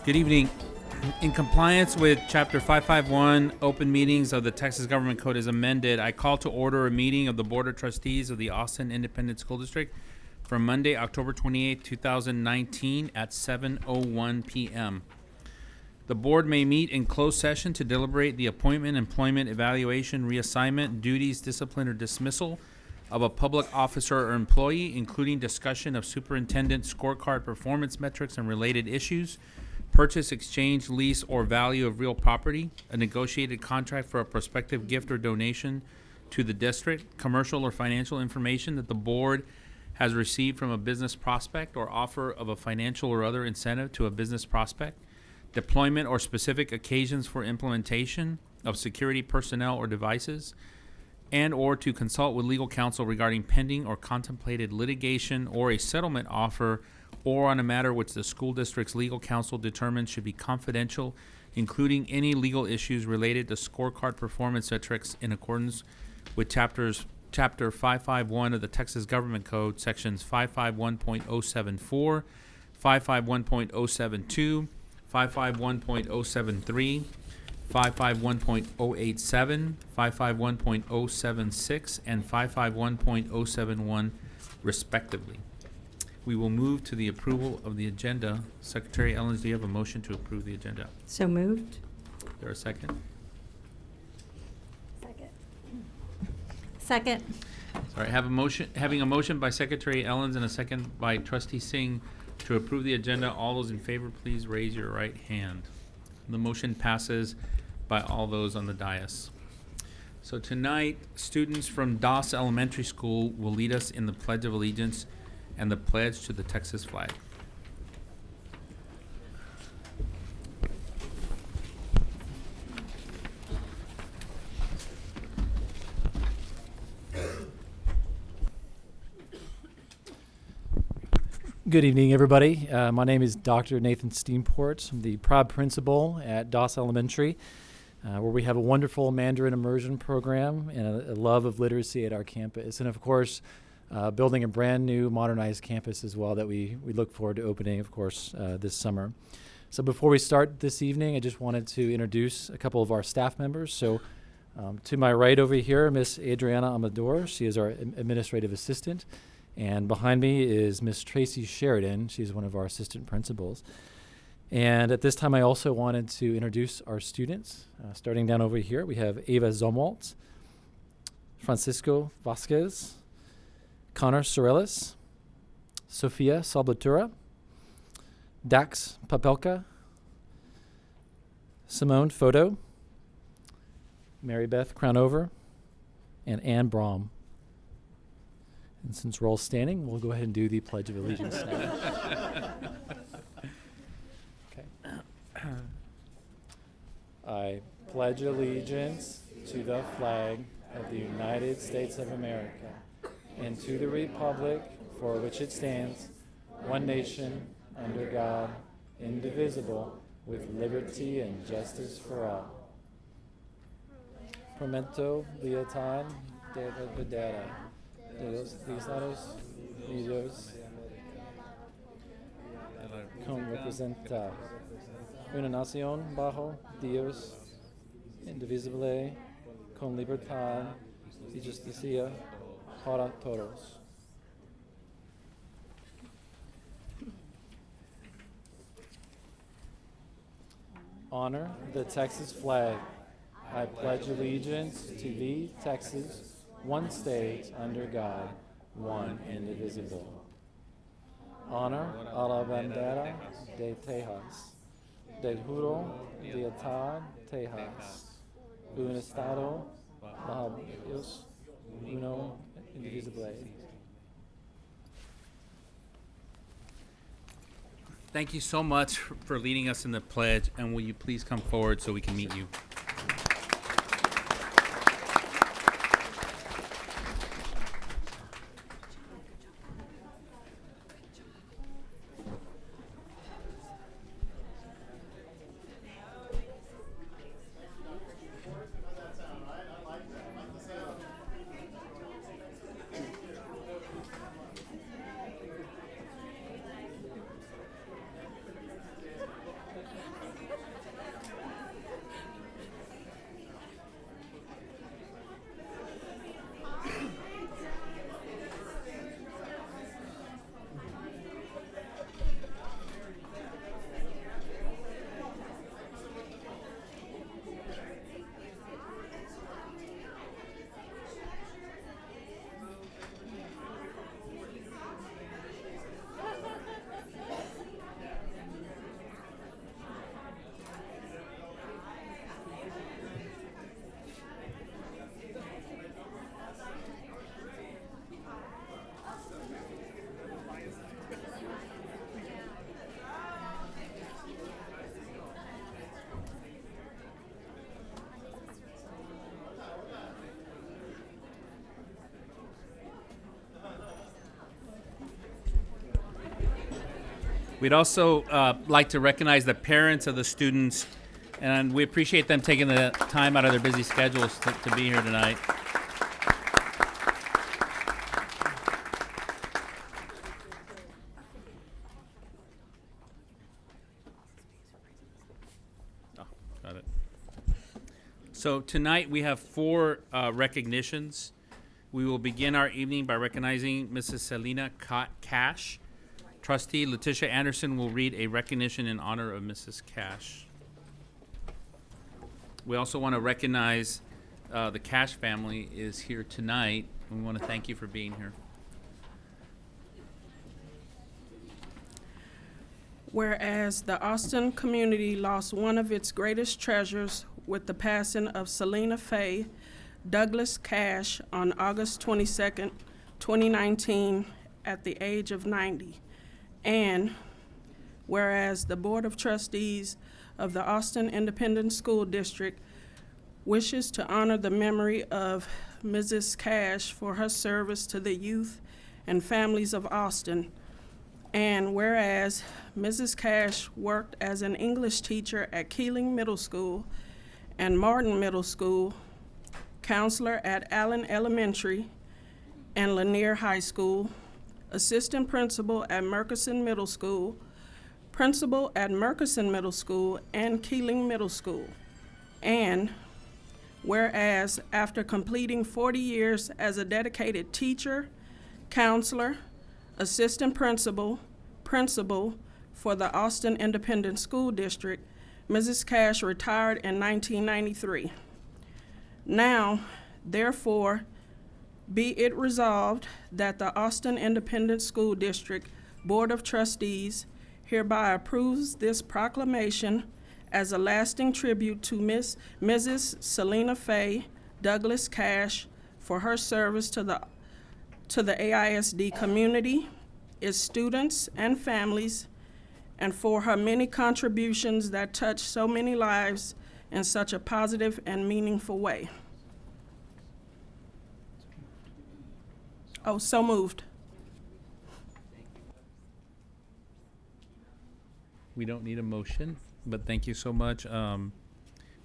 Good evening. In compliance with Chapter 551, Open Meetings of the Texas Government Code as amended, I call to order a meeting of the Board of Trustees of the Austin Independent School District for Monday, October 28, 2019 at 7:01 p.m. The board may meet in closed session to deliberate the appointment, employment, evaluation, reassignment, duties, discipline, or dismissal of a public officer or employee, including discussion of superintendent scorecard performance metrics and related issues, purchase, exchange, lease, or value of real property, a negotiated contract for a prospective gift or donation to the district, commercial or financial information that the board has received from a business prospect or offer of a financial or other incentive to a business prospect, deployment or specific occasions for implementation of security personnel or devices, and or to consult with legal counsel regarding pending or contemplated litigation or a settlement offer or on a matter which the school district's legal counsel determines should be confidential, including any legal issues related to scorecard performance metrics in accordance with Chapter 551 of the Texas Government Code, Sections 551.074, 551.072, 551.073, 551.087, 551.076, and 551.071, respectively. We will move to the approval of the agenda. Secretary Ellens, do you have a motion to approve the agenda? So moved. Is there a second? Second. Sorry, having a motion by Secretary Ellens and a second by Trustee Singh to approve the agenda. All those in favor, please raise your right hand. The motion passes by all those on the dais. So tonight, students from Doss Elementary School will lead us in the Pledge of Allegiance and the pledge to the Texas flag. Good evening, everybody. My name is Dr. Nathan Steamport. I'm the proud principal at Doss Elementary, where we have a wonderful Mandarin immersion program and a love of literacy at our campus. And of course, building a brand new modernized campus as well that we look forward to opening, of course, this summer. So before we start this evening, I just wanted to introduce a couple of our staff members. So to my right over here, Miss Adriana Amador. She is our administrative assistant. And behind me is Miss Tracy Sheridan. She's one of our assistant principals. And at this time, I also wanted to introduce our students. Starting down over here, we have Ava Zomwalt, Francisco Vasquez, Connor Sorellis, Sofia Salvatura, Dax Papelka, Simone Foto, Mary Beth Crownover, and Ann Brom. And since we're all standing, we'll go ahead and do the Pledge of Allegiance now. Okay. I pledge allegiance to the flag of the United States of America and to the republic for which it stands, one nation, under God, indivisible, with liberty and justice for all. Prometo lealtad de verdadera de los Estados Unidos con representar una nación bajo Dios, indivisible, con libertad y justicia para todos. Honor the Texas flag. I pledge allegiance to thee, Texas, one state under God, one indivisible. Honor a la bandera de Texas. Del juro lealtad Texas. Un estado bajo Dios, uno indivisible. Thank you so much for leading us in the pledge, and will you please come forward so we can meet you? We'd also like to recognize the parents of the students, and we appreciate them taking the time out of their busy schedules to be here tonight. Oh, got it. So tonight we have four recognitions. We will begin our evening by recognizing Mrs. Selena Cash. Trustee Letitia Anderson will read a recognition in honor of Mrs. Cash. We also want to recognize the Cash family is here tonight. We want to thank you for being here. Whereas the Austin community lost one of its greatest treasures with the passing of Selena Faye Douglas Cash on August 22nd, 2019, at the age of 90. And whereas the Board of Trustees of the Austin Independent School District wishes to honor the memory of Mrs. Cash for her service to the youth and families of Austin. And whereas Mrs. Cash worked as an English teacher at Keeling Middle School and Martin Middle School, counselor at Allen Elementary and Lanier High School, assistant principal at Murchison Middle School, principal at Murchison Middle School and Keeling Middle School. And whereas after completing 40 years as a dedicated teacher, counselor, assistant principal, principal for the Austin Independent School District, Mrs. Cash retired in 1993. Now, therefore, be it resolved that the Austin Independent School District Board of Trustees hereby approves this proclamation as a lasting tribute to Mrs. Selena Faye Douglas Cash for her service to the AISD community, its students and families, and for her many contributions that touch so many lives in such a positive and meaningful way. Oh, so moved. We don't need a motion, but thank you so much.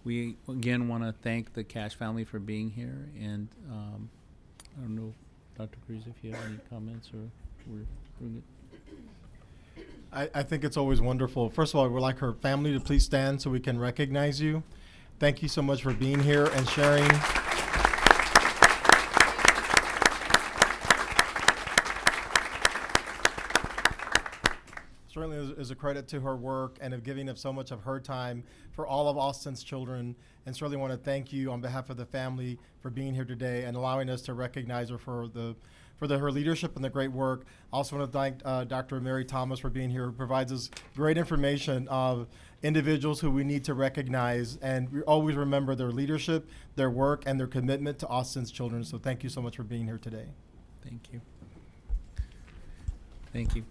We again want to thank the Cash family for being here, and I don't know, Dr. Cruz, if you have any comments or we're good. I think it's always wonderful. First of all, we'd like her family to please stand so we can recognize you. Thank you so much for being here and sharing. Certainly is a credit to her work and of giving of so much of her time for all of Austin's children. And certainly want to thank you on behalf of the family for being here today and allowing us to recognize her for her leadership and the great work. Also want to thank Dr. Mary Thomas for being here, who provides us great information of individuals who we need to recognize. And we always remember their leadership, their work, and their commitment to Austin's children. So thank you so much for being here today. Thank you. Thank you.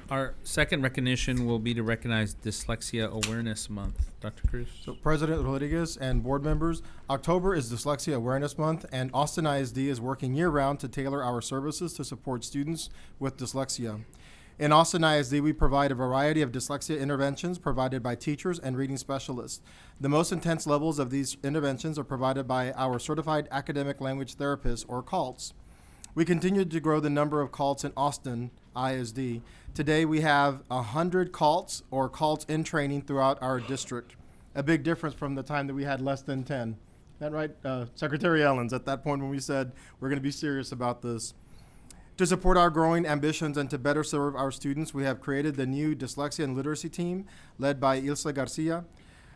Our second recognition will be to recognize Dyslexia Awareness Month. Dr. Cruz? So President Rodriguez and board members, October is Dyslexia Awareness Month, and Austin ISD is working year-round to tailor our services to support students with dyslexia. In Austin ISD, we provide a variety of dyslexia interventions provided by teachers and reading specialists. The most intense levels of these interventions are provided by our Certified Academic Language Therapists, or CALTs. We continue to grow the number of CALTs in Austin ISD. Today we have 100 CALTs or CALTs in training throughout our district. A big difference from the time that we had less than 10. Is that right, Secretary Ellens, at that point when we said we're going to be serious about this. To support our growing ambitions and to better serve our students, we have created the new Dyslexia and Literacy Team led by Ilse Garcia.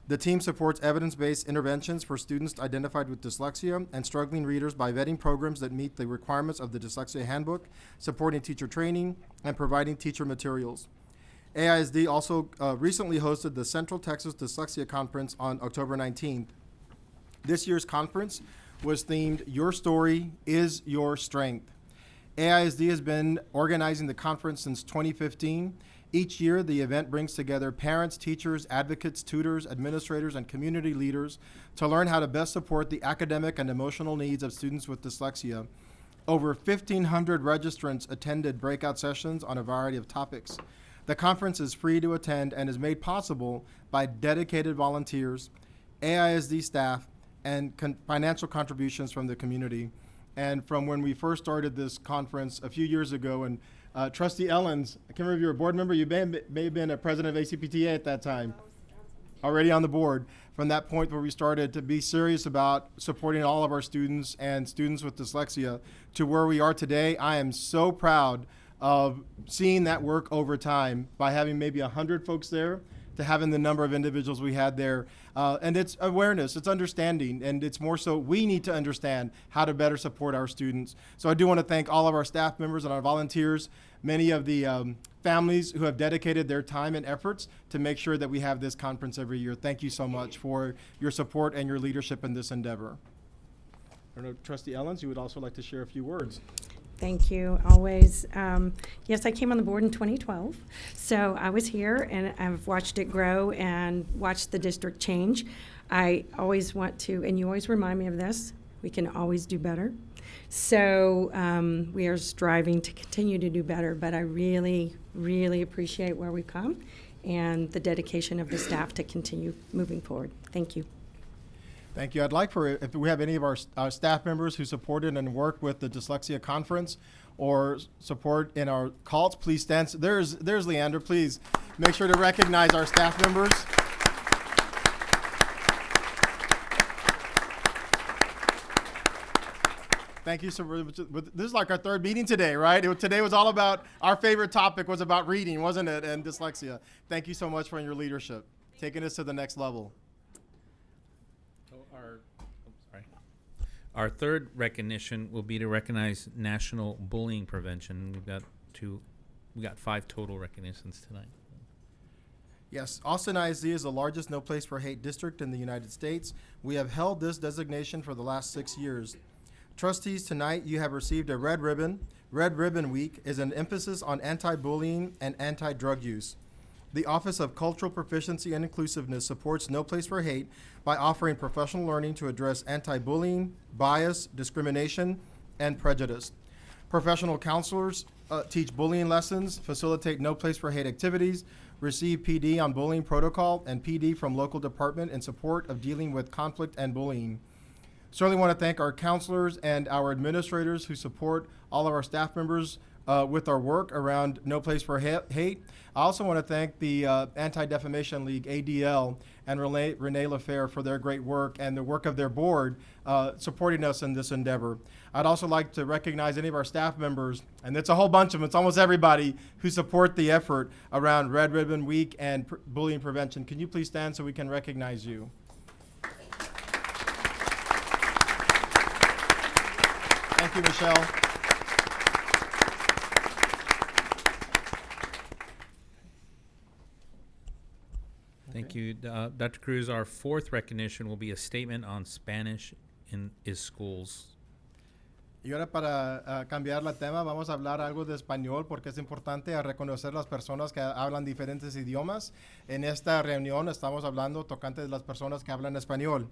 The team supports evidence-based interventions for students identified with dyslexia and struggling readers by vetting programs that meet the requirements of the Dyslexia Handbook, supporting teacher training, and providing teacher materials. AISD also recently hosted the Central Texas Dyslexia Conference on October 19th. This year's conference was themed, Your Story is Your Strength. AISD has been organizing the conference since 2015. Each year, the event brings together parents, teachers, advocates, tutors, administrators, and community leaders to learn how to best support the academic and emotional needs of students with dyslexia. Over 1,500 registrants attended breakout sessions on a variety of topics. The conference is free to attend and is made possible by dedicated volunteers, AISD staff, and financial contributions from the community. And from when we first started this conference a few years ago, and Trustee Ellens, I can't remember if you were a board member, you may have been a president of ACPTA at that time. Already on the board. From that point where we started to be serious about supporting all of our students and students with dyslexia to where we are today, I am so proud of seeing that work over time by having maybe 100 folks there to having the number of individuals we had there. And it's awareness, it's understanding, and it's more so we need to understand how to better support our students. So I do want to thank all of our staff members and our volunteers, many of the families who have dedicated their time and efforts to make sure that we have this conference every year. Thank you so much for your support and your leadership in this endeavor. I don't know, Trustee Ellens, you would also like to share a few words. Thank you, always. Yes, I came on the board in 2012, so I was here and I've watched it grow and watched the district change. I always want to, and you always remind me of this, we can always do better. So we are striving to continue to do better, but I really, really appreciate where we've come and the dedication of the staff to continue moving forward. Thank you. Thank you. I'd like for, if we have any of our staff members who supported and worked with the Dyslexia Conference or support in our cults, please stand. There's Leander. Please make sure to recognize our staff members. Thank you so much. This is like our third meeting today, right? Today was all about, our favorite topic was about reading, wasn't it? And dyslexia. Thank you so much for your leadership, taking us to the next level. Our third recognition will be to recognize National Bullying Prevention. We got 5 total recognitions tonight. Yes, Austin ISD is the largest No Place for Hate district in the United States. We have held this designation for the last 6 years. Trustees, tonight you have received a red ribbon. Red Ribbon Week is an emphasis on anti-bullying and anti-drug use. The Office of Cultural Proficiency and Inclusiveness supports No Place for Hate by offering professional learning to address anti-bullying, bias, discrimination, and prejudice. Professional counselors teach bullying lessons, facilitate No Place for Hate activities, receive PD on bullying protocol, and PD from local department in support of dealing with conflict and bullying. Certainly want to thank our counselors and our administrators who support all of our staff members with our work around No Place for Hate. I also want to thank the Anti-Defamation League, ADL, and Renee LaFair for their great work and the work of their board supporting us in this endeavor. I'd also like to recognize any of our staff members, and it's a whole bunch of them, it's almost everybody, who support the effort around Red Ribbon Week and bullying prevention. Can you please stand so we can recognize you? Thank you, Michelle. Thank you. Dr. Cruz, our fourth recognition will be a statement on Spanish in schools. Y ahora para cambiar la tema, vamos a hablar algo de español porque es importante a reconocer las personas que hablan diferentes idiomas. En esta reunión estamos hablando tocante de las personas que hablan español.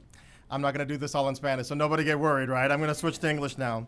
I'm not going to do this all in Spanish, so nobody get worried, right? I'm going to switch to English now.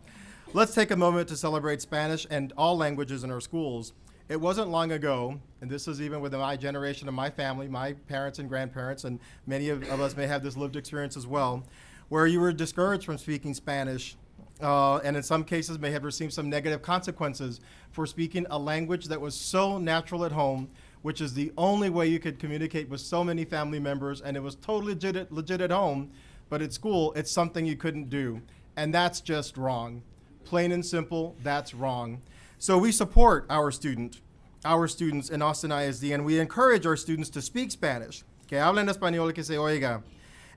Let's take a moment to celebrate Spanish and all languages in our schools. It wasn't long ago, and this is even within my generation of my family, my parents and grandparents, and many of us may have this lived experience as well, where you were discouraged from speaking Spanish, and in some cases may have received some negative consequences for speaking a language that was so natural at home, which is the only way you could communicate with so many family members, and it was totally legit at home, but at school, it's something you couldn't do. And that's just wrong. Plain and simple, that's wrong. So we support our students in Austin ISD, and we encourage our students to speak Spanish. Que hablen español, que se oiga.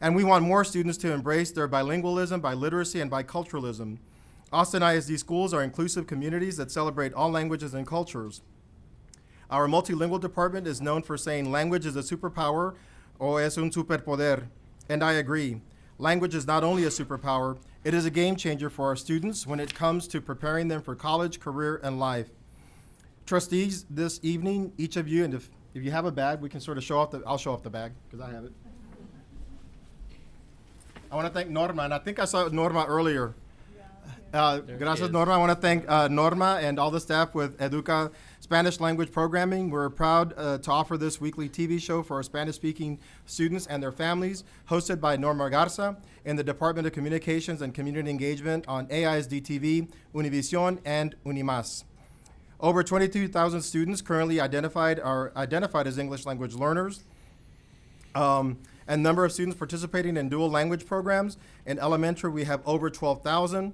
And we want more students to embrace their bilingualism, biliteracy, and biculturalism. Austin ISD schools are inclusive communities that celebrate all languages and cultures. Our multilingual department is known for saying language is a superpower o es un superpoder, and I agree. Language is not only a superpower, it is a game changer for our students when it comes to preparing them for college, career, and life. Trustees, this evening, each of you, and if you have a bag, we can sort of show off I'll show off the bag, because I have it. I want to thank Norma, and I think I saw Norma earlier. Gracias, Norma. I want to thank Norma and all the staff with Educa Spanish Language Programming. We're proud to offer this weekly TV show for our Spanish-speaking students and their families, hosted by Norma Garza in the Department of Communications and Community Engagement on AISD TV, Univision, and Unimas. Over 22,000 students currently are identified as English language learners. And number of students participating in dual language programs. In elementary, we have over 12,000.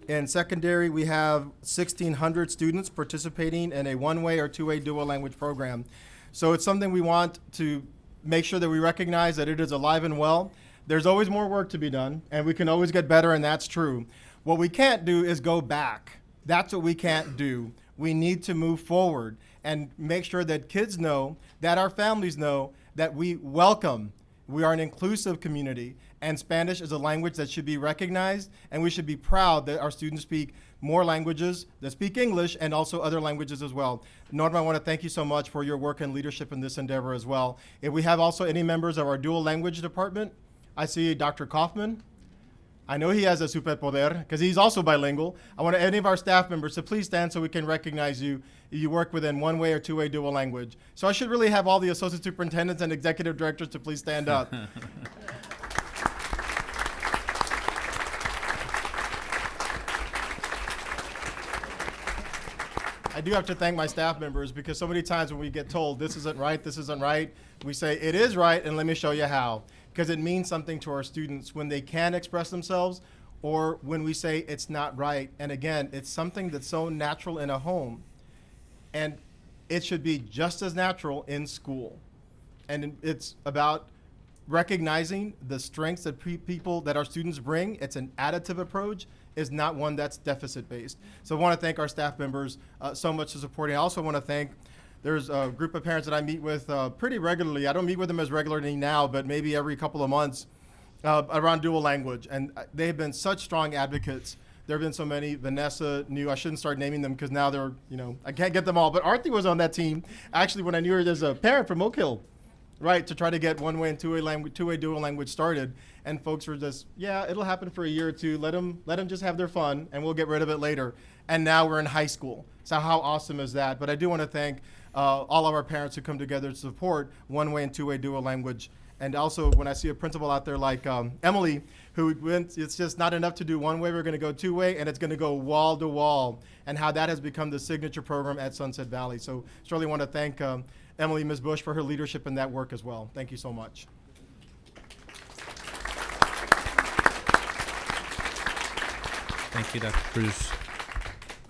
In secondary, we have 1,600 students participating in a one-way or two-way dual language program. So it's something we want to make sure that we recognize that it is alive and well. There's always more work to be done, and we can always get better, and that's true. What we can't do is go back. That's what we can't do. We need to move forward and make sure that kids know, that our families know, that we welcome. We are an inclusive community, and Spanish is a language that should be recognized, and we should be proud that our students speak more languages, that speak English, and also other languages as well. Norma, I want to thank you so much for your work and leadership in this endeavor as well. If we have also any members of our dual language department, I see Dr. Kaufman. I know he has a superpoder because he's also bilingual. I want any of our staff members to please stand so we can recognize you. You work within one-way or two-way dual language. So I should really have all the associate superintendents and executive directors to please stand up. I do have to thank my staff members because so many times when we get told this isn't right, we say it is right and let me show you how. Because it means something to our students when they can express themselves or when we say it's not right. And again, it's something that's so natural in a home. And it should be just as natural in school. And it's about recognizing the strengths that that our students bring. It's an additive approach, is not one that's deficit-based. So I want to thank our staff members so much for supporting. I also want to thank there's a group of parents that I meet with pretty regularly. I don't meet with them as regularly now, but maybe every couple of months around dual language. And they've been such strong advocates. There have been so many. Vanessa knew, I shouldn't start naming them because now they're, I can't get them all. But Arthi was on that team, actually, when I knew her as a parent from Oak Hill, right, to try to get one-way and two-way dual language started. And folks were just, yeah, it'll happen for a year or two. Let them just have their fun, and we'll get rid of it later. And now we're in high school. So how awesome is that? But I do want to thank all of our parents who come together to support one-way and two-way dual language. And also, when I see a principal out there like Emily, who went, it's just not enough to do one-way, we're going to go two-way, and it's going to go wall to wall, and how that has become the signature program at Sunset Valley. So certainly want to thank Emily, Ms. Bush, for her leadership in that work as well. Thank you so much. Thank you, Dr. Cruz.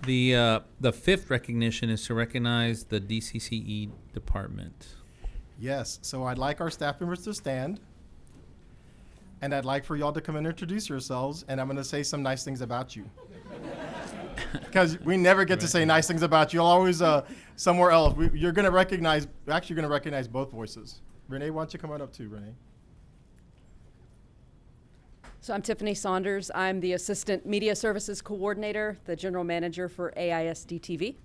The fifth recognition is to recognize the DCCE department. Yes, so I'd like our staff members to stand, and I'd like for y'all to come and introduce yourselves, and I'm going to say some nice things about you. Because we never get to say nice things about you. You're always somewhere else. You're going to recognize, actually going to recognize both voices. Renee, why don't you come on up too, Renee? So I'm Tiffany Saunders. I'm the Assistant Media Services Coordinator, the General Manager for AISD TV.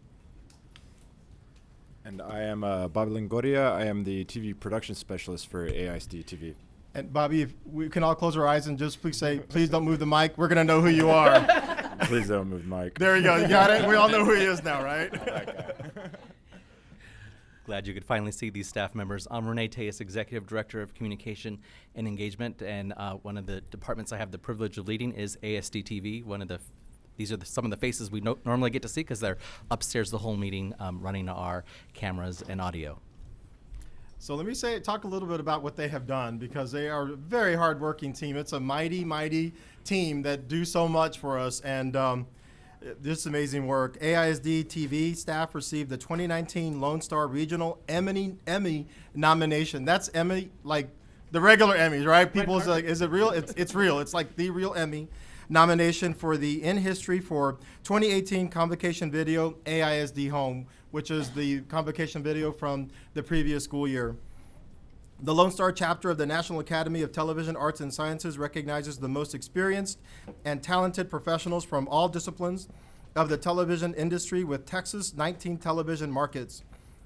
And I am Bobby Longoria. I am the TV Production Specialist for AISD TV. And Bobby, if we can all close our eyes and just please say, please don't move the mic. We're going to know who you are. Please don't move the mic. There you go. You got it? We all know who he is now, right? Glad you could finally see these staff members. I'm Renee Tejas, Executive Director of Communication and Engagement, and one of the departments I have the privilege of leading is AISD TV. These are some of the faces we normally get to see because they're upstairs the whole meeting running our cameras and audio. So let me talk a little bit about what they have done because they are a very hardworking team. It's a mighty, mighty team that do so much for us, and this is amazing work. AISD TV staff received the 2019 Lone Star Regional Emmy nomination. That's Emmy, like the regular Emmys, right? People's like, is it real? It's real. It's like the real Emmy nomination for the In History for 2018 Convocation Video AISD Home, which is the convocation video from the previous school year. The Lone Star chapter of the National Academy of Television Arts and Sciences recognizes the most experienced and talented professionals from all disciplines of the television industry with Texas 19 television markets.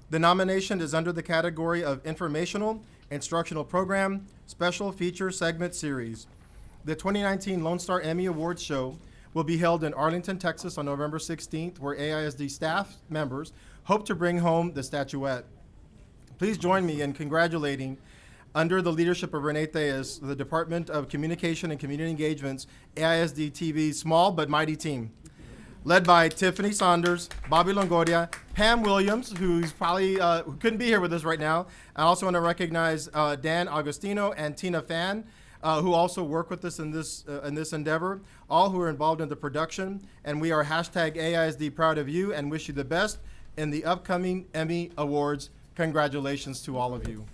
The nomination is under the category of Informational, Instructional Program, Special Feature Segment Series. The 2019 Lone Star Emmy Awards show will be held in Arlington, Texas on November 16th, where AISD staff members hope to bring home the statuette. Please join me in congratulating, under the leadership of Renee Theus, the Department of Communication and Community Engagement's AISD TV's small but mighty team, led by Tiffany Saunders, Bobby Longoria, Pam Williams, who's probably who couldn't be here with us right now. I also want to recognize Dan Agostino and Tina Fan, who also work with us in this endeavor, all who are involved in the production. And we are hashtag AISD proud of you and wish you the best in the upcoming Emmy Awards. Congratulations to all of you.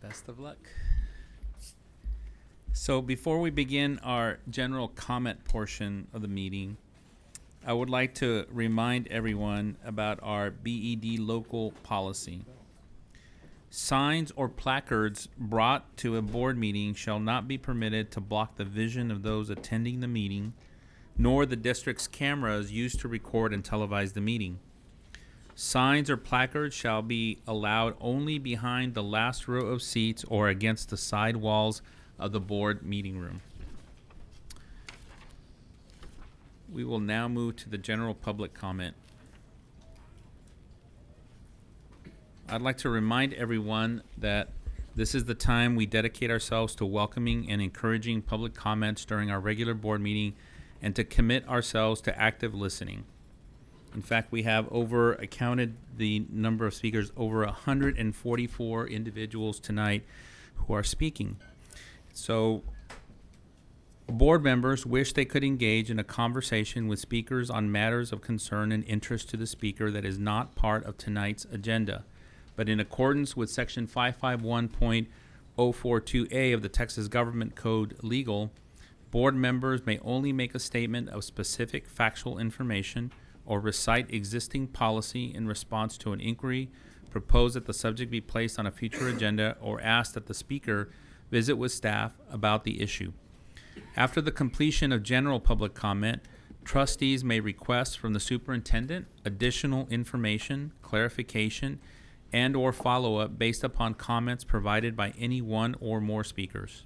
Best of luck. So before we begin our general comment portion of the meeting, I would like to remind everyone about our BED local policy. Signs or placards brought to a board meeting shall not be permitted to block the vision of those attending the meeting, nor the district's cameras used to record and televise the meeting. Signs or placards shall be allowed only behind the last row of seats or against the side walls of the board meeting room. We will now move to the general public comment. I'd like to remind everyone that this is the time we dedicate ourselves to welcoming and encouraging public comments during our regular board meeting and to commit ourselves to active listening. In fact, we have I counted the number of speakers, over 144 individuals tonight who are speaking. So board members wish they could engage in a conversation with speakers on matters of concern and interest to the speaker that is not part of tonight's agenda. But in accordance with section 551.042A of the Texas Government Code Legal, board members may only make a statement of specific factual information or recite existing policy in response to an inquiry, propose that the subject be placed on a future agenda, or ask that the speaker visit with staff about the issue. After the completion of general public comment, trustees may request from the superintendent additional information, clarification, and or follow-up based upon comments provided by any one or more speakers.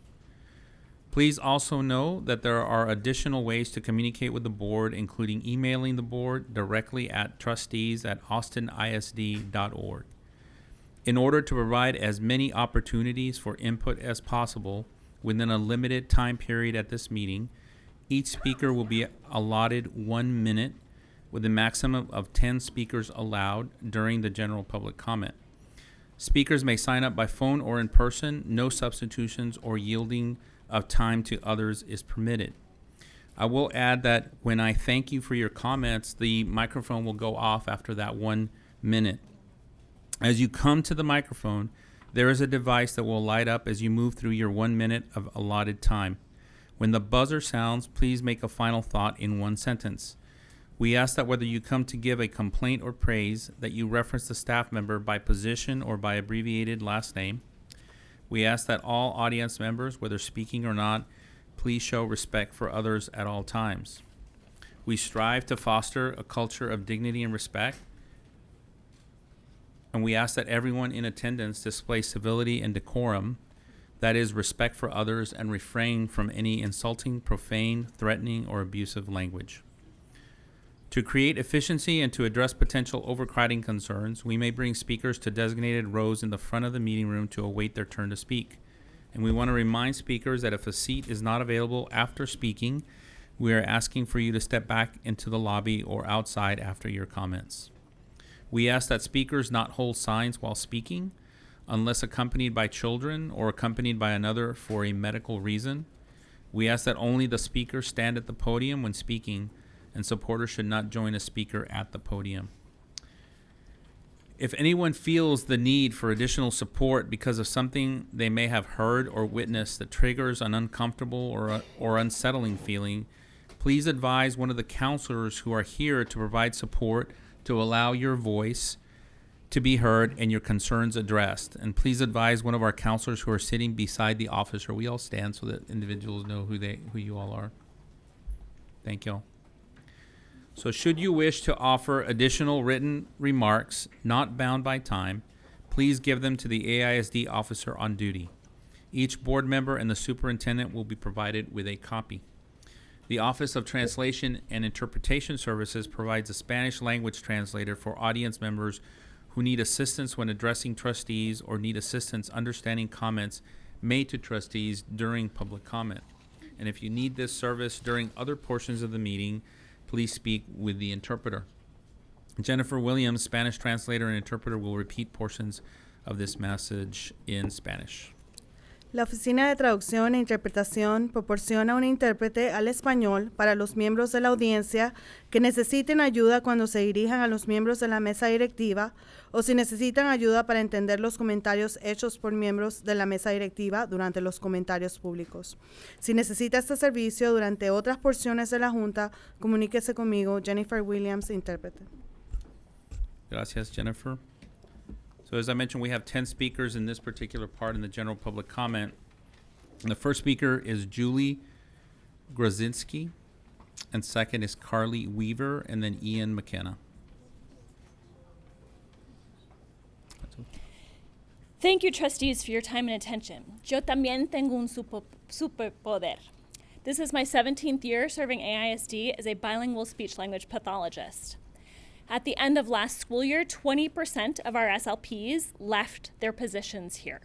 Please also know that there are additional ways to communicate with the board, including emailing the board directly at trustees@austinisd.org. In order to provide as many opportunities for input as possible within a limited time period at this meeting, each speaker will be allotted 1 minute with a maximum of 10 speakers allowed during the general public comment. Speakers may sign up by phone or in person. No substitutions or yielding of time to others is permitted. I will add that when I thank you for your comments, the microphone will go off after that 1 minute. As you come to the microphone, there is a device that will light up as you move through your 1 minute of allotted time. When the buzzer sounds, please make a final thought in one sentence. We ask that whether you come to give a complaint or praise, that you reference the staff member by position or by abbreviated last name. We ask that all audience members, whether speaking or not, please show respect for others at all times. We strive to foster a culture of dignity and respect, and we ask that everyone in attendance display civility and decorum, that is, respect for others, and refrain from any insulting, profane, threatening, or abusive language. To create efficiency and to address potential overcrowding concerns, we may bring speakers to designated rows in the front of the meeting room to await their turn to speak. And we want to remind speakers that if a seat is not available after speaking, we are asking for you to step back into the lobby or outside after your comments. We ask that speakers not hold signs while speaking, unless accompanied by children or accompanied by another for a medical reason. We ask that only the speaker stand at the podium when speaking, and supporters should not join a speaker at the podium. If anyone feels the need for additional support because of something they may have heard or witnessed that triggers an uncomfortable or unsettling feeling, please advise one of the counselors who are here to provide support to allow your voice to be heard and your concerns addressed. And please advise one of our counselors who are sitting beside the officer. We all stand so that individuals know who you all are. Thank you all. So should you wish to offer additional written remarks not bound by time, please give them to the AISD officer on duty. Each board member and the superintendent will be provided with a copy. The Office of Translation and Interpretation Services provides a Spanish language translator for audience members who need assistance when addressing trustees or need assistance understanding comments made to trustees during public comment. And if you need this service during other portions of the meeting, please speak with the interpreter. Jennifer Williams, Spanish translator and interpreter, will repeat portions of this message in Spanish. La Oficina de Traducción e Interpretación proporciona un intérprete al español para los miembros de la audiencia que necesiten ayuda cuando se dirijan a los miembros de la mesa directiva o si necesitan ayuda para entender los comentarios hechos por miembros de la mesa directiva durante los comentarios públicos. Si necesita este servicio durante otras porciones de la Junta, comuníquese conmigo, Jennifer Williams, intérprete. Gracias, Jennifer. So as I mentioned, we have 10 speakers in this particular part in the general public comment. And the first speaker is Julie Grozinski, and second is Carly Weaver, and then Ian McKenna. Thank you, trustees, for your time and attention. Yo también tengo un superpoder. This is my 17th year serving AISD as a bilingual speech-language pathologist. At the end of last school year, 20% of our SLPs left their positions here.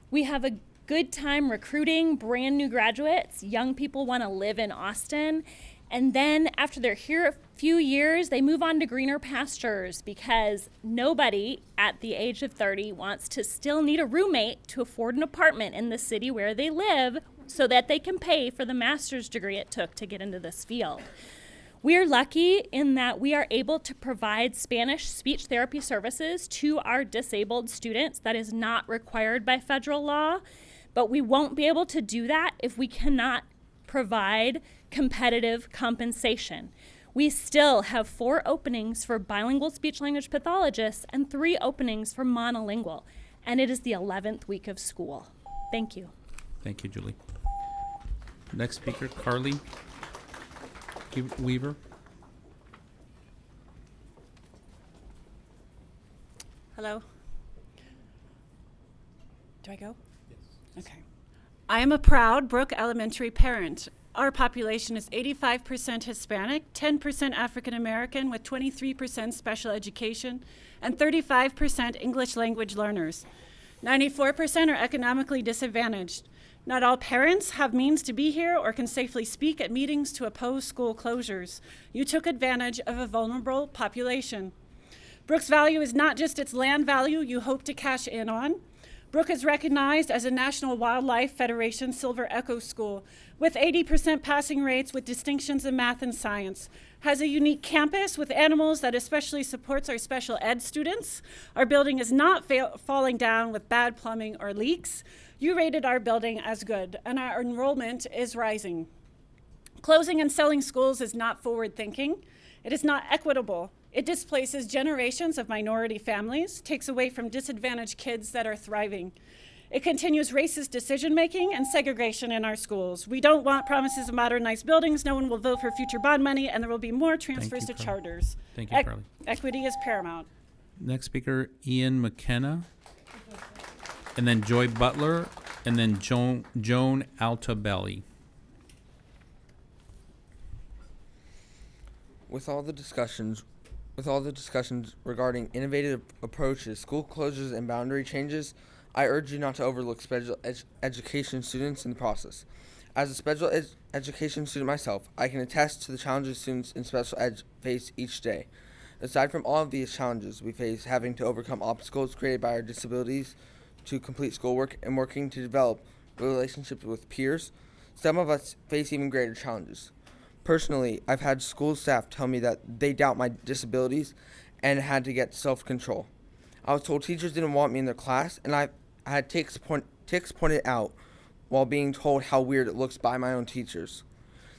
We have a good time recruiting brand new graduates. Young people want to live in Austin. And then after they're here a few years, they move on to greener pastures because nobody at the age of 30 wants to still need a roommate to afford an apartment in the city where they live so that they can pay for the master's degree it took to get into this field. We're lucky in that we are able to provide Spanish speech therapy services to our disabled students. That is not required by federal law, but we won't be able to do that if we cannot provide competitive compensation. We still have 4 openings for bilingual speech-language pathologists and 3 openings for monolingual, and it is the 11th week of school. Thank you. Thank you, Julie. Next speaker, Carly Weaver. Hello. Do I go? Yes. Okay. I am a proud Brooke Elementary parent. Our population is 85% Hispanic, 10% African American with 23% special education, and 35% English language learners. 94% are economically disadvantaged. Not all parents have means to be here or can safely speak at meetings to oppose school closures. You took advantage of a vulnerable population. Brooke's value is not just its land value you hope to cash in on. Brooke is recognized as a National Wildlife Federation Silver Echo School with 80% passing rates with distinctions in math and science, has a unique campus with animals that especially supports our special ed students. Our building is not falling down with bad plumbing or leaks. You rated our building as good, and our enrollment is rising. Closing and selling schools is not forward thinking. It is not equitable. It displaces generations of minority families, takes away from disadvantaged kids that are thriving. It continues racist decision-making and segregation in our schools. We don't want promises of modernized buildings. No one will vote for future bond money, and there will be more transfers to charters. Thank you, Carly. Equity is paramount. Next speaker, Ian McKenna, and then Joy Butler, and then Joan Altabelli. With all the discussions regarding innovative approaches, school closures, and boundary changes, I urge you not to overlook special education students in the process. As a special education student myself, I can attest to the challenges students in special ed face each day. Aside from all of these challenges, we face having to overcome obstacles created by our disabilities to complete schoolwork and working to develop relationships with peers. Some of us face even greater challenges. Personally, I've had school staff tell me that they doubt my disabilities and had to get self-control. I was told teachers didn't want me in their class, and I had tics pointed out while being told how weird it looks by my own teachers.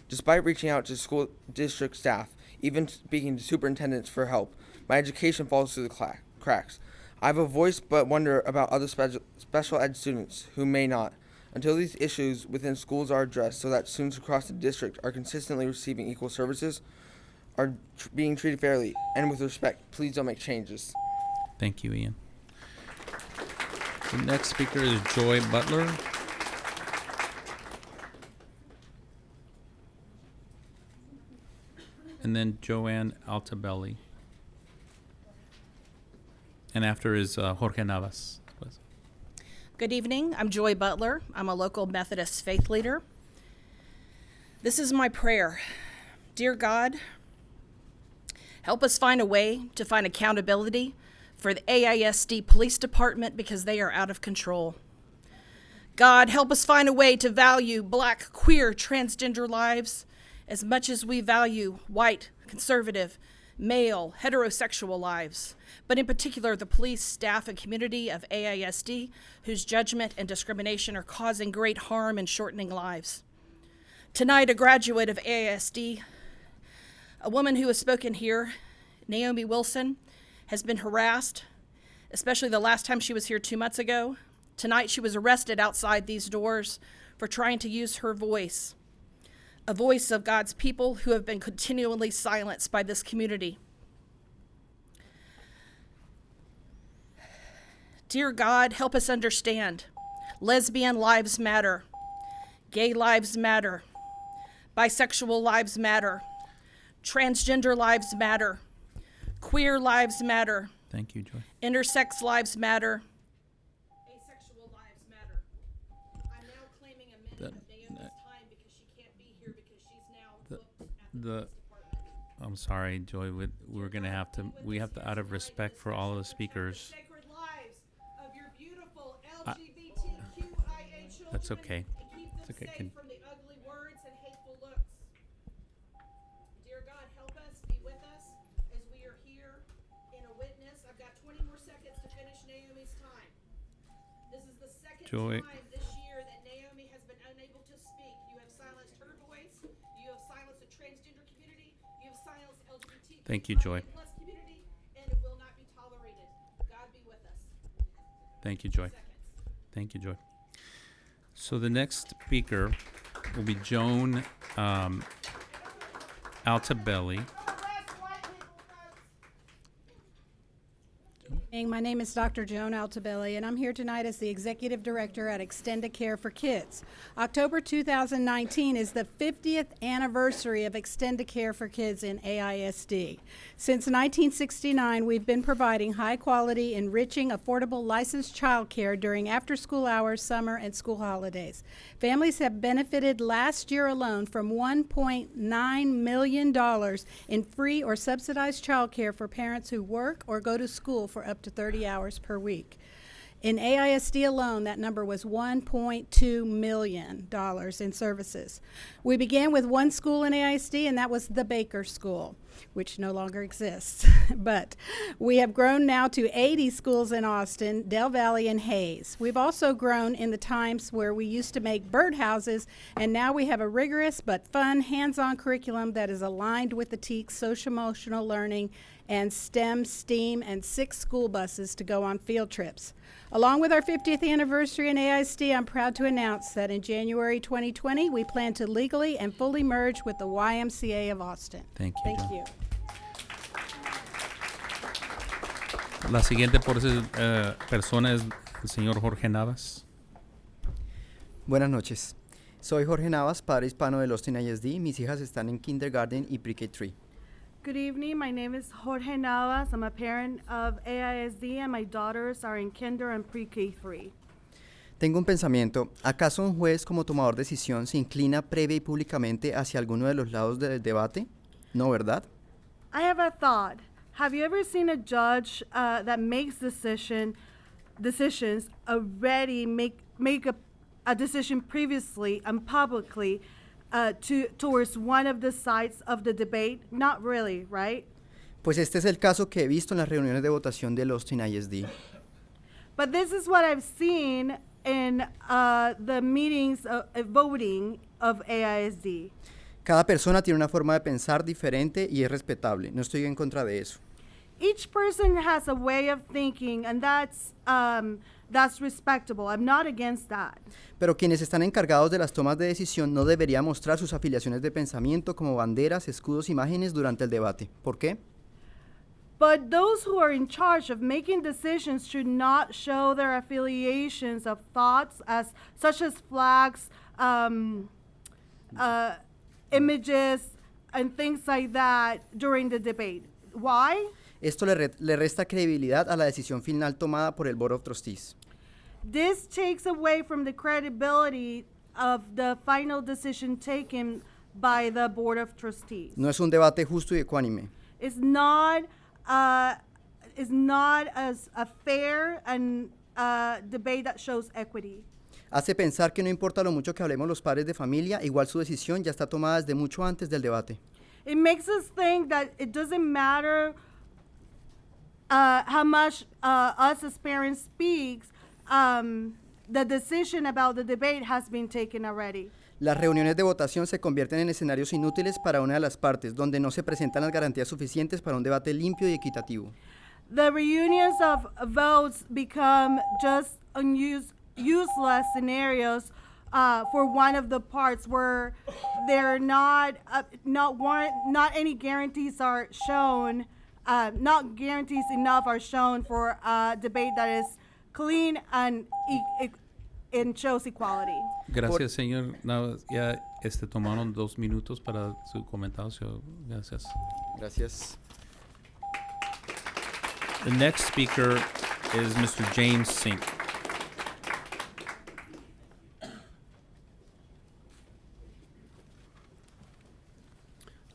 Despite reaching out to school district staff, even speaking to superintendents for help, my education falls through the cracks. I have a voice but wonder about other special ed students who may not. Until these issues within schools are addressed so that students across the district are consistently receiving equal services, are being treated fairly and with respect, please don't make changes. Thank you, Ian. The next speaker is Joy Butler. And then Joanne Altabelli. And after is Jorge Navas. Good evening. I'm Joy Butler. I'm a local Methodist faith leader. This is my prayer. Dear God, help us find a way to find accountability for the AISD Police Department because they are out of control. God, help us find a way to value Black, queer, transgender lives as much as we value white, conservative, male, heterosexual lives, but in particular the police, staff, and community of AISD, whose judgment and discrimination are causing great harm and shortening lives. Tonight, a graduate of AISD, a woman who has spoken here, Naomi Wilson, has been harassed, especially the last time she was here 2 months ago. Tonight, she was arrested outside these doors for trying to use her voice, a voice of God's people who have been continually silenced by this community. Dear God, help us understand. Lesbian lives matter. Gay lives matter. Bisexual lives matter. Transgender lives matter. Queer lives matter. Thank you, Joy. Intersex lives matter. Asexual lives matter. I'm now claiming a minute of Naomi's time because she can't be here because she's now booked at the police department. I'm sorry, Joy. We're gonna have to. We have to, out of respect for all of the speakers. Sacred lives of your beautiful LGBTQIA children. That's okay. And keep them It's okay. safe from the ugly words and hateful looks. Dear God, help us, be with us as we are here in a witness. I've got 20 more seconds to finish Naomi's time. This is the second Joy. time this year that Naomi has been unable to speak. You have silenced her voice. You have silenced the transgender community. You have silenced LGBT. Thank you, Joy. Plus community, and it will not be tolerated. God be with us. Thank you, Joy. Thank you, Joy. So the next speaker will be Joan Altabelli. My name is Dr. Joan Altabelli, and I'm here tonight as the Executive Director at Extended Care for Kids. October 2019 is the 50th anniversary of Extended Care for Kids in AISD. Since 1969, we've been providing high-quality, enriching, affordable licensed childcare during after-school hours, summer, and school holidays. Families have benefited last year alone from $1.9 million in free or subsidized childcare for parents who work or go to school for up to 30 hours per week. In AISD alone, that number was $1.2 million in services. We began with one school in AISD, and that was the Baker School, which no longer exists. But we have grown now to 80 schools in Austin, Del Valley, and Hayes. We've also grown in the times where we used to make birdhouses, and now we have a rigorous but fun hands-on curriculum that is aligned with the TEKS social-emotional learning and STEM, STEAM, and 6 school buses to go on field trips. Along with our 50th anniversary in AISD, I'm proud to announce that in January 2020, we plan to legally and fully merge with the YMCA of Austin. Thank you, Thank Joan. you. La siguiente persona es el señor Jorge Navas. Buenas noches. Soy Jorge Navas, padre hispano del Austin ISD. Mis hijas están en kindergarten y pre-K3. Good evening. My name is Jorge Navas. I'm a parent of AISD, and my daughters are in kinder and pre-K3. Tengo un pensamiento. ¿Acaso un juez como tomador de decisión se inclina previa y públicamente hacia alguno de los lados del debate? No, ¿verdad? I have a thought. Have you ever seen a judge that makes decisions already make a decision previously and publicly towards one of the sides of the debate? Not really, right? Pues este es el caso que he visto en las reuniones de votación del Austin ISD. But this is what I've seen in the meetings of voting of AISD. Cada persona tiene una forma de pensar diferente y es respetable. No estoy en contra de eso. Each person has a way of thinking, and that's respectable. I'm not against that. Pero quienes están encargados de las tomas de decisión no deberían mostrar sus afiliaciones de pensamiento como banderas, escudos, imágenes durante el debate. ¿Por qué? But those who are in charge of making decisions should not show their affiliations of thoughts such as flags, images, and things like that during the debate. Why? Esto le resta credibilidad a la decisión final tomada por el Board of Trustees. This takes away from the credibility of the final decision taken by the Board of Trustees. No es un debate justo y ecuánime. It's not as a fair and debate that shows equity. Hace pensar que no importa lo mucho que hablemos los padres de familia, igual su decisión ya está tomada desde mucho antes del debate. It makes us think that it doesn't matter how much us as parents speaks, the decision about the debate has been taken already. Las reuniones de votación se convierten en escenarios inútiles para una de las partes, donde no se presentan las garantías suficientes para un debate limpio y equitativo. The reunions of votes become just useless scenarios for one of the parts where there not any guarantees are shown, not guarantees enough are shown for a debate that is clean and shows equality. Gracias, señor. Ya tomaron 2 minutos para su comentario. Gracias. Gracias. The next speaker is Mr. James Sink.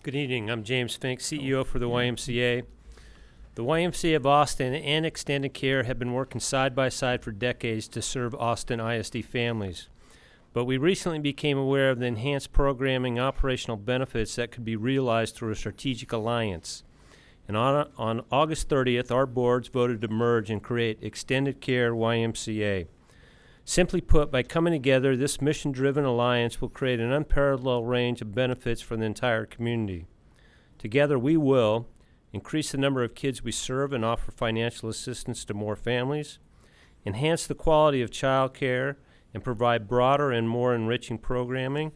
Good evening. I'm James Fink, CEO for the YMCA. The YMCA of Austin and Extended Care have been working side by side for decades to serve Austin ISD families. But we recently became aware of the enhanced programming and operational benefits that could be realized through a strategic alliance. And on August 30th, our boards voted to merge and create Extended Care YMCA. Simply put, by coming together, this mission-driven alliance will create an unparalleled range of benefits for the entire community. Together, we will increase the number of kids we serve and offer financial assistance to more families, enhance the quality of child care, and provide broader and more enriching programming,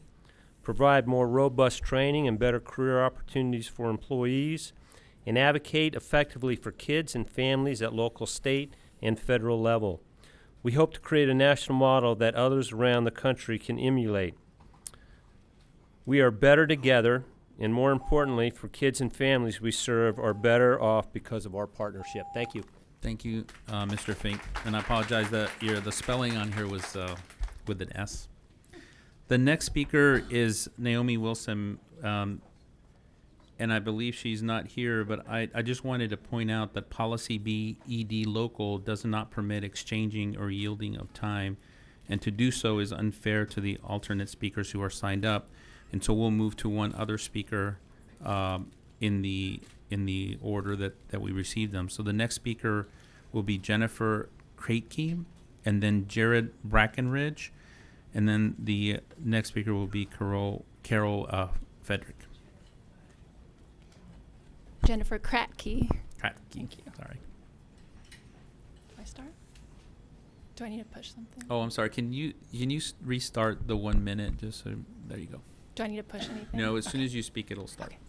provide more robust training and better career opportunities for employees, and advocate effectively for kids and families at local, state, and federal level. We hope to create a national model that others around the country can emulate. We are better together, and more importantly, for kids and families we serve are better off because of our partnership. Thank you. Thank you, Mr. Fink. And I apologize that the spelling on here was with an S. The next speaker is Naomi Wilson, and I believe she's not here, but I just wanted to point out that Policy B ED Local does not permit exchanging or yielding of time, and to do so is unfair to the alternate speakers who are signed up. And so we'll move to one other speaker in the order that we received them. So the next speaker will be Jennifer Kratke, and then Jared Brackenridge, and then the next speaker will be Carol Fedrick. Jennifer Kratke. Thank you. Sorry. Do I start? Do I need to push something? Oh, I'm sorry. Can you restart the 1 minute? Just so there you go. Do I need to push anything? No, as soon as you speak, it'll start. Okay.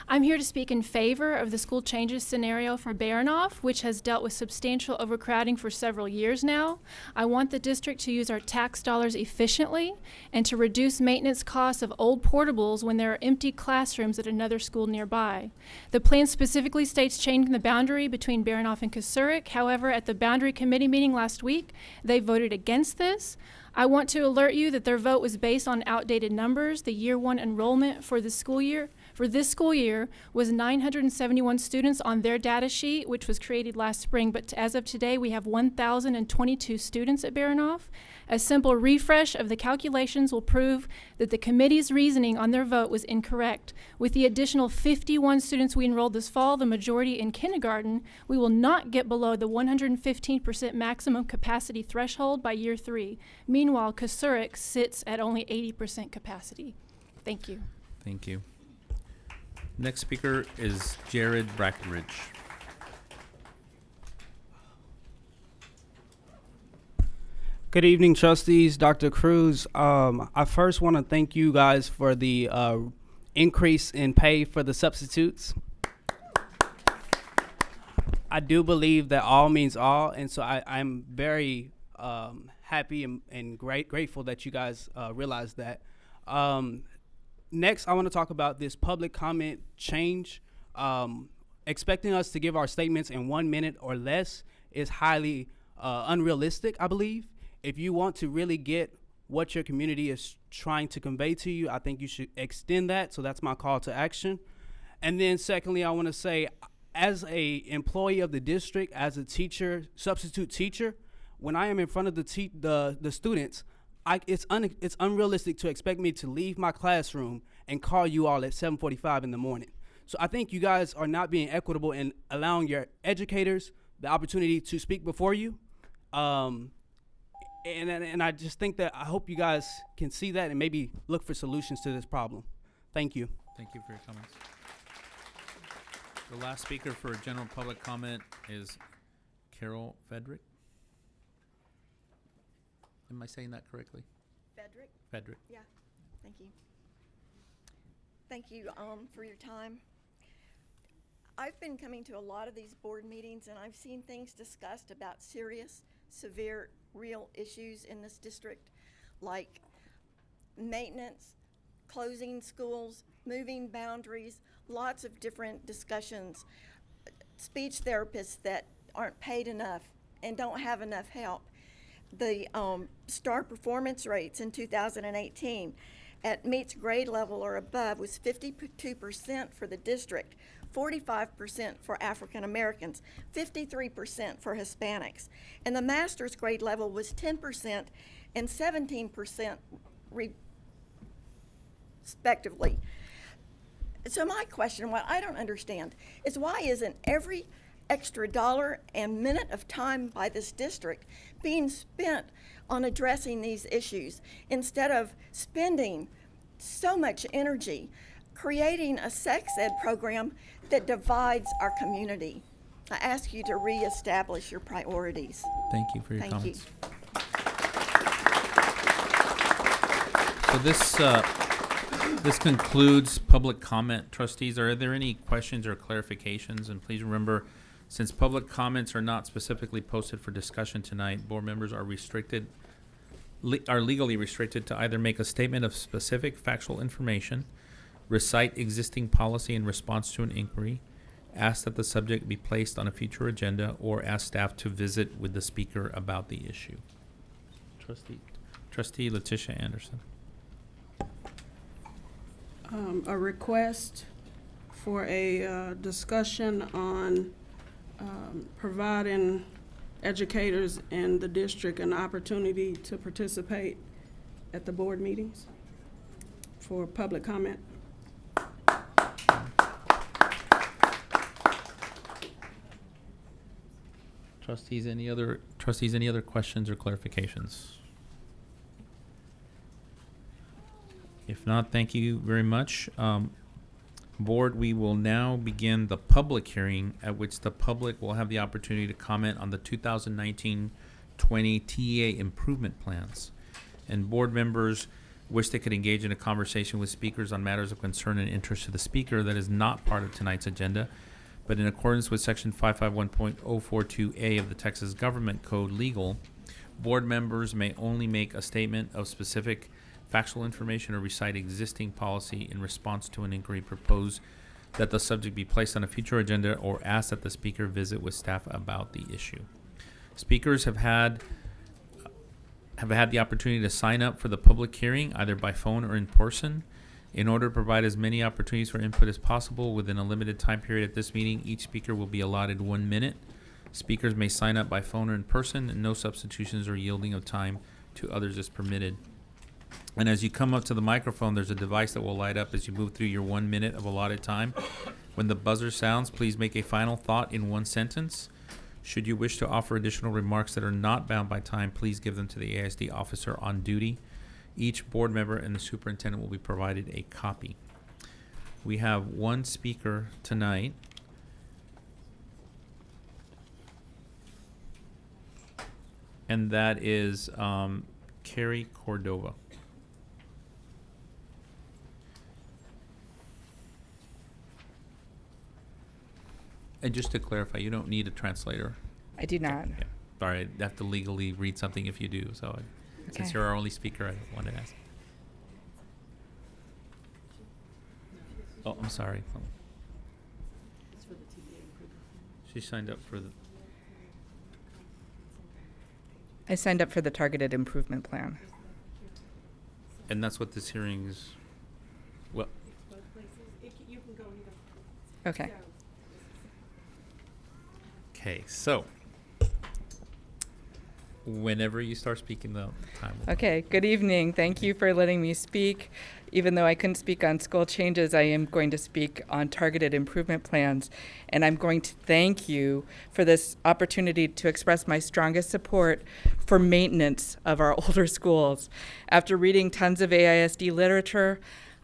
I'm here to speak in favor of the school changes scenario for Baranof, which has dealt with substantial overcrowding for several years now. I want the district to use our tax dollars efficiently and to reduce maintenance costs of old portables when there are empty classrooms at another school nearby. The plan specifically states changing the boundary between Baranof and Kasurik. However, at the boundary committee meeting last week, they voted against this. I want to alert you that their vote was based on outdated numbers. The year 1 enrollment for this school year was 971 students on their data sheet, which was created last spring, but as of today, we have 1,022 students at Baranof. A simple refresh of the calculations will prove that the committee's reasoning on their vote was incorrect. With the additional 51 students we enrolled this fall, the majority in kindergarten, we will not get below the 115% maximum capacity threshold by year 3. Meanwhile, Kasurik sits at only 80% capacity. Thank you. Thank you. Next speaker is Jared Brackenridge. Good evening, trustees, Dr. Cruz. I first want to thank you guys for the increase in pay for the substitutes. I do believe that all means all, and so I'm very happy and grateful that you guys realize that. Next, I want to talk about this public comment change. Expecting us to give our statements in 1 minute or less is highly unrealistic, I believe. If you want to really get what your community is trying to convey to you, I think you should extend that. So that's my call to action. And then secondly, I want to say, as a employee of the district, as a teacher, substitute teacher, when I am in front of the students, it's unrealistic to expect me to leave my classroom and call you all at 7:45 in the morning. So I think you guys are not being equitable in allowing your educators the opportunity to speak before you. And I just think that I hope you guys can see that and maybe look for solutions to this problem. Thank you. Thank you for your comments. The last speaker for general public comment is Carol Fedrick. Am I saying that correctly? Fedrick? Fedrick. Yeah, thank you. Thank you for your time. I've been coming to a lot of these board meetings, and I've seen things discussed about serious, severe, real issues in this district, like maintenance, closing schools, moving boundaries, lots of different discussions, speech therapists that aren't paid enough and don't have enough help. The STAR performance rates in 2018 at meets grade level or above was 52% for the district, 45% for African Americans, 53% for Hispanics. And the master's grade level was 10% and 17% respectively. So my question, what I don't understand, is why isn't every extra dollar and minute of time by this district being spent on addressing these issues instead of spending so much energy creating a sex ed program that divides our community? I ask you to reestablish your priorities. Thank you for your Thank comments. You. So this concludes public comment. Trustees, are there any questions or clarifications? And please remember, since public comments are not specifically posted for discussion tonight, board members are legally restricted to either make a statement of specific factual information, recite existing policy in response to an inquiry, ask that the subject be placed on a future agenda, or ask staff to visit with the speaker about the issue. Trustee Letitia Anderson. A request for a discussion on providing educators in the district an opportunity to participate at the board meetings for public comment. Trustees, any other questions or clarifications? If not, thank you very much. Board, we will now begin the public hearing at which the public will have the opportunity to comment on the 2019-20 TEA improvement plans. And board members wish they could engage in a conversation with speakers on matters of concern and interest to the speaker that is not part of tonight's agenda, but in accordance with section 551.042A of the Texas Government Code legal, board members may only make a statement of specific factual information or recite existing policy in response to an inquiry, propose that the subject be placed on a future agenda, or ask that the speaker visit with staff about the issue. Speakers have had the opportunity to sign up for the public hearing either by phone or in person. In order to provide as many opportunities for input as possible within a limited time period at this meeting, each speaker will be allotted 1 minute. Speakers may sign up by phone or in person, and no substitutions or yielding of time to others is permitted. And as you come up to the microphone, there's a device that will light up as you move through your 1 minute of allotted time. When the buzzer sounds, please make a final thought in one sentence. Should you wish to offer additional remarks that are not bound by time, please give them to the AISD officer on duty. Each board member and the superintendent will be provided a copy. We have one speaker tonight. And that is Carrie Cordova. And just to clarify, you don't need a translator. I do not. Yeah. Sorry, I have to legally read something if you do. So since Okay. you're our only speaker, I wanted to ask. Oh, I'm sorry. She signed up for the. I signed up for the Targeted Improvement Plan. And that's what this hearing is. Well, Okay. okay, so whenever you start speaking, the time will. Okay, good evening. Thank you for letting me speak. Even though I couldn't speak on school changes, I am going to speak on targeted improvement plans. And I'm going to thank you for this opportunity to express my strongest support for maintenance of our older schools. After reading tons of AISD literature,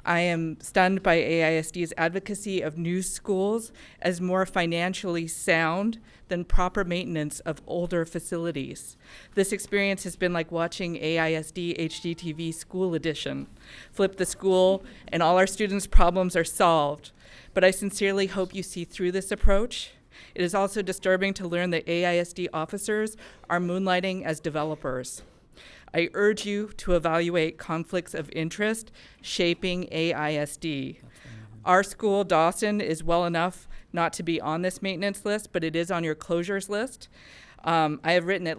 I am stunned by AISD's advocacy of new schools as more financially sound than proper maintenance of older facilities. This experience has been like watching AISD HGTV School Edition. Flip the school and all our students' problems are solved. But I sincerely hope you see through this approach. It is also disturbing to learn that AISD officers are moonlighting as developers. I urge you to evaluate conflicts of interest shaping AISD. Our school, Dawson, is well enough not to be on this maintenance list, but it is on your closures list. I have written at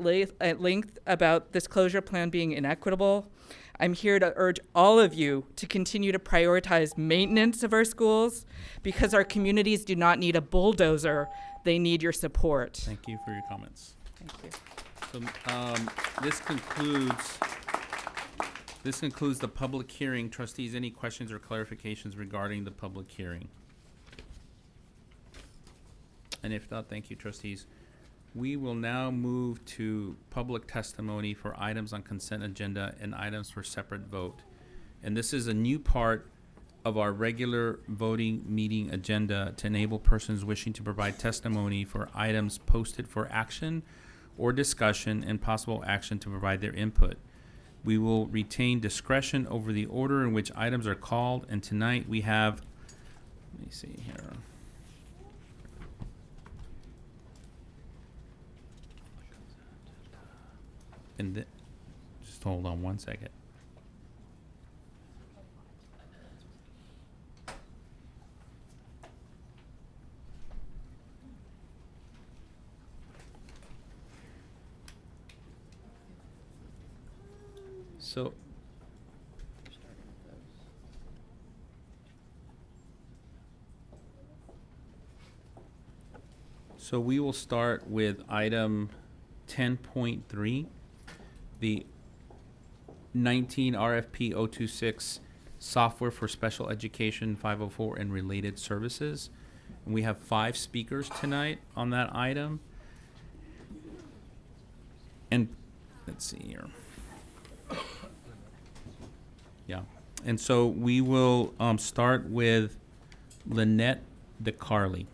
length about this closure plan being inequitable. I'm here to urge all of you to continue to prioritize maintenance of our schools because our communities do not need a bulldozer, they need your support. Thank you for your comments. Thank you. So, this concludes the public hearing. Trustees, any questions or clarifications regarding the public hearing? And if not, thank you, trustees. We will now move to public testimony for items on consent agenda and items for separate vote. And this is a new part of our regular voting meeting agenda to enable persons wishing to provide testimony for items posted for action or discussion and possible action to provide their input. We will retain discretion over the order in which items are called, and tonight we have, let me see here. And just hold on one second. So we will start with item 10.3, the 19 RFP 026 software for special education 504 and related services. And we have 5 speakers tonight on that item. And let's see here. Yeah, and so we will start with Lynette DeCarly.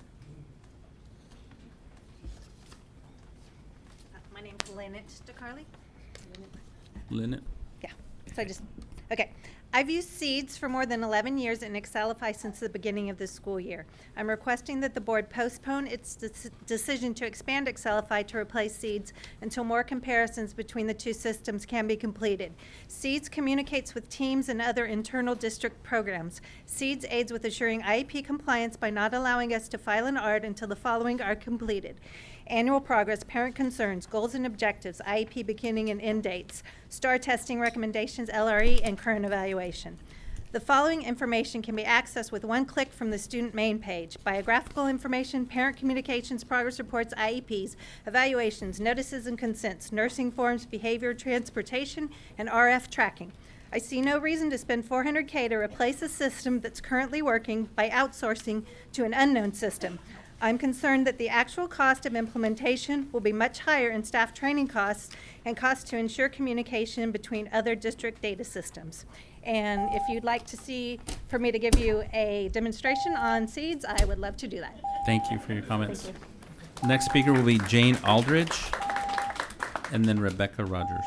My name's Lynette DeCarly. Lynette? Yeah, so okay. I've used Seeds for more than 11 years and Excelify since the beginning of this school year. I'm requesting that the board postpone its decision to expand Excelify to replace Seeds until more comparisons between the two systems can be completed. Seeds communicates with teams and other internal district programs. Seeds aids with assuring IEP compliance by not allowing us to file an ARD until the following are completed: annual progress, parent concerns, goals and objectives, IEP beginning and end dates, STAR testing recommendations, LRE, and current evaluation. The following information can be accessed with one click from the student main page: biographical information, parent communications, progress reports, IEPs, evaluations, notices and consents, nursing forms, behavior, transportation, and RF tracking. I see no reason to spend $400K to replace a system that's currently working by outsourcing to an unknown system. I'm concerned that the actual cost of implementation will be much higher in staff training costs and costs to ensure communication between other district data systems. And if you'd like to see, for me to give you a demonstration on Seeds, I would love to do that. Thank you for your comments. Thank you. Next speaker will be Jane Aldridge, and then Rebecca Rogers.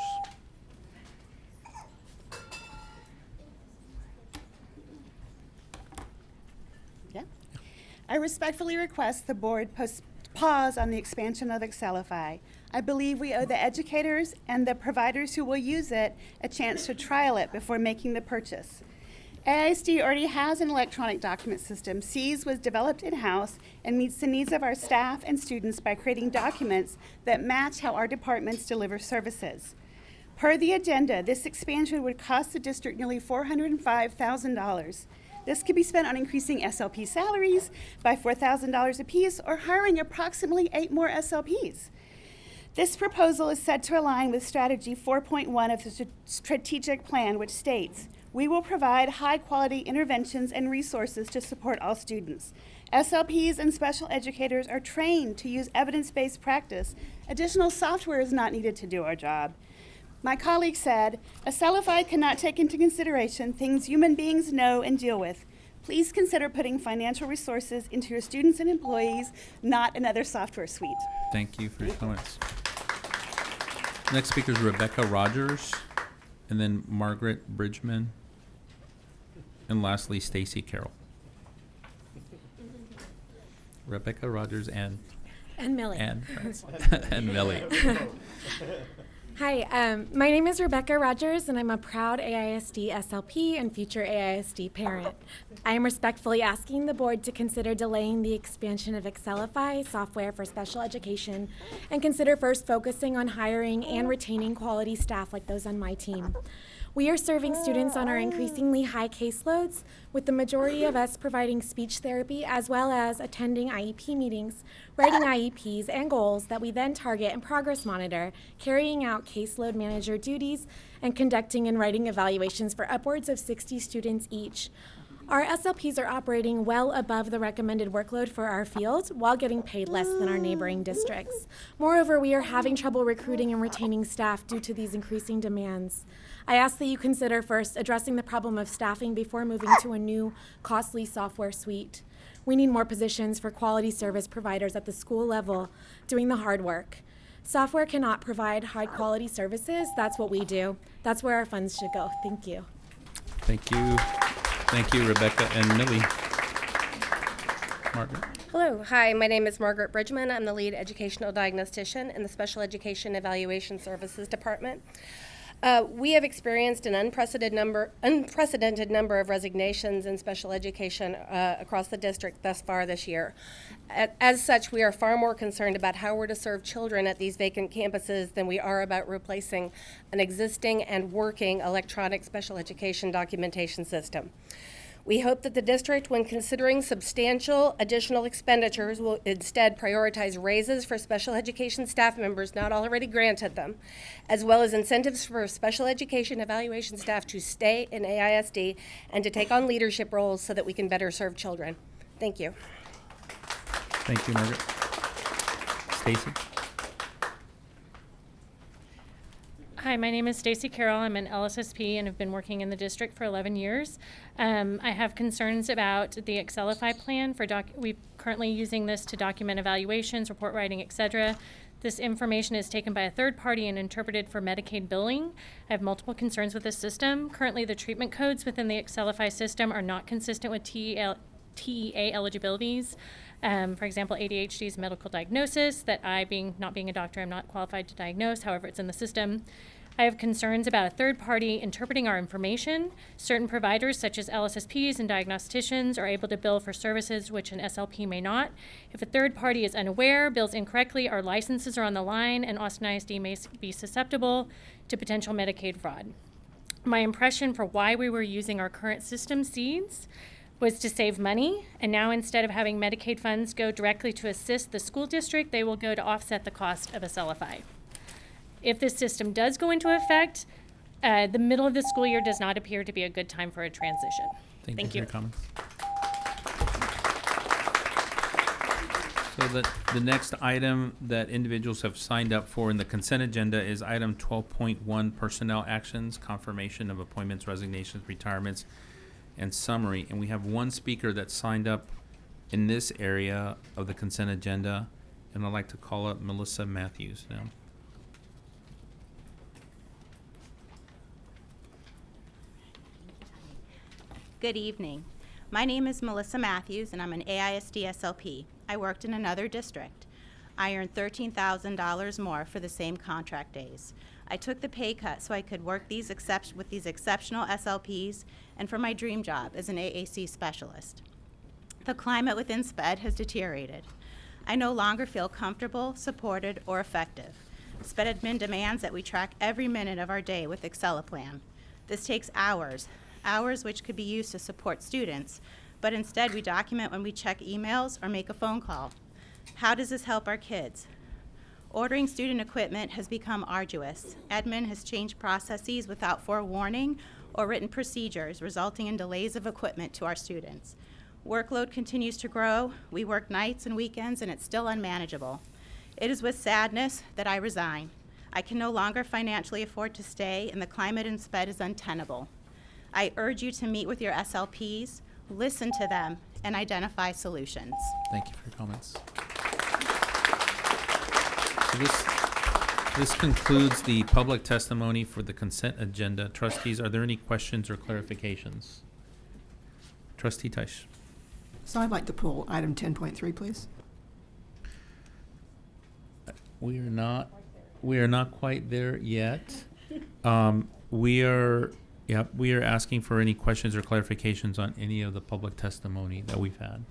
I respectfully request the board pause on the expansion of Excelify. I believe we owe the educators and the providers who will use it a chance to trial it before making the purchase. AISD already has an electronic document system. SEAS was developed in-house and meets the needs of our staff and students by creating documents that match how our departments deliver services. Per the agenda, this expansion would cost the district nearly $405,000. This could be spent on increasing SLP salaries by $4,000 apiece or hiring approximately 8 more SLPs. This proposal is said to align with Strategy 4.1 of the strategic plan, which states, we will provide high-quality interventions and resources to support all students. SLPs and special educators are trained to use evidence-based practice. Additional software is not needed to do our job. My colleague said, Excelify cannot take into consideration things human beings know and deal with. Please consider putting financial resources into your students and employees, not another software suite. Thank you for your comments. Next speaker is Rebecca Rogers, and then Margaret Bridgman, and lastly Stacy Carroll. Rebecca Rogers and Millie. And Millie. Hi, my name is Rebecca Rogers, and I'm a proud AISD SLP and future AISD parent. I am respectfully asking the board to consider delaying the expansion of Excelify software for special education and consider first focusing on hiring and retaining quality staff like those on my team. We are serving students on our increasingly high caseloads, with the majority of us providing speech therapy as well as attending IEP meetings, writing IEPs and goals that we then target and progress monitor, carrying out caseload manager duties, and conducting and writing evaluations for upwards of 60 students each. Our SLPs are operating well above the recommended workload for our field while getting paid less than our neighboring districts. Moreover, we are having trouble recruiting and retaining staff due to these increasing demands. I ask that you consider first addressing the problem of staffing before moving to a new, costly software suite. We need more positions for quality service providers at the school level doing the hard work. Software cannot provide high-quality services. That's what we do. That's where our funds should go. Thank you. Thank you. Thank you, Rebecca and Millie. Margaret. Hello, hi, my name is Margaret Bridgman. I'm the lead educational diagnostician in the Special Education Evaluation Services Department. We have experienced an unprecedented number of resignations in special education across the district thus far this year. As such, we are far more concerned about how we're to serve children at these vacant campuses than we are about replacing an existing and working electronic special education documentation system. We hope that the district, when considering substantial additional expenditures, will instead prioritize raises for special education staff members not already granted them, as well as incentives for special education evaluation staff to stay in AISD and to take on leadership roles so that we can better serve children. Thank you. Thank you, Margaret. Stacy. Hi, my name is Stacy Carroll. I'm an LSSP and have been working in the district for 11 years. I have concerns about the Excelify plan for we're currently using this to document evaluations, report writing, etc. This information is taken by a third party and interpreted for Medicaid billing. I have multiple concerns with this system. Currently, the treatment codes within the Excelify system are not consistent with TEA eligibilities. For example, ADHD is a medical diagnosis that not being a doctor, I'm not qualified to diagnose. However, it's in the system. I have concerns about a third party interpreting our information. Certain providers, such as LSSPs and diagnosticians, are able to bill for services which an SLP may not. If a third party is unaware, bills incorrectly, our licenses are on the line, and Austin ISD may be susceptible to potential Medicaid fraud. My impression for why we were using our current system, SEEDS, was to save money, and now instead of having Medicaid funds go directly to assist the school district, they will go to offset the cost of Excelify. If this system does go into effect, the middle of the school year does not appear to be a good time for a transition. Thank you for your comments. So the next item that individuals have signed up for in the consent agenda is item 12.1, personnel actions, confirmation of appointments, resignations, retirements, and summary. And we have one speaker that signed up in this area of the consent agenda, and I'd like to call up Melissa Matthews now. Good evening. My name is Melissa Matthews, and I'm an AISD SLP. I worked in another district. I earn $13,000 more for the same contract days. I took the pay cut so I could work with these exceptional SLPs and for my dream job as an AAC specialist. The climate within SPED has deteriorated. I no longer feel comfortable, supported, or effective. SPED admin demands that we track every minute of our day with Excel-a-Plan. This takes hours which could be used to support students, but instead we document when we check emails or make a phone call. How does this help our kids? Ordering student equipment has become arduous. Admin has changed processes without forewarning or written procedures, resulting in delays of equipment to our students. Workload continues to grow. We work nights and weekends, and it's still unmanageable. It is with sadness that I resign. I can no longer financially afford to stay, and the climate in SPED is untenable. I urge you to meet with your SLPs, listen to them, and identify solutions. Thank you for your comments. So this concludes the public testimony for the consent agenda. Trustees, are there any questions or clarifications? Trustee Teish. So I'd like to pull item 10.3, please. We are not quite there yet. We are asking for any questions or clarifications on any of the public testimony that we've had.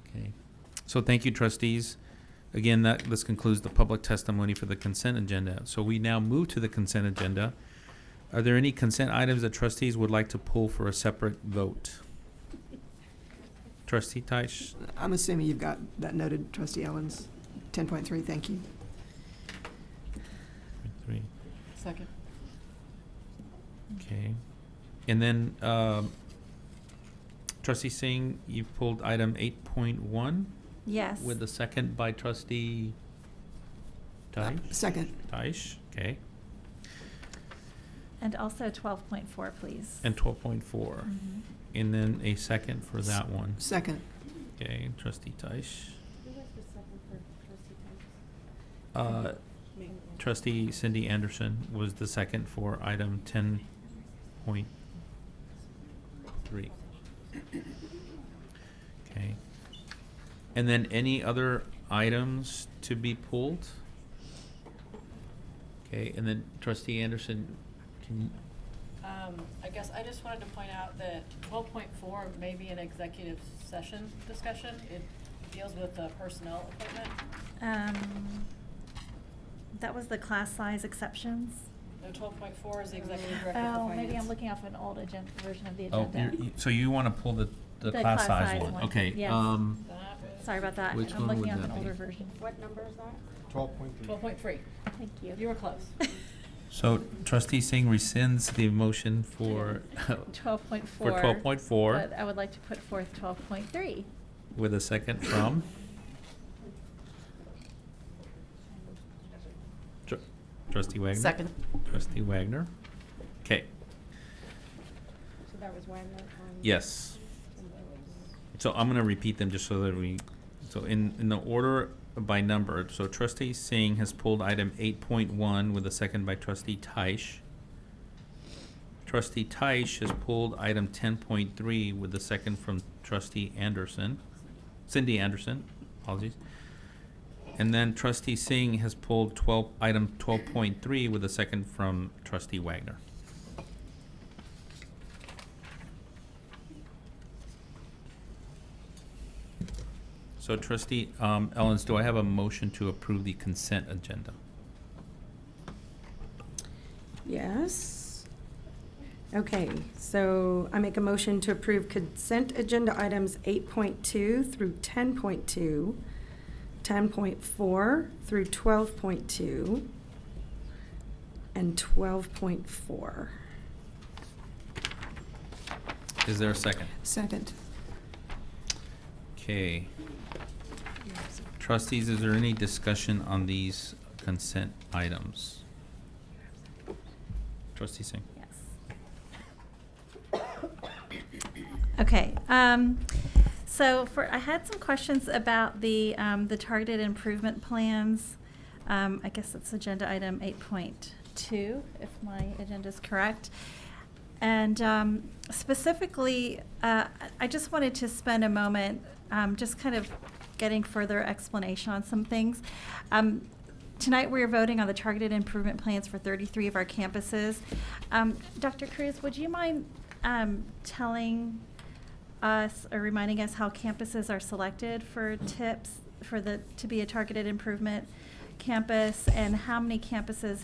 Okay. So thank you, trustees. Again, this concludes the public testimony for the consent agenda. So we now move to the consent agenda. Are there any consent items that trustees would like to pull for a separate vote? Trustee Teish? I'm assuming you've got that noted, Trustee Owens. 10.3, thank you. 3. Second. Okay. And then, Trustee Singh, you pulled item 8.1? Yes. With the second by Trustee Teish? Second. Teish, okay. And also 12.4, please. And 12.4. And then a second for that one. Second. Okay, Trustee Teish. Who was the second for Trustee Teish? Trustee Cindy Anderson was the second for item 10.3. Okay. And then any other items to be pulled? Okay, and then Trustee Anderson, can you? I guess I just wanted to point out that 12.4 may be an executive session discussion. It deals with personnel equipment. That was the class size exceptions. No, 12.4 is the executive director for Oh, finance. maybe I'm looking off an old version of the Oh, agenda. so you want to pull the class size one? Okay. Yes. Sorry about that. Which I'm one looking would off that an older be? version. What number is that? 12.3. Thank you. You were close. So Trustee Singh rescinds the motion for 12.4. For 12.4. But I would like to put forth 12.3. With a second from? Trustee Wagner? Second. Trustee Wagner? Okay, So that was Wagner. yes. So I'm gonna repeat them just so that so in the order by number, so Trustee Singh has pulled item 8.1 with a second by Trustee Teish. Trustee Teish has pulled item 10.3 with a second from Trustee Anderson, Cindy Anderson, apologies. And then Trustee Singh has pulled item 12.3 with a second from Trustee Wagner. So Trustee Ellens, do I have a motion to approve the consent agenda? Yes. Okay, so I make a motion to approve consent agenda items 8.2 through 10.2, 10.4 through 12.2, and 12.4. Is there a second? Second. Okay. Trustees, is there any discussion on these consent items? Trustee Singh. Okay, so I had some questions about the targeted improvement plans. I guess it's agenda item 8.2, if my agenda is correct. And specifically, I just wanted to spend a moment just kind of getting further explanation on some things. Tonight we are voting on the targeted improvement plans for 33 of our campuses. Dr. Cruz, would you mind telling us or reminding us how campuses are selected for TIPS to be a targeted improvement campus, and how many campuses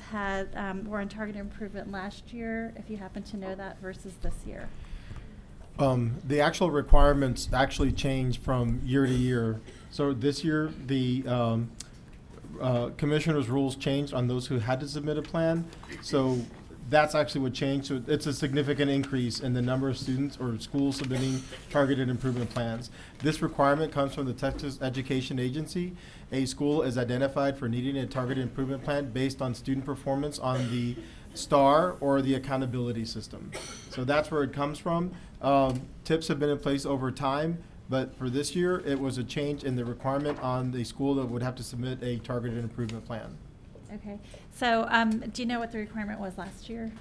were on targeted improvement last year, if you happen to know that, versus this year? The actual requirements actually change from year to year. So this year, the commissioner's rules changed on those who had to submit a plan. So that's actually what changed. So it's a significant increase in the number of students or schools submitting targeted improvement plans. This requirement comes from the Texas Education Agency. A school is identified for needing a targeted improvement plan based on student performance on the STAR or the accountability system. So that's where it comes from. TIPS have been in place over time, but for this year, it was a change in the requirement on the school that would have to submit a targeted improvement plan. Okay. So do you know what the requirement was last year?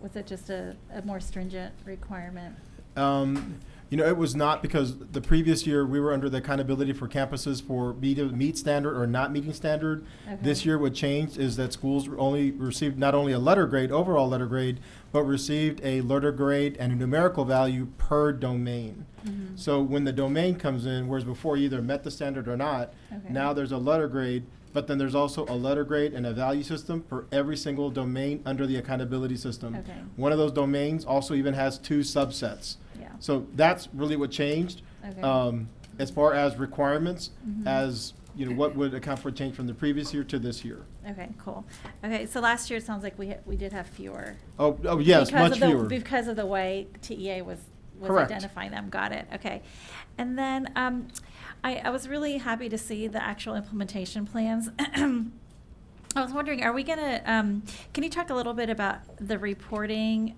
Was it just a more stringent requirement? You know, it was not, because the previous year we were under the accountability for campuses for meet standard or not meeting standard. Okay. This year what changed is that schools only received not only a letter grade, overall letter grade, but received a letter grade and a numerical value per domain. Mm-hmm. So when the domain comes in, whereas before you either met the standard or not, Okay. now there's a letter grade, but then there's also a letter grade and a value system for every single domain under the accountability system. Okay. One of those domains also even has 2 subsets. Yeah. So that's really what changed. Okay. As far as requirements, Mhm. as you know, what would account for a change from the previous year to this year. Okay, cool. Okay, so last year it sounds like we did have fewer. Oh yes, Because much of the- fewer. Because of the way TEA was Correct. identifying them. Got it. Okay. And then I was really happy to see the actual implementation plans. I was wondering, are we gonna, can you talk a little bit about the reporting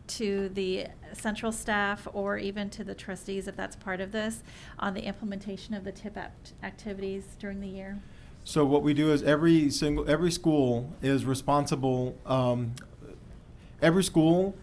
to the central staff or even to the trustees, if that's part of this, on the implementation of the TIP activities during the year? So what we do is every school is responsible. Every school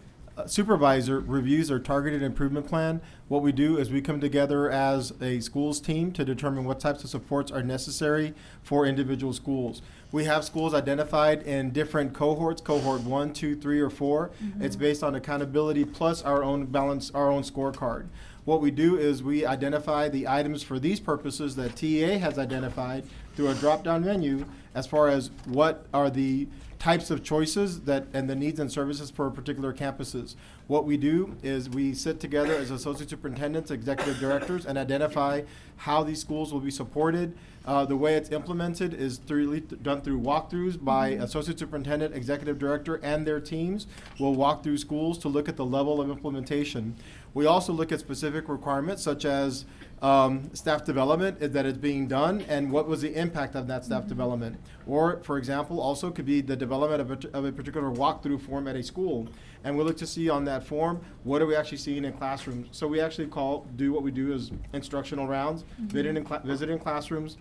supervisor reviews their targeted improvement plan. What we do is we come together as a schools team to determine what types of supports are necessary for individual schools. We have schools identified in different cohorts, cohort 1, 2, 3, or 4. Mm-hmm. It's based on accountability plus our own balance, our own scorecard. What we do is we identify the items for these purposes that TEA has identified through a drop-down menu as far as what are the types of choices that and the needs and services for particular campuses. What we do is we sit together as associate superintendents, executive directors, and identify how these schools will be supported. The way it's implemented is done through walkthroughs by associate superintendent, executive director, and their teams. We'll walk through schools to look at the level of implementation. We also look at specific requirements such as staff development that is being done and what was the impact of that staff development. Or, for example, also could be the development of a particular walkthrough form at a school. And we look to see on that form, what are we actually seeing in classrooms? So we actually do what we do as instructional rounds, visiting classrooms,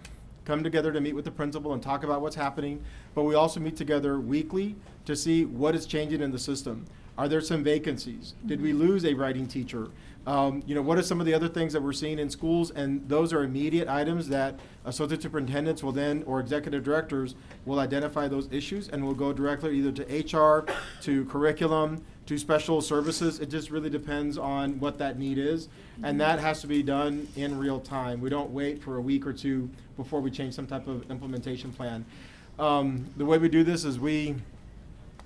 come together to meet with the principal and talk about what's happening. But we also meet together weekly to see what is changing in the system. Are there some vacancies? Did we lose a writing teacher? What are some of the other things that we're seeing in schools? And those are immediate items that associate superintendents will then, or executive directors, will identify those issues and will go directly either to HR, to curriculum, to special services. It just really depends on what that need is. And that has to be done in real time. We don't wait for a week or two before we change some type of implementation plan. The way we do this is we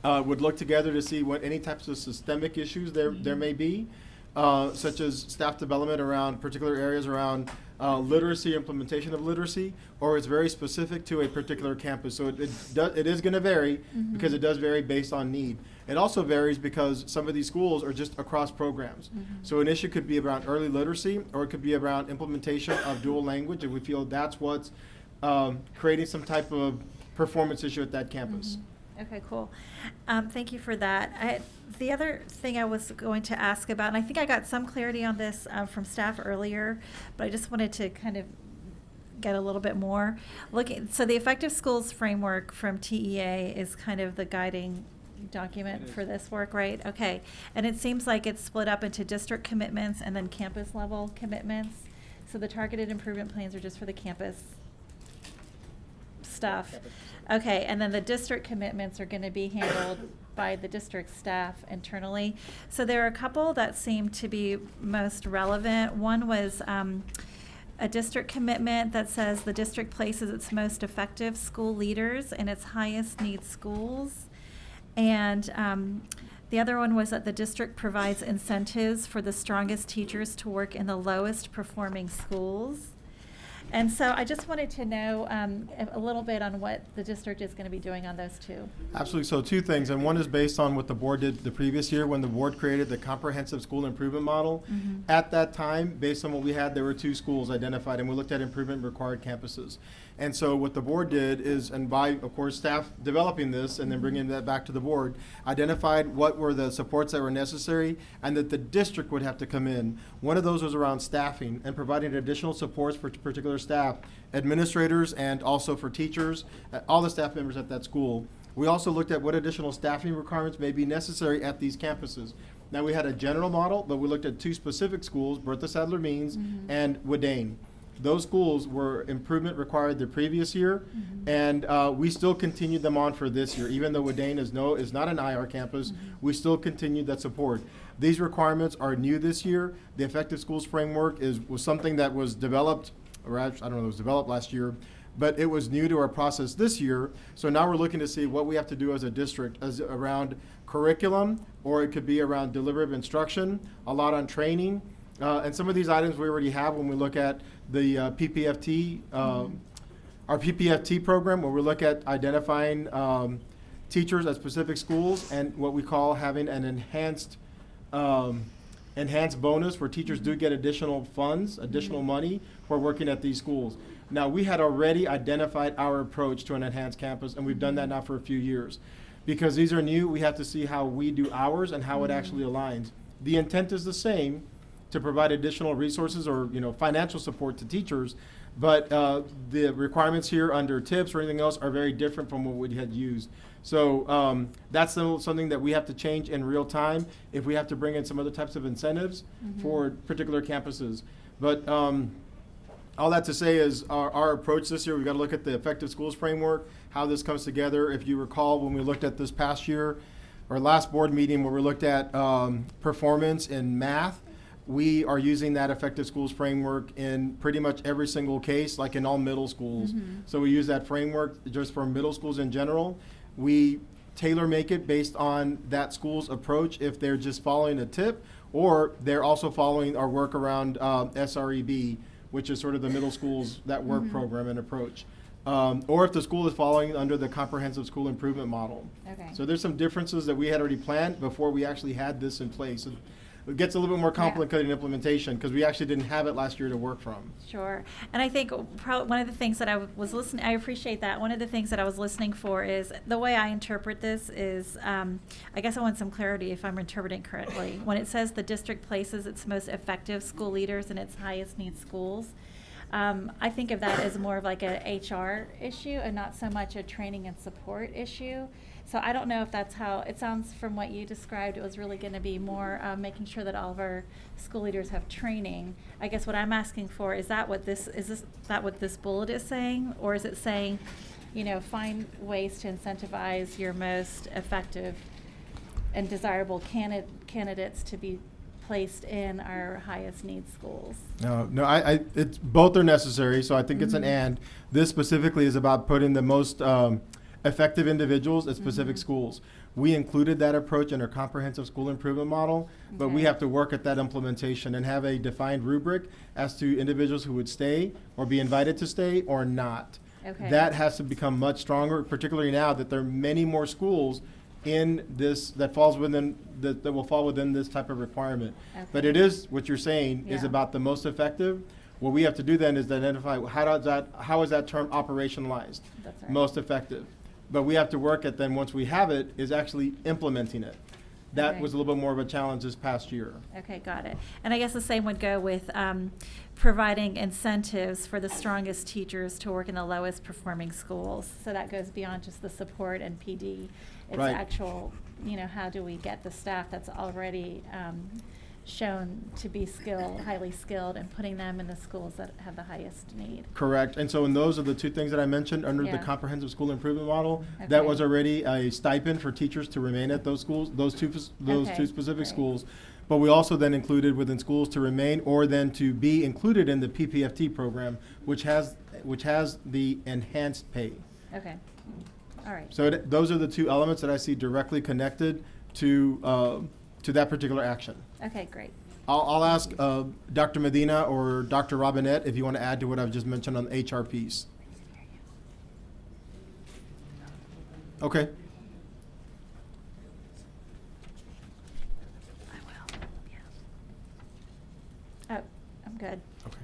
would look together to see what any types of systemic issues there may be, such as staff development around particular areas around literacy, implementation of literacy, or it's very specific to a particular campus. So it is going to vary because it does vary based on need. It also varies because some of these schools are just across programs. So an issue could be around early literacy, or it could be around implementation of dual language, and we feel that's what's creating some type of performance issue at that campus. Okay, cool. Thank you for that. The other thing I was going to ask about, and I think I got some clarity on this from staff earlier, but I just wanted to kind of get a little bit more. So the Effective Schools Framework from TEA is kind of the guiding document for this work, right? Okay. And it seems like it's split up into district commitments and then campus level commitments. So the targeted improvement plans are just for the campus stuff. Okay, and then the district commitments are going to be handled by the district staff internally. So there are a couple that seem to be most relevant. One was a district commitment that says the district places its most effective school leaders in its highest need schools. And the other one was that the district provides incentives for the strongest teachers to work in the lowest performing schools. And so I just wanted to know a little bit on what the district is going to be doing on those two. Absolutely. So two things, and one is based on what the board did the previous year when the board created the comprehensive school improvement model. Mm-hmm. At that time, based on what we had, there were 2 schools identified, and we looked at improvement required campuses. And so what the board did is, and by, of course, staff developing this and then bringing that back to the board, identified what were the supports that were necessary and that the district would have to come in. One of those was around staffing and providing additional supports for particular staff, administrators, and also for teachers, all the staff members at that school. We also looked at what additional staffing requirements may be necessary at these campuses. Now, we had a general model, but we looked at 2 specific schools, Bertha Sadler Means and Wadane. Those schools were improvement required the previous year, and we still continued them on for this year. Even though Wadane is not an IR campus, we still continued that support. These requirements are new this year. The Effective Schools Framework was something that was developed, or I don't know, it was developed last year, but it was new to our process this year. So now we're looking to see what we have to do as a district around curriculum, or it could be around deliberative instruction, a lot on training. And some of these items we already have when we look at the PPFT, our PPFT program, where we look at identifying teachers at specific schools and what we call having an enhanced bonus where teachers do get additional funds, additional money for working at these schools. Now, we had already identified our approach to an enhanced campus, and we've done that now for a few years. Because these are new, we have to see how we do ours and how it actually aligns. The intent is the same, to provide additional resources or financial support to teachers, but the requirements here under TIPS or anything else are very different from what we had used. So that's something that we have to change in real time if we have to bring in some other types of incentives for particular campuses. But all that to say is our approach this year, we've got to look at the Effective Schools Framework, how this comes together. If you recall, when we looked at this past year, our last board meeting where we looked at performance in math, we are using that Effective Schools Framework in pretty much every single case, like in all middle schools. So we use that framework just for middle schools in general. We tailor make it based on that school's approach if they're just following a tip, or they're also following our work around SREB, which is sort of the middle schools that work program and approach. Or if the school is following under the comprehensive school improvement model. Okay. So there's some differences that we had already planned before we actually had this in place. It gets a little bit more complicated in implementation because we actually didn't have it last year to work from. Sure. And I think one of the things that I was listening, I appreciate that. One of the things that I was listening for is the way I interpret this is, I guess I want some clarity if I'm interpreting correctly. When it says the district places its most effective school leaders in its highest need schools, I think of that as more of like a HR issue and not so much a training and support issue. So I don't know if that's how, it sounds from what you described, it was really going to be more making sure that all of our school leaders have training. I guess what I'm asking for, is that what this bullet is saying? Or is it saying, find ways to incentivize your most effective and desirable candidates to be placed in our highest need schools? No, it's both are necessary, so I think it's an and. This specifically is about putting the most effective individuals at specific schools. We included that approach in our comprehensive school improvement model, but we have to work at that implementation and have a defined rubric as to individuals who would stay or be invited to stay or not. Okay. That has to become much stronger, particularly now that there are many more schools in this that will fall within this type of requirement. Okay. But it is what you're saying is about the most effective. What we have to do then is to identify how is that term operationalized? That's right. Most effective. But we have to work at then, once we have it, is actually implementing it. That Okay. was a little bit more of a challenge this past year. Okay, got it. And I guess the same would go with providing incentives for the strongest teachers to work in the lowest performing schools. So that goes beyond just the support and PD. It's Right. actual, how do we get the staff that's already shown to be skilled, highly skilled, and putting them in the schools that have the highest need. Correct. And so, and those are the two things that I mentioned under the Yeah. comprehensive school improvement model. That Okay. was already a stipend for teachers to remain at those schools, those two Okay, specific great. schools. But we also then included within schools to remain or then to be included in the PPFT program, which has the enhanced pay. Okay, all right. So those are the two elements that I see directly connected to that particular action. Okay, great. I'll ask Dr. Medina or Dr. Robinette if you want to add to what I've just mentioned on the HR piece. Okay. Oh, I'm good.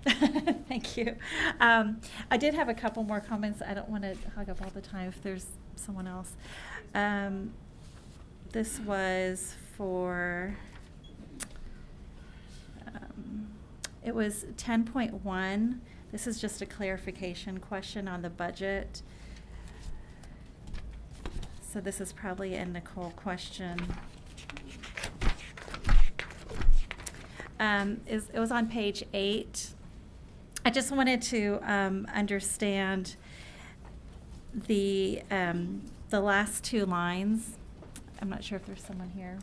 Okay. Thank you. I did have a couple more comments. I don't want to hog up all the time if there's someone else. This was for, it was 10.1. This is just a clarification question on the budget. So this is probably a Nicole question. It was on page 8. I just wanted to understand the last two lines. I'm not sure if there's someone here.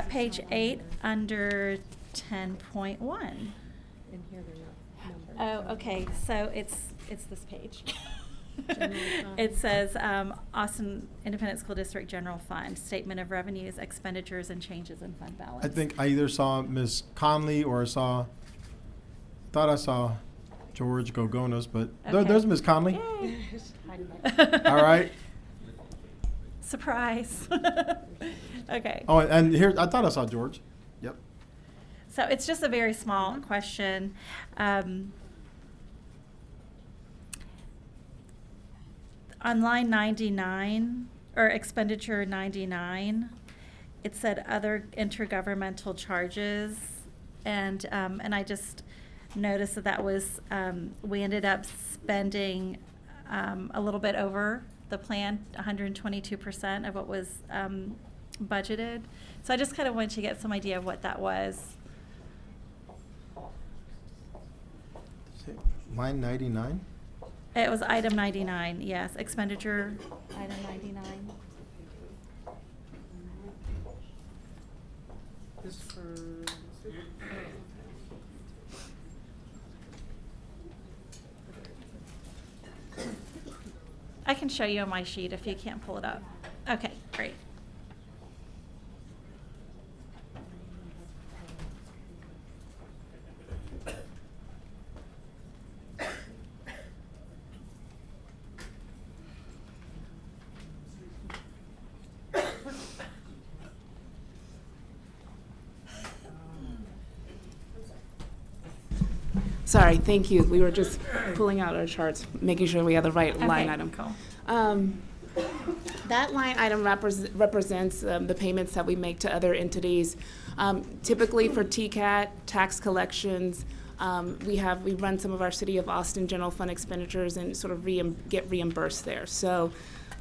Page 8 under 10.1. Oh, okay. So it's this page. It says Austin Independent School District General Fund, Statement of Revenues, Expenditures, and Changes in Fund Balance. I think I either saw Ms. Conley or thought I saw George Gogonas, but Okay. there's Ms. Conley. Yay. All right. Surprise. Okay. Oh, and here, I thought I saw George. Yep. So it's just a very small question. On line 99, or expenditure 99, it said other intergovernmental charges, and I just noticed that was, we ended up spending a little bit over the plan, 122% of what was budgeted. So I just kind of wanted to get some idea of what that was. Line 99. It was item 99, yes, expenditure, item 99. I can show you on my sheet if you can't pull it up. Okay, great. Sorry, thank you. We were just pulling out our charts, making sure we have the right line Okay, item. cool. That line item represents the payments that we make to other entities. Typically for TCAT, tax collections, we run some of our City of Austin general fund expenditures and sort of get reimbursed there. So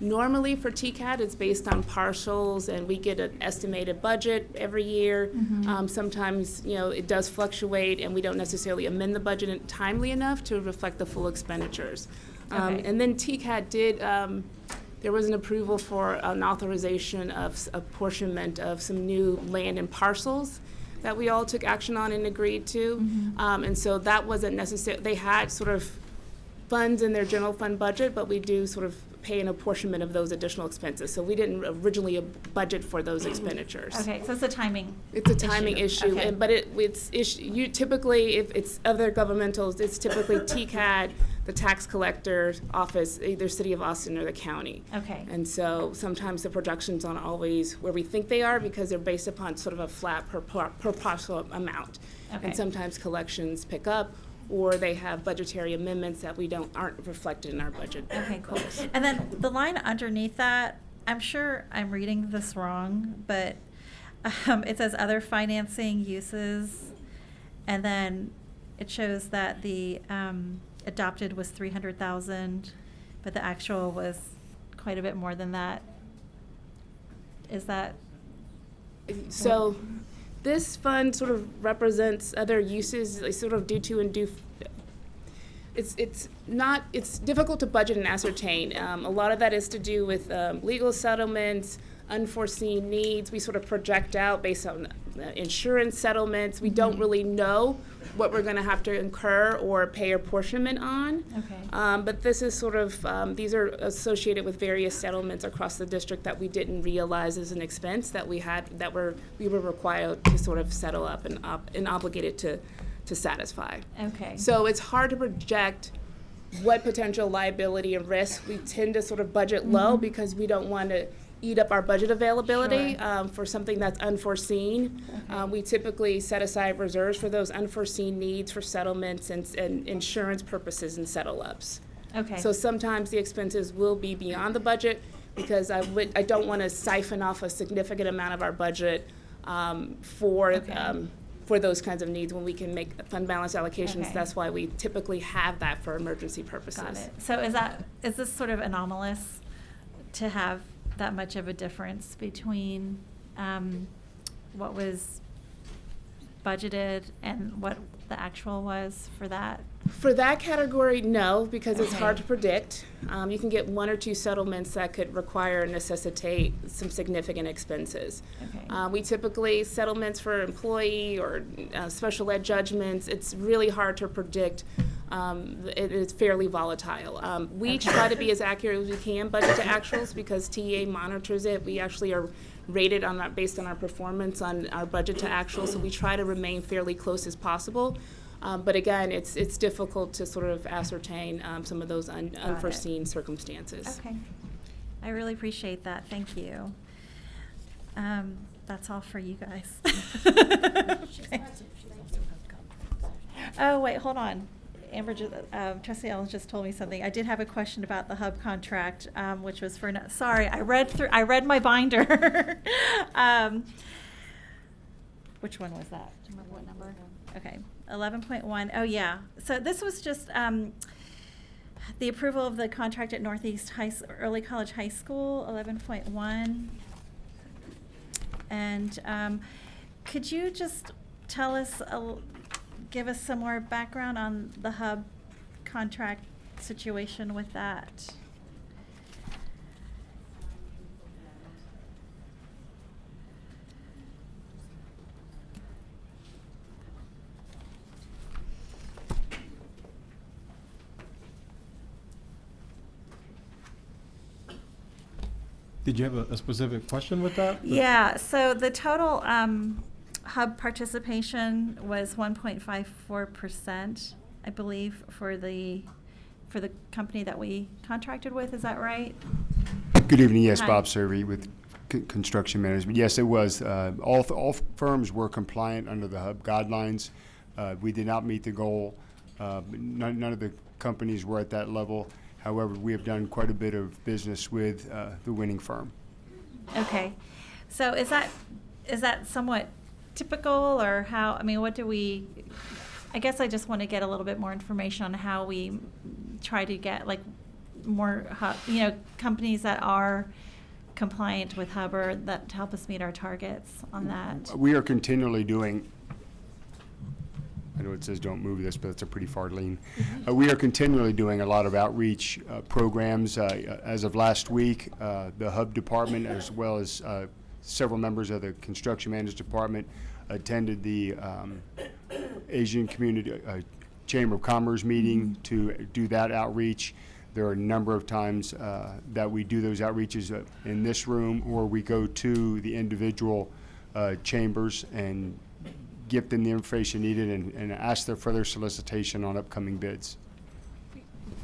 normally for TCAT, it's based on partials, and we get an estimated budget every year. Sometimes, it does fluctuate, and we don't necessarily amend the budget timely enough to reflect the full expenditures. Okay. And then TCAT did, there was an approval for an authorization of apportionment of some new land and parcels that we all took action on and agreed to. And so that wasn't necessary. They had sort of funds in their general fund budget, but we do sort of pay an apportionment of those additional expenses. So we didn't originally budget for those expenditures. Okay, so it's a timing. It's a timing issue, Okay. but it's you typically, if it's other governmentals, it's typically TCAD, the tax collector's office, either City of Austin or the county. Okay. And so sometimes the projections aren't always where we think they are because they're based upon sort of a flat per parcel amount. Okay. And sometimes collections pick up, or they have budgetary amendments that aren't reflected in our budget. Okay, cool. And then the line underneath that, I'm sure I'm reading this wrong, but it says other financing uses, and then it shows that the adopted was 300,000, but the actual was quite a bit more than that. Is that? So this fund sort of represents other uses, like sort of due to and due. It's difficult to budget and ascertain. A lot of that is to do with legal settlements, unforeseen needs. We sort of project out based on insurance settlements. We don't really know what we're going to have to incur or pay apportionment on. Okay. But this is sort of, these are associated with various settlements across the district that we didn't realize as an expense that we were required to sort of settle up and obligated to satisfy. Okay. So it's hard to project what potential liability and risk. We tend to sort of budget low because we don't want to eat up our budget availability for something that's unforeseen. We typically set aside reserves for those unforeseen needs for settlements and insurance purposes and settle-ups. Okay. So sometimes the expenses will be beyond the budget because I don't want to siphon off a significant amount of our budget for those kinds of needs when we can make fund balance allocations. Okay. That's why we typically have that for emergency purposes. Got it. So is this sort of anomalous to have that much of a difference between what was budgeted and what the actual was for that? For that category, no, because it's Okay. hard to predict. You can get one or two settlements that could require and necessitate some significant expenses. Okay. We typically, settlements for employee or special ed judgments, it's really hard to predict. It is fairly volatile. We try to be as accurate as we can budget to actuals because TA monitors it. We actually are rated on that based on our performance on our budget to actuals, so we try to remain fairly close as possible. But again, it's difficult to sort of ascertain some of those unforeseen circumstances. Okay. I really appreciate that. Thank you. That's all for you guys. Okay. Oh, wait, hold on. Amber, Trustee Owens just told me something. I did have a question about the hub contract, which was for, sorry, I read my binder. Which one was that? Do you remember what number? Okay, 11.1. Oh, yeah. So this was just the approval of the contract at Northeast Early College High School, 11.1. And could you just tell us, give us some more background on the hub contract situation with that? Did you have a specific question with that? Yeah, so the total hub participation was 1.54%, I believe, for the company that we contracted with. Is that right? Good evening. Yes, Hi. Bob Survey with Construction Management. Yes, it was. All firms were compliant under the hub guidelines. We did not meet the goal. None of the companies were at that level. However, we have done quite a bit of business with the winning firm. Okay, so is that somewhat typical, or how? I mean, what do we? I guess I just want to get a little bit more information on how we try to get like more companies that are compliant with hub or that help us meet our targets on that. We are continually doing. I know it says don't move this, but it's a pretty far lean. We are continually doing a lot of outreach programs. As of last week, the hub department, as well as several members of the construction management department, attended the Asian Community Chamber of Commerce meeting to do that outreach. There are a number of times that we do those outreaches in this room, or we go to the individual chambers and give them the information needed and ask their further solicitation on upcoming bids.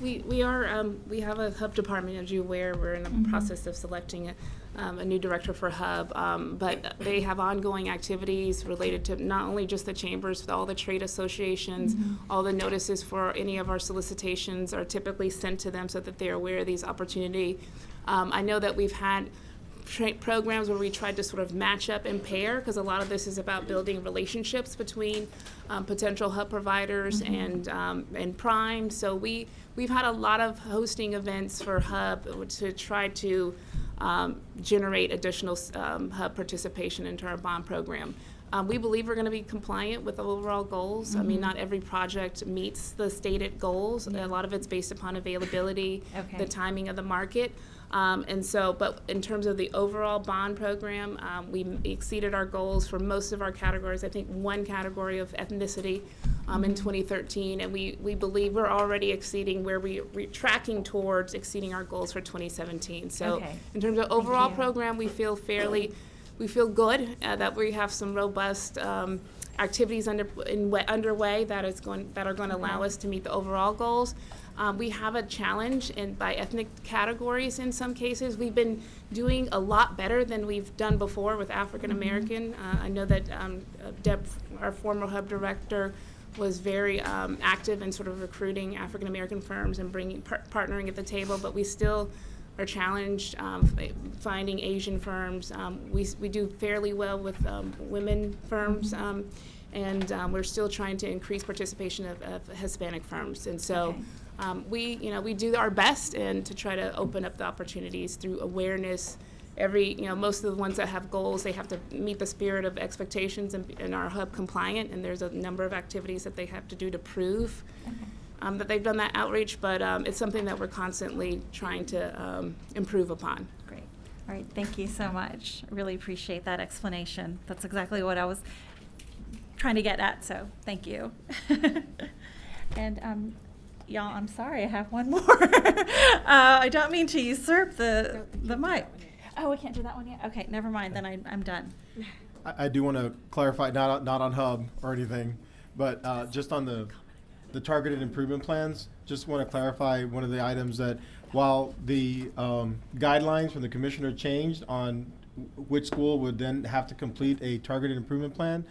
We have a hub department, as you're aware. We're in the process of selecting a new director for hub, but they have ongoing activities related to not only just the chambers, but all the trade associations. All the notices for any of our solicitations are typically sent to them so that they're aware of these opportunities. I know that we've had programs where we tried to sort of match up and pair, because a lot of this is about building relationships between potential hub providers and Prime. So we've had a lot of hosting events for hub to try to generate additional hub participation into our bond program. We believe we're going to be compliant with the overall goals. I mean, not every project meets the stated goals. A lot of it's based upon availability, the timing of the market. But in terms of the overall bond program, we exceeded our goals for most of our categories. I think one category of ethnicity in 2013, and we believe we're already exceeding where we're tracking towards exceeding our goals for 2017. So in terms of overall program, we feel good that we have some robust activities underway that are going to allow us to meet the overall goals. We have a challenge by ethnic categories in some cases. We've been doing a lot better than we've done before with African American. I know that Deb, our former hub director, was very active in sort of recruiting African American firms and partnering at the table, but we still are challenged finding Asian firms. We do fairly well with women firms, and we're still trying to increase participation of Hispanic firms. And so we do our best and to try to open up the opportunities through awareness. Most of the ones that have goals, they have to meet the spirit of expectations and are hub compliant, and there's a number of activities that they have to do to prove that they've done that outreach, but it's something that we're constantly trying to improve upon. Great. All right, thank you so much. Really appreciate that explanation. That's exactly what I was trying to get at, so thank you. And y'all, I'm sorry, I have one more. I don't mean to usurp the mic. Oh, we can't do that one yet? Okay, never mind, then I'm done. I do want to clarify, not on hub or anything, but just on the targeted improvement plans, just want to clarify one of the items that while the guidelines from the commissioner changed on which school would then have to complete a targeted improvement plan,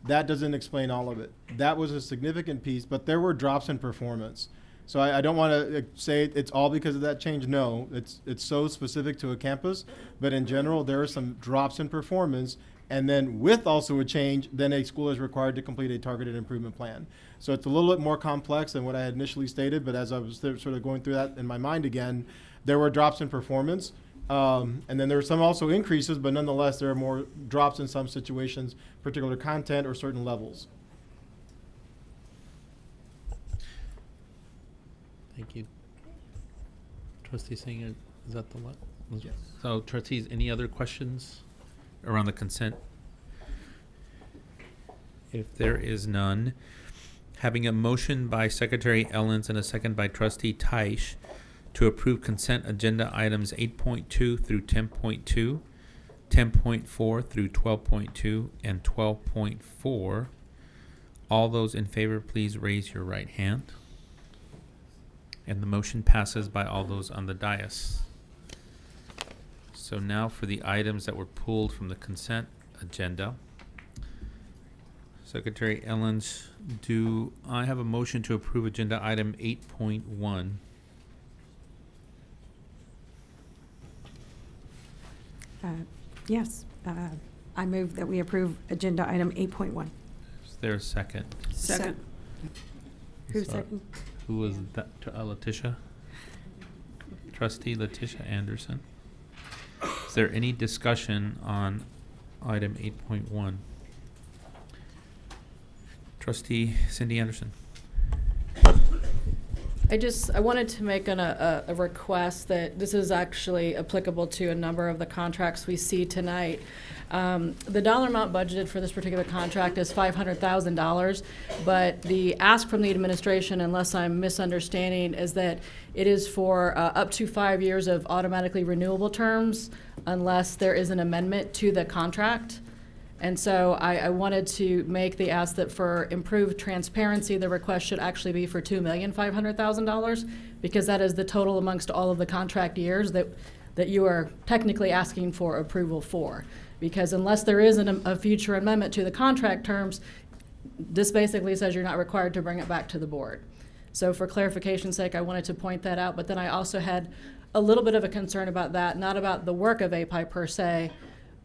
that doesn't explain all of it. That was a significant piece, but there were drops in performance. So I don't want to say it's all because of that change. No, it's so specific to a campus, but in general, there are some drops in performance. And then with also a change, then a school is required to complete a targeted improvement plan. So it's a little bit more complex than what I had initially stated, but as I was sort of going through that in my mind again, there were drops in performance. And then there were some also increases, but nonetheless, there are more drops in some situations, particular content or certain levels. Thank you. Trustee Singer, is that the what? Yes. So trustees, any other questions around the consent? If there is none, having a motion by Secretary Ellens and a second by Trustee Teish to approve consent agenda items 8.2 through 10.2, 10.4 through 12.2, and 12.4. All those in favor, please raise your right hand. And the motion passes by all those on the dais. So now for the items that were pulled from the consent agenda. Secretary Ellens, do I have a motion to approve agenda item 8.1? Yes, I move that we approve agenda item 8.1. Is there a second? Second. Who So, second? Who was that? Letitia? Trustee Letitia Anderson. Is there any discussion on item 8.1? Trustee Cindy Anderson. I wanted to make a request that this is actually applicable to a number of the contracts we see tonight. The dollar amount budgeted for this particular contract is $500,000, but the ask from the administration, unless I'm misunderstanding, is that it is for up to 5 years of automatically renewable terms unless there is an amendment to the contract. And so I wanted to make the ask that for improved transparency, the request should actually be for $2,500,000, because that is the total amongst all of the contract years that you are technically asking for approval for. Because unless there is a future amendment to the contract terms, this basically says you're not required to bring it back to the board. So for clarification's sake, I wanted to point that out, but then I also had a little bit of a concern about that, not about the work of API per se,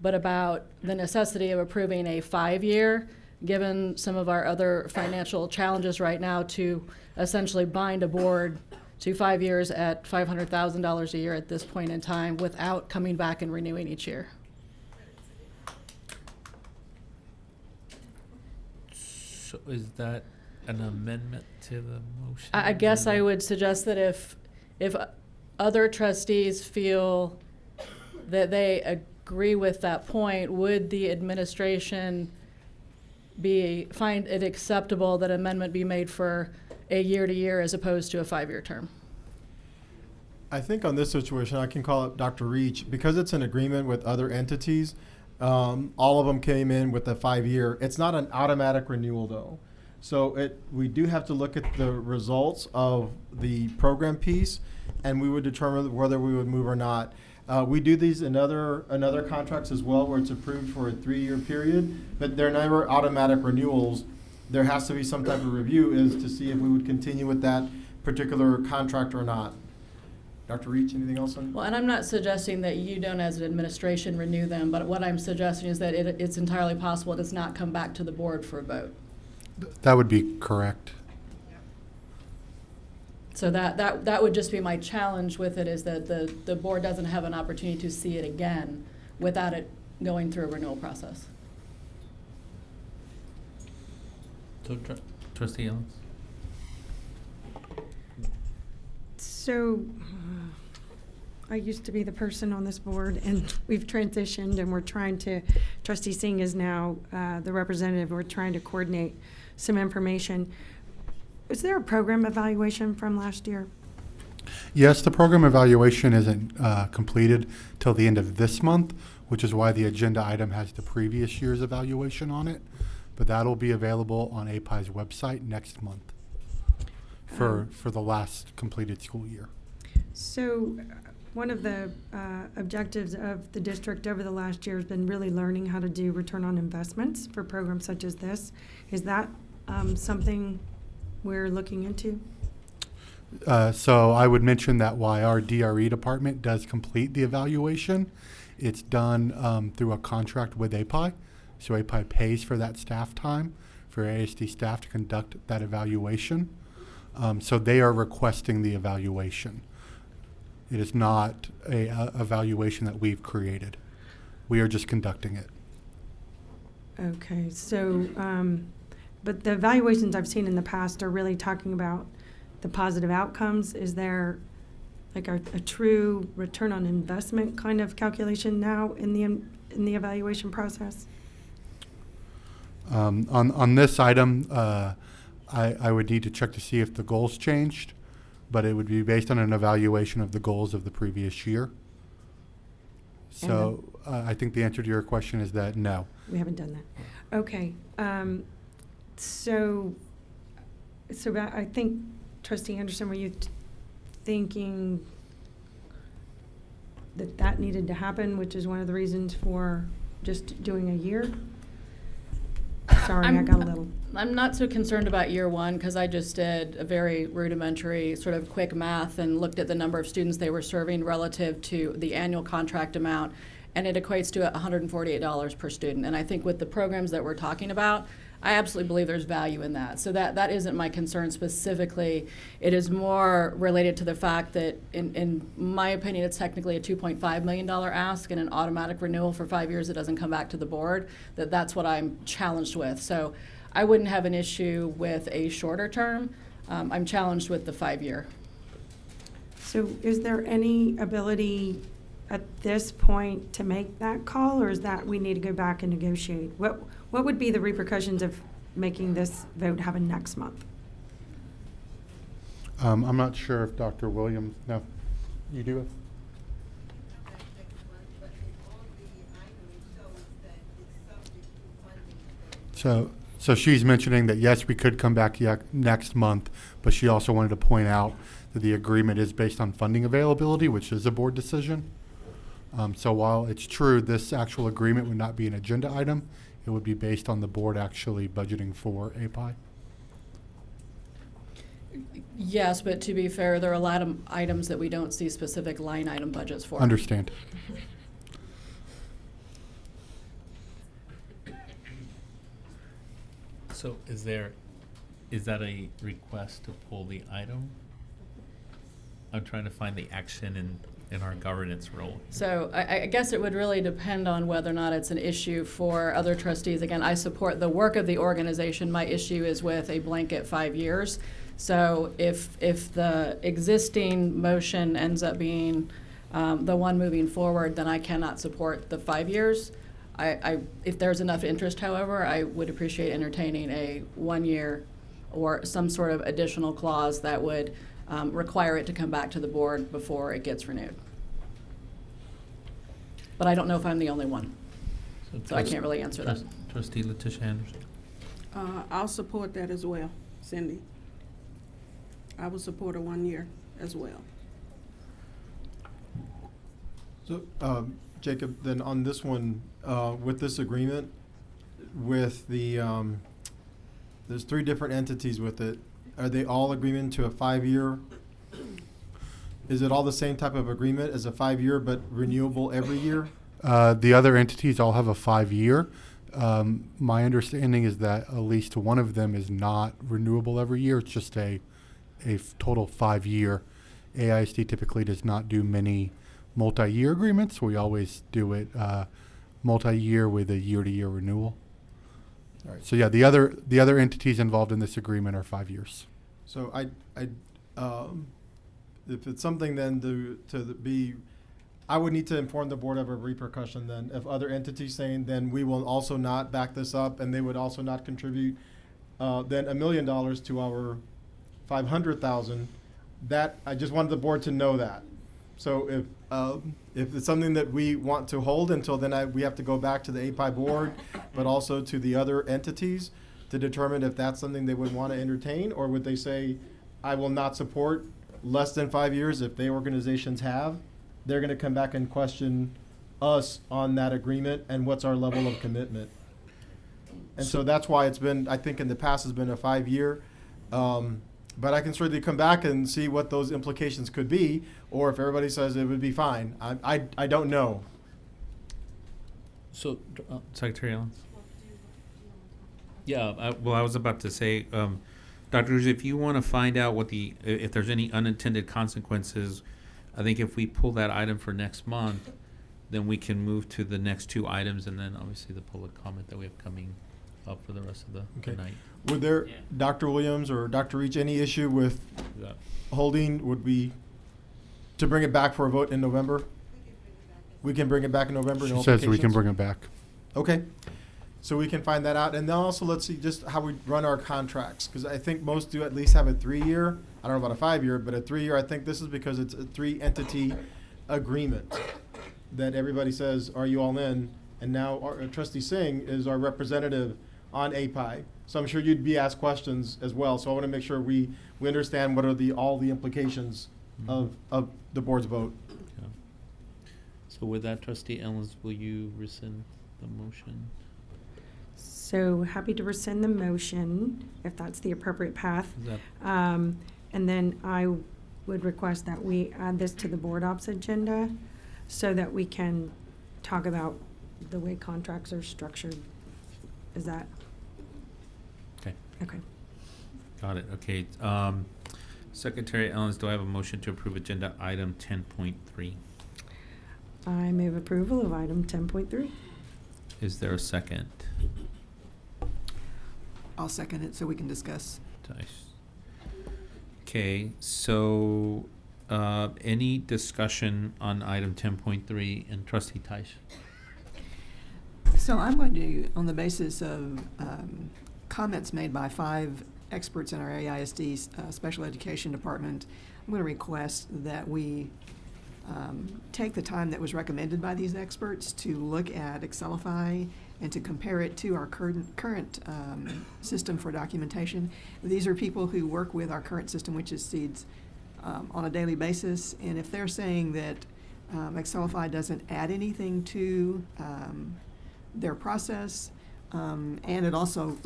but about the necessity of approving a 5-year, given some of our other financial challenges right now, to essentially bind a board to 5 years at $500,000 a year at this point in time without coming back and renewing each year. So is that an amendment to the motion? I guess I would suggest that if other trustees feel that they agree with that point, would the administration find it acceptable that amendment be made for a year-to-year as opposed to a 5-year term? I think on this situation, I can call it Dr. Reach, because it's an agreement with other entities. All of them came in with a 5-year. It's not an automatic renewal though. So we do have to look at the results of the program piece, and we would determine whether we would move or not. We do these in other contracts as well, where it's approved for a 3-year period, but they're never automatic renewals. There has to be some type of review as to see if we would continue with that particular contract or not. Dr. Reach, anything else on? Well, and I'm not suggesting that you don't, as an administration, renew them, but what I'm suggesting is that it's entirely possible it does not come back to the board for a vote. That would be correct. So that would just be my challenge with it, is that the board doesn't have an opportunity to see it again without it going through a renewal process. So, Trustee Ellis? So, I used to be the person on this board, and we've transitioned, and we're trying to, Trustee Singh is now the representative. We're trying to coordinate some information. Is there a program evaluation from last year? Yes, the program evaluation isn't completed till the end of this month, which is why the agenda item has the previous year's evaluation on it. But that'll be available on API's website next month for the last completed school year. So one of the objectives of the district over the last year has been really learning how to do return on investments for programs such as this. Is that something we're looking into? So I would mention that while our DRE department does complete the evaluation, it's done through a contract with API. So API pays for that staff time for ASD staff to conduct that evaluation. So they are requesting the evaluation. It is not a evaluation that we've created. We are just conducting it. Okay, so, but the evaluations I've seen in the past are really talking about the positive outcomes. Is there like a true return on investment kind of calculation now in the evaluation process? On this item, I would need to check to see if the goals changed, but it would be based on an evaluation of the goals of the previous year. So I think the answer to your question is that no. We haven't done that. Okay. So I think, Trustee Anderson, were you thinking that needed to happen, which is one of the reasons for just doing a year? Sorry, I got a little. I'm not so concerned about year one, because I just did a very rudimentary sort of quick math and looked at the number of students they were serving relative to the annual contract amount, and it equates to $148 per student. And I think with the programs that we're talking about, I absolutely believe there's value in that. So that isn't my concern specifically. It is more related to the fact that, in my opinion, it's technically a $2.5 million ask and an automatic renewal for 5 years that doesn't come back to the board. That's what I'm challenged with. So I wouldn't have an issue with a shorter term. I'm challenged with the 5-year. So is there any ability at this point to make that call, or is that we need to go back and negotiate? What would be the repercussions of making this vote happen next month? I'm not sure if Dr. Williams, no, you do it? So she's mentioning that, yes, we could come back next month, but she also wanted to point out that the agreement is based on funding availability, which is a board decision. So while it's true this actual agreement would not be an agenda item, it would be based on the board actually budgeting for API. Yes, but to be fair, there are a lot of items that we don't see specific line item budgets for. Understand. So is that a request to pull the item? I'm trying to find the action in our governance role. So I guess it would really depend on whether or not it's an issue for other trustees. Again, I support the work of the organization. My issue is with a blanket 5 years. So if the existing motion ends up being the one moving forward, then I cannot support the 5 years. If there's enough interest, however, I would appreciate entertaining a 1 year or some sort of additional clause that would require it to come back to the board before it gets renewed. But I don't know if I'm the only one, so I can't really answer that. Trustee Letitia Anderson. I'll support that as well, Cindy. I will support a 1 year as well. So, Jacob, then on this one, with this agreement, with the, there's 3 different entities with it. Are they all agreeing to a 5-year? Is it all the same type of agreement as a 5-year but renewable every year? The other entities all have a 5-year. My understanding is that at least one of them is not renewable every year. It's just a total 5-year. AISD typically does not do many multi-year agreements. We always do it multi-year with a year-to-year renewal. All right. So yeah, the other entities involved in this agreement are 5 years. So if it's something then I would need to inform the board of a repercussion then. If other entities saying, then we will also not back this up and they would also not contribute, then $1 million to our 500,000, that, I just wanted the board to know that. So if it's something that we want to hold until then, we have to go back to the API board, but also to the other entities to determine if that's something they would want to entertain, or would they say, I will not support less than 5 years. If the organizations have, they're going to come back and question us on that agreement and what's our level of commitment. And so that's why it's been, I think in the past has been a 5-year. But I can certainly come back and see what those implications could be, or if everybody says it would be fine. I don't know. So, Secretary Allen? Yeah, I was about to say, Dr. Cruz, if you want to find out if there's any unintended consequences, I think if we pull that item for next month, then we can move to the next 2 items, and then obviously the public comment that we have coming up for the rest of the night. Would there, Dr. Williams or Dr. Reach, any issue with holding, would we, to bring it back for a vote in November? We can bring it back in November? She says we can bring it back. Okay. So we can find that out. And then also, let's see just how we run our contracts, because I think most do at least have a 3-year. I don't know about a 5-year, but a 3-year. I think this is because it's a 3-entity agreement that everybody says, are you all in? And now Trustee Singh is our representative on API. So I'm sure you'd be asked questions as well. So I want to make sure we understand what are all the implications of the board's vote. Yeah. So with that, Trustee Ellens, will you rescind the motion? So happy to rescind the motion, if that's the appropriate path. And then I would request that we add this to the board ops agenda so that we can talk about the way contracts are structured. Is that? Okay. Okay. Got it. Okay. Secretary Ellens, do I have a motion to approve agenda item 10.3? I move approval of item 10.3. Is there a second? I'll second it so we can discuss. Nice. Okay, so any discussion on item 10.3 and Trustee Taish? So I'm going to, on the basis of comments made by 5 experts in our AISD Special Education Department, I'm going to request that we take the time that was recommended by these experts to look at Excelify and to compare it to our current system for documentation. These are people who work with our current system, which is SEEDS, on a daily basis. And if they're saying that Excelify doesn't add anything to their process, and it also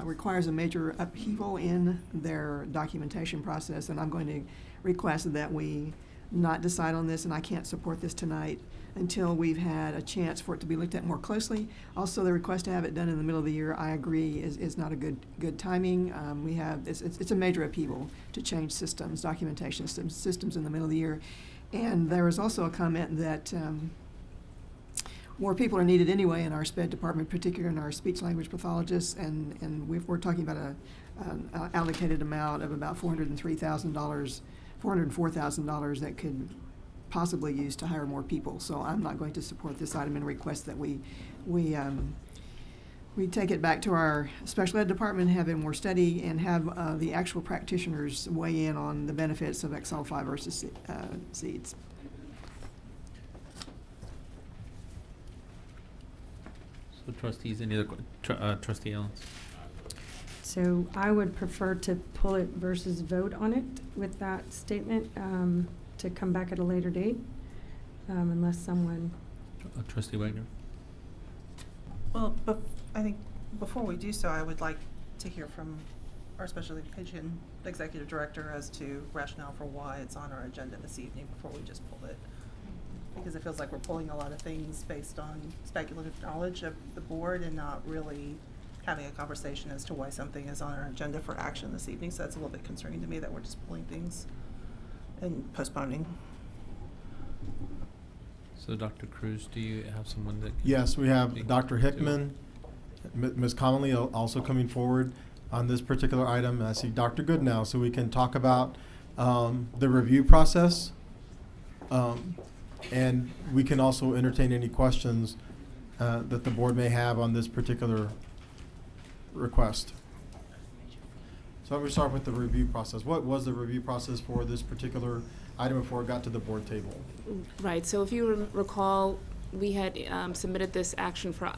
requires a major upheaval in their documentation process, and I'm going to request that we not decide on this, and I can't support this tonight until we've had a chance for it to be looked at more closely. Also, the request to have it done in the middle of the year, I agree, is not a good timing. It's a major upheaval to change systems, documentation systems in the middle of the year. And there was also a comment that more people are needed anyway in our SPED department, particularly in our speech language pathologists, and we're talking about an allocated amount of about $404,000 that could possibly use to hire more people. So I'm not going to support this item and request that we take it back to our special ed department, have it more study, and have the actual practitioners weigh in on the benefits of Excelify versus seeds. So trustees, any other, trustee Ellens? So I would prefer to pull it versus vote on it with that statement, to come back at a later date, unless someone. Trustee Wagner? Well, I think before we do so, I would like to hear from our special education executive director as to rationale for why it's on our agenda this evening before we just pull it. Because it feels like we're pulling a lot of things based on speculative knowledge of the board and not really having a conversation as to why something is on our agenda for action this evening. So that's a little bit concerning to me that we're just pulling things and postponing. So Dr. Cruz, do you have someone that? Yes, we have speak Dr. to- Hickman, Ms. Connolly also coming forward on this particular item. I see Dr. Good now, so we can talk about the review process. And we can also entertain any questions that the board may have on this particular request. So I'm going to start with the review process. What was the review process for this particular item before it got to the board table? Right, so if you recall, we had submitted this action for,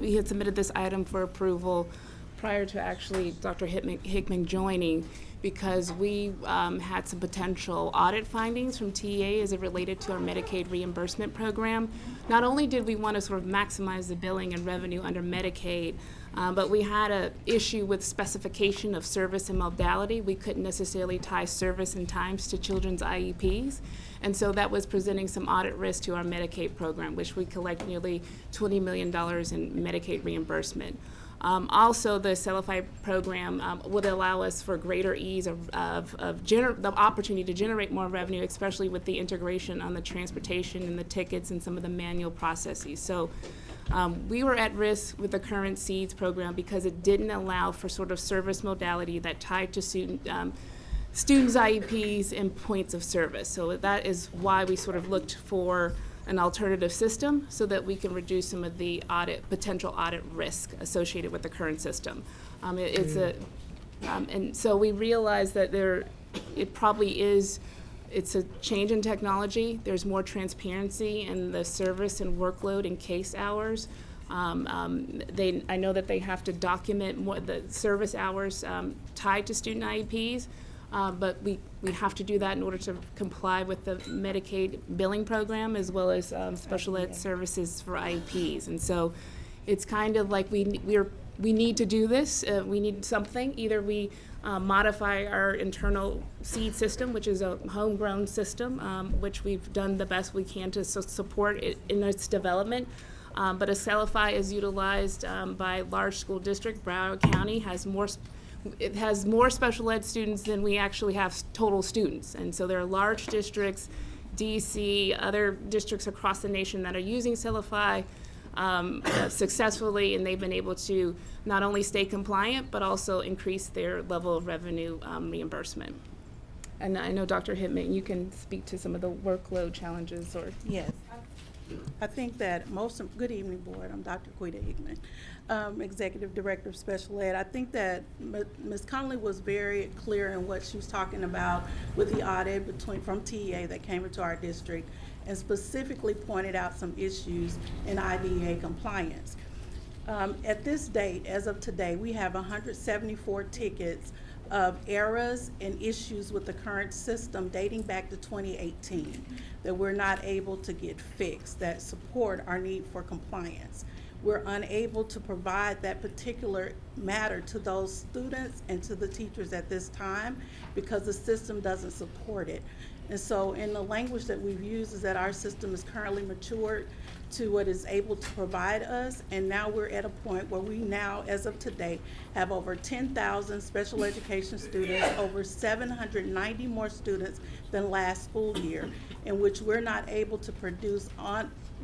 we had submitted this item for approval prior to actually Dr. Hickman joining, because we had some potential audit findings from TEA as it related to our Medicaid reimbursement program. Not only did we want to sort of maximize the billing and revenue under Medicaid, but we had an issue with specification of service and modality. We couldn't necessarily tie service and times to children's IEPs. And so that was presenting some audit risk to our Medicaid program, which we collect nearly $20 million in Medicaid reimbursement. Also, the Excelify program would allow us for greater ease of the opportunity to generate more revenue, especially with the integration on the transportation and the tickets and some of the manual processes. So we were at risk with the current SEEDS program because it didn't allow for sort of service modality that tied to students' IEPs and points of service. So that is why we sort of looked for an alternative system so that we can reduce some of the potential audit risk associated with the current system. And so we realized that it probably is, it's a change in technology. There's more transparency in the service and workload and case hours. I know that they have to document more the service hours tied to student IEPs. But we have to do that in order to comply with the Medicaid billing program as well as special ed services for IEPs. And so it's kind of like we need to do this. We need something. Either we modify our internal SEED system, which is a homegrown system, which we've done the best we can to support it in its development. But Excelify is utilized by a large school district. Broward County has it has more special ed students than we actually have total students. And so there are large districts, DC, other districts across the nation that are using Excelify successfully, and they've been able to not only stay compliant, but also increase their level of revenue reimbursement. And I know Dr. Hickman, you can speak to some of the workload challenges or. Yes. I think that good evening, board. I'm Dr. Quita Hickman, Executive Director of Special Ed. I think that Ms. Connolly was very clear in what she was talking about with the audit from TEA that came into our district, and specifically pointed out some issues in IDEA compliance. At this date, as of today, we have 174 tickets of errors and issues with the current system dating back to 2018 that we're not able to get fixed that support our need for compliance. We're unable to provide that particular matter to those students and to the teachers at this time because the system doesn't support it. And so in the language that we've used is that our system is currently matured to what is able to provide us, and now we're at a point where we now, as of today, have over 10,000 special education students, over 790 more students than last school year, in which we're not able to produce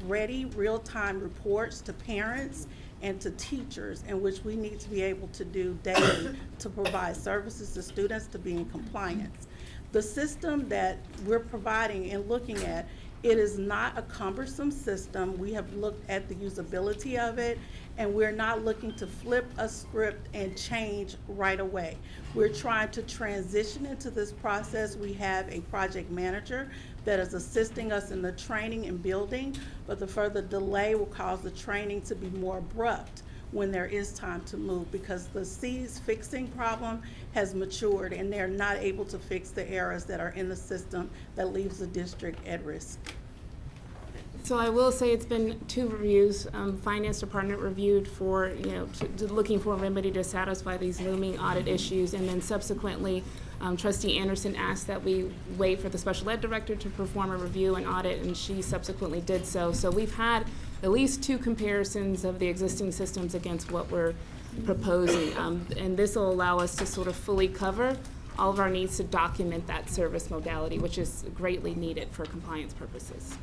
ready real-time reports to parents and to teachers, in which we need to be able to do daily to provide services to students to be in compliance. The system that we're providing and looking at, it is not a cumbersome system. We have looked at the usability of it, and we're not looking to flip a script and change right away. We're trying to transition into this process. We have a project manager that is assisting us in the training and building, but the further delay will cause the training to be more abrupt when there is time to move, because the C's fixing problem has matured and they're not able to fix the errors that are in the system that leaves the district at risk. So I will say it's been 2 reviews. Finance department reviewed for, looking for a remedy to satisfy these looming audit issues, and then subsequently Trustee Anderson asked that we wait for the special ed director to perform a review and audit, and she subsequently did so. So we've had at least 2 comparisons of the existing systems against what we're proposing, and this will allow us to sort of fully cover all of our needs to document that service modality, which is greatly needed for compliance purposes.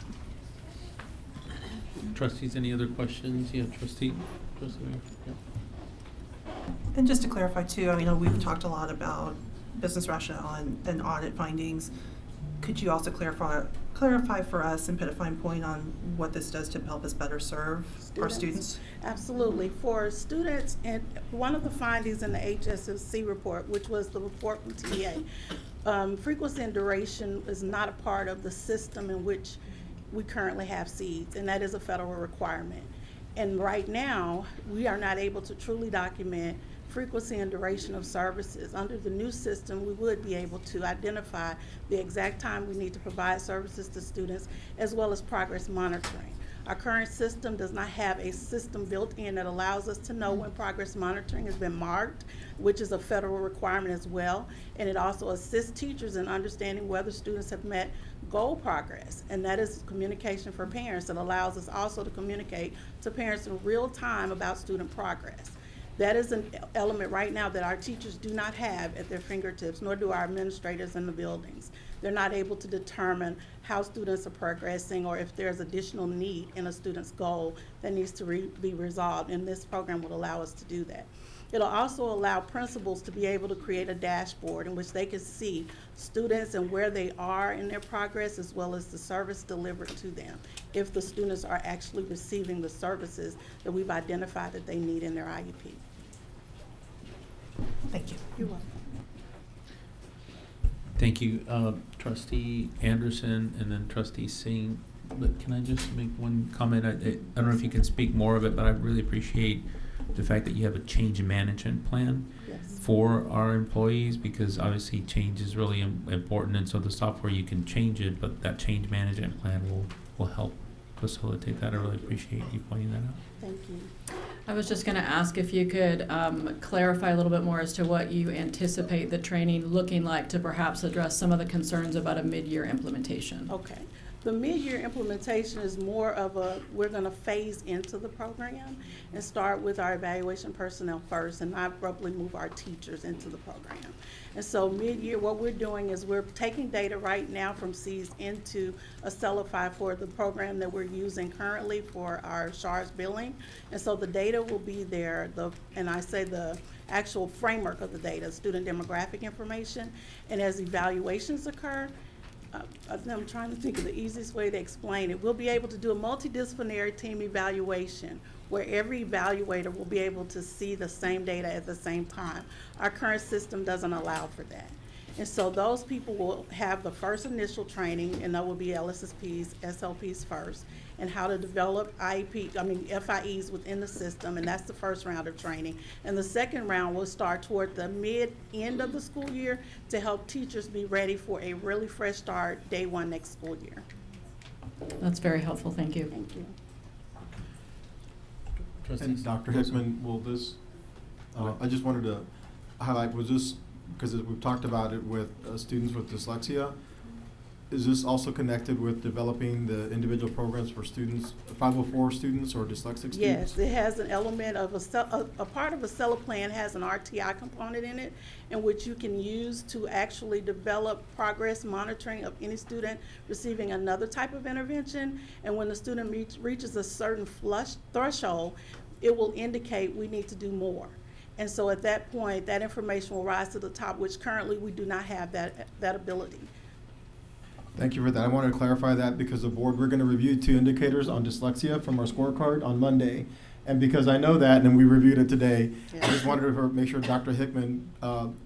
Trustees, any other questions? Yeah, Trustee. Yeah. And just to clarify too, I mean, we've talked a lot about business rationale and audit findings. Could you also clarify for us and put a fine point on what this does to help us better serve our students? Absolutely. For students, and one of the findings in the HSSC report, which was the report from TEA, frequency and duration is not a part of the system in which we currently have seeds, and that is a federal requirement. And right now, we are not able to truly document frequency and duration of services. Under the new system, we would be able to identify the exact time we need to provide services to students, as well as progress monitoring. Our current system does not have a system built in that allows us to know when progress monitoring has been marked, which is a federal requirement as well. And it also assists teachers in understanding whether students have met goal progress. And that is communication for parents. It allows us also to communicate to parents in real time about student progress. That is an element right now that our teachers do not have at their fingertips, nor do our administrators in the buildings. They're not able to determine how students are progressing or if there's additional need in a student's goal that needs to be resolved, and this program will allow us to do that. It'll also allow principals to be able to create a dashboard in which they can see students and where they are in their progress, as well as the service delivered to them, if the students are actually receiving the services that we've identified that they need in their IEP. Thank you. You're welcome. Thank you, Trustee Anderson and then Trustee Singh. But can I just make one comment? I don't know if you can speak more of it, but I really appreciate the fact that you have a change management plan for our employees, because obviously change is really important, and so the software, you can change it, but that change management plan will help facilitate that. I really appreciate you pointing that out. Thank you. I was just going to ask if you could clarify a little bit more as to what you anticipate the training looking like to perhaps address some of the concerns about a mid-year implementation. Okay. The mid-year implementation is more of we're going to phase into the program and start with our evaluation personnel first and not abruptly move our teachers into the program. And so mid-year, what we're doing is we're taking data right now from C's into Accelify for the program that we're using currently for our SHARS billing. And so the data will be there, and I say the actual framework of the data, student demographic information, and as evaluations occur, I'm trying to think of the easiest way to explain it. We'll be able to do a multidisciplinary team evaluation where every evaluator will be able to see the same data at the same time. Our current system doesn't allow for that. And so those people will have the first initial training, and that will be LSSPs, SLPs first, and how to develop FIEs within the system, and that's the first round of training. And the second round will start toward the mid-end of the school year to help teachers be ready for a really fresh start day one next school year. That's very helpful. Thank you. Thank you. And Dr. Hickman, will this, I just wanted to highlight, was this, because we've talked about it with students with dyslexia, is this also connected with developing the individual programs for students, 504 students or dyslexic students? Yes, it has an element of a part of a SELA plan has an RTI component in it, in which you can use to actually develop progress monitoring of any student receiving another type of intervention. And when the student reaches a certain threshold, it will indicate we need to do more. And so at that point, that information will rise to the top, which currently we do not have that ability. Thank you for that. I wanted to clarify that because the board, we're going to review 2 indicators on dyslexia from our scorecard on Monday. And because I know that, and we reviewed it today, I just wanted to make sure Dr. Hickman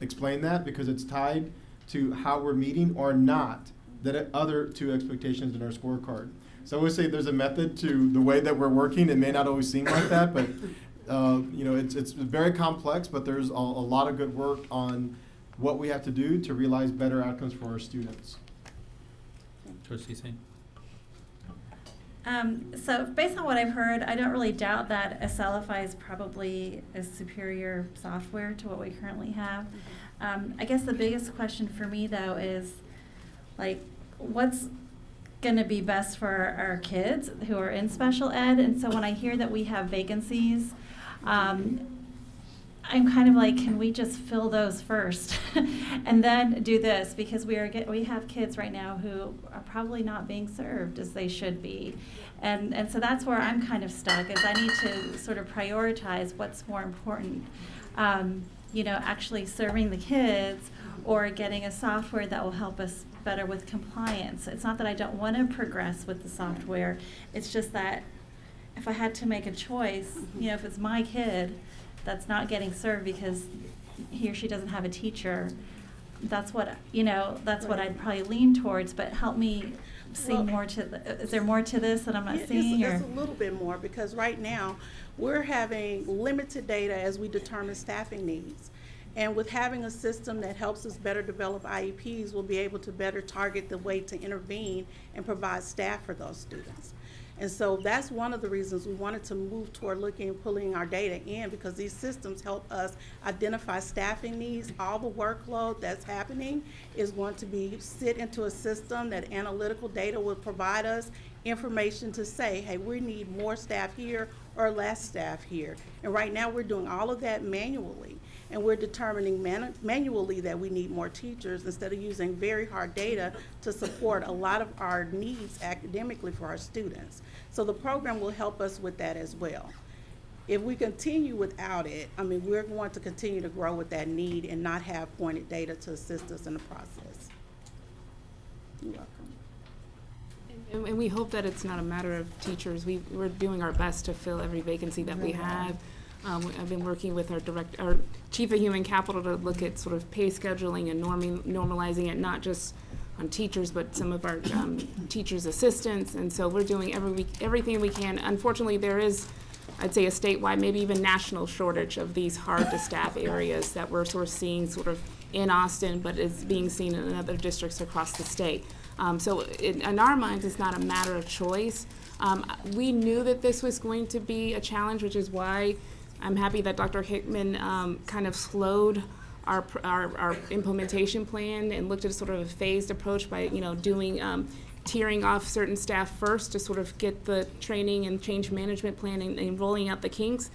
explained that, because it's tied to how we're meeting or not the other 2 expectations in our scorecard. So I would say there's a method to the way that we're working. It may not always seem like that, but you know, it's very complex, but there's a lot of good work on what we have to do to realize better outcomes for our students. Trustee Singh. So based on what I've heard, I don't really doubt that Excelify is probably a superior software to what we currently have. I guess the biggest question for me though is, like, what's going to be best for our kids who are in special ed? And so when I hear that we have vacancies, I'm kind of like, can we just fill those first and then do this? Because we have kids right now who are probably not being served as they should be. And so that's where I'm kind of stuck, is I need to sort of prioritize what's more important. You know, actually serving the kids or getting a software that will help us better with compliance. It's not that I don't want to progress with the software. It's just that if I had to make a choice, you know, if it's my kid that's not getting served because he or she doesn't have a teacher, that's what, you know, that's what I'd probably lean towards. But help me see more to is there more to this that I'm not seeing? It's a little bit more, because right now we're having limited data as we determine staffing needs. And with having a system that helps us better develop IEPs, we'll be able to better target the way to intervene and provide staff for those students. And so that's one of the reasons we wanted to move toward looking and pulling our data in, because these systems help us identify staffing needs. All the workload that's happening is going to be sit into a system that analytical data will provide us information to say, hey, we need more staff here or less staff here. And right now we're doing all of that manually. And we're determining manually that we need more teachers instead of using very hard data to support a lot of our needs academically for our students. So the program will help us with that as well. If we continue without it, I mean, we're going to continue to grow with that need and not have pointed data to assist us in the process. You're welcome. And we hope that it's not a matter of teachers. We're doing our best to fill every vacancy that we have. I've been working with our Chief of Human Capital to look at sort of pay scheduling and normalizing it, not just on teachers, but some of our teachers' assistants. And so we're doing everything we can. Unfortunately, there is, I'd say, a statewide, maybe even national shortage of these hard-to-staff areas that we're sort of seeing sort of in Austin, but is being seen in other districts across the state. So in our minds, it's not a matter of choice. We knew that this was going to be a challenge, which is why I'm happy that Dr. Hickman kind of slowed our implementation plan and looked at sort of a phased approach by, you know, doing tiering off certain staff first to sort of get the training and change management plan and rolling out the kinks,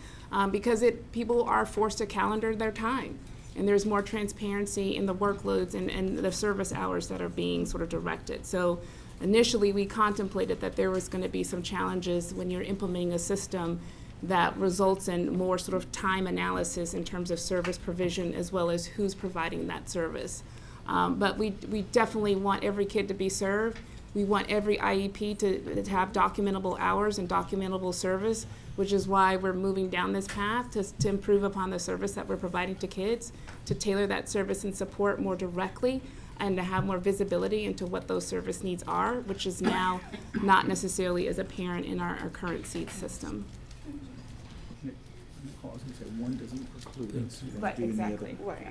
because people are forced to calendar their time. And there's more transparency in the workloads and the service hours that are being sort of directed. So initially we contemplated that there was going to be some challenges when you're implementing a system that results in more sort of time analysis in terms of service provision as well as who's providing that service. But we definitely want every kid to be served. We want every IEP to have documentable hours and documentable service, which is why we're moving down this path to improve upon the service that we're providing to kids, to tailor that service and support more directly, and to have more visibility into what those service needs are, which is now not necessarily as apparent in our current SEED system. One doesn't preclude Right, exactly. Right.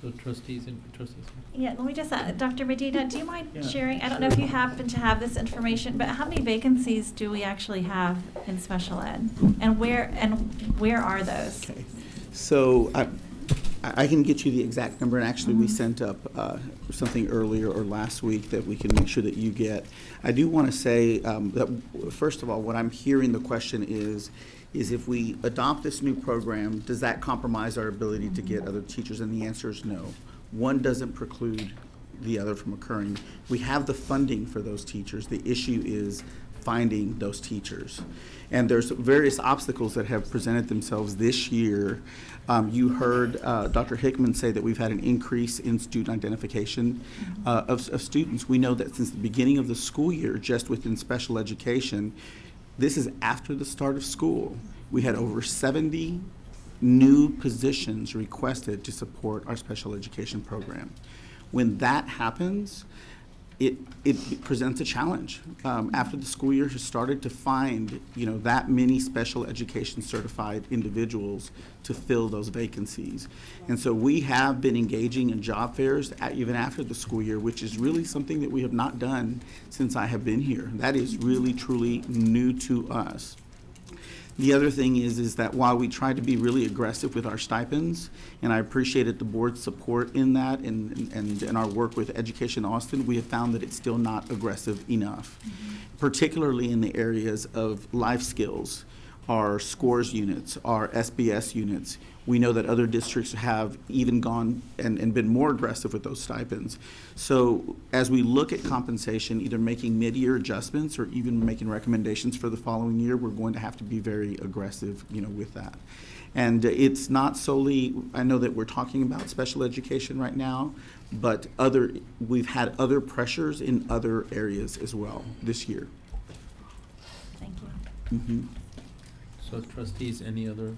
So trustees and trustees. Yeah, let me just Dr. Medina, do you mind sharing? I don't know if you happen to have this information, but how many vacancies do we actually have in special ed, and where are those? Okay. So I can get you the exact number, and actually we sent up something earlier or last week that we can make sure that you get. I do want to say that, first of all, what I'm hearing the question is if we adopt this new program, does that compromise our ability to get other teachers? And the answer is no. One doesn't preclude the other from occurring. We have the funding for those teachers. The issue is finding those teachers. And there's various obstacles that have presented themselves this year. You heard Dr. Hickman say that we've had an increase in student identification of students. We know that since the beginning of the school year, just within special education, this is after the start of school, we had over 70 new positions requested to support our special education program. When that happens, it presents a challenge. After the school year has started, to find that many special education certified individuals to fill those vacancies. And so we have been engaging in job fairs even after the school year, which is really something that we have not done since I have been here. That is really, truly new to us. The other thing is that while we try to be really aggressive with our stipends, and I appreciated the board's support in that and in our work with Education Austin, we have found that it's still not aggressive enough, particularly in the areas of life skills, our SCORES units, our SBS units. We know that other districts have even gone and been more aggressive with those stipends. So as we look at compensation, either making mid-year adjustments or even making recommendations for the following year, we're going to have to be very aggressive, with that. And it's not solely, I know that we're talking about special education right now, but we've had other pressures in other areas as well this year. Thank you. Mm-hmm. So trustees, any other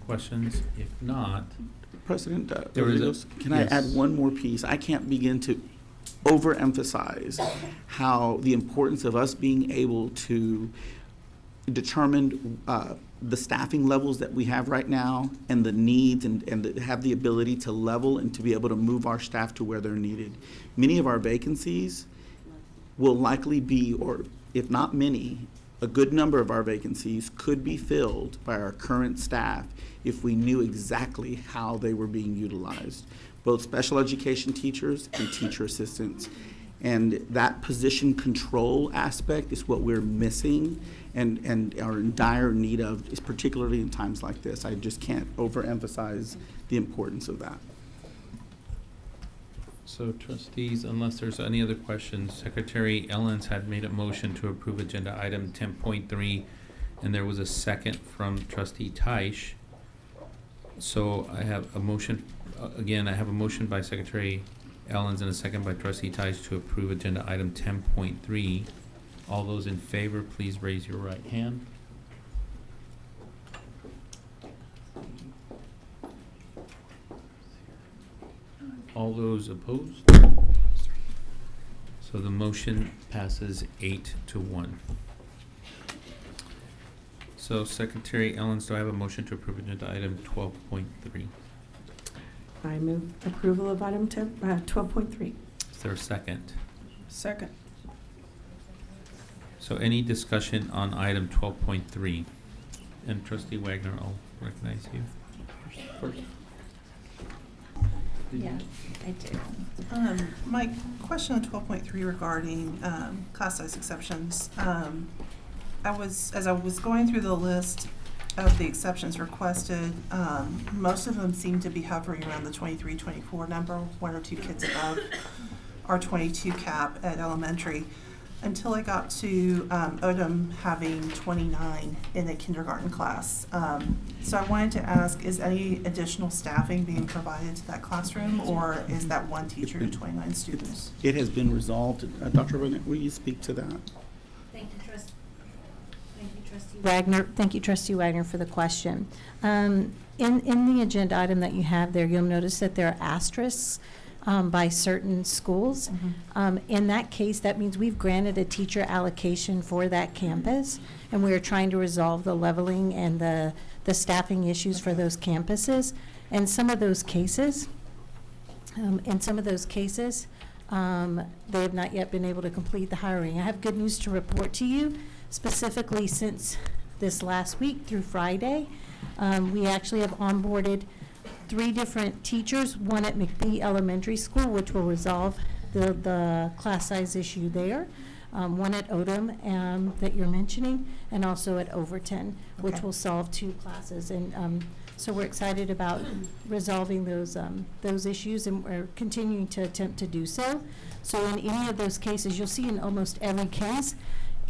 questions? If not, President there is Rodriguez, can I add one more piece? I can't begin to overemphasize how the importance of us being able to determine the staffing levels that we have right now and the needs and have the ability to level and to be able to move our staff to where they're needed. Many of our vacancies will likely be, or if not many, a good number of our vacancies could be filled by our current staff if we knew exactly how they were being utilized, both special education teachers and teacher assistants. And that position control aspect is what we're missing and are in dire need of, is particularly in times like this. I just can't overemphasize the importance of that. So trustees, unless there's any other questions, Secretary Ellens had made a motion to approve agenda item 10.3, and there was a second from Trustee Teish. So I have a motion, again, I have a motion by Secretary Ellens and a second by Trustee Teish to approve agenda item 10.3. All those in favor, please raise your right hand. All those opposed? So the motion passes 8-1. So Secretary Ellens, do I have a motion to approve agenda item 12.3? I move approval of item 12.3. Is there a second? Second. So any discussion on item 12.3? And Trustee Wagner, I'll recognize you first. Yeah, I do. My question on 12.3 regarding class size exceptions. As I was going through the list of the exceptions requested, most of them seem to be hovering around the 23, 24 number, one or two kids above our 22 cap at elementary, until I got to Odom having 29 in the kindergarten class. So I wanted to ask, is any additional staffing being provided to that classroom, or is that one teacher to 29 students? It has been resolved. Dr. Burnett, will you speak to that? Thank you, Trustee Wagner. Thank you, Trustee Wagner, for the question. In the agenda item that you have there, you'll notice that there are asterisks by certain schools. In that case, that means we've granted a teacher allocation for that campus, and we are trying to resolve the leveling and the staffing issues for those campuses. And some of those cases, they have not yet been able to complete the hiring. I have good news to report to you. Specifically, since this last week through Friday, we actually have onboarded 3 different teachers, one at McBee Elementary School, which will resolve the class size issue there, one at Odom that you're mentioning, and also at Overton, which Okay. will solve 2 classes. And so we're excited about resolving those issues, and we're continuing to attempt to do so. So in any of those cases, you'll see in almost every case,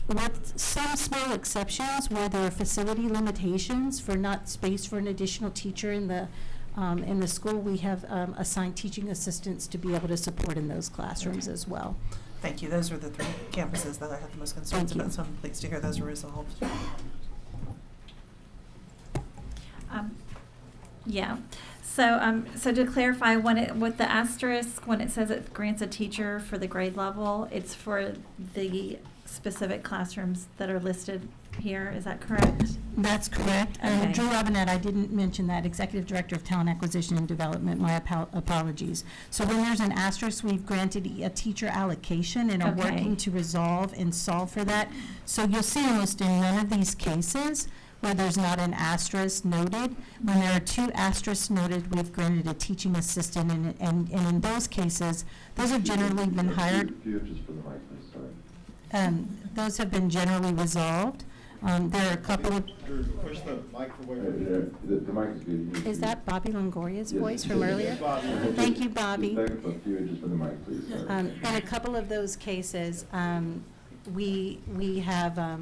with some small exceptions where there are facility limitations for not space for an additional teacher in the school, we have assigned teaching assistants to be able to support in those classrooms as well. Thank you. Those are the 3 campuses that I had the most concerns Thank you. about, so I'm pleased to hear those are resolved. Yeah. So to clarify, with the asterisk, when it says it grants a teacher for the grade level, it's for the specific classrooms that are listed here. Is that correct? That's correct. Okay. Drew Robinette, I didn't mention that, Executive Director of Talent Acquisition and Development. My apologies. So when there's an asterisk, we've granted a teacher allocation and are Okay. working to resolve and solve for that. So you'll see almost in none of these cases where there's not an asterisk noted. When there are 2 asterisks noted, we've granted a teaching assistant, and in those cases, those have generally been hired. Those have been generally resolved. There are a couple of. Push the mic away from you. The mic is good. Is that Bobby Longoria's voice from Yes, earlier? Bobby. Thank you, Bobby. Just back up a few inches from the mic, please. Sorry. In a couple of those cases, we have,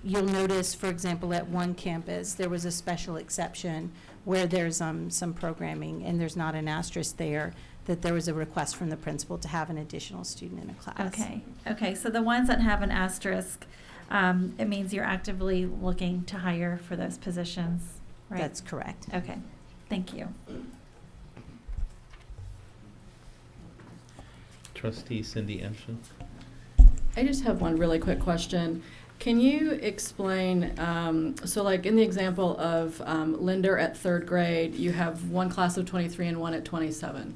you'll notice, for example, at one campus, there was a special exception where there's some programming and there's not an asterisk there, that there was a request from the principal to have an additional student in a class. Okay. So the ones that have an asterisk, it means you're actively looking to hire for those positions, right? That's correct. Okay. Thank you. Trustee Cindy Emshin. I just have one really quick question. Can you explain, so like in the example of Linder at 3rd grade, you have one class of 23 and one at 27.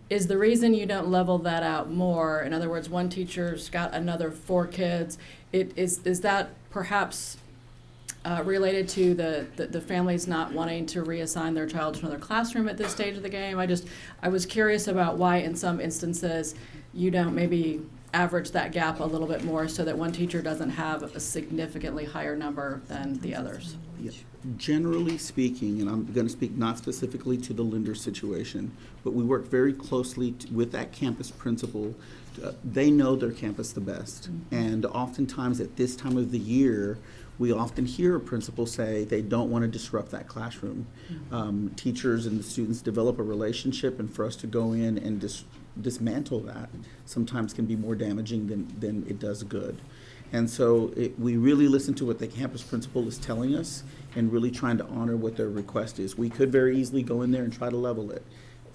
Is the reason you don't level that out more, in other words, one teacher's got another 4 kids, is that perhaps related to the families not wanting to reassign their child to another classroom at this stage of the game? I was curious about why in some instances you don't maybe average that gap a little bit more so that one teacher doesn't have a significantly higher number than the others. Yeah. Generally speaking, and I'm going to speak not specifically to the Linder situation, but we work very closely with that campus principal. They know their campus the best. And oftentimes at this time of the year, we often hear a principal say they don't want to disrupt that classroom. Teachers and the students develop a relationship, and for us to go in and dismantle that sometimes can be more damaging than it does good. And so we really listen to what the campus principal is telling us and really trying to honor what their request is. We could very easily go in there and try to level it,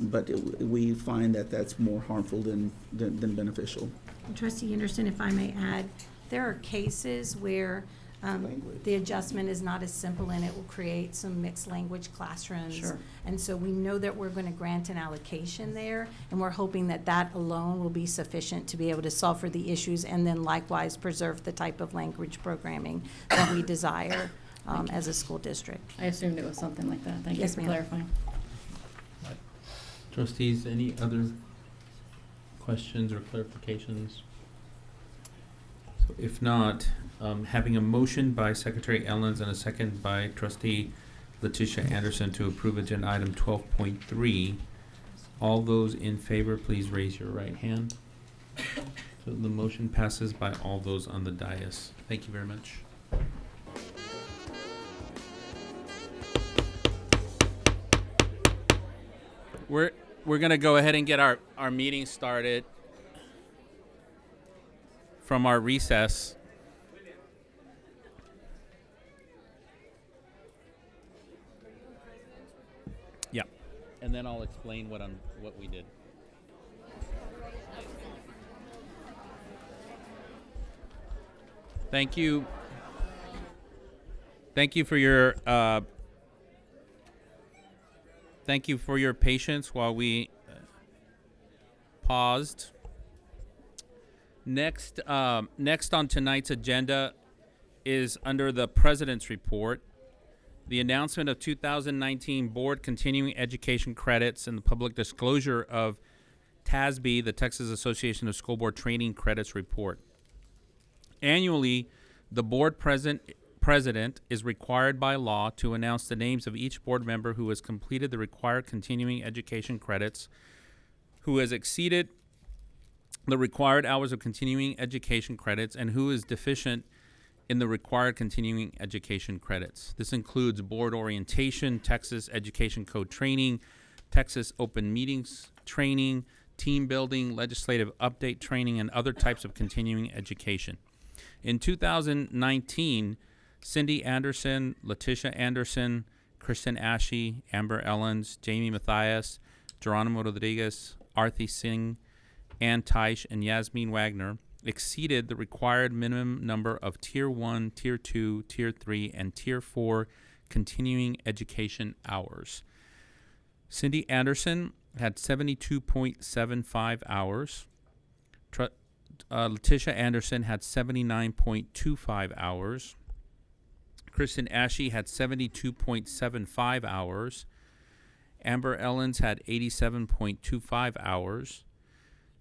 but we find that that's more harmful than beneficial. Trustee Anderson, if I may add, there are cases where the adjustment is not as simple and it will create some mixed language classrooms. Sure. And so we know that we're going to grant an allocation there, and we're hoping that that alone will be sufficient to be able to solve for the issues and then likewise preserve the type of language programming that we desire as a school district. I assumed it was something like that. Thank you Yes, for ma'am. clarifying. Trustees, any other questions or clarifications? So if not, having a motion by Secretary Ellens and a second by Trustee Letitia Anderson to approve agenda item 12.3, all those in favor, please raise your right hand. So the motion passes by all those on the dais. Thank you very much. We're gonna go ahead and get our meeting started from our recess. Yeah, and then I'll explain what we did. Thank you. Thank you for your patience while we paused. Next on tonight's agenda is under the President's report. the announcement of 2019 Board Continuing Education Credits and the public disclosure of TASB, the Texas Association of School Board Training Credits Report. Annually, the board president is required by law to announce the names of each board member who has completed the required continuing education credits, who has exceeded the required hours of continuing education credits, and who is deficient in the required continuing education credits. This includes board orientation, Texas Education Code training, Texas Open Meetings training, team building, legislative update training, and other types of continuing education. In 2019, Cindy Anderson, Letitia Anderson, Kristen Ashe, Amber Ellens, Jamie Mathias, Geronimo Rodriguez, Arthi Singh, Ann Teich, and Yasmin Wagner exceeded the required minimum number of Tier 1, Tier 2, Tier 3, and Tier 4 continuing education hours. Cindy Anderson had 72.75 hours. Letitia Anderson had 79.25 hours. Kristen Ashe had 72.75 hours. Amber Ellens had 87.25 hours.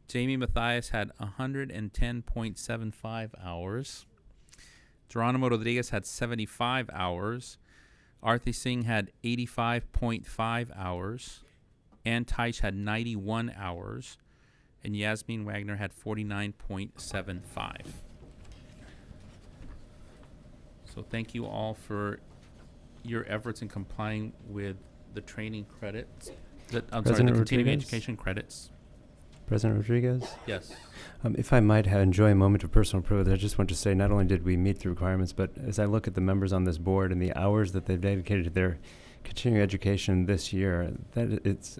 Jamie Mathias had 110.75 hours. Geronimo Rodriguez had 75 hours. Arthi Singh had 85.5 hours. Ann Teich had 91 hours. And Yasmin Wagner had 49.75. So thank you all for your efforts in complying with the training credits. The continuing Rodriguez? education credits. President Rodriguez? Yes. If I might enjoy a moment of personal privilege, I just want to say not only did we meet the requirements, but as I look at the members on this board and the hours that they've dedicated to their continuing education this year, it's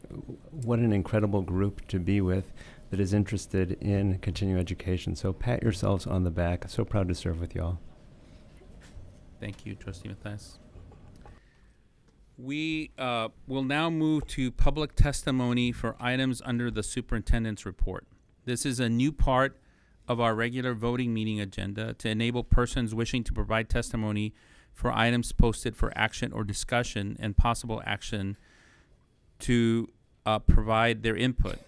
what an incredible group to be with that is interested in continuing education. So pat yourselves on the back. So proud to serve with y'all. Thank you, Trustee Mathias. We will now move to public testimony for items under the superintendent's report. This is a new part of our regular voting meeting agenda to enable persons wishing to provide testimony for items posted for action or discussion and possible action to provide their input.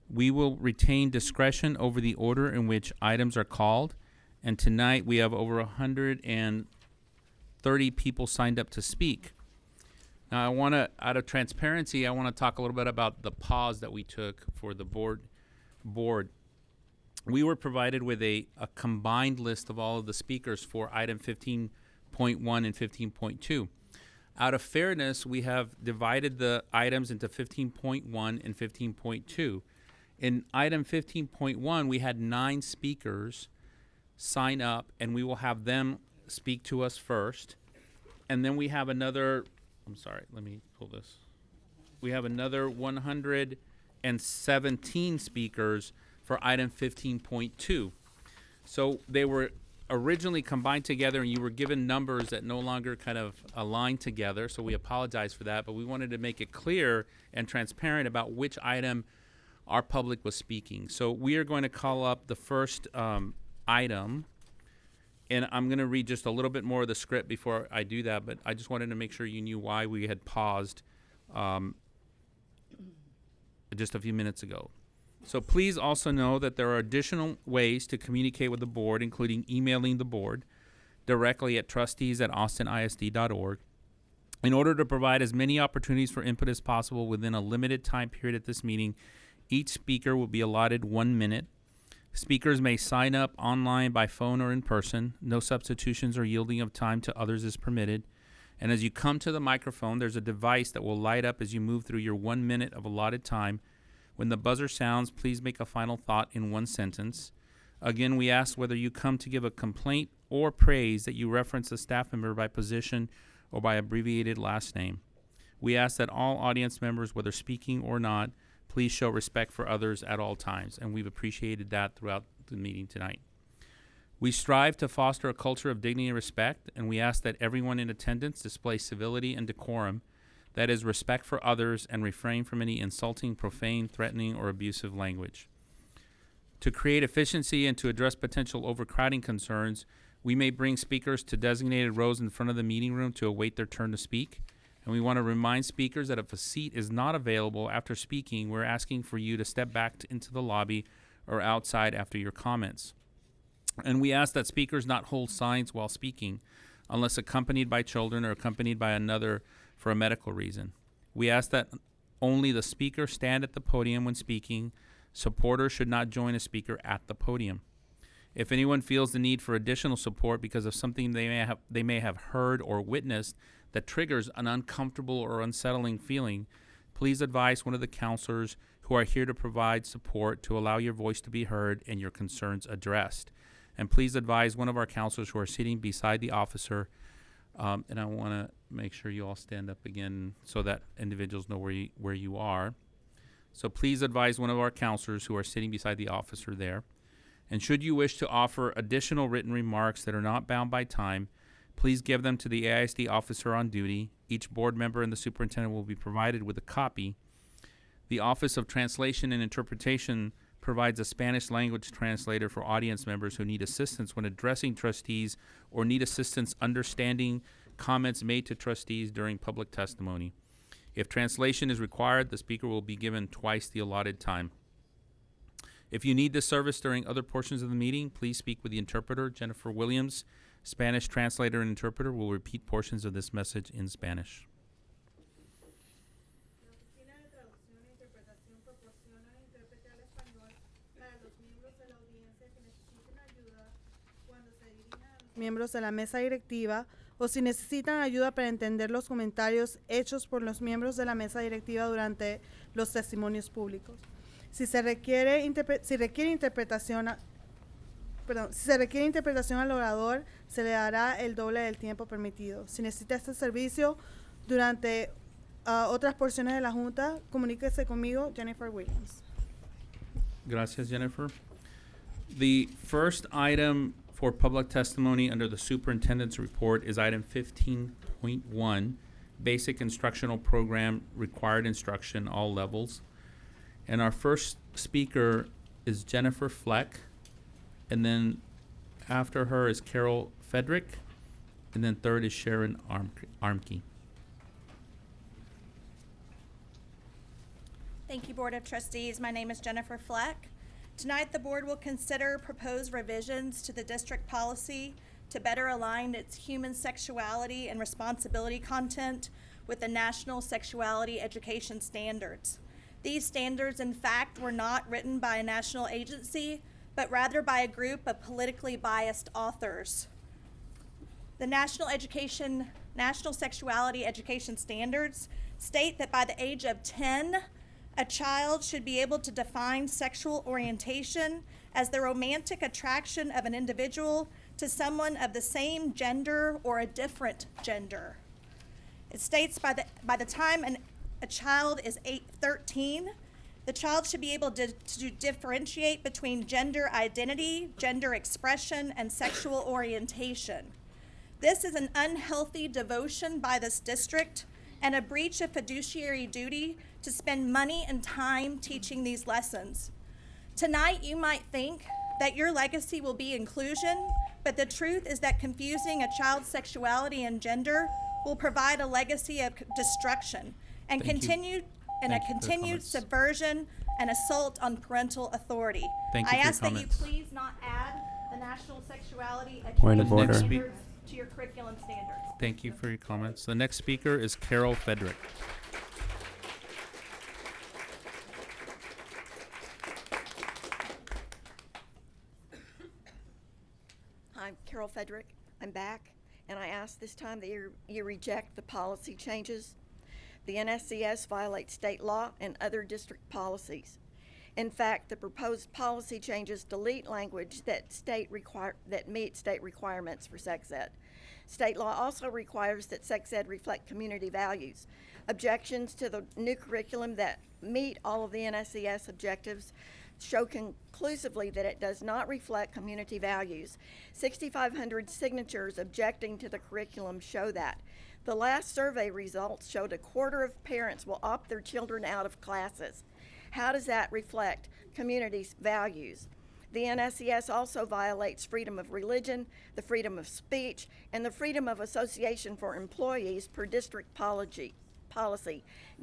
We will retain discretion over the order in which items are called, and tonight we have over 130 people signed up to speak. Now, I want to, out of transparency, I want to talk a little bit about the pause that we took for the board. We were provided with a combined list of all of the speakers for item 15.1 and 15.2. Out of fairness, we have divided the items into 15.1 and 15.2. In item 15.1, we had 9 speakers sign up, and we will have them speak to us first. And then we have another, I'm sorry, let me pull this. We have another 117 speakers for item 15.2. So they were originally combined together, and you were given numbers that no longer kind of align together. So we apologize for that, but we wanted to make it clear and transparent about which item our public was speaking. So we are going to call up the first item. And I'm going to read just a little bit more of the script before I do that, but I just wanted to make sure you knew why we had paused just a few minutes ago. So please also know that there are additional ways to communicate with the board, including emailing the board directly at trustees@austinisd.org. In order to provide as many opportunities for input as possible within a limited time period at this meeting, each speaker will be allotted 1 minute. Speakers may sign up online, by phone, or in person. No substitutions or yielding of time to others is permitted. And as you come to the microphone, there's a device that will light up as you move through your 1 minute of allotted time. When the buzzer sounds, please make a final thought in 1 sentence. Again, we ask whether you come to give a complaint or praise that you reference a staff member by position or by abbreviated last name. We ask that all audience members, whether speaking or not, please show respect for others at all times, and we've appreciated that throughout the meeting tonight. We strive to foster a culture of dignity and respect, and we ask that everyone in attendance display civility and decorum, that is, respect for others, and refrain from any insulting, profane, threatening, or abusive language. To create efficiency and to address potential overcrowding concerns, We may bring speakers to designated rows in front of the meeting room to await their turn to speak. And we want to remind speakers that if a seat is not available after speaking, we're asking for you to step back into the lobby or outside after your comments. And we ask that speakers not hold signs while speaking unless accompanied by children or accompanied by another for a medical reason. We ask that only the speaker stand at the podium when speaking. Supporters should not join a speaker at the podium. If anyone feels the need for additional support because of something they may have heard or witnessed that triggers an uncomfortable or unsettling feeling, please advise one of the counselors who are here to provide support to allow your voice to be heard and your concerns addressed. And please advise one of our counselors who are sitting beside the officer. And I want to make sure you all stand up again so that individuals know where you are. So please advise one of our counselors who are sitting beside the officer there. And should you wish to offer additional written remarks that are not bound by time, please give them to the AISD officer on duty. Each board member and the superintendent will be provided with a copy. The Office of Translation and Interpretation provides a Spanish language translator for audience members who need assistance when addressing trustees or need assistance understanding comments made to trustees during public testimony. If translation is required, the speaker will be given twice the allotted time. If you need this service during other portions of the meeting, please speak with the interpreter. Jennifer Williams, Spanish translator and interpreter, will repeat portions of this message in Spanish. Miembros de la mesa directiva o si necesitan ayuda para entender los comentarios hechos por los miembros de la mesa directiva durante los testimonios públicos. Si se requiere interpretación al orador, se le dará el doble del tiempo permitido. Si necesita este servicio durante otras porciones de la Junta, comuníquese conmigo, Jennifer Williams. Gracias, Jennifer. The first item for public testimony under the superintendent's report is item 15.1, Basic Instructional Program Required Instruction, All Levels. And our first speaker is Jennifer Fleck, and then after her is Carol Fedrick, and then third is Sharon Armke. Thank you, Board of Trustees. My name is Jennifer Fleck. Tonight, the board will consider proposed revisions to the district policy to better align its human sexuality and responsibility content with the national sexuality education standards. These standards, in fact, were not written by a national agency, but rather by a group of politically biased authors. The National Sexuality Education Standards state that by the age of 10, a child should be able to define sexual orientation as the romantic attraction of an individual to someone of the same gender or a different gender. It states by the time a child is 13, the child should be able to differentiate between gender identity, gender expression, and sexual orientation. This is an unhealthy devotion by this district and a breach of fiduciary duty to spend money and time teaching these lessons. Tonight, you might think that your legacy will be inclusion, but the truth is that confusing a child's sexuality and gender will provide a legacy of destruction and continued subversion and assault on parental authority. Thank you I for ask your that you comments. please not add the national sexuality Point of education order. standards to your curriculum standards. Thank you for your comments. The next speaker is Carol Fedrick. I'm Carol Fedrick. I'm back, and I ask this time that you reject the policy changes. The NSCS violates state law and other district policies. In fact, the proposed policy changes delete language that meet state requirements for sex ed. State law also requires that sex ed reflect community values. Objections to the new curriculum that meet all of the NSCS objectives show conclusively that it does not reflect community values. 6,500 signatures objecting to the curriculum show that. The last survey results showed a quarter of parents will opt their children out of classes. How does that reflect community's values? The NSES also violates freedom of religion, the freedom of speech, and the freedom of association for employees per district policy,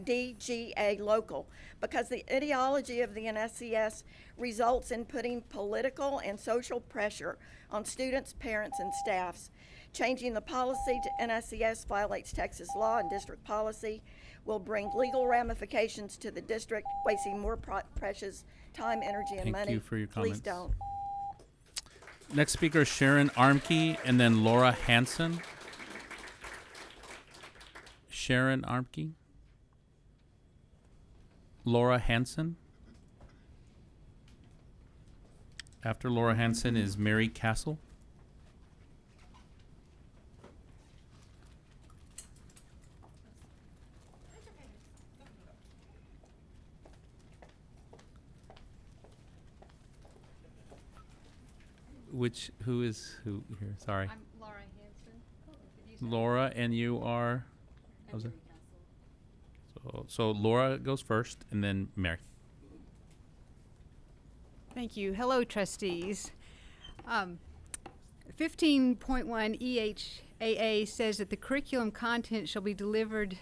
DGA local, because the ideology of the NSES results in putting political and social pressure on students, parents, and staffs. Changing the policy to NSES violates Texas law and district policy, will bring legal ramifications to the district, wasting more precious time, energy, and money. Thank you for your Please comments. don't. Next speaker is Sharon Armke, and then Laura Hanson. Sharon Armke. Laura Hanson. After Laura Hanson is Mary Castle. Who is who here? Sorry. I'm Laura Hanson. Laura, and you are? So Laura goes first, and then Mary. Thank you. Hello, trustees. 15.1 EHAA says that the curriculum content shall be delivered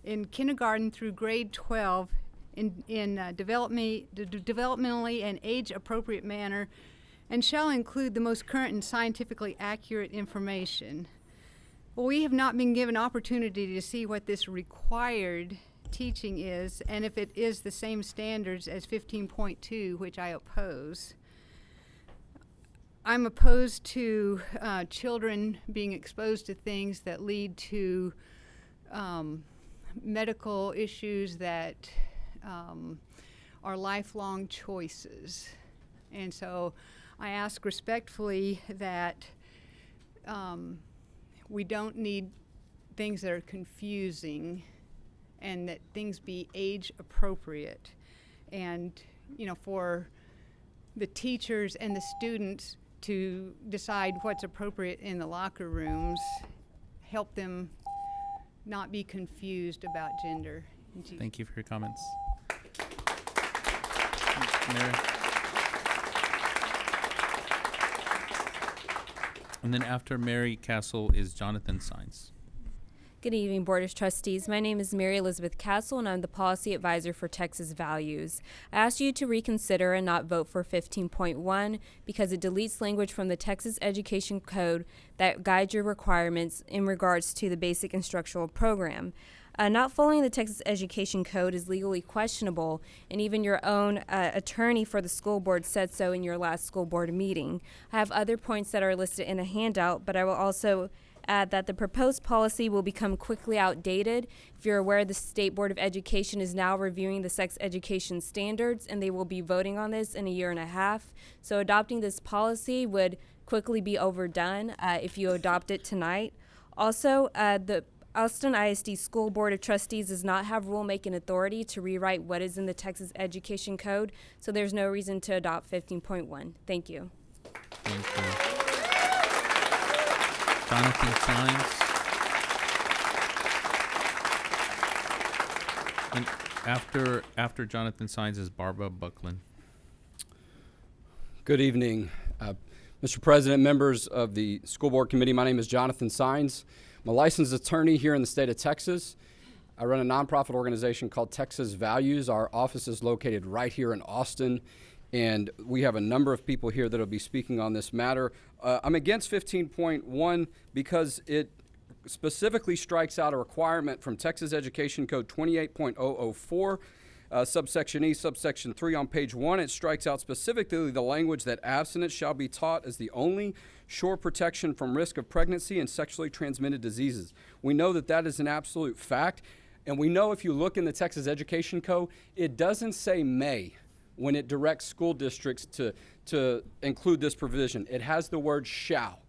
in kindergarten through grade 12 in developmentally and age-appropriate manner, and shall include the most current and scientifically accurate information. Well, we have not been given opportunity to see what this required teaching is, and if it is the same standards as 15.2, which I oppose. I'm opposed to children being exposed to things that lead to medical issues that are lifelong choices. And so I ask respectfully that we don't need things that are confusing, and that things be age appropriate. And, you know, for the teachers and the students to decide what's appropriate in the locker rooms, help them not be confused about gender. Thank you for your comments. Mary. And then after Mary Castle is Jonathan Sines. Good evening, Board of Trustees. My name is Mary Elizabeth Castle, and I'm the Policy Advisor for Texas Values. I ask you to reconsider and not vote for 15.1 because it deletes language from the Texas Education Code that guides your requirements in regards to the basic instructional program. Not following the Texas Education Code is legally questionable, and even your own attorney for the school board said so in your last school board meeting. I have other points that are listed in a handout, but I will also add that the proposed policy will become quickly outdated. If you're aware, the State Board of Education is now reviewing the sex education standards, and they will be voting on this in a year and a half. So adopting this policy would quickly be overdone if you adopt it tonight. Also, the Austin ISD School Board of Trustees does not have rulemaking authority to rewrite what is in the Texas Education Code, so there's no reason to adopt 15.1. Thank you. Thank you. Jonathan Sines. And after Jonathan Sines is Barbara Buckland. Good evening, Mr. President, members of the School Board Committee. My name is Jonathan Sines. I'm a licensed attorney here in the state of Texas. I run a nonprofit organization called Texas Values. Our office is located right here in Austin, and we have a number of people here that will be speaking on this matter. I'm against 15.1 because it specifically strikes out a requirement from Texas Education Code 28.004, subsection E, subsection 3 on page 1. It strikes out specifically the language that abstinence shall be taught as the only sure protection from risk of pregnancy and sexually transmitted diseases. We know that that is an absolute fact, and we know if you look in the Texas Education Code, it doesn't say may when it directs school districts to include this provision. It has the word shall.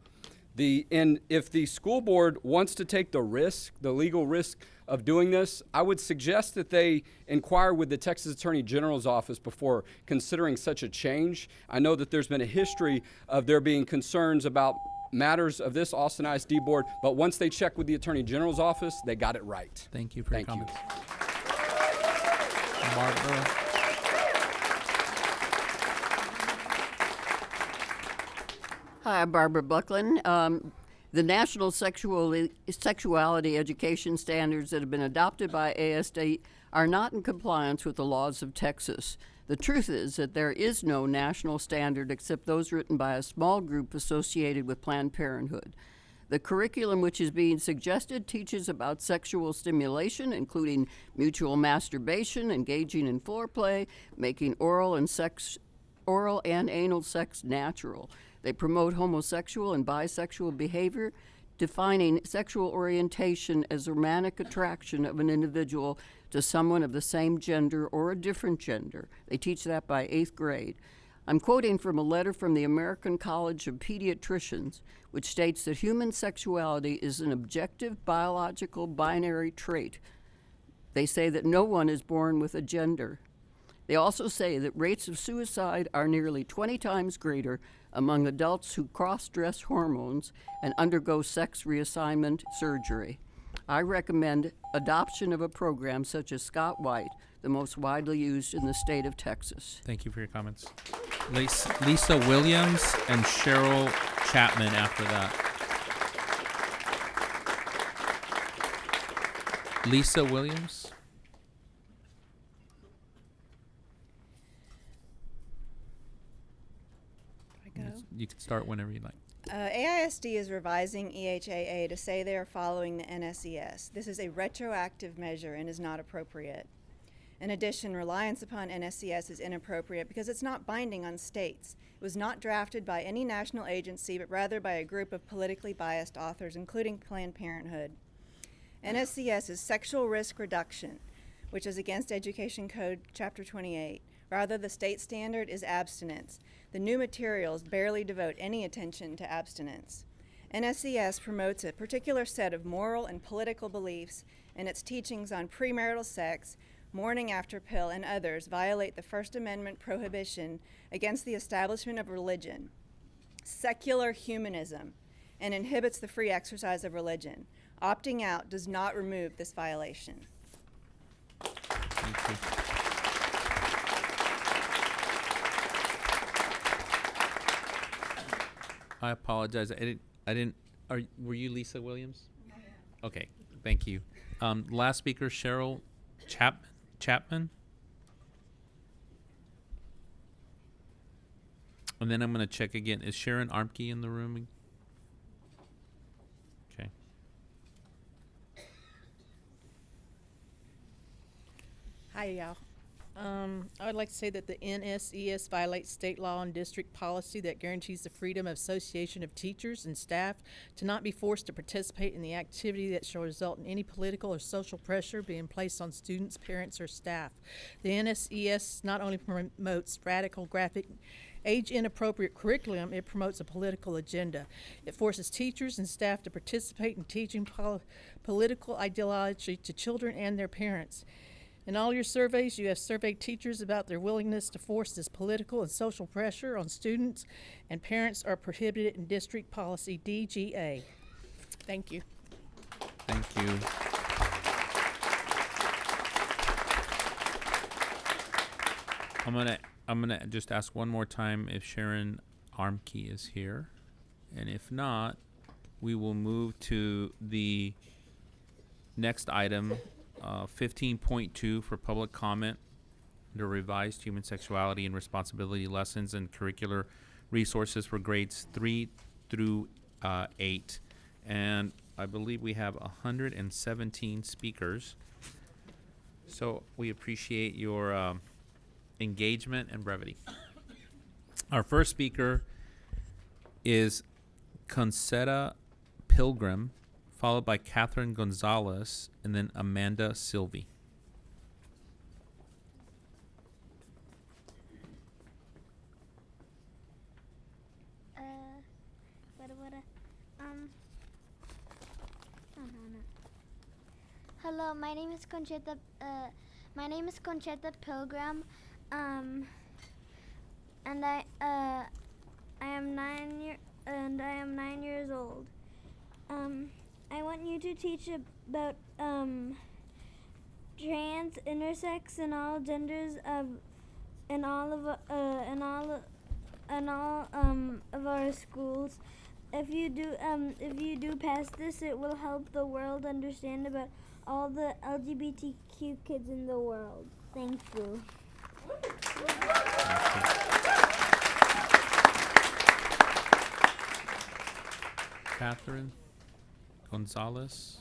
And if the school board wants to take the risk, the legal risk of doing this, I would suggest that they inquire with the Texas Attorney General's office before considering such a change. I know that there's been a history of there being concerns about matters of this Austin ISD board, but once they check with the Attorney General's office, they got it right. Thank you for your comments. Barbara. Hi, I'm Barbara Buckland. The national sexuality education standards that have been adopted by ASD are not in compliance with the laws of Texas. The truth is that there is no national standard except those written by a small group associated with Planned Parenthood. The curriculum which is being suggested teaches about sexual stimulation, including mutual masturbation, engaging in foreplay, making oral and anal sex natural. They promote homosexual and bisexual behavior, defining sexual orientation as romantic attraction of an individual to someone of the same gender or a different gender. They teach that by 8th grade. I'm quoting from a letter from the American College of Pediatricians, which states that human sexuality is an objective biological binary trait. They say that no one is born with a gender. They also say that rates of suicide are nearly 20 times greater among adults who cross-dress hormones and undergo sex reassignment surgery. I recommend adoption of a program such as Scott White, the most widely used in the state of Texas. Thank you for your comments. Lisa Williams and Cheryl Chapman after that. Lisa Williams. You can start whenever you like. AISD is revising EHAA to say they are following the NSES. This is a retroactive measure and is not appropriate. In addition, reliance upon NSES is inappropriate because it's not binding on states. It was not drafted by any national agency, but rather by a group of politically biased authors, including Planned Parenthood. NSES is sexual risk reduction, which is against Education Code Chapter 28. Rather, the state standard is abstinence. The new materials barely devote any attention to abstinence. NSES promotes a particular set of moral and political beliefs, and its teachings on premarital sex, morning after pill, and others violate the First Amendment prohibition against the establishment of religion, secular humanism, and inhibits the free exercise of religion. Opting out does not remove this violation. Thank you. I apologize. Were you Lisa Williams? Okay, thank you. Last speaker, Cheryl Chapman. And then I'm going to check again. Is Sharon Armke in the room? Okay. Hi, y'all. I would like to say that the NSES violates state law and district policy that guarantees the freedom of association of teachers and staff to not be forced to participate in the activity that shall result in any political or social pressure being placed on students, parents, or staff. The NSES not only promotes radical, graphic, age-inappropriate curriculum, it promotes a political agenda. It forces teachers and staff to participate in teaching political ideology to children and their parents. In all your surveys, you have surveyed teachers about their willingness to force this political and social pressure on students, and parents are prohibited in district policy DGA. Thank you. Thank you. I'm gonna just ask one more time if Sharon Armke is here, and if not, we will move to the next item. 15.2 for public comment under revised human sexuality and responsibility lessons and curricular resources for grades 3 through 8. And I believe we have 117 speakers. So we appreciate your engagement and brevity. Our first speaker is Concetta Pilgrim, followed by Catherine Gonzalez, and then Amanda Sylvie. Hello, my name is Concetta. My name is Concetta Pilgrim, and I am 9 years old. I want you to teach about trans, intersex, and all genders of of our schools. If you do pass this, it will help the world understand about all the LGBTQ kids in the world. Thank you. Catherine Gonzalez.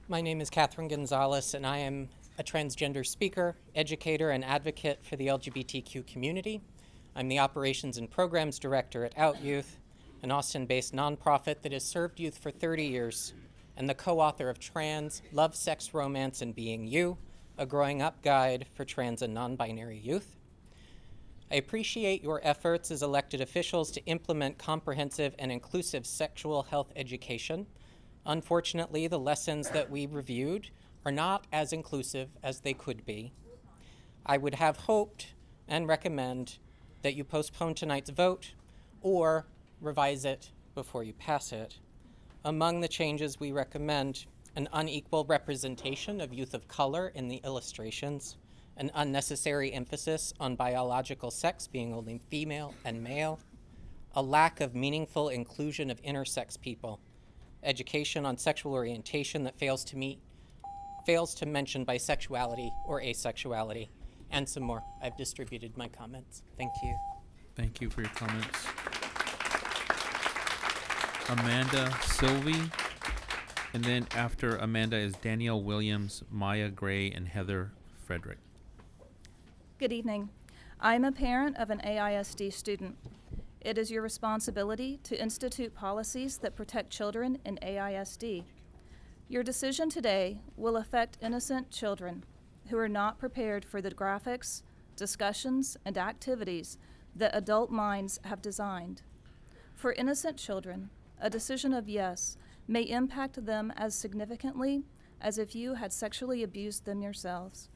My name is Catherine Gonzalez, and I am a transgender speaker, educator, and advocate for the LGBTQ community. I'm the Operations and Programs Director at Out Youth, an Austin-based nonprofit that has served youth for 30 years, and the co-author of Trans, Love, Sex, Romance, and Being You, a growing up guide for trans and non-binary youth. I appreciate your efforts as elected officials to implement comprehensive and inclusive sexual health education. Unfortunately, the lessons that we reviewed are not as inclusive as they could be. I would have hoped and recommend that you postpone tonight's vote or revise it before you pass it. Among the changes we recommend, an unequal representation of youth of color in the illustrations, an unnecessary emphasis on biological sex being only female and male, a lack of meaningful inclusion of intersex people, education on sexual orientation that fails to mention bisexuality or asexuality, and some more. I've distributed my comments. Thank you. Thank you for your comments. Amanda Sylvie, and then after Amanda is Danielle Williams, Maya Gray, and Heather Frederick. Good evening. I'm a parent of an AISD student. It is your responsibility to institute policies that protect children in AISD. Your decision today will affect innocent children who are not prepared for the graphics, discussions, and activities that adult minds have designed. For innocent children, a decision of yes may impact them as significantly as if you had sexually abused them yourselves.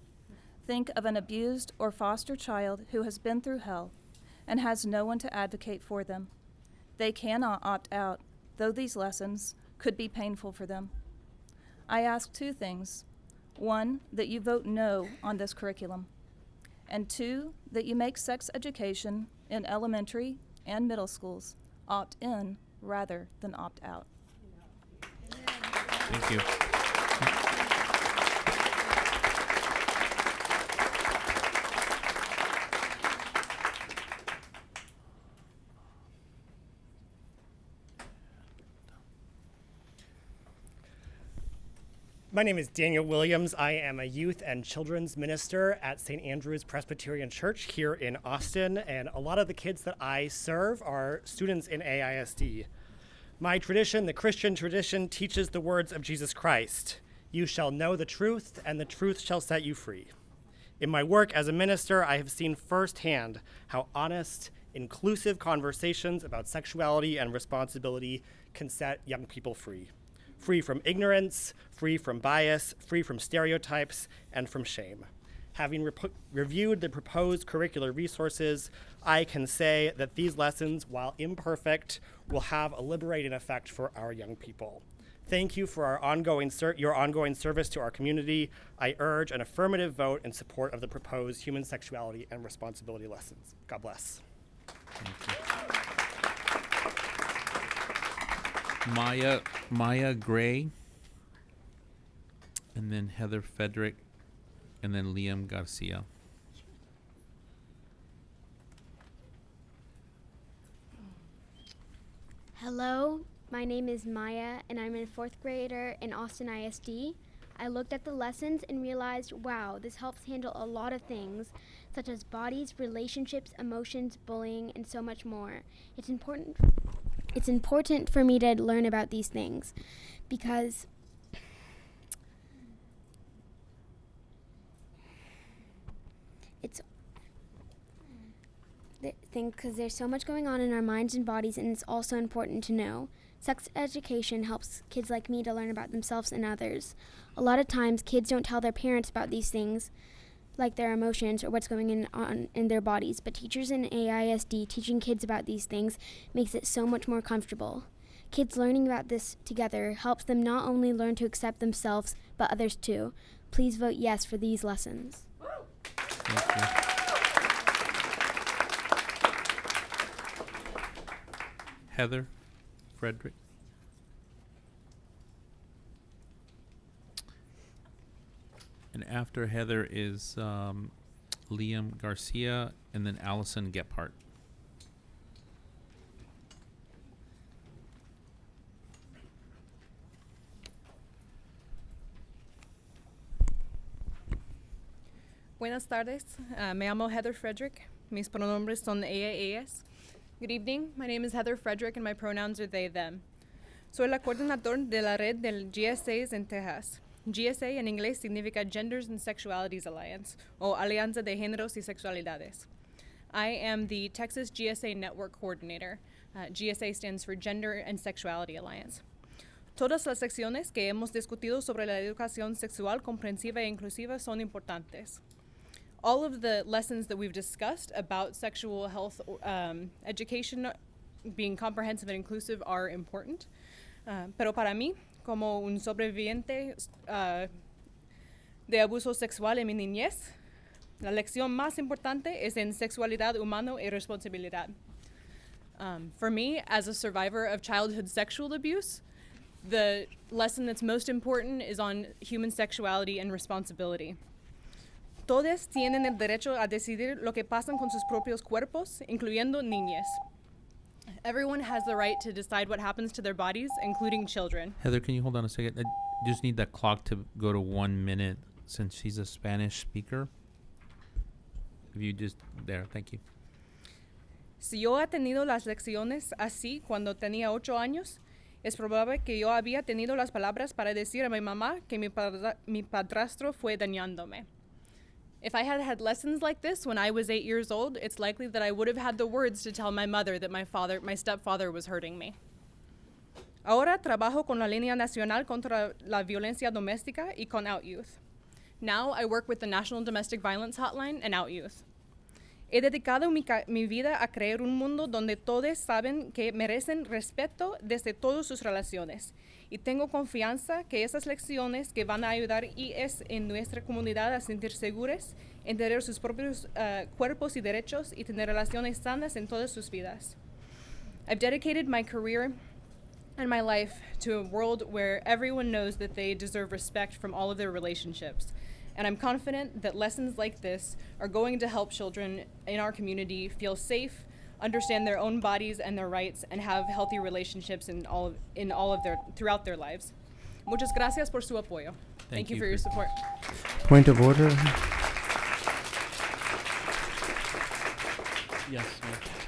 Think of an abused or foster child who has been through hell and has no one to advocate for them. They cannot opt out, though these lessons could be painful for them. I ask two things. One, that you vote no on this curriculum. And two, that you make sex education in elementary and middle schools opt in rather than opt out. Thank you. My name is Daniel Williams. I am a youth and children's minister at St. Andrew's Presbyterian Church here in Austin, and a lot of the kids that I serve are students in AISD. My tradition, the Christian tradition, teaches the words of Jesus Christ. You shall know the truth, and the truth shall set you free. In my work as a minister, I have seen firsthand how honest, inclusive conversations about sexuality and responsibility can set young people free. Free from ignorance, free from bias, free from stereotypes, and from shame. Having reviewed the proposed curricular resources, I can say that these lessons, while imperfect, will have a liberating effect for our young people. Thank you for your ongoing service to our community. I urge an affirmative vote in support of the proposed human sexuality and responsibility lessons. God bless. Maya Gray, and then Heather Frederick, and then Liam Garcia. Hello, my name is Maya, and I'm a 4th grader in Austin ISD. I looked at the lessons and realized, wow, this helps handle a lot of things, such as bodies, relationships, emotions, bullying, and so much more. It's important for me to learn about these things because because there's so much going on in our minds and bodies, and it's also important to know. Sex education helps kids like me to learn about themselves and others. A lot of times, kids don't tell their parents about these things, like their emotions or what's going on in their bodies, but teachers in AISD teaching kids about these things makes it so much more comfortable. Kids learning about this together helps them not only learn to accept themselves, but others too. Please vote yes for these lessons. Thank you. Heather Frederick. And after Heather is Liam Garcia and then Allison Gephardt. Buenas tardes. Me llamo Heather Frederick. Mis pronombres son ella, ellas. Good evening. My name is Heather Frederick and my pronouns are they, them. Soy la coordinador de la red del GSAs en Texas. GSA en inglés significa Genders and Sexualities Alliance, o Alianza de Géneros y Sexualidades. I am the Texas GSA Network Coordinator. GSA stands for Gender and Sexuality Alliance. Todas las secciones que hemos discutido sobre la educación sexual comprensiva e inclusiva son importantes. All of the lessons that we've discussed about sexual health education being comprehensive and inclusive are important. Pero para mí, como un sobreviviente de abuso sexual en mi niñez, la lección más importante es en sexualidad humana y responsabilidad. For me, as a survivor of childhood sexual abuse, the lesson that's most important is on human sexuality and responsibility. Todos tienen el derecho a decidir lo que pasan con sus propios cuerpos, incluyendo niñas. Everyone has the right to decide what happens to their bodies, including children. Heather, can you hold on a second? I just need that clock to go to 1 minute since she's a Spanish speaker. If you just, there, thank you. Si yo he tenido las lecciones así cuando tenía 8 años, es probable que yo había tenido las palabras para decir a mi mamá que mi padrastro fue dañándome. If I had had lessons like this when I was 8 years old, it's likely that I would have had the words to tell my mother that my stepfather was hurting me. Ahora trabajo con la Línea Nacional contra la Violencia Doméstica y con Out Youth. Now I work with the National Domestic Violence Hotline and Out Youth. He dedicado mi vida a crear un mundo donde todos saben que merecen respeto desde todas sus relaciones. Y tengo confianza que esas lecciones que van a ayudar IS en nuestra comunidad a sentir seguras, entender sus propios cuerpos y derechos y tener relaciones sanas en todas sus vidas. I've dedicated my career and my life to a world where everyone knows that they deserve respect from all of their relationships. And I'm confident that lessons like this are going to help children in our community feel safe, understand their own bodies and their rights, and have healthy relationships throughout their lives. Muchas gracias por su apoyo. Thank you for your support. Point of order. Yes.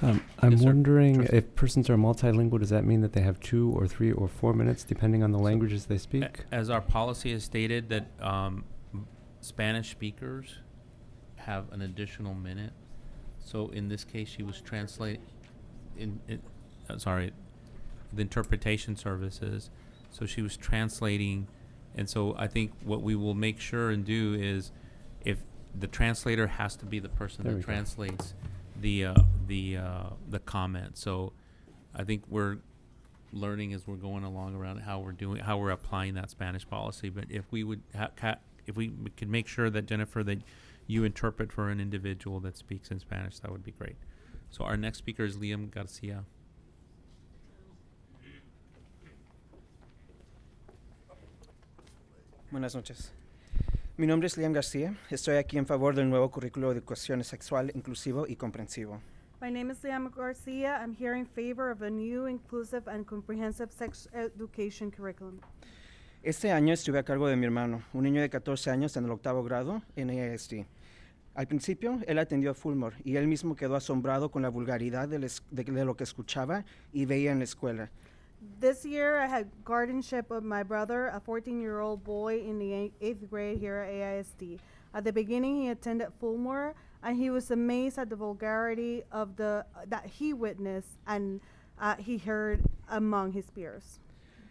I'm Yes, sir. wondering if persons are multilingual, does that mean that they have 2 or 3 or 4 minutes depending on the languages they speak? As our policy has stated that Spanish speakers have an additional minute. So in this case, she was translating the interpretation services. So she was translating. And so I think what we will make sure and do is if the translator has to be the person that translates the comment. So I think we're learning as we're going along around how we're applying that Spanish policy. But if we would if we could make sure that, Jennifer, that you interpret for an individual that speaks in Spanish, that would be great. So our next speaker is Liam Garcia. Buenas noches. Mi nombre es Liam García. Estoy aquí en favor del nuevo currículo de educación sexual inclusivo y comprensivo. My name is Liam Garcia. I'm here in favor of a new inclusive and comprehensive sex education curriculum. Este año estuve a cargo de mi hermano, un niño de 14 años en el 8º grado en AISD. Al principio, él atendió a Fulmore y él mismo quedó asombrado con la vulgaridad de lo que escuchaba y veía en la escuela. This year, I had guardianship of my brother, a 14-year-old boy in the 8th grade here at AISD. At the beginning, he attended Fulmore, and he was amazed at the vulgarity of that he witnessed and he heard among his peers.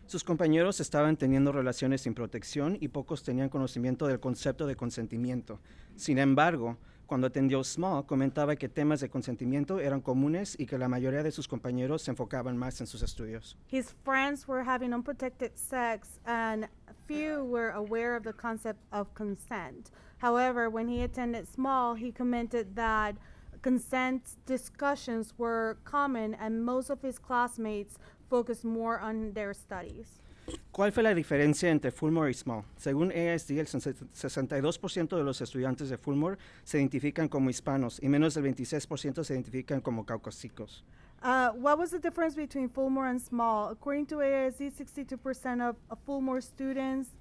Sus compañeros estaban teniendo relaciones sin protección y pocos tenían conocimiento del concepto de consentimiento. Sin embargo, Cuando atendió Small, comentaba que temas de consentimiento eran comunes y que la mayoría de sus compañeros se enfocaban más en sus estudios. His friends were having unprotected sex, and few were aware of the concept of consent. However, when he attended Small, he commented that consent discussions were common, and most of his classmates focused more on their studies. ¿Cuál fue la diferencia entre Fulmore y Small? Según AISD, el 62% de los estudiantes de Fulmore se identifican como hispanos y menos del 26% se identifican como caucásicos. What was the difference between Fulmore and Small? According to AISD, 62% of Fulmore students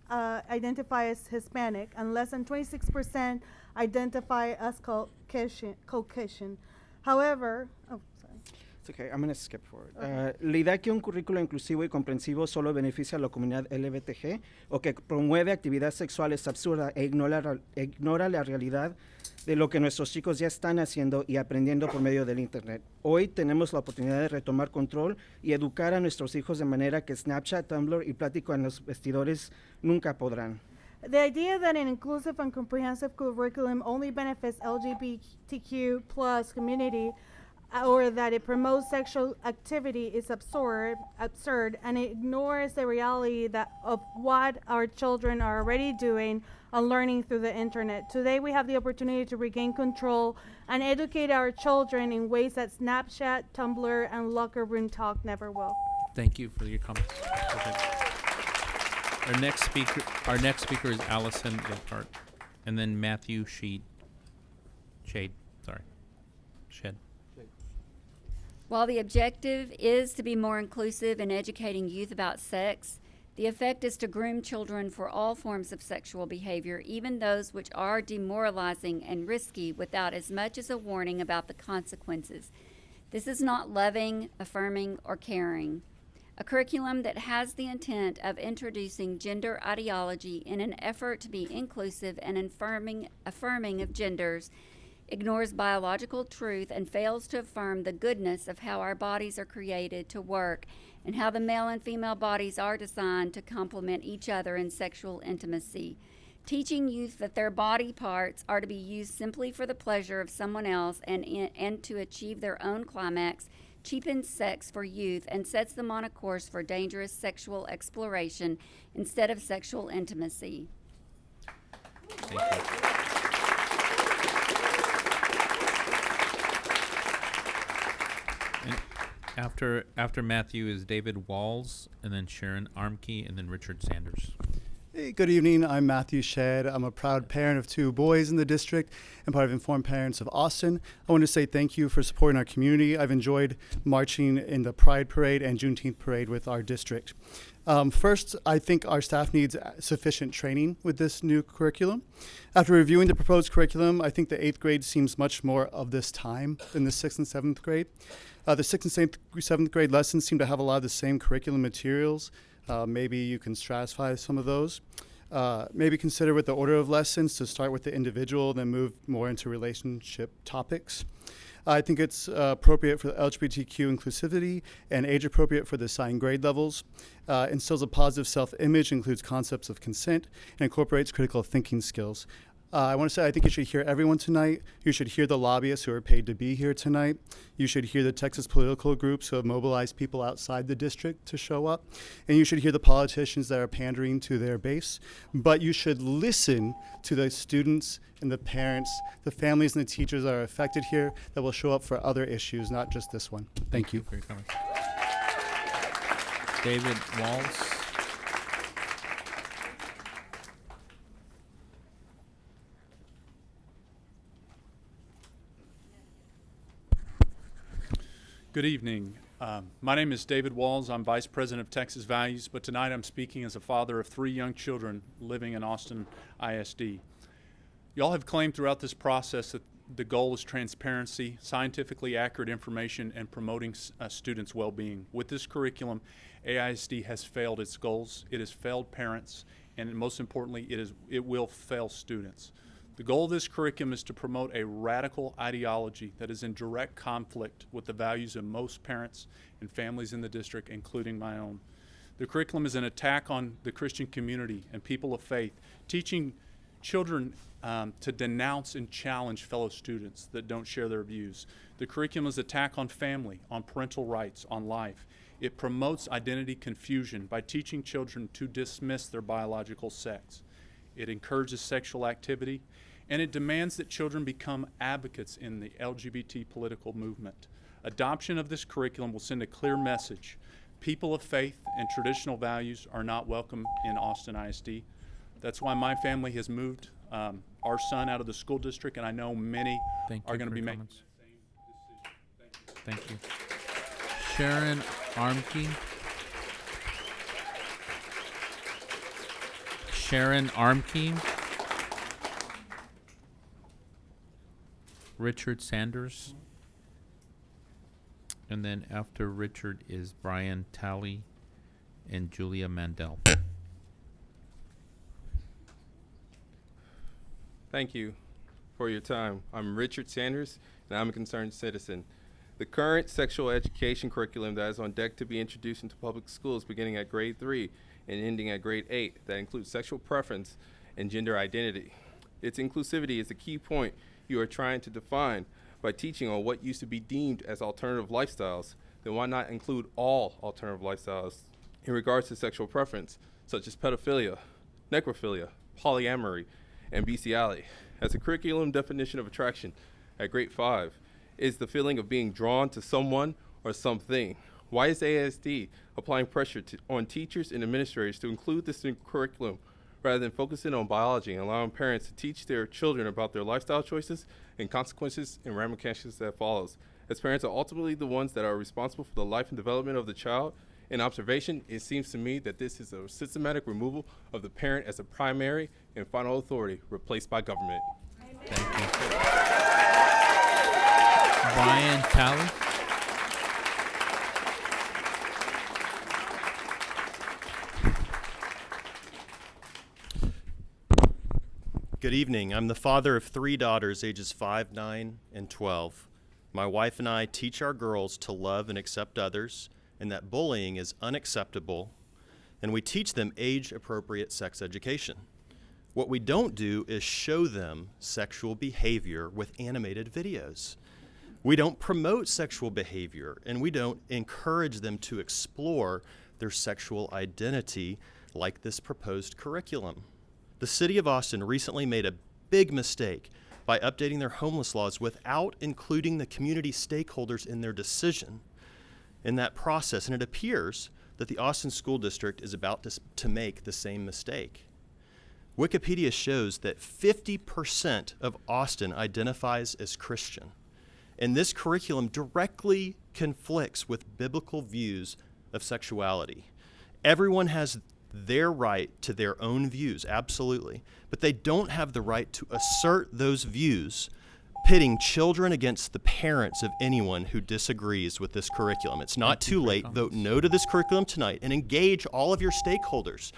identify as Hispanic, and less than 26% identify as Caucasian. However, It's okay, I'm going to skip forward. La idea que un currículo inclusivo y comprensivo solo beneficia a la comunidad LGBTG o que promueve actividad sexual es absurda e ignora la realidad de lo que nuestros chicos ya están haciendo y aprendiendo por medio del Internet. Hoy tenemos la oportunidad de retomar control y educar a nuestros hijos de manera que Snapchat, Tumblr y Plático en los vestidores nunca podrán. the idea that an inclusive and comprehensive curriculum only benefits LGBTQ plus community or that it promotes sexual activity is absurd, and it ignores the reality of what our children are already doing and learning through the internet. Today we have the opportunity to regain control and educate our children in ways that Snapchat, Tumblr, and locker room talk never will. Thank you for your comments. Our next speaker is Allison Gilhart, and then Matthew Shed. While the objective is to be more inclusive in educating youth about sex, the effect is to groom children for all forms of sexual behavior, even those which are demoralizing and risky, without as much as a warning about the consequences. This is not loving, affirming, or caring. A curriculum that has the intent of introducing gender ideology in an effort to be inclusive and affirming of genders ignores biological truth and fails to affirm the goodness of how our bodies are created to work and how the male and female bodies are designed to complement each other in sexual intimacy. Teaching youth that their body parts are to be used simply for the pleasure of someone else and to achieve their own climax cheapens sex for youth and sets them on a course for dangerous sexual exploration instead of sexual intimacy. Thank you. After Matthew is David Walls, and then Sharon Armkey, and then Richard Sanders. Hey, good evening. I'm Matthew Shedd. I'm a proud parent of 2 boys in the district and part of Informed Parents of Austin. I want to say thank you for supporting our community. I've enjoyed marching in the Pride Parade and Juneteenth Parade with our district. First, I think our staff needs sufficient training with this new curriculum. After reviewing the proposed curriculum, I think the 8th grade seems much more of this time than the 6th and 7th grade. The 6th and 7th grade lessons seem to have a lot of the same curriculum materials. Maybe you can stratify some of those. Maybe consider with the order of lessons to start with the individual, then move more into relationship topics. I think it's appropriate for the LGBTQ inclusivity and age appropriate for the assigned grade levels. Instills a positive self-image, includes concepts of consent, and incorporates critical thinking skills. I want to say I think you should hear everyone tonight. You should hear the lobbyists who are paid to be here tonight. You should hear the Texas political groups who have mobilized people outside the district to show up. And you should hear the politicians that are pandering to their base. But you should listen to the students and the parents, the families and the teachers that are affected here that will show up for other issues, not just this one. Thank you. For your comments. David Walls. Good evening. My name is David Walls. I'm Vice President of Texas Values, but tonight I'm speaking as a father of 3 young children living in Austin ISD. Y'all have claimed throughout this process that the goal is transparency, scientifically accurate information, and promoting students' well-being. With this curriculum, AISD has failed its goals. It has failed parents, and most importantly, it will fail students. The goal of this curriculum is to promote a radical ideology that is in direct conflict with the values of most parents and families in the district, including my own. The curriculum is an attack on the Christian community and people of faith, teaching children to denounce and challenge fellow students that don't share their views. The curriculum is an attack on family, on parental rights, on life. It promotes identity confusion by teaching children to dismiss their biological sex. It encourages sexual activity, and it demands that children become advocates in the LGBT political movement. Adoption of this curriculum will send a clear message. People of faith and traditional values are not welcome in Austin ISD. That's why my family has moved our son out of the school district, and I know many are going to be making the same decision. Thank you. Sharon Armke. Sharon Armke. Richard Sanders. And then after Richard is Brian Talley and Julia Mandel. Thank you for your time. I'm Richard Sanders, and I'm a concerned citizen. The current sexual education curriculum that is on deck to be introduced into public schools beginning at grade 3 and ending at grade 8 that includes sexual preference and gender identity. Its inclusivity is the key point you are trying to define by teaching on what used to be deemed as alternative lifestyles. Then why not include all alternative lifestyles in regards to sexual preference, such as pedophilia, necrophilia, polyamory, and bestiality? As a curriculum definition of attraction at grade 5 is the feeling of being drawn to someone or something. Why is ASD applying pressure on teachers and administrators to include this in curriculum rather than focusing on biology and allowing parents to teach their children about their lifestyle choices and consequences and ramifications that follows? As parents are ultimately the ones that are responsible for the life and development of the child, in observation, it seems to me that this is a systematic removal of the parent as a primary and final authority replaced by government. Thank you. Brian Talley. Good evening. I'm the father of 3 daughters, ages 5, 9, and 12. My wife and I teach our girls to love and accept others, and that bullying is unacceptable, and we teach them age-appropriate sex education. What we don't do is show them sexual behavior with animated videos. We don't promote sexual behavior, and we don't encourage them to explore their sexual identity like this proposed curriculum. The City of Austin recently made a big mistake by updating their homeless laws without including the community stakeholders in their decision in that process, and it appears that the Austin School District is about to make the same mistake. Wikipedia shows that 50% of Austin identifies as Christian, and this curriculum directly conflicts with biblical views of sexuality. Everyone has their right to their own views, absolutely, but they don't have the right to assert those views, pitting children against the parents of anyone who disagrees with this curriculum. It's not too late. Vote no to this curriculum tonight and engage all of your stakeholders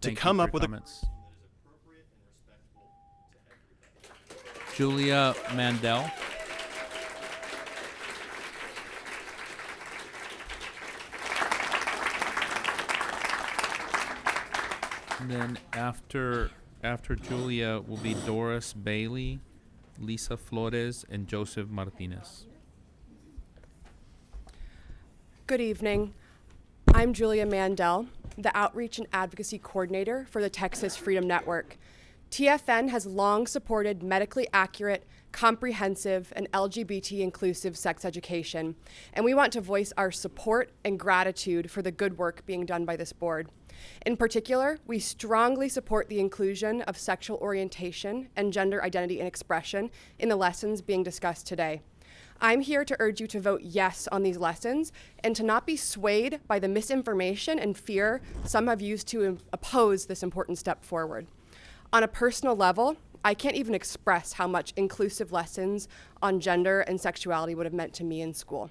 to come up with a Julia Mandel. And then after Julia will be Doris Bailey, Lisa Flores, and Joseph Martinez. Good evening. I'm Julia Mandel, the Outreach and Advocacy Coordinator for the Texas Freedom Network. TFN has long supported medically accurate, comprehensive, and LGBT-inclusive sex education, and we want to voice our support and gratitude for the good work being done by this board. In particular, we strongly support the inclusion of sexual orientation and gender identity and expression in the lessons being discussed today. I'm here to urge you to vote yes on these lessons and to not be swayed by the misinformation and fear some have used to oppose this important step forward. On a personal level, I can't even express how much inclusive lessons on gender and sexuality would have meant to me in school.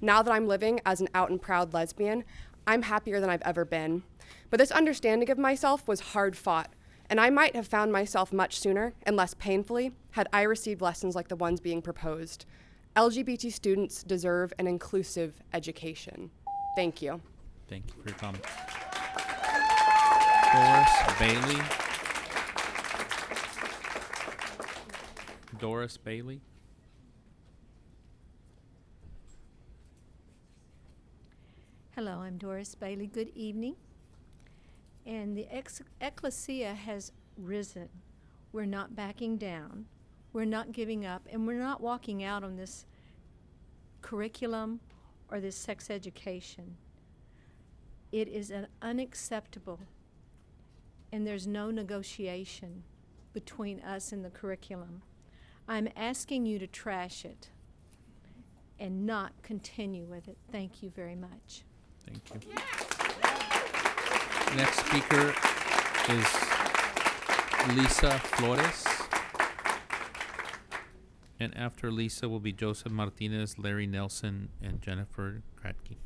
Now that I'm living as an out and proud lesbian, I'm happier than I've ever been. But this understanding of myself was hard fought, and I might have found myself much sooner and less painfully had I received lessons like the ones being proposed. LGBT students deserve an inclusive education. Thank you. Thank you for your comments. Doris Bailey. Doris Bailey. Hello, I'm Doris Bailey. Good evening. And the ecclesia has risen. We're not backing down. We're not giving up. And we're not walking out on this curriculum or this sex education. It is an unacceptable, and there's no negotiation between us and the curriculum. I'm asking you to trash it and not continue with it. Thank you very much. Thank you. Next speaker is Lisa Flores. And after Lisa will be Joseph Martinez, Larry Nelson, and Jennifer Kratke.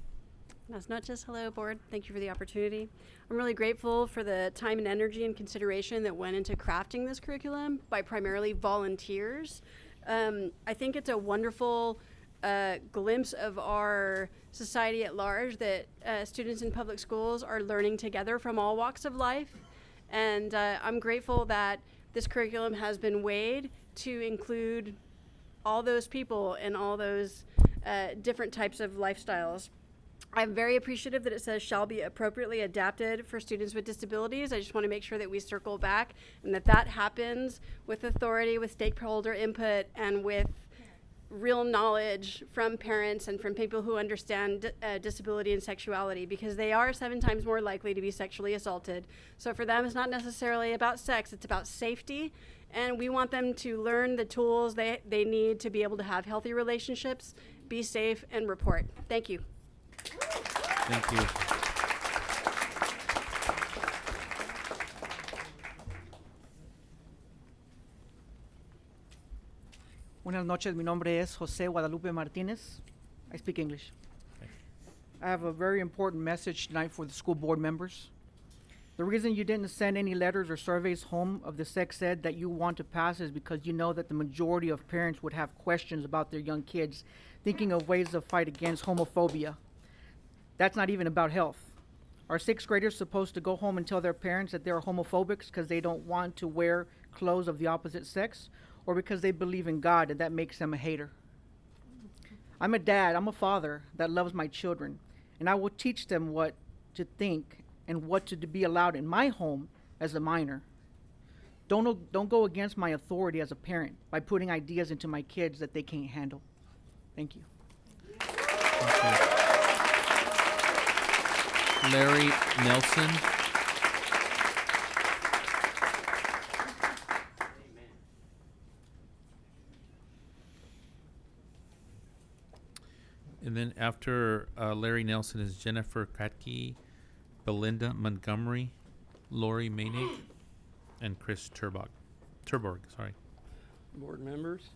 As not just hello, board. Thank you for the opportunity. I'm really grateful for the time and energy and consideration that went into crafting this curriculum by primarily volunteers. I think it's a wonderful glimpse of our society at large that students in public schools are learning together from all walks of life. And I'm grateful that this curriculum has been weighed to include all those people and all those different types of lifestyles. I'm very appreciative that it says shall be appropriately adapted for students with disabilities. I just want to make sure that we circle back and that happens with authority, with stakeholder input, and with real knowledge from parents and from people who understand disability and sexuality, because they are 7 times more likely to be sexually assaulted. So for them, it's not necessarily about sex, it's about safety. And we want them to learn the tools they need to be able to have healthy relationships, be safe, and report. Thank you. Thank you. Buenas noches, mi nombre es Jose Guadalupe Martinez. I speak English. I have a very important message tonight for the school board members. The reason you didn't send any letters or surveys home of the sex ed that you want to pass is because you know that the majority of parents would have questions about their young kids, thinking of ways to fight against homophobia. That's not even about health. Are 6th graders supposed to go home and tell their parents that they're homophobics because they don't want to wear clothes of the opposite sex, or because they believe in God and that makes them a hater? I'm a dad, I'm a father that loves my children, and I will teach them what to think and what to be allowed in my home as a minor. Don't go against my authority as a parent by putting ideas into my kids that they can't handle. Thank you. Thank you. Larry Nelson. And then after Larry Nelson is Jennifer Kratke, Belinda Montgomery, Lori Manig, and Chris Turborg. Board members,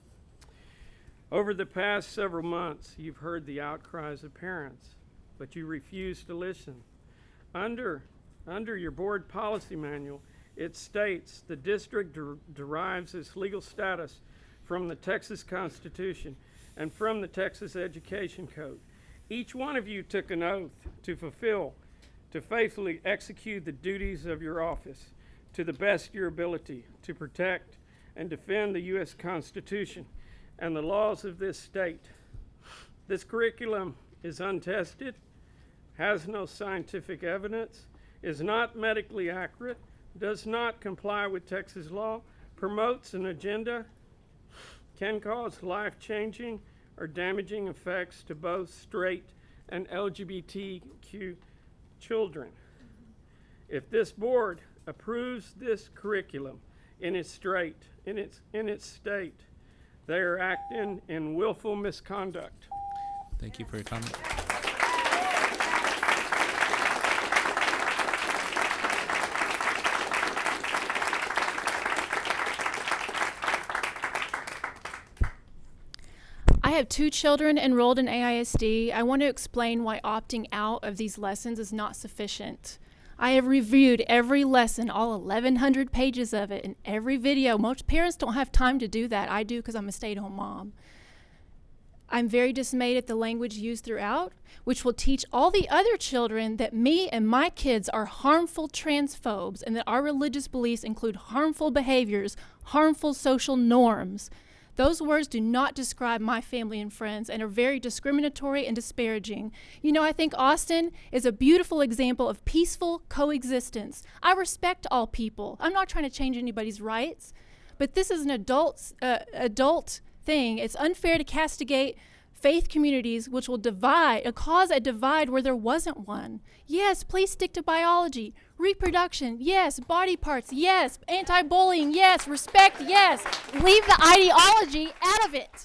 over the past several months, you've heard the outcries of parents, but you refuse to listen. Under your board policy manual, it states the district derives its legal status from the Texas Constitution and from the Texas Education Code. Each one of you took an oath to faithfully execute the duties of your office to the best of your ability to protect and defend the U.S. Constitution and the laws of this state. This curriculum is untested, has no scientific evidence, is not medically accurate, does not comply with Texas law, promotes an agenda, can cause life-changing or damaging effects to both straight and LGBTQ children. If this board approves this curriculum in its state, they are acting in willful misconduct. Thank you for your comment. I have 2 children enrolled in AISD. I want to explain why opting out of these lessons is not sufficient. I have reviewed every lesson, all 1,100 pages of it, and every video. Most parents don't have time to do that. I do because I'm a stay-at-home mom. I'm very dismayed at the language used throughout, which will teach all the other children that me and my kids are harmful transphobes and that our religious beliefs include harmful behaviors, harmful social norms. Those words do not describe my family and friends and are very discriminatory and disparaging. You know, I think Austin is a beautiful example of peaceful coexistence. I respect all people. I'm not trying to change anybody's rights, but this is an adult thing. It's unfair to castigate faith communities, which will cause a divide where there wasn't one. Yes, please stick to biology. Reproduction, yes. Body parts, yes. Anti-bullying, yes. Respect, yes. Leave the ideology out of it.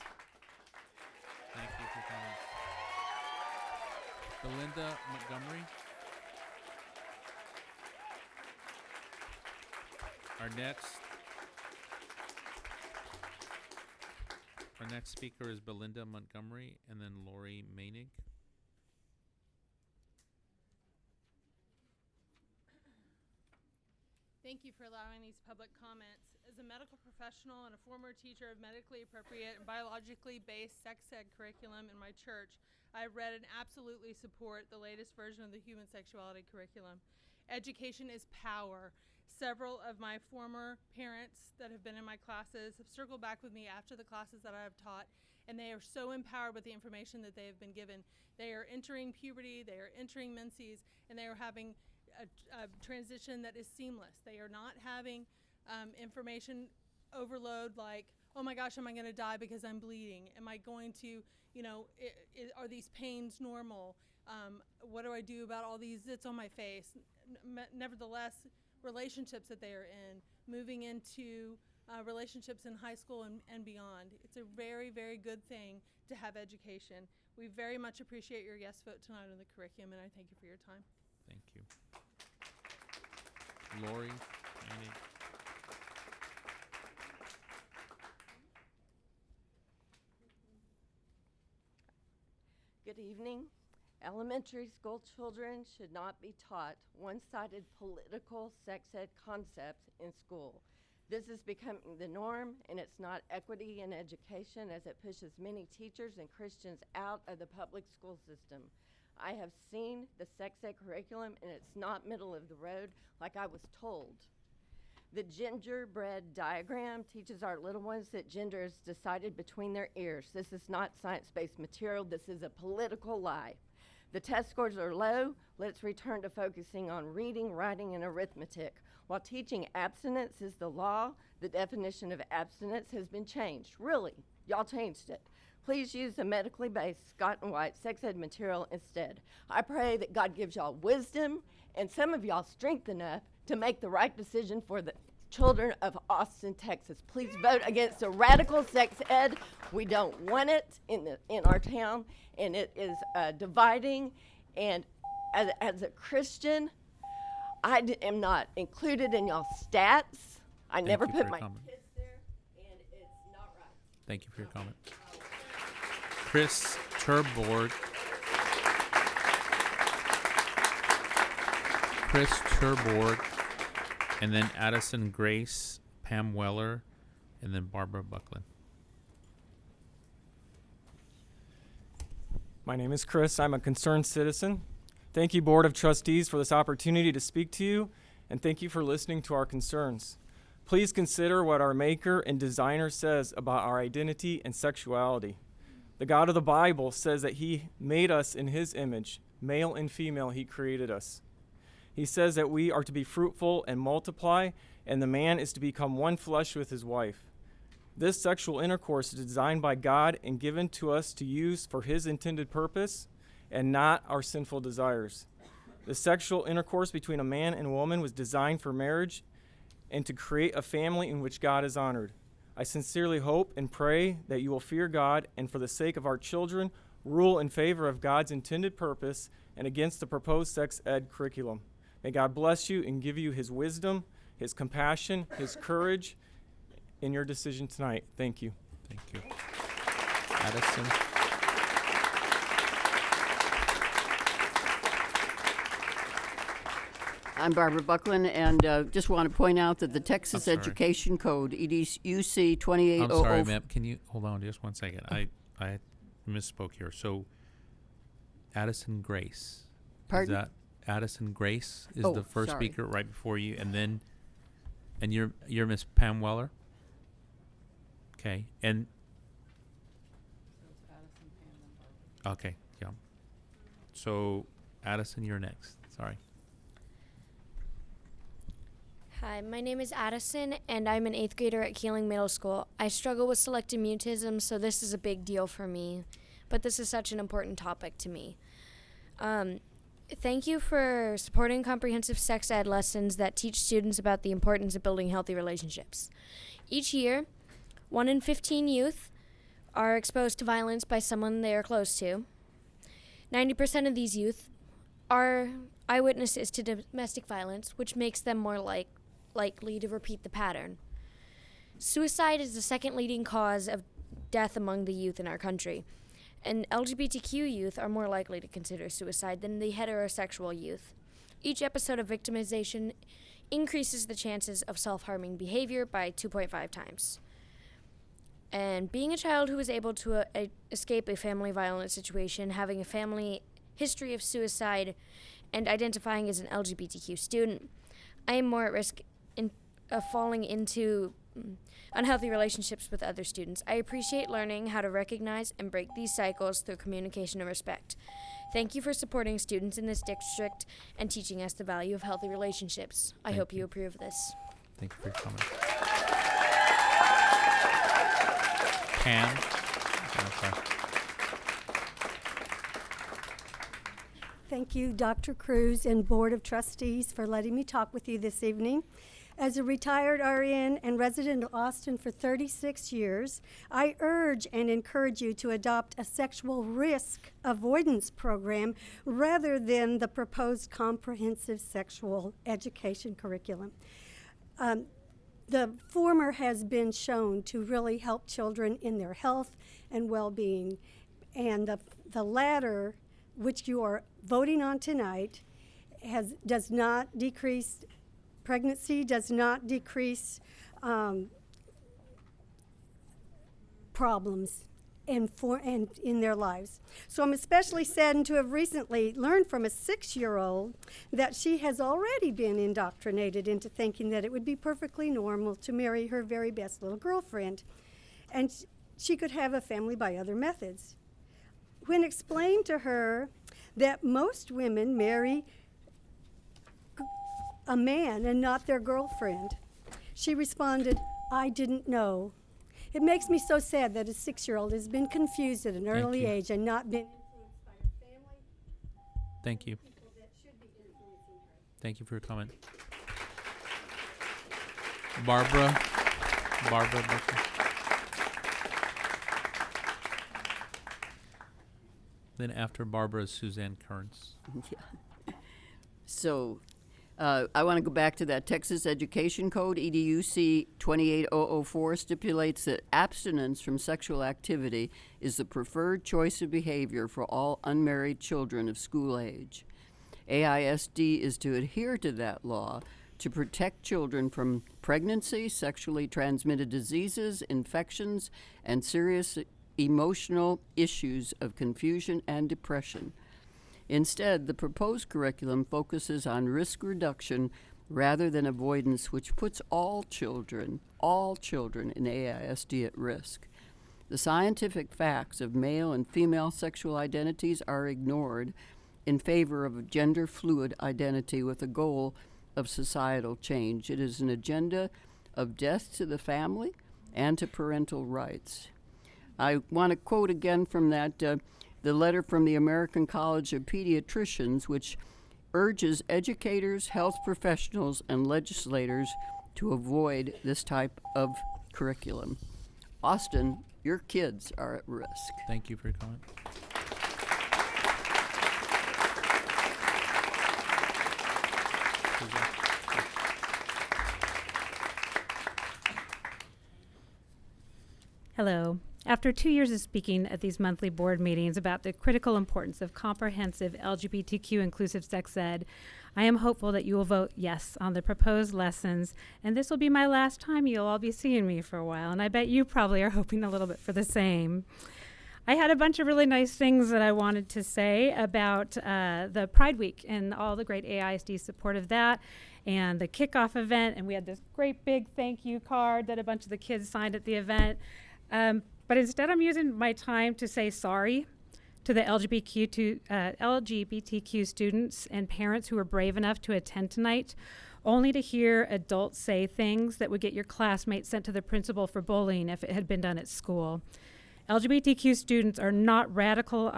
Thank you for coming. Belinda Montgomery. Our next speaker is Belinda Montgomery, and then Lori Manig. Thank you for allowing these public comments. As a medical professional and a former teacher of medically appropriate and biologically based sex ed curriculum in my church, I have read and absolutely support the latest version of the human sexuality curriculum. Education is power. Several of my former parents that have been in my classes have circled back with me after the classes that I have taught, and they are so empowered with the information that they have been given. They are entering puberty, they are entering menses, and they are having a transition that is seamless. They are not having information overload like, oh my gosh, am I going to die because I'm bleeding? Am I going to, are these pains normal? What do I do about all these zits on my face? Nevertheless, relationships that they are in, moving into relationships in high school and beyond. It's a very, very good thing to have education. We very much appreciate your yes vote tonight on the curriculum, and I thank you for your time. Thank you. Lori Manig. Good evening. Elementary school children should not be taught one-sided political sex ed concepts in school. This is becoming the norm, and it's not equity in education as it pushes many teachers and Christians out of the public school system. I have seen the sex ed curriculum, and it's not middle of the road like I was told. The gingerbread diagram teaches our little ones that gender is decided between their ears. This is not science-based material. This is a political lie. The test scores are low. Let's return to focusing on reading, writing, and arithmetic. While teaching abstinence is the law, the definition of abstinence has been changed. Really, y'all changed it. Please use the medically based Scott and White sex ed material instead. I pray that God gives y'all wisdom and some of y'all strength enough to make the right decision for the children of Austin, Texas. Please vote against the radical sex ed. We don't want it in our town, and it is dividing. And as a Christian, I am not included in y'all's stats. I never put my kids there, and it's not right. Thank you for your comment. Chris Turborg. And then Addison Grace, Pam Weller, and then Barbara Buckland. My name is Chris. I'm a concerned citizen. Thank you, Board of Trustees, for this opportunity to speak to you, and thank you for listening to our concerns. Please consider what our Maker and Designer says about our identity and sexuality. The God of the Bible says that He made us in His image. Male and female, He created us. He says that we are to be fruitful and multiply, and the man is to become one flesh with his wife. This sexual intercourse is designed by God and given to us to use for His intended purpose and not our sinful desires. The sexual intercourse between a man and a woman was designed for marriage and to create a family in which God is honored. I sincerely hope and pray that you will fear God and, for the sake of our children, rule in favor of God's intended purpose and against the proposed sex ed curriculum. May God bless you and give you His wisdom, His compassion, His courage in your decision tonight. Thank you. Thank you. Addison. I'm Barbara Buckland, and just want to point out that the Texas Education Code, EDUC 2800. I'm sorry, ma'am. Can you hold on just 1 second? I misspoke here. So, Addison Grace. Pardon? Is that Addison Grace is Oh, the first sorry. speaker right before you, and you're Miss Pam Weller. Okay, and Okay, yeah. So, Addison, you're next. Sorry. Hi, my name is Addison, and I'm an 8th grader at Keeling Middle School. I struggle with selective mutism, so this is a big deal for me, but this is such an important topic to me. Thank you for supporting comprehensive sex ed lessons that teach students about the importance of building healthy relationships. Each year, 1 in 15 youth are exposed to violence by someone they are close to. 90% of these youth are eyewitnesses to domestic violence, which makes them more likely to repeat the pattern. Suicide is the second leading cause of death among the youth in our country, and LGBTQ youth are more likely to consider suicide than the heterosexual youth. Each episode of victimization increases the chances of self-harming behavior by 2.5 times. And being a child who is able to escape a family violence situation, having a family history of suicide, and identifying as an LGBTQ student, I am more at risk of falling into unhealthy relationships with other students. I appreciate learning how to recognize and break these cycles through communication and respect. Thank you for supporting students in this district and teaching us the value of healthy relationships. I hope you approve this. Thank you for your comment. Pam? Okay. Thank you, Dr. Cruz and Board of Trustees, for letting me talk with you this evening. As a retired RN and resident of Austin for 36 years, I urge and encourage you to adopt a sexual risk avoidance program rather than the proposed comprehensive sexual education curriculum. The former has been shown to really help children in their health and well-being, and the latter, which you are voting on tonight, does not decrease pregnancy, does not decrease problems and in their lives. So I'm especially saddened to have recently learned from a 6-year-old that she has already been indoctrinated into thinking that it would be perfectly normal to marry her very best little girlfriend, and she could have a family by other methods. When explained to her that most women marry a man and not their girlfriend, she responded, "I didn't know." It makes me so sad that a 6-year-old has been confused at an early age and not been influenced by her family. Thank you. People that should be influencing her. Thank you for your comment. Barbara. Then after Barbara is Suzanne Kearns. Yeah. So I want to go back to that Texas Education Code. EDUC 28004 stipulates that abstinence from sexual activity is the preferred choice of behavior for all unmarried children of school age. AISD is to adhere to that law to protect children from pregnancy, sexually transmitted diseases, infections, and serious emotional issues of confusion and depression. Instead, the proposed curriculum focuses on risk reduction rather than avoidance, which puts all children in AISD at risk. The scientific facts of male and female sexual identities are ignored in favor of a gender-fluid identity with a goal of societal change. It is an agenda of death to the family and to parental rights. I want to quote again from that the letter from the American College of Pediatricians, which urges educators, health professionals, and legislators to avoid this type of curriculum. Austin, your kids are at risk. Thank you for your comment. Hello. After 2 years of speaking at these monthly board meetings about the critical importance of comprehensive LGBTQ inclusive sex ed, I am hopeful that you will vote yes on the proposed lessons, and this will be my last time you'll all be seeing me for a while, and I bet you probably are hoping a little bit for the same. I had a bunch of really nice things that I wanted to say about the Pride Week and all the great AISD support of that, and the kickoff event, and we had this great big thank you card that a bunch of the kids signed at the event. But instead I'm using my time to say sorry to the LGBTQ students and parents who were brave enough to attend tonight, only to hear adults say things that would get your classmates sent to the principal for bullying if it had been done at school. LGBTQ students are not radical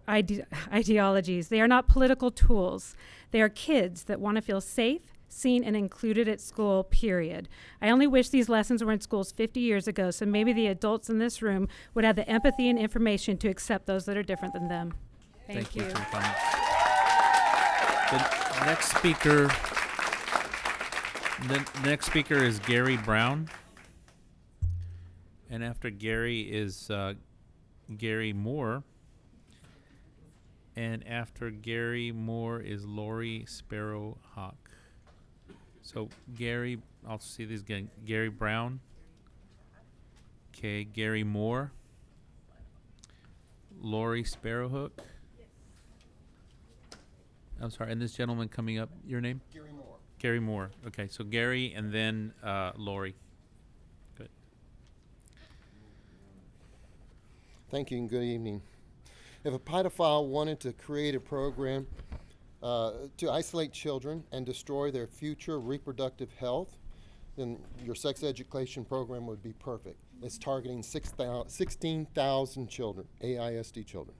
ideologies. They are not political tools. They are kids that want to feel safe, seen, and included at school, period. I only wish these lessons were in schools 50 years ago, so maybe the adults in this room would have the empathy and information to accept those that are different than them. Thank you. for your comment. The next speaker is Gary Brown. And after Gary is Gary Moore. And after Gary Moore is Lori Sparrowhawk. So Gary, I'll see these again. Gary Brown. Okay, Gary Moore. Lori Sparrowhook. I'm sorry, and this gentleman coming up, your name? Gary Moore. Gary Moore. Okay, so Gary and then Lori. Good. Thank you and good evening. If a pedophile wanted to create a program to isolate children and destroy their future reproductive health, then your sex education program would be perfect. It's targeting 16,000 children, AISD children.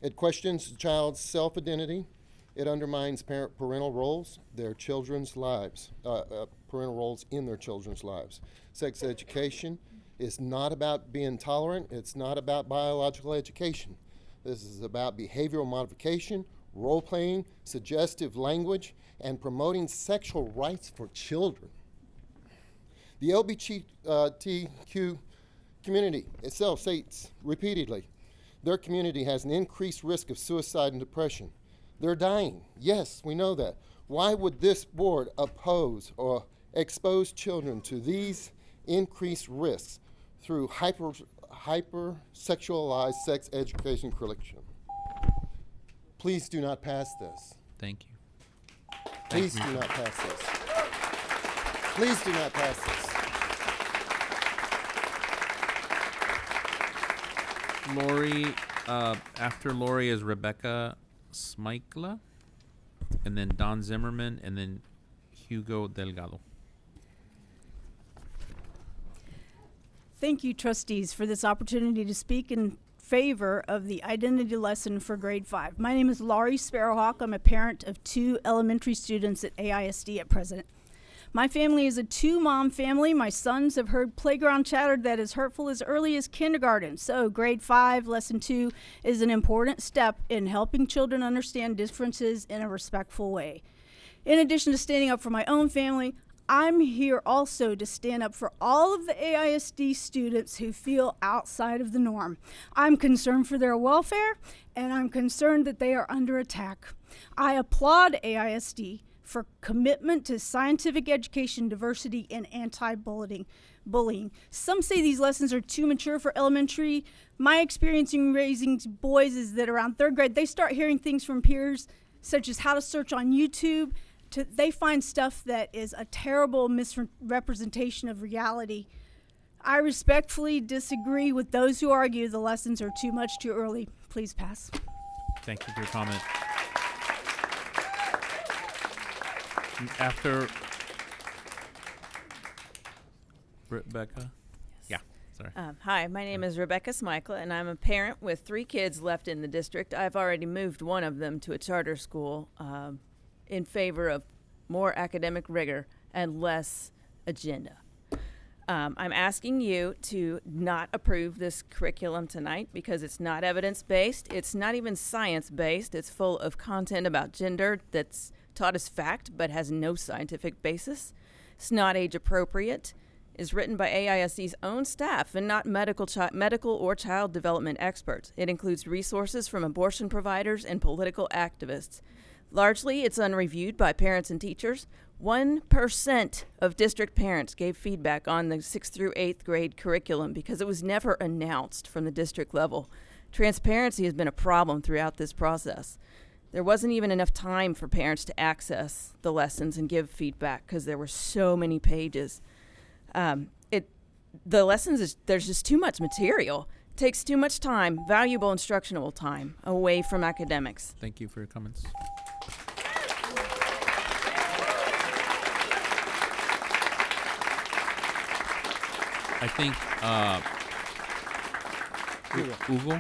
It questions the child's self-identity. It undermines parental roles, their children's lives, parental roles in their children's lives. Sex education is not about being tolerant. It's not about biological education. This is about behavioral modification, role-playing, suggestive language, and promoting sexual rights for children. The LGBTQ community itself states repeatedly, their community has an increased risk of suicide and depression. They're dying. Yes, we know that. Why would this board oppose or expose children to these increased risks through hyper-sexualized sex education curriculum? Please do not pass this. Thank you. Please do not pass this. Please do not pass this. Lori, after Lori is Rebecca Smykla, and then Don Zimmerman, and then Hugo Delgado. Thank you, trustees, for this opportunity to speak in favor of the identity lesson for grade 5. My name is Laurie Sparrowhawk. I'm a parent of 2 elementary students at AISD at present. My family is a 2-mom family. My sons have heard playground chatter that is hurtful as early as kindergarten. So grade 5, lesson 2 is an important step in helping children understand differences in a respectful way. In addition to standing up for my own family, I'm here also to stand up for all of the AISD students who feel outside of the norm. I'm concerned for their welfare, and I'm concerned that they are under attack. I applaud AISD for commitment to scientific education, diversity, and anti-bullying. Some say these lessons are too mature for elementary. My experience in raising boys is that around 3rd grade, they start hearing things from peers, such as how to search on YouTube. They find stuff that is a terrible misrepresentation of reality. I respectfully disagree with those who argue the lessons are too much too early. Please pass. Thank you for your comment. After Rebecca? Yeah, sorry. Hi, my name is Rebecca Smykla, and I'm a parent with 3 kids left in the district. I've already moved one of them to a charter school in favor of more academic rigor and less agenda. I'm asking you to not approve this curriculum tonight because it's not evidence-based. It's not even science-based. It's full of content about gender that's taught as fact but has no scientific basis. It's not age-appropriate. Is written by AISD's own staff and not medical or child development experts. It includes resources from abortion providers and political activists. Largely, it's unreviewed by parents and teachers. 1% of district parents gave feedback on the 6th through 8th grade curriculum because it was never announced from the district level. Transparency has been a problem throughout this process. There wasn't even enough time for parents to access the lessons and give feedback because there were so many pages. The lessons, there's just too much material. takes too much time, valuable instructional time, away from academics. Thank you for your comments. I think Hugo,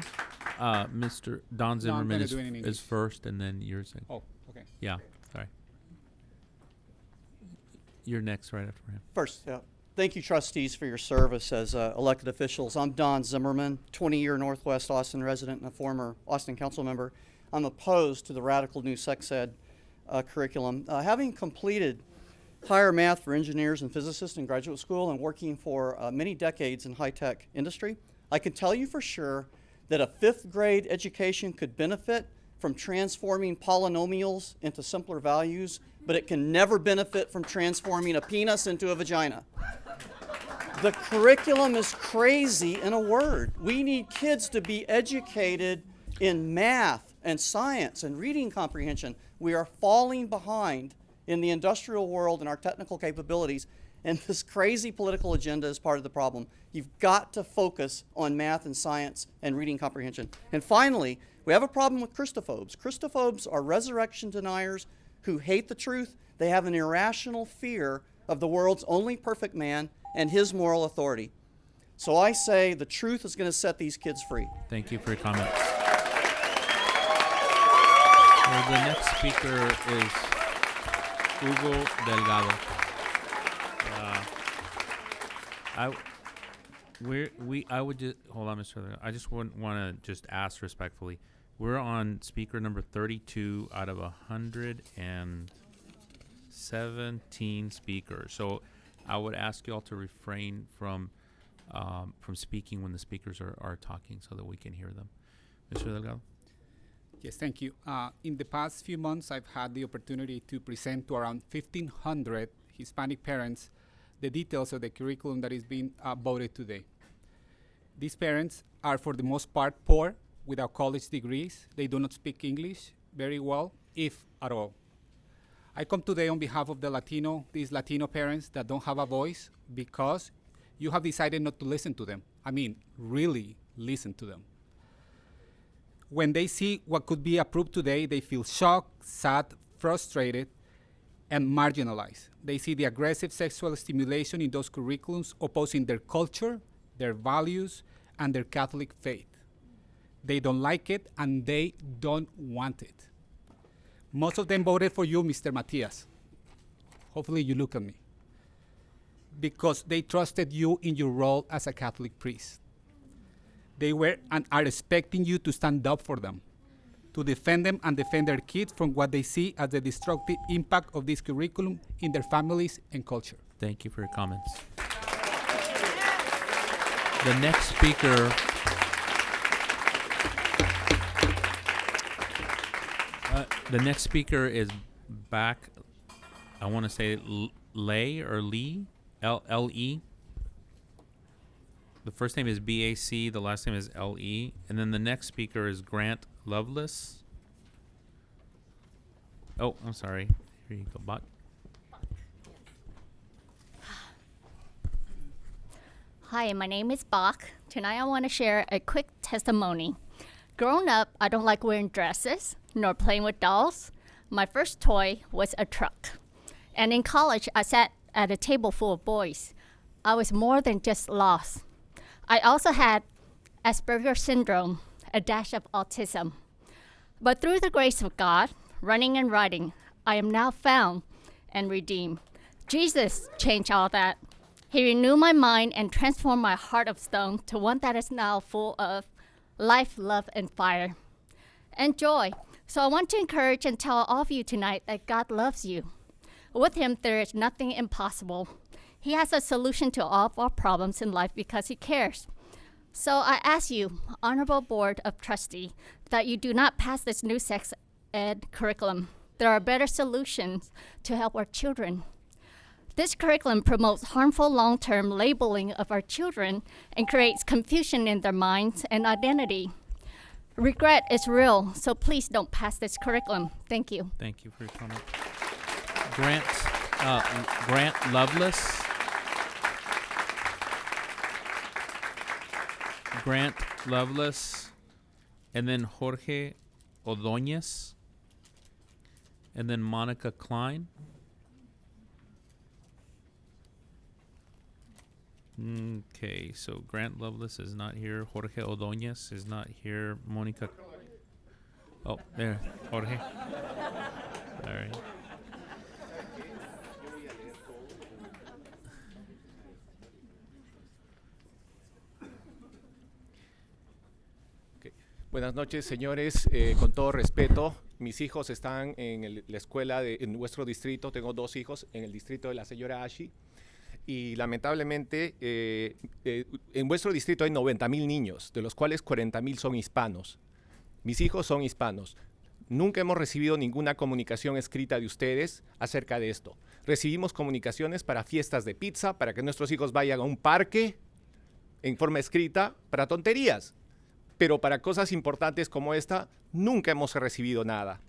Mr. Don Zimmerman gonna do it in is English. first, and then you're second. Oh, okay. Yeah, sorry. You're next, right after him. First, thank you, trustees, for your service as elected officials. I'm Don Zimmerman, 20-year Northwest Austin resident and a former Austin council member. I'm opposed to the radical new sex ed curriculum. Having completed higher math for engineers and physicists in graduate school and working for many decades in high-tech industry, I can tell you for sure that a 5th grade education could benefit from transforming polynomials into simpler values, but it can never benefit from transforming a penis into a vagina. The curriculum is crazy in a word. We need kids to be educated in math and science and reading comprehension. We are falling behind in the industrial world and our technical capabilities, and this crazy political agenda is part of the problem. You've got to focus on math and science and reading comprehension. And finally, we have a problem with Christophobes. Christophobes are resurrection deniers who hate the truth. They have an irrational fear of the world's only perfect man and his moral authority. So I say the truth is going to set these kids free. Thank you for your comments. Well, the next speaker is Hugo Delgado. I would just hold on, Mr. Delgado. I just want to just ask respectfully. We're on speaker number 32 out of 117 speakers. So I would ask you all to refrain from speaking when the speakers are talking so that we can hear them. Mr. Delgado? Yes, thank you. In the past few months, I've had the opportunity to present to around 1,500 Hispanic parents the details of the curriculum that is being voted today. These parents are, for the most part, poor, without college degrees. They do not speak English very well, if at all. I come today on behalf of these Latino parents that don't have a voice because you have decided not to listen to them. I mean, really listen to them. When they see what could be approved today, they feel shocked, sad, frustrated, and marginalized. They see the aggressive sexual stimulation in those curriculums opposing their culture, their values, and their Catholic faith. They don't like it, and they don't want it. Most of them voted for you, Mr. Matias. Hopefully you look at me. Because they trusted you in your role as a Catholic priest. They were and are expecting you to stand up for them, to defend them and defend their kids from what they see as the destructive impact of this curriculum in their families and culture. Thank you for your comments. The next speaker is back. I want to say Lay or Lee, L-E. The first name is B-A-C, the last name is L-E. And then the next speaker is Grant Lovelace. Oh, I'm sorry. Here you go, Bot. Hi, my name is Bach. Tonight I want to share a quick testimony. Growing up, I don't like wearing dresses nor playing with dolls. My first toy was a truck. And in college, I sat at a table full of boys. I was more than just lost. I also had Asperger's syndrome, a dash of autism. But through the grace of God, running and writing, I am now found and redeemed. Jesus changed all that. He renewed my mind and transformed my heart of stone to one that is now full of life, love, and fire, and joy. So I want to encourage and tell all of you tonight that God loves you. With him, there is nothing impossible. He has a solution to all of our problems in life because he cares. So I ask you, Honorable Board of Trustees, that you do not pass this new sex ed curriculum. There are better solutions to help our children. This curriculum promotes harmful long-term labeling of our children and creates confusion in their minds and identity. Regret is real, so please don't pass this curriculum. Thank you. Thank you for your comment. Grant Lovelace. Grant Lovelace, and then Jorge Ordóñez, and then Monica Klein. Okay, so Grant Lovelace is not here. Jorge Ordóñez is not here. Monica. Oh, there, Jorge. All right. Buenas noches, señores. Con todo respeto, mis hijos están en la escuela en nuestro distrito. Tengo 2 hijos en el distrito de la señora Ashi. Y lamentablemente, en vuestro distrito hay 90,000 niños, de los cuales 40,000 son hispanos. Mis hijos son hispanos. Nunca hemos recibido ninguna comunicación escrita de ustedes acerca de esto. Recibimos comunicaciones para fiestas de pizza, para que nuestros hijos vayan a un parque en forma escrita, para tonterías. Pero para cosas importantes como esta, nunca hemos recibido nada.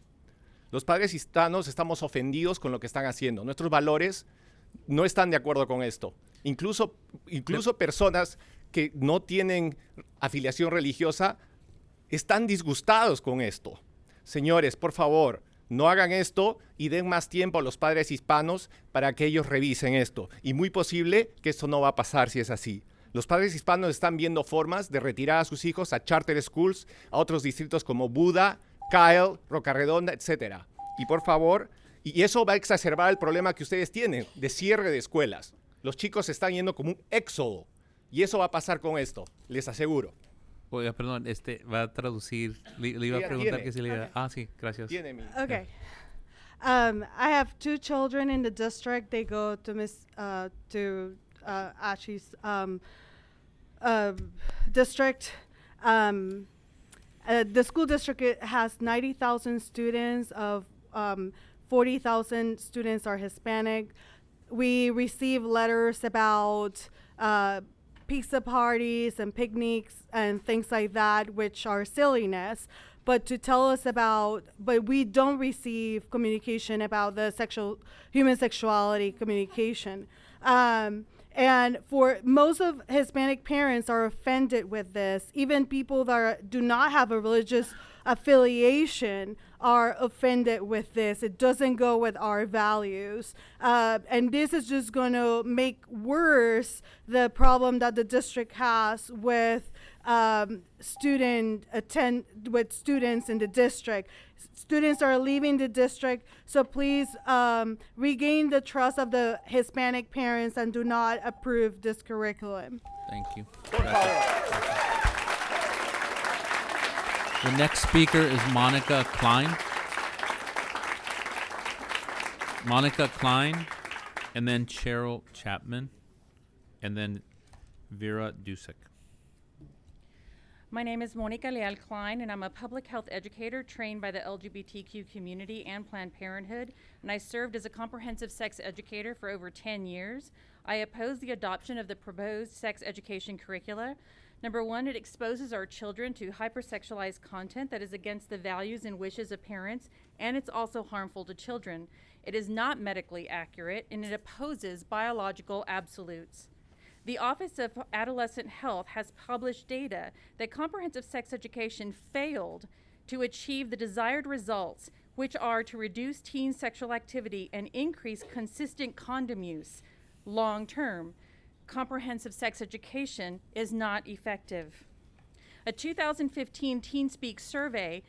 Los padres hispanos estamos ofendidos con lo que están haciendo. Nuestros valores no están de acuerdo con esto. Incluso personas que no tienen afiliación religiosa están disgustados con esto. Señores, por favor, no hagan esto y den más tiempo a los padres hispanos para que ellos revisen esto. Y muy posible que esto no va a pasar si es así. Los padres hispanos están viendo formas de retirar a sus hijos a charter schools, a otros distritos como Buda, Kyle, Roca Redonda, etc. Y por favor, y eso va a exacerbar el problema que ustedes tienen de cierre de escuelas. Los chicos están yendo como un éxodo. Y eso va a pasar con esto, les aseguro. Oiga, perdón, va a traducir. Le iba a preguntar que si le iba. Okay. Ah, sí, gracias. Okay. I have 2 children in the district. They go to Ashi's district. The school district has 90,000 students. Of 40,000 students are Hispanic. We receive letters about pizza parties and picnics and things like that, which are silliness. But we don't receive communication about the human sexuality communication. And for most of Hispanic parents are offended with this. Even people that do not have a religious affiliation are offended with this. It doesn't go with our values. And this is just going to make worse the problem that the district has with students in the district. Students are leaving the district, so please regain the trust of the Hispanic parents and do not approve this curriculum. Thank you. The next speaker is Monica Klein. Monica Klein, and then Cheryl Chapman, and then Vera Dusek. My name is Monica Leal Klein, and I'm a public health educator trained by the LGBTQ community and Planned Parenthood, and I served as a comprehensive sex educator for over 10 years. I oppose the adoption of the proposed sex education curricula. Number 1, it exposes our children to hypersexualized content that is against the values and wishes of parents, and it's also harmful to children. It is not medically accurate, and it opposes biological absolutes. The Office of Adolescent Health has published data that comprehensive sex education failed to achieve the desired results, which are to reduce teen sexual activity and increase consistent condom use long term. Comprehensive sex education is not effective. A 2015 TeenSpeak survey,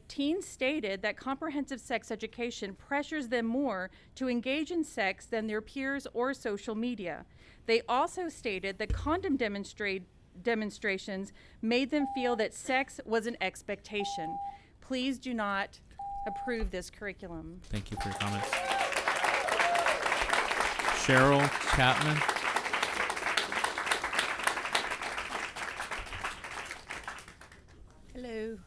teens stated that comprehensive sex education pressures them more to engage in sex than their peers or social media. They also stated that condom demonstrations made them feel that sex was an expectation. Please do not approve this curriculum. Thank you for your comments. Cheryl Chapman. Hello.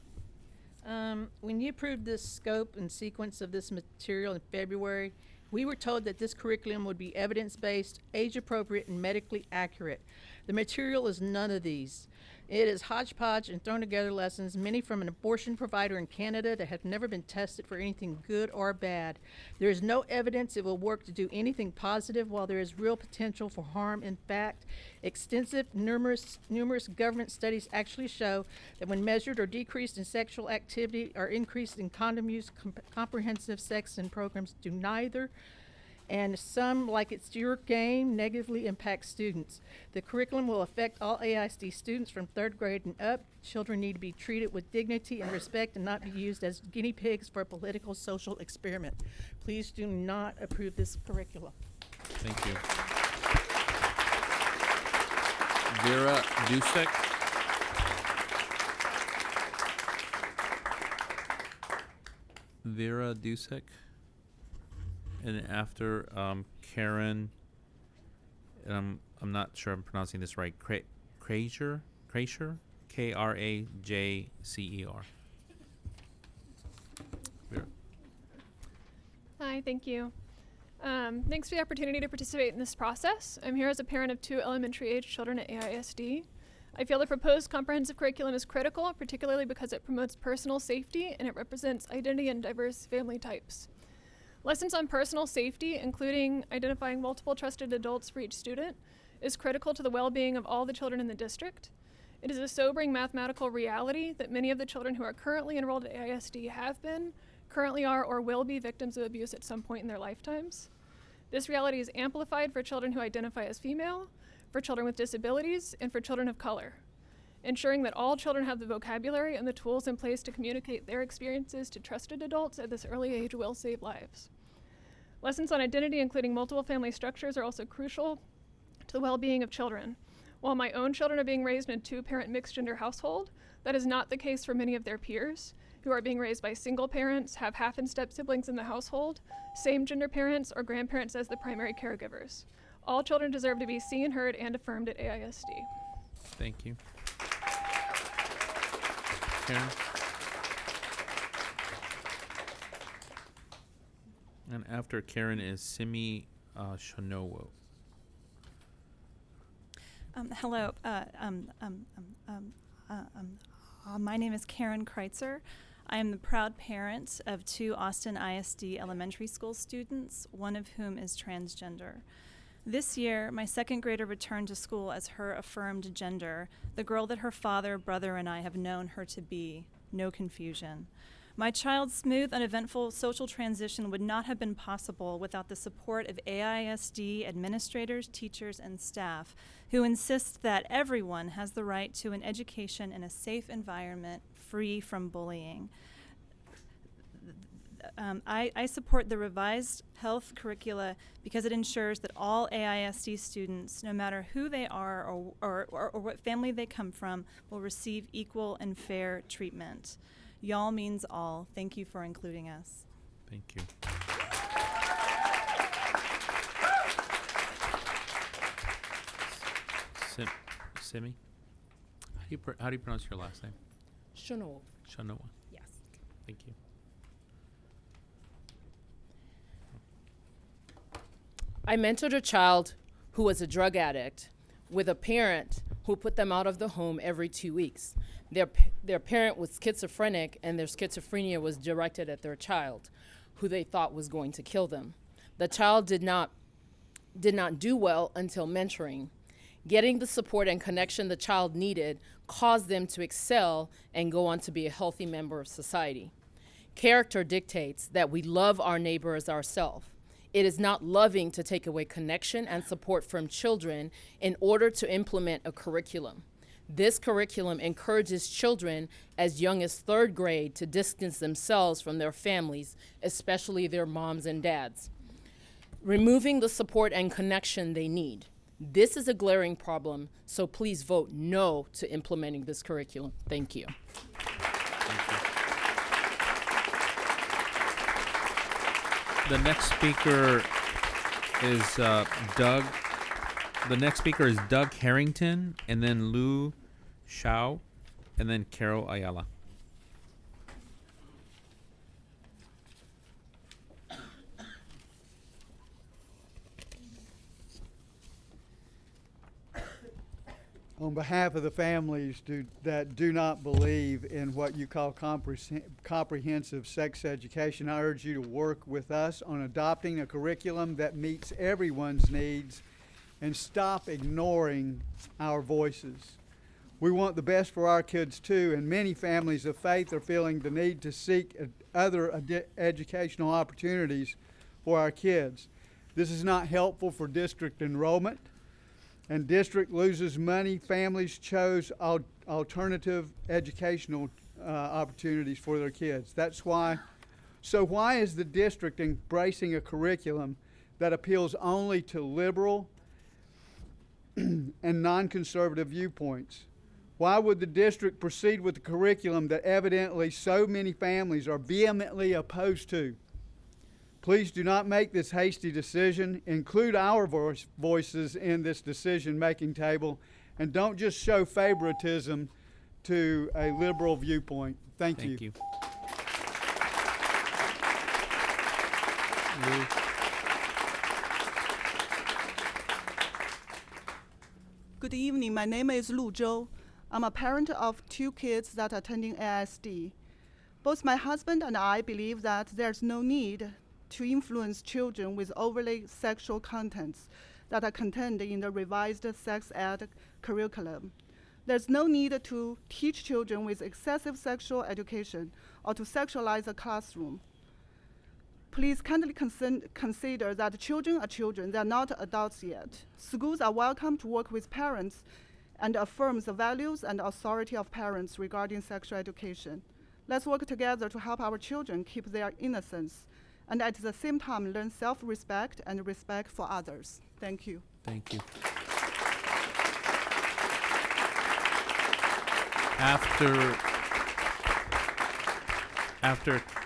When you approved the scope and sequence of this material in February, we were told that this curriculum would be evidence-based, age-appropriate, and medically accurate. The material is none of these. It is hodgepodge and thrown together lessons, many from an abortion provider in Canada that have never been tested for anything good or bad. There is no evidence it will work to do anything positive, while there is real potential for harm. In fact, extensive, numerous government studies actually show that when measured or decreased in sexual activity or increased in condom use, comprehensive sex and programs do neither. And some, like It's Your Game, negatively impact students. The curriculum will affect all AISD students from 3rd grade and up. Children need to be treated with dignity and respect and not be used as guinea pigs for a political social experiment. Please do not approve this curriculum. Thank you. Vera Dusek. Vera Dusek. And after Karen, and I'm not sure I'm pronouncing this right, Krajer, Krajcer. Vera. Hi, thank you. Thanks for the opportunity to participate in this process. I'm here as a parent of 2 elementary-age children at AISD. I feel the proposed comprehensive curriculum is critical, particularly because it promotes personal safety and it represents identity and diverse family types. Lessons on personal safety, including identifying multiple trusted adults for each student, is critical to the well-being of all the children in the district. It is a sobering mathematical reality that many of the children who are currently enrolled at AISD have been, currently are, or will be victims of abuse at some point in their lifetimes. This reality is amplified for children who identify as female, for children with disabilities, and for children of color. Ensuring that all children have the vocabulary and the tools in place to communicate their experiences to trusted adults at this early age will save lives. Lessons on identity, including multiple family structures, are also crucial to the well-being of children. While my own children are being raised in a 2-parent mixed-gender household, that is not the case for many of their peers, who are being raised by single parents, have half and step siblings in the household, same-gender parents, or grandparents as the primary caregivers. All children deserve to be seen, heard, and affirmed at AISD. Thank you. Karen. And after Karen is Simi Shonowo. Hello. My name is Karen Kreitzer. I am the proud parent of 2 Austin ISD elementary school students, one of whom is transgender. This year, my 2nd grader returned to school as her affirmed gender, the girl that her father, brother, and I have known her to be. No confusion. My child's smooth, uneventful social transition would not have been possible without the support of AISD administrators, teachers, and staff who insist that everyone has the right to an education in a safe environment free from bullying. I support the revised health curricula because it ensures that all AISD students, no matter who they are or what family they come from, will receive equal and fair treatment. Y'all means all. Thank you for including us. Thank you. Simi? How do you pronounce your last name? Shonowo. Shonowo. Yes. Thank you. I mentored a child who was a drug addict with a parent who put them out of the home every 2 weeks. Their parent was schizophrenic, and their schizophrenia was directed at their child, who they thought was going to kill them. The child did not do well until mentoring. Getting the support and connection the child needed caused them to excel and go on to be a healthy member of society. Character dictates that we love our neighbor as ourselves. It is not loving to take away connection and support from children in order to implement a curriculum. This curriculum encourages children as young as 3rd grade to distance themselves from their families, especially their moms and dads, removing the support and connection they need. This is a glaring problem, so please vote no to implementing this curriculum. Thank you. The next speaker is Doug. The next speaker is Doug Harrington, and then Lou Shao, and then Carol Ayala. On behalf of the families that do not believe in what you call comprehensive sex education, I urge you to work with us on adopting a curriculum that meets everyone's needs and stop ignoring our voices. We want the best for our kids too, and many families of faith are feeling the need to seek other educational opportunities for our kids. This is not helpful for district enrollment, and district loses money. Families chose alternative educational opportunities for their kids. That's why. So why is the district embracing a curriculum that appeals only to liberal and non-conservative viewpoints? Why would the district proceed with the curriculum that evidently so many families are vehemently opposed to? Please do not make this hasty decision. Include our voices in this decision-making table, and don't just show favoritism to a liberal viewpoint. Thank you. Thank you. Good evening. My name is Lu Zhou. I'm a parent of 2 kids that are attending AISD. Both my husband and I believe that there's no need to influence children with overly sexual contents that are contained in the revised sex ed curriculum. There's no need to teach children with excessive sexual education or to sexualize a classroom. Please kindly consider that children are children, they're not adults yet. Schools are welcome to work with parents and affirm the values and authority of parents regarding sexual education. Let's work together to help our children keep their innocence and at the same time learn self-respect and respect for others. Thank you. Thank you.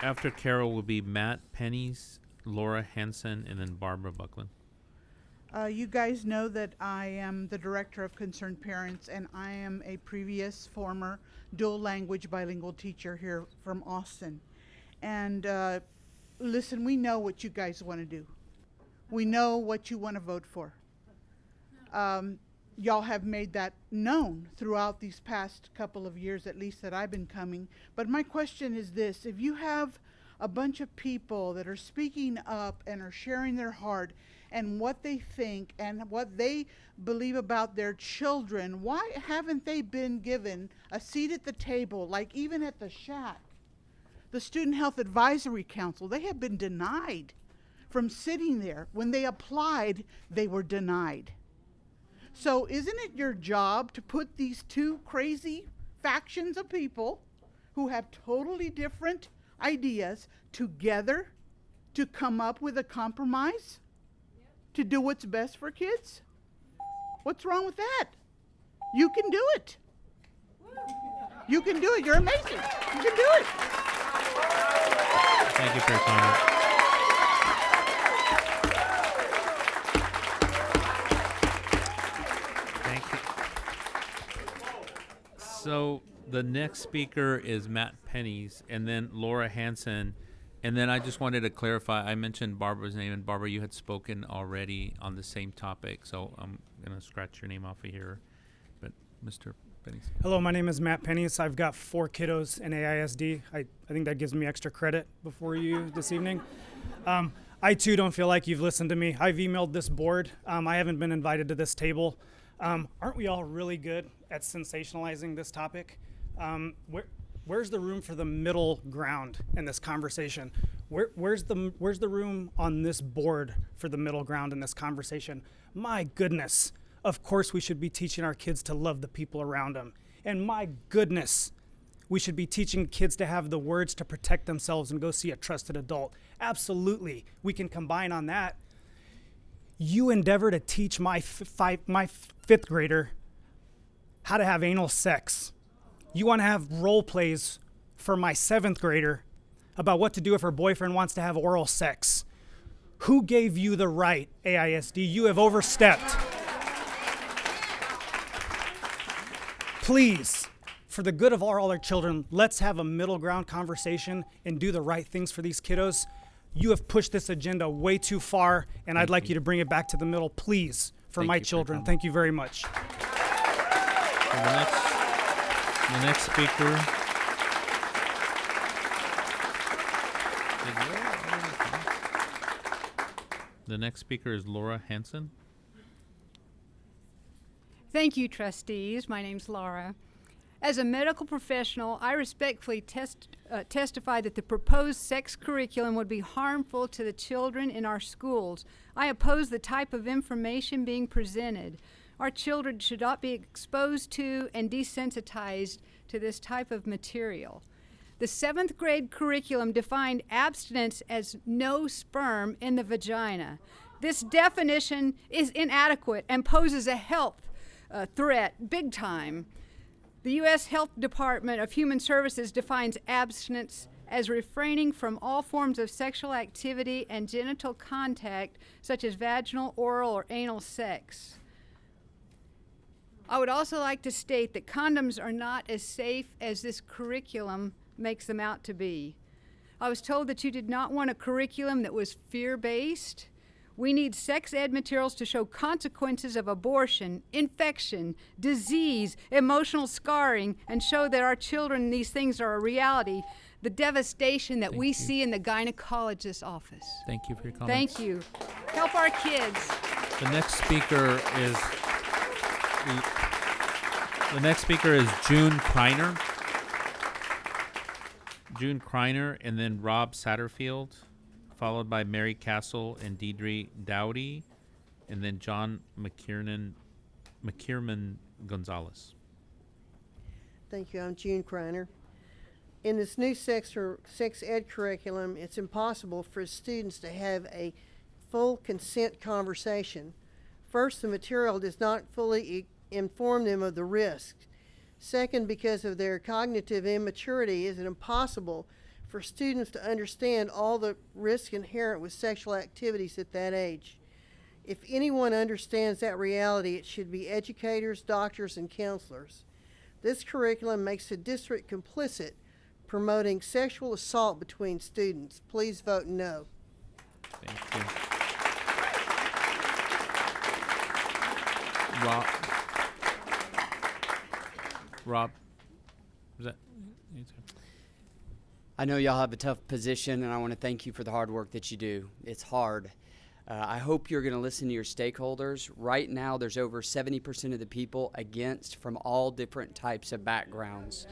After Carol will be Matt Pennies, Laura Hansen, and then Barbara Buckland. You guys know that I am the director of Concerned Parents, and I am a previous former dual language bilingual teacher here from Austin. And listen, we know what you guys want to do. We know what you want to vote for. Y'all have made that known throughout these past couple of years, at least that I've been coming. But my question is this: if you have a bunch of people that are speaking up and are sharing their heart and what they think and what they believe about their children, why haven't they been given a seat at the table, like even at the shack? The Student Health Advisory Council, they have been denied from sitting there. When they applied, they were denied. So isn't it your job to put these 2 crazy factions of people who have totally different ideas together to come up with a compromise? To do what's best for kids? What's wrong with that? You can do it. You can do it. You're amazing. You can do it. Thank you for your comment. Thank you. So the next speaker is Matt Pennies, and then Laura Hansen. And then I just wanted to clarify, I mentioned Barbara's name, and Barbara, you had spoken already on the same topic, so I'm going to scratch your name off of here. But Mr. Pennies. Hello, my name is Matt Pennies. I've got 4 kiddos in AISD. I think that gives me extra credit before you this evening. I too don't feel like you've listened to me. I've emailed this board. I haven't been invited to this table. Aren't we all really good at sensationalizing this topic? Where's the room for the middle ground in this conversation? Where's the room on this board for the middle ground in this conversation? My goodness, of course we should be teaching our kids to love the people around them. And my goodness, we should be teaching kids to have the words to protect themselves and go see a trusted adult. Absolutely, we can combine on that. You endeavor to teach my 5th grader how to have anal sex. You want to have role plays for my 7th grader about what to do if her boyfriend wants to have oral sex. Who gave you the right, AISD? You have overstepped. Please, for the good of all our children, let's have a middle ground conversation and do the right things for these kiddos. You have pushed this agenda way too far, and I'd like you to bring it back to the middle, please, for my children. Thank you very much. The next speaker. The next speaker is Laura Hansen. Thank you, trustees. My name's Laura. As a medical professional, I respectfully testify that the proposed sex curriculum would be harmful to the children in our schools. I oppose the type of information being presented. Our children should not be exposed to and desensitized to this type of material. The 7th grade curriculum defined abstinence as no sperm in the vagina. This definition is inadequate and poses a health threat big time. The U.S. Health Department of Human Services defines abstinence as refraining from all forms of sexual activity and genital contact, such as vaginal, oral, or anal sex. I would also like to state that condoms are not as safe as this curriculum makes them out to be. I was told that you did not want a curriculum that was fear-based. We need sex ed materials to show consequences of abortion, infection, disease, emotional scarring, and show that our children, these things are a reality. The devastation that we see in the gynecologist's office. Thank you for your comments. Thank you. Help our kids. The next speaker is June Kreiner. June Kreiner, and then Rob Satterfield, followed by Mary Castle and Deidre Dowdy, and then John McKiernan Gonzalez. Thank you. I'm June Kreiner. In this new sex ed curriculum, it's impossible for students to have a full consent conversation. First, the material does not fully inform them of the risks. Second, because of their cognitive immaturity, it is impossible for students to understand all the risks inherent with sexual activities at that age. If anyone understands that reality, it should be educators, doctors, and counselors. This curriculum makes the district complicit, promoting sexual assault between students. Please vote no. Thank you. Rob, is that you too? I know y'all have a tough position, and I want to thank you for the hard work that you do. It's hard. I hope you're going to listen to your stakeholders. Right now, there's over 70% of the people against from all different types of backgrounds.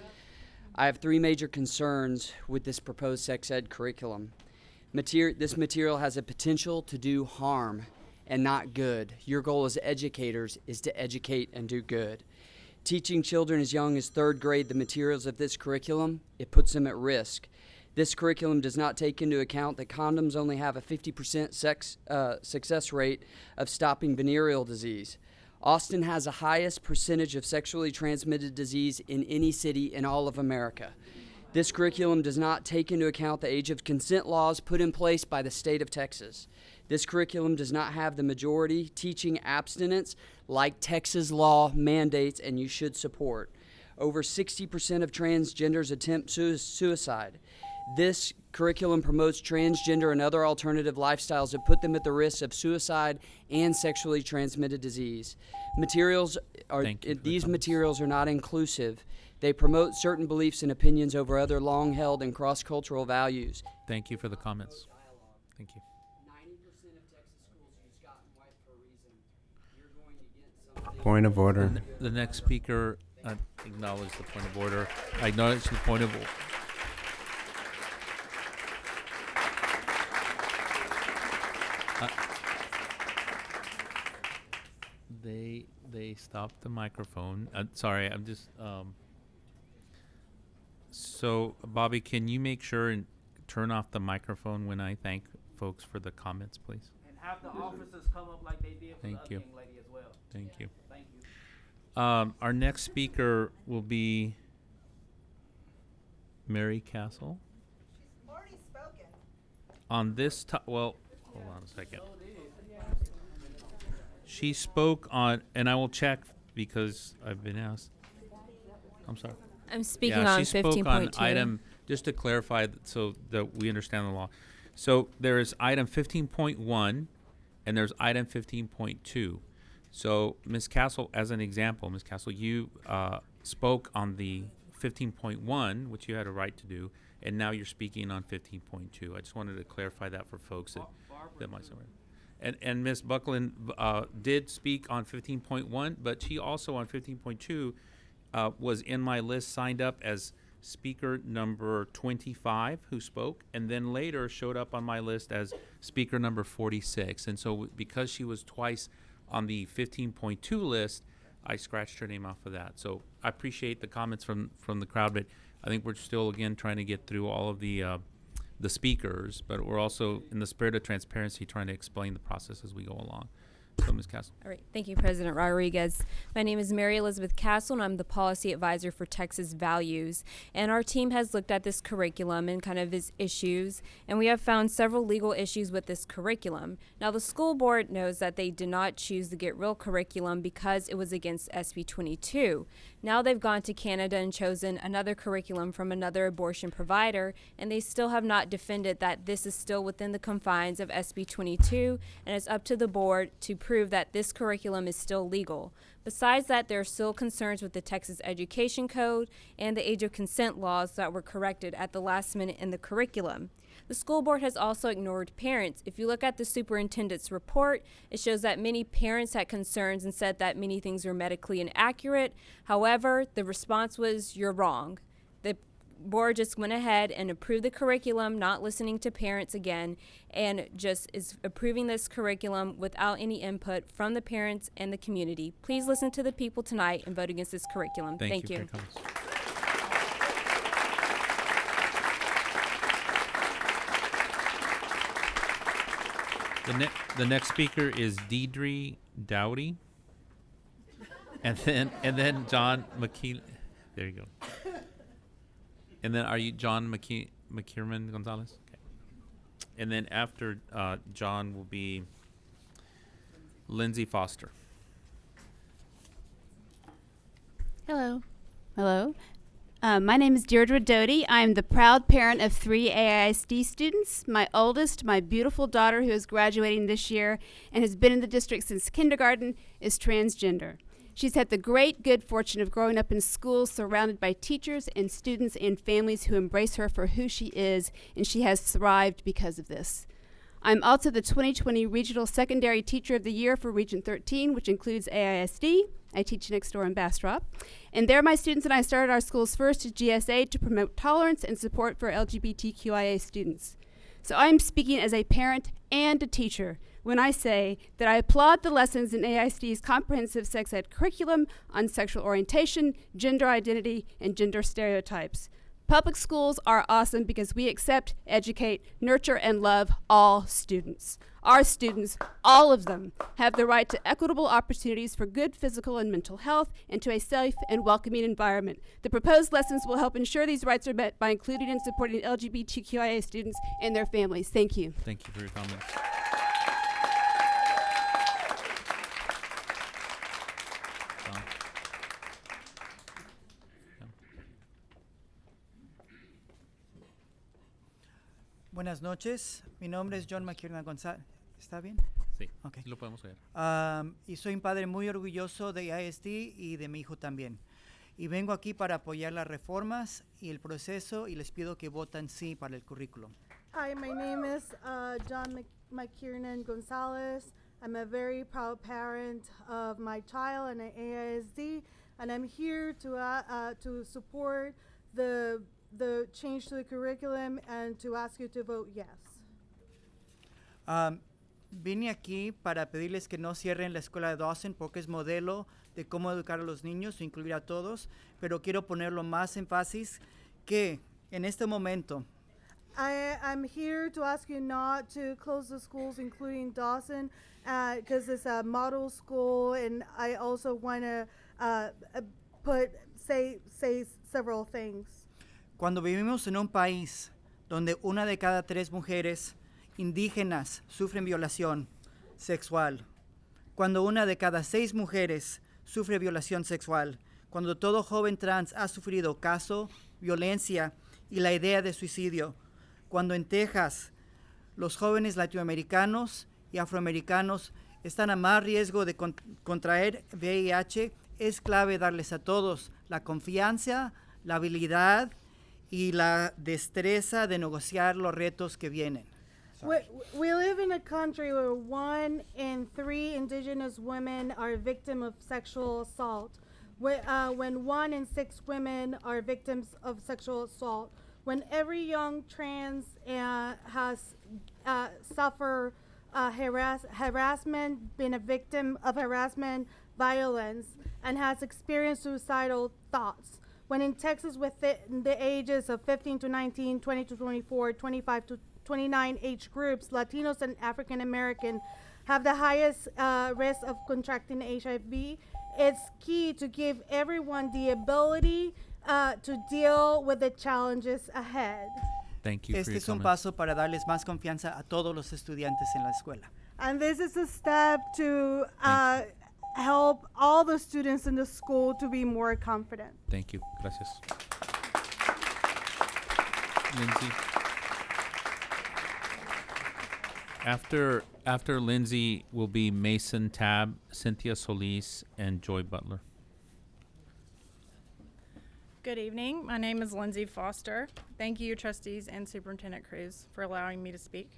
I have 3 major concerns with this proposed sex ed curriculum. This material has a potential to do harm and not good. Your goal as educators is to educate and do good. Teaching children as young as 3rd grade the materials of this curriculum, it puts them at risk. This curriculum does not take into account that condoms only have a 50% success rate of stopping venereal disease. Austin has the highest percentage of sexually transmitted disease in any city in all of America. This curriculum does not take into account the age of consent laws put in place by the state of Texas. This curriculum does not have the majority teaching abstinence like Texas law mandates, and you should support. Over 60% of transgenders attempt suicide. This curriculum promotes transgender and other alternative lifestyles that put them at the risk of suicide and sexually transmitted disease. These materials are not inclusive. They promote certain beliefs and opinions over other long-held and cross-cultural values. Thank you for the comments. Thank you. 90% of Texas schools use cotton white for a reason. You're going to get something. Point of order. The next speaker, acknowledge the point of order. I acknowledge the point of order. They stopped the microphone. Sorry, I'm just. So, Bobby, can you make sure and turn off the microphone when I thank folks for the comments, please? And have the officers come up like they did for the other young lady as well. Thank you. Thank you. Our next speaker will be Mary Castle. She's already spoken. On this well, hold on a second. She spoke on, and I will check because I've been asked. I'm sorry. I'm speaking on 15.2. She spoke on item, just to clarify so that we understand the law. So there is item 15.1 and there's item 15.2. So, Ms. Castle, as an example, Ms. Castle, you spoke on the 15.1, which you had a right to do, and now you're speaking on 15.2. I just wanted to clarify that for folks that might somewhere. And Ms. Buckland did speak on 15.1, but she also on 15.2 was in my list, signed up as speaker number 25 who spoke, and then later showed up on my list as speaker number 46. And so because she was twice on the 15.2 list, I scratched her name off of that. So I appreciate the comments from the crowd, but I think we're still, again, trying to get through all of the speakers, but we're also, in the spirit of transparency, trying to explain the process as we go along. So, Ms. Castle. All right. Thank you, President Rodriguez. My name is Mary Elizabeth Castle, and I'm the Policy Advisor for Texas Values. And our team has looked at this curriculum and kind of its issues, and we have found several legal issues with this curriculum. Now, the school board knows that they did not choose the Get Real curriculum because it was against SB 22. Now they've gone to Canada and chosen another curriculum from another abortion provider, and they still have not defended that this is still within the confines of SB 22, and it's up to the board to prove that this curriculum is still legal. Besides that, there are still concerns with the Texas Education Code and the age of consent laws that were corrected at the last minute in the curriculum. The school board has also ignored parents. If you look at the superintendent's report, it shows that many parents had concerns and said that many things were medically inaccurate. However, the response was, you're wrong. The board just went ahead and approved the curriculum, not listening to parents again, and just is approving this curriculum without any input from the parents and the community. Please listen to the people tonight and vote against this curriculum. Thank you. For your comments. The next speaker is Deidre Dowdy, and then John McKee. There you go. And then are you John McKierman Gonzalez? Okay. And then after John will be Lindsay Foster. Hello. Hello. My name is Deirdre Doty. I am the proud parent of 3 AISD students. My oldest, my beautiful daughter who is graduating this year and has been in the district since kindergarten, is transgender. She's had the great good fortune of growing up in schools surrounded by teachers and students and families who embrace her for who she is, and she has thrived because of this. I'm also the 2020 Regional Secondary Teacher of the Year for Region 13, which includes AISD. I teach next door in Bastrop. And there my students and I started our school's first GSA to promote tolerance and support for LGBTQIA students. So I'm speaking as a parent and a teacher when I say that I applaud the lessons in AISD's comprehensive sex ed curriculum on sexual orientation, gender identity, and gender stereotypes. Public schools are awesome because we accept, educate, nurture, and love all students. Our students, all of them, have the right to equitable opportunities for good physical and mental health and to a safe and welcoming environment. The proposed lessons will help ensure these rights are met by including and supporting LGBTQIA students and their families. Thank you. Thank you for your comments. Buenas noches, mi nombre es John McKiernan González. ¿Está bien? Sí, okay. Lo podemos ver. Y soy un padre muy orgulloso de ISD y de mi hijo también. Y vengo aquí para apoyar las reformas y el proceso y les pido que voten sí para el currículo. Hi, my name is John McKiernan Gonzalez. I'm a very proud parent of my child and an AISD, and I'm here to support the change to the curriculum and to ask you to vote yes. Vine aquí para pedirles que no cierren la escuela de Dawson porque es modelo de cómo educar a los niños e incluir a todos, pero quiero ponerlo más énfasis que en este momento I'm here to ask you not to close the schools, including Dawson, because it's a model school, and I also want to say several things. Cuando vivimos en un país donde 1 de cada 3 mujeres indígenas sufren violación sexual, cuando 1 de cada 6 mujeres sufre violación sexual, cuando todo joven trans ha sufrido caso, violencia y la idea de suicidio, cuando en Texas los jóvenes latinoamericanos y afroamericanos están a más riesgo de contraer VIH, es clave darles a todos la confianza, la habilidad y la destreza de negociar los retos que vienen. We live in a country where 1 in 3 indigenous women are victim of sexual assault. When 1 in 6 women are victims of sexual assault. When every young trans has suffered harassment, been a victim of harassment, violence, and has experienced suicidal thoughts. When in Texas, within the ages of 15 to 19, 20 to 24, 25 to 29 age groups, Latinos and African American have the highest risk of contracting HIV. It's key to give everyone the ability to deal with the challenges ahead. Thank you for Este your es un comments. paso para darles más confianza a todos los estudiantes en la escuela. And this is a step to help all the students in the school to be more confident. Thank you. Gracias. Lindsay. After Lindsay will be Mason Tab, Cynthia Solis, and Joy Butler. Good evening. My name is Lindsay Foster. Thank you, trustees and Superintendent Cruz, for allowing me to speak.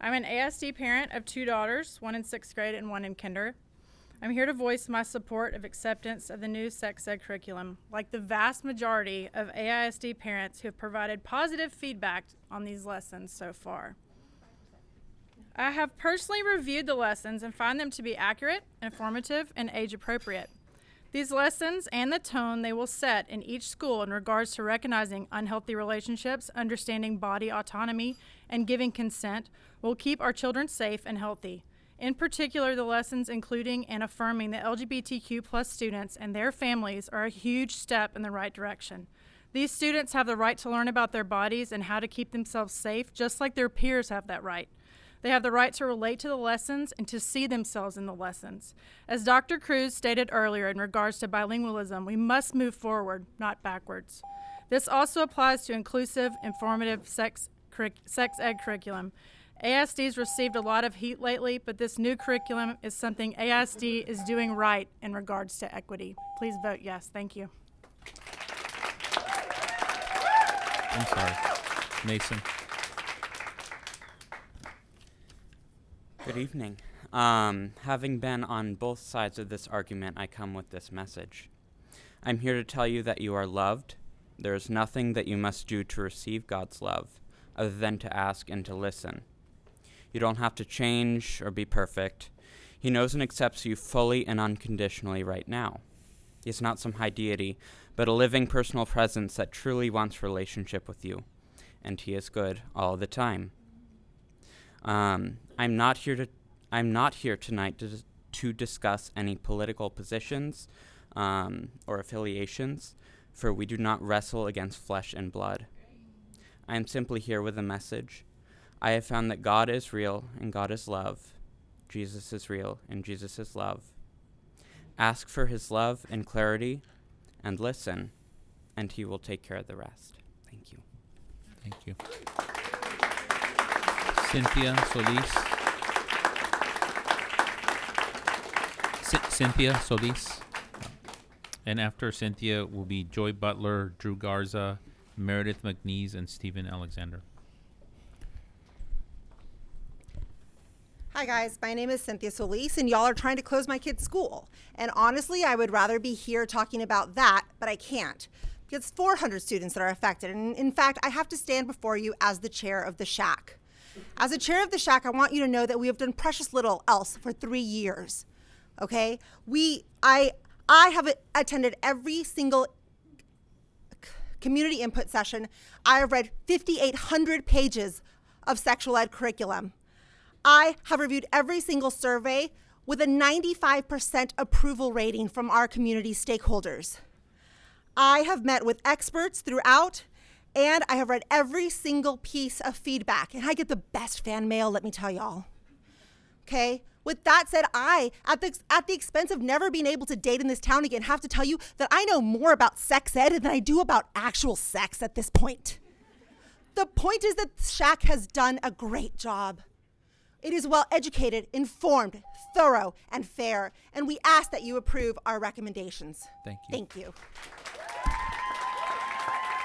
I'm an ASD parent of 2 daughters, 1 in 6th grade and 1 in kinder. I'm here to voice my support of acceptance of the new sex ed curriculum, like the vast majority of AISD parents who have provided positive feedback on these lessons so far. I have personally reviewed the lessons and find them to be accurate, informative, and age appropriate. These lessons and the tone they will set in each school in regards to recognizing unhealthy relationships, understanding body autonomy, and giving consent will keep our children safe and healthy. In particular, the lessons including and affirming the LGBTQ+ students and their families are a huge step in the right direction. These students have the right to learn about their bodies and how to keep themselves safe, just like their peers have that right. They have the right to relate to the lessons and to see themselves in the lessons. As Dr. Cruz stated earlier in regards to bilingualism, we must move forward, not backwards. This also applies to inclusive, informative sex ed curriculum. ASD's received a lot of heat lately, but this new curriculum is something ASD is doing right in regards to equity. Please vote yes. Thank you. I'm sorry. Mason. Good evening. Having been on both sides of this argument, I come with this message. I'm here to tell you that you are loved. There is nothing that you must do to receive God's love other than to ask and to listen. You don't have to change or be perfect. He knows and accepts you fully and unconditionally right now. He's not some high deity, but a living personal presence that truly wants relationship with you. And he is good all the time. I'm not here tonight to discuss any political positions or affiliations, for we do not wrestle against flesh and blood. I am simply here with a message. I have found that God is real and God is love. Jesus is real and Jesus is love. Ask for his love and clarity and listen, and he will take care of the rest. Thank you. Thank you. Cynthia Solis. Cynthia Solis. And after Cynthia will be Joy Butler, Drew Garza, Meredith McNeese, and Stephen Alexander. Hi guys, my name is Cynthia Solis, and y'all are trying to close my kid's school. And honestly, I would rather be here talking about that, but I can't. Because 400 students that are affected, and in fact, I have to stand before you as the chair of the SHAC. As a chair of the SHAC, I want you to know that we have done precious little else for 3 years, okay? I have attended every single community input session. I have read 5,800 pages of sexual ed curriculum. I have reviewed every single survey with a 95% approval rating from our community stakeholders. I have met with experts throughout, and I have read every single piece of feedback, and I get the best fan mail, let me tell y'all. Okay? With that said, I, at the expense of never being able to date in this town again, have to tell you that I know more about sex ed than I do about actual sex at this point. The point is that SHAC has done a great job. It is well educated, informed, thorough, and fair, and we ask that you approve our recommendations. Thank you. Thank you.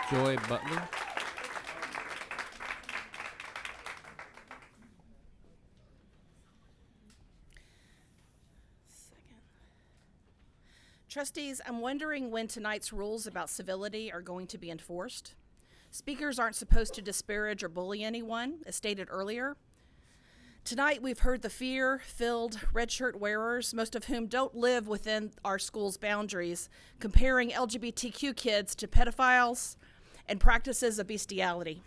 Joy Butler. Trustees, I'm wondering when tonight's rules about civility are going to be enforced. Speakers aren't supposed to disparage or bully anyone, as stated earlier. Tonight we've heard the fear-filled red shirt wearers, most of whom don't live within our school's boundaries, comparing LGBTQ kids to pedophiles and practices of bestiality.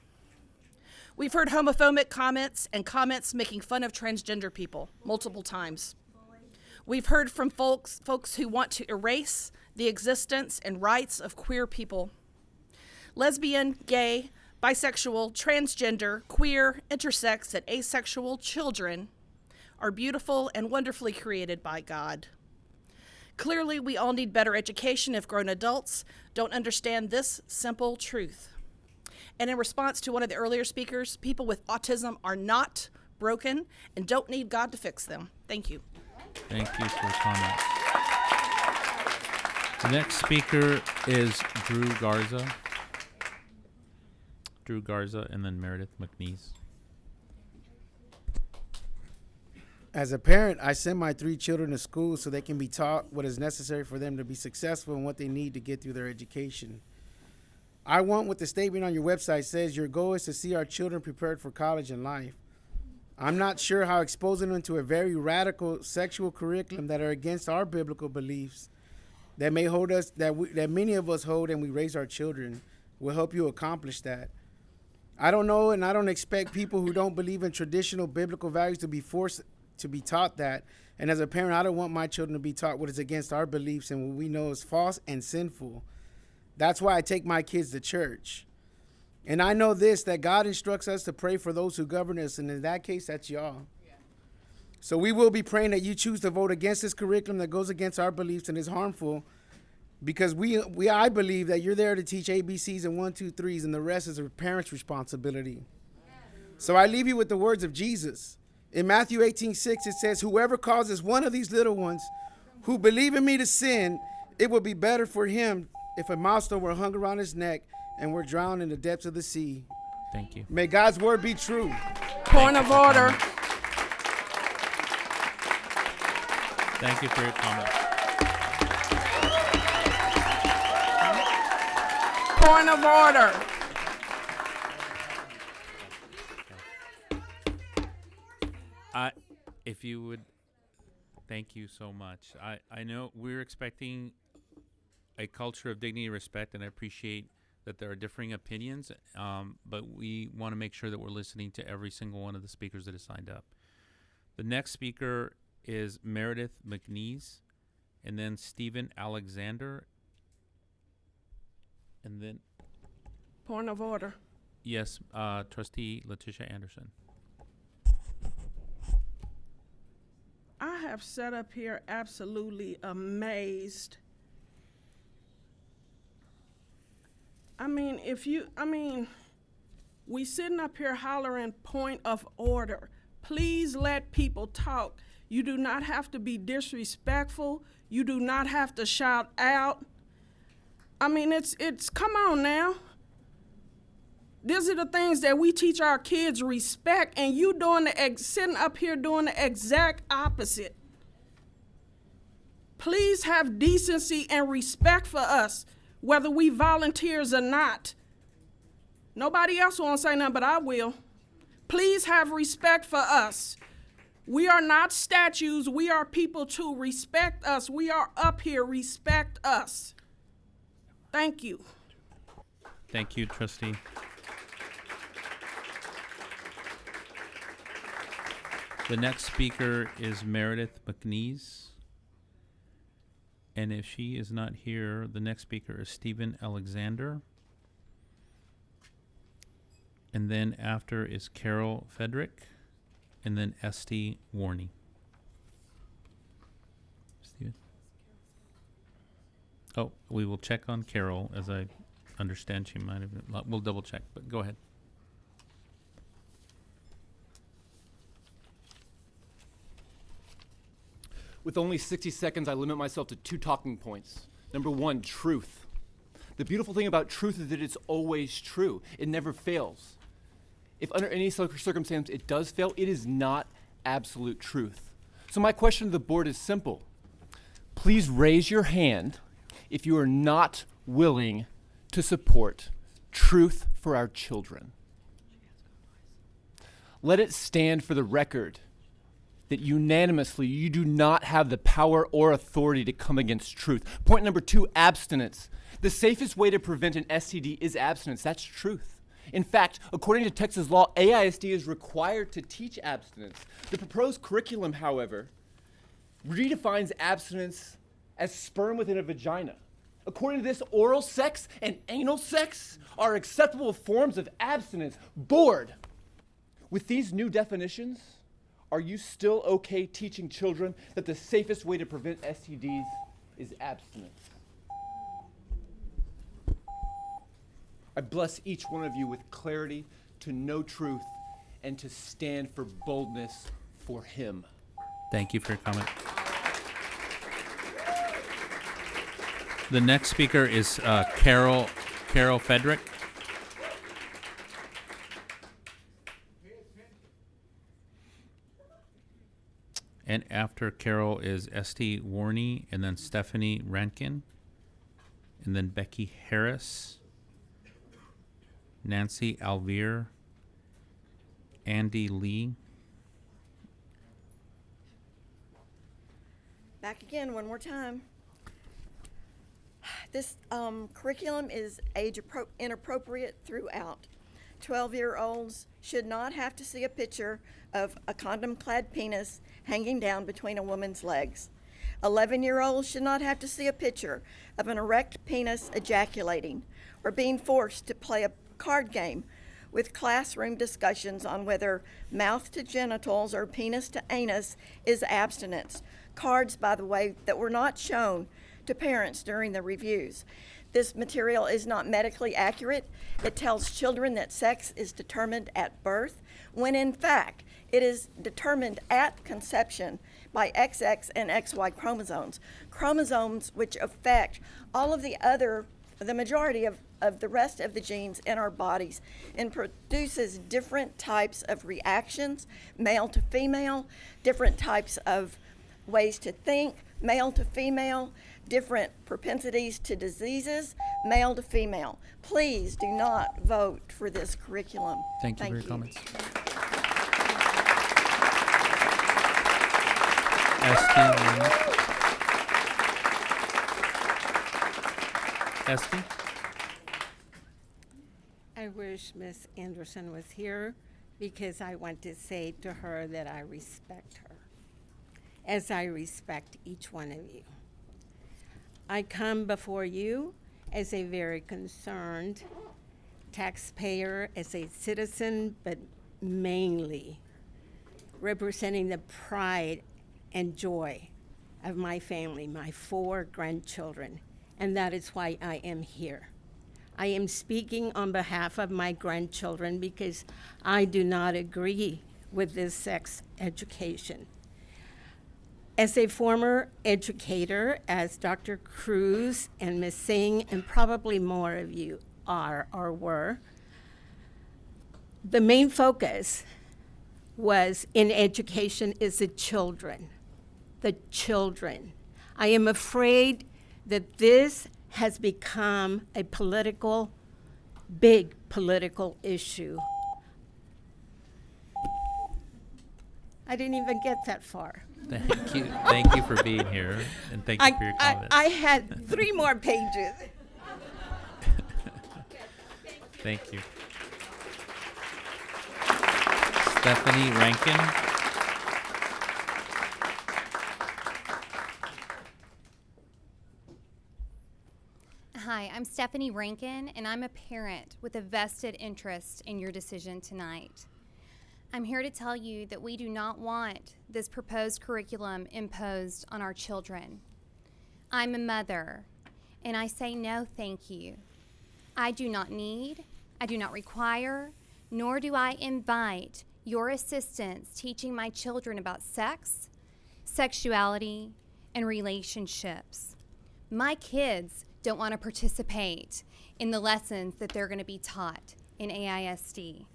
We've heard homophobic comments and comments making fun of transgender people multiple times. We've heard from folks who want to erase the existence and rights of queer people. Lesbian, gay, bisexual, transgender, queer, intersex, and asexual children are beautiful and wonderfully created by God. Clearly, we all need better education if grown adults don't understand this simple truth. And in response to one of the earlier speakers, people with autism are not broken and don't need God to fix them. Thank you. Thank you for your comments. The next speaker is Drew Garza. Drew Garza and then Meredith McNeese. As a parent, I send my 3 children to school so they can be taught what is necessary for them to be successful and what they need to get through their education. I want what the statement on your website says. Your goal is to see our children prepared for college and life. I'm not sure how exposing them to a very radical sexual curriculum that are against our biblical beliefs that may hold us, that many of us hold and we raise our children, will help you accomplish that. I don't know, and I don't expect people who don't believe in traditional biblical values to be forced to be taught that. And as a parent, I don't want my children to be taught what is against our beliefs and what we know is false and sinful. That's why I take my kids to church. And I know this, that God instructs us to pray for those who govern us, and in that case, that's y'all. So we will be praying that you choose to vote against this curriculum that goes against our beliefs and is harmful, because I believe that you're there to teach ABCs and 1, 2, 3s, and the rest is a parent's responsibility. So I leave you with the words of Jesus. In Matthew 18:6, it says, whoever causes one of these little ones who believe in me to sin, it would be better for him if a milestone were hung around his neck and were drowned in the depths of the sea. Thank you. May God's word be true. Point of order. Thank you for your comment. Point of order. If you would, thank you so much. I know we're expecting a culture of dignity and respect, and I appreciate that there are differing opinions, but we want to make sure that we're listening to every single one of the speakers that has signed up. The next speaker is Meredith McNeese, and then Stephen Alexander, and then... Point of order. Yes, Trustee Letitia Anderson. I have sat up here absolutely amazed. We sitting up here hollering point of order. Please let people talk. You do not have to be disrespectful. You do not have to shout out. It's come on now. These are the things that we teach our kids respect, and you sitting up here doing the exact opposite. Please have decency and respect for us, whether we volunteers or not. Nobody else won't say nothing, but I will. Please have respect for us. We are not statues. We are people too. Respect us. We are up here. Respect us. Thank you. Thank you, Trustee. The next speaker is Meredith McNeese. And if she is not here, the next speaker is Stephen Alexander. And then after is Carol Fedrick. And then Esty Warney. Stephen? Oh, we will check on Carol, as I understand she might have been. We'll double check, but go ahead. With only 60 seconds, I limit myself to 2 talking points. Number 1, truth. The beautiful thing about truth is that it's always true. It never fails. If under any circumstance it does fail, it is not absolute truth. So my question to the board is simple. Please raise your hand if you are not willing to support truth for our children. Let it stand for the record that unanimously you do not have the power or authority to come against truth. Point number 2, abstinence. The safest way to prevent an STD is abstinence. That's truth. In fact, according to Texas law, AISD is required to teach abstinence. The proposed curriculum, however, redefines abstinence as sperm within a vagina. According to this, oral sex and anal sex are acceptable forms of abstinence. Board, with these new definitions, are you still okay teaching children that the safest way to prevent STDs is abstinence? I bless each one of you with clarity to know truth and to stand for boldness for Him. Thank you for your comment. The next speaker is Carol Fedrick. And after Carol is Esty Warney, and then Stephanie Rankin, and then Becky Harris, Nancy Alvear, Andy Lee. Back again one more time. This curriculum is inappropriate throughout. 12-year-olds should not have to see a picture of a condom-clad penis hanging down between a woman's legs. 11-year-olds should not have to see a picture of an erect penis ejaculating or being forced to play a card game with classroom discussions on whether mouth to genitals or penis to anus is abstinence. Cards, by the way, that were not shown to parents during the reviews. This material is not medically accurate. It tells children that sex is determined at birth, when in fact it is determined at conception by XX and XY chromosomes, chromosomes which affect all of the majority of the rest of the genes in our bodies, and produces different types of reactions, male to female, different types of ways to think, male to female, different propensities to diseases, male to female. Please do not vote for this curriculum. Thank you for your comments. Esty? I wish Miss Anderson was here because I want to say to her that I respect her, as I respect each one of you. I come before you as a very concerned taxpayer, as a citizen, but mainly representing the pride and joy of my family, my 4 grandchildren, and that is why I am here. I am speaking on behalf of my grandchildren because I do not agree with this sex education. As a former educator, as Dr. Cruz and Ms. Singh, and probably more of you are or were, the main focus was in education is the children. The children. I am afraid that this has become a big political issue. I didn't even get that far. Thank you. Thank you for being here, and thank you for your comments. I had 3 more pages. Thank you. Stephanie Rankin. Hi, I'm Stephanie Rankin, and I'm a parent with a vested interest in your decision tonight. I'm here to tell you that we do not want this proposed curriculum imposed on our children. I'm a mother, and I say no thank you. I do not need, I do not require, nor do I invite your assistance teaching my children about sex, sexuality, and relationships. My kids don't want to participate in the lessons that they're going to be taught in AISD.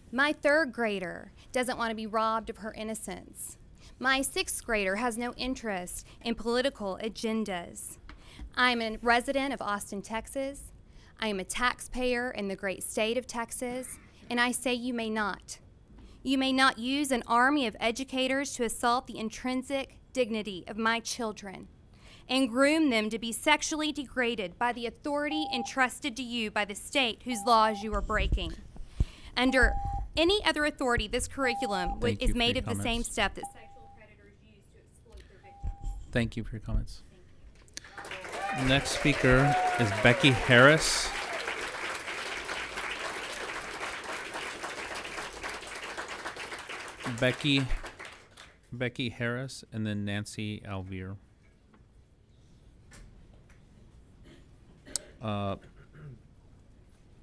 My 3rd grader doesn't want to be robbed of her innocence. My 6th grader has no interest in political agendas. I'm a resident of Austin, Texas. I am a taxpayer in the great state of Texas, and I say you may not. You may not use an army of educators to assault the intrinsic dignity of my children and groom them to be sexually degraded by the authority entrusted to you by the state whose laws you are breaking. Under any other authority, this curriculum Thank you is for made your of the same comments. stuff that sexual predators use to exploit their victims. Thank you for your comments. Next speaker is Becky Harris. Becky Harris, and then Nancy Alvear.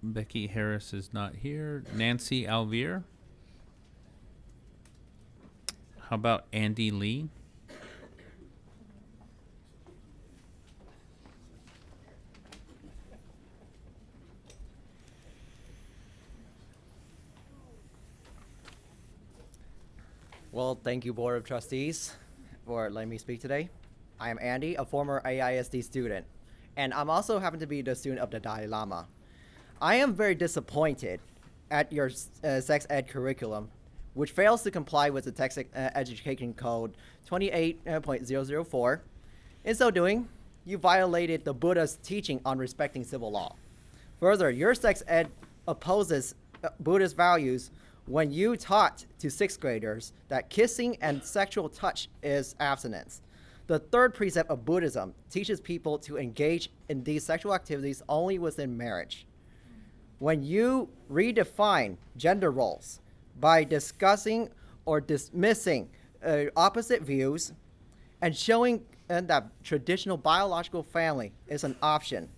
Becky Harris is not here. Nancy Alvear. How about Andy Lee? Well, thank you, Board of Trustees, for letting me speak today. I am Andy, a former AISD student, and I'm also happen to be the student of the Dalai Lama. I am very disappointed at your sex ed curriculum, which fails to comply with the Texas Education Code 28.004. In so doing, you violated the Buddha's teaching on respecting civil law. Further, your sex ed opposes Buddhist values when you taught to 6th graders that kissing and sexual touch is abstinence. The 3rd precept of Buddhism teaches people to engage in these sexual activities only within marriage. When you redefine gender roles by discussing or dismissing opposite views and showing that traditional biological family is an option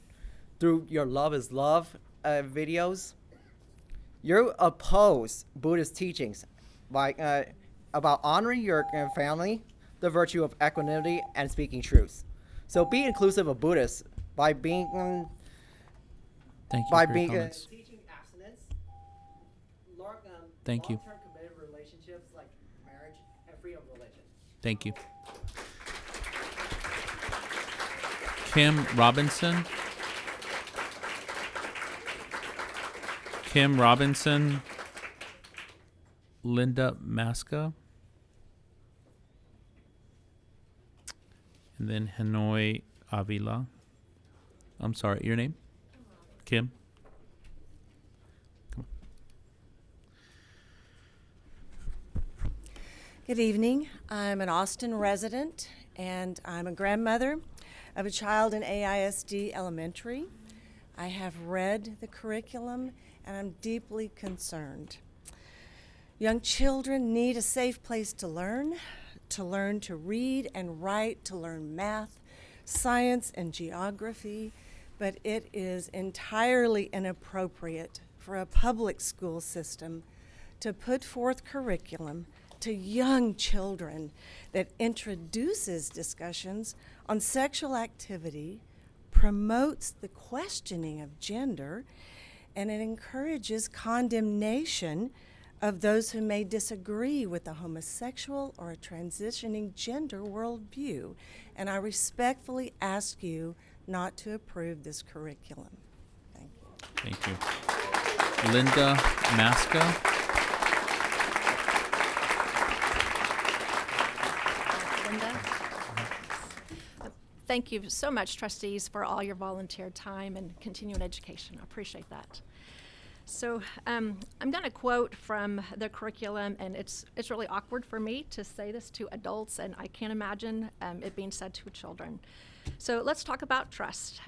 through your Love is Love videos, you oppose Buddhist teachings by about honoring your family, the virtue of equanimity, and speaking truth. So be inclusive of Buddhists by being Thank you by for your being comments. teaching abstinence, Thank you. long-term committed relationships like marriage, and freedom of religion. Thank you. Kim Robinson. Kim Robinson. Linda Masca. And then Hanoi Avila. I'm sorry, your name? Kim? Come on. Good evening. I'm an Austin resident, and I'm a grandmother of a child in AISD Elementary. I have read the curriculum, and I'm deeply concerned. Young children need a safe place to learn to read and write, to learn math, science, and geography, but it is entirely inappropriate for a public school system to put forth curriculum to young children that introduces discussions on sexual activity, promotes the questioning of gender, and it encourages condemnation of those who may disagree with a homosexual or a transitioning gender worldview. And I respectfully ask you not to approve this curriculum. Thank you. Thank you. Linda Masca. Linda. Thank you so much, trustees, for all your volunteer time and continuing education. I appreciate that. So I'm going to quote from the curriculum, and it's really awkward for me to say this to adults, and I can't imagine it being said to children. So let's talk about trust.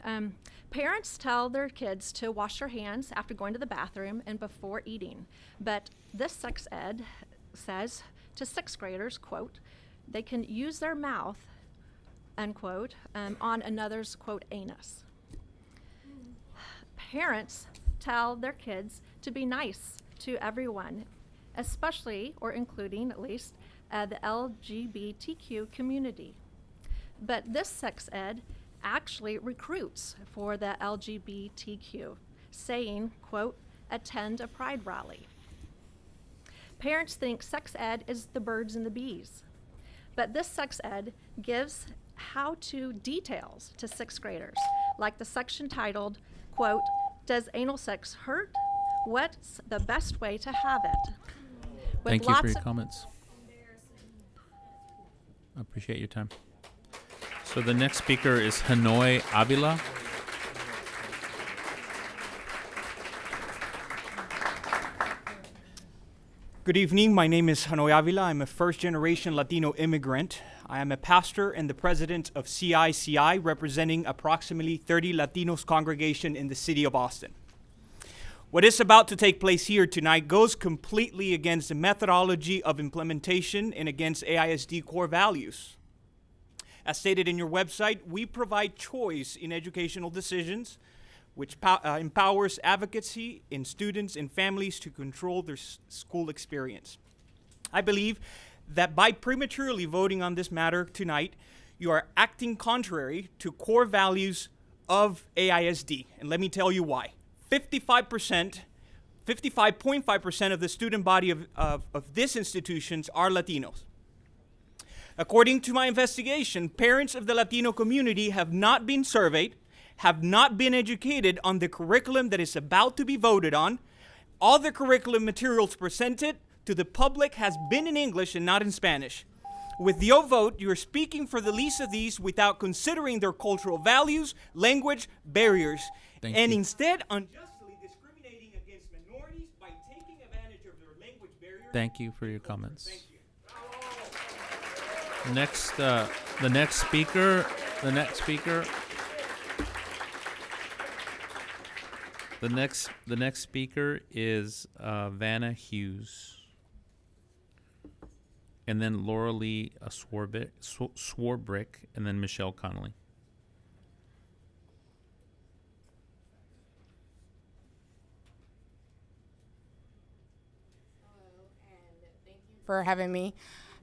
Parents tell their kids to wash their hands after going to the bathroom and before eating, but this sex ed says to 6th graders, quote, they can use their mouth, unquote, on another's, quote, anus. Parents tell their kids to be nice to everyone especially or including at least the LGBTQ community. But this sex ed actually recruits for the LGBTQ, saying, quote, attend a pride rally. Parents think sex ed is the birds and the bees, but this sex ed gives how-to details to sixth graders, like the section titled, quote, does anal sex hurt? What's the best way to have it? With Thank you for lots your of comments. I appreciate your time. So the next speaker is Hanoi Avila. Good evening. My name is Hanoi Avila. I'm a first-generation Latino immigrant. I am a pastor and the president of CICI, representing approximately 30 Latinos congregation in the city of Austin. What is about to take place here tonight goes completely against the methodology of implementation and against AISD core values. As stated in your website, we provide choice in educational decisions, which empowers advocacy in students and families to control their school experience. I believe that by prematurely voting on this matter tonight, you are acting contrary to core values of AISD. And let me tell you why. 55.5% of the student body of this institutions are Latinos. According to my investigation, parents of the Latino community have not been surveyed, have not been educated on the curriculum that is about to be voted on. All the curriculum materials presented to the public has been in English and not in Spanish. With your vote, you are speaking for the least of these without considering their cultural values, language, barriers, and instead unjustly discriminating against minorities by taking advantage of their language barriers. Thank you for your comments. Next, the next speaker is Vanna Hughes, and then Laura Lee Swarbrick, and then Michelle Connolly. For having me.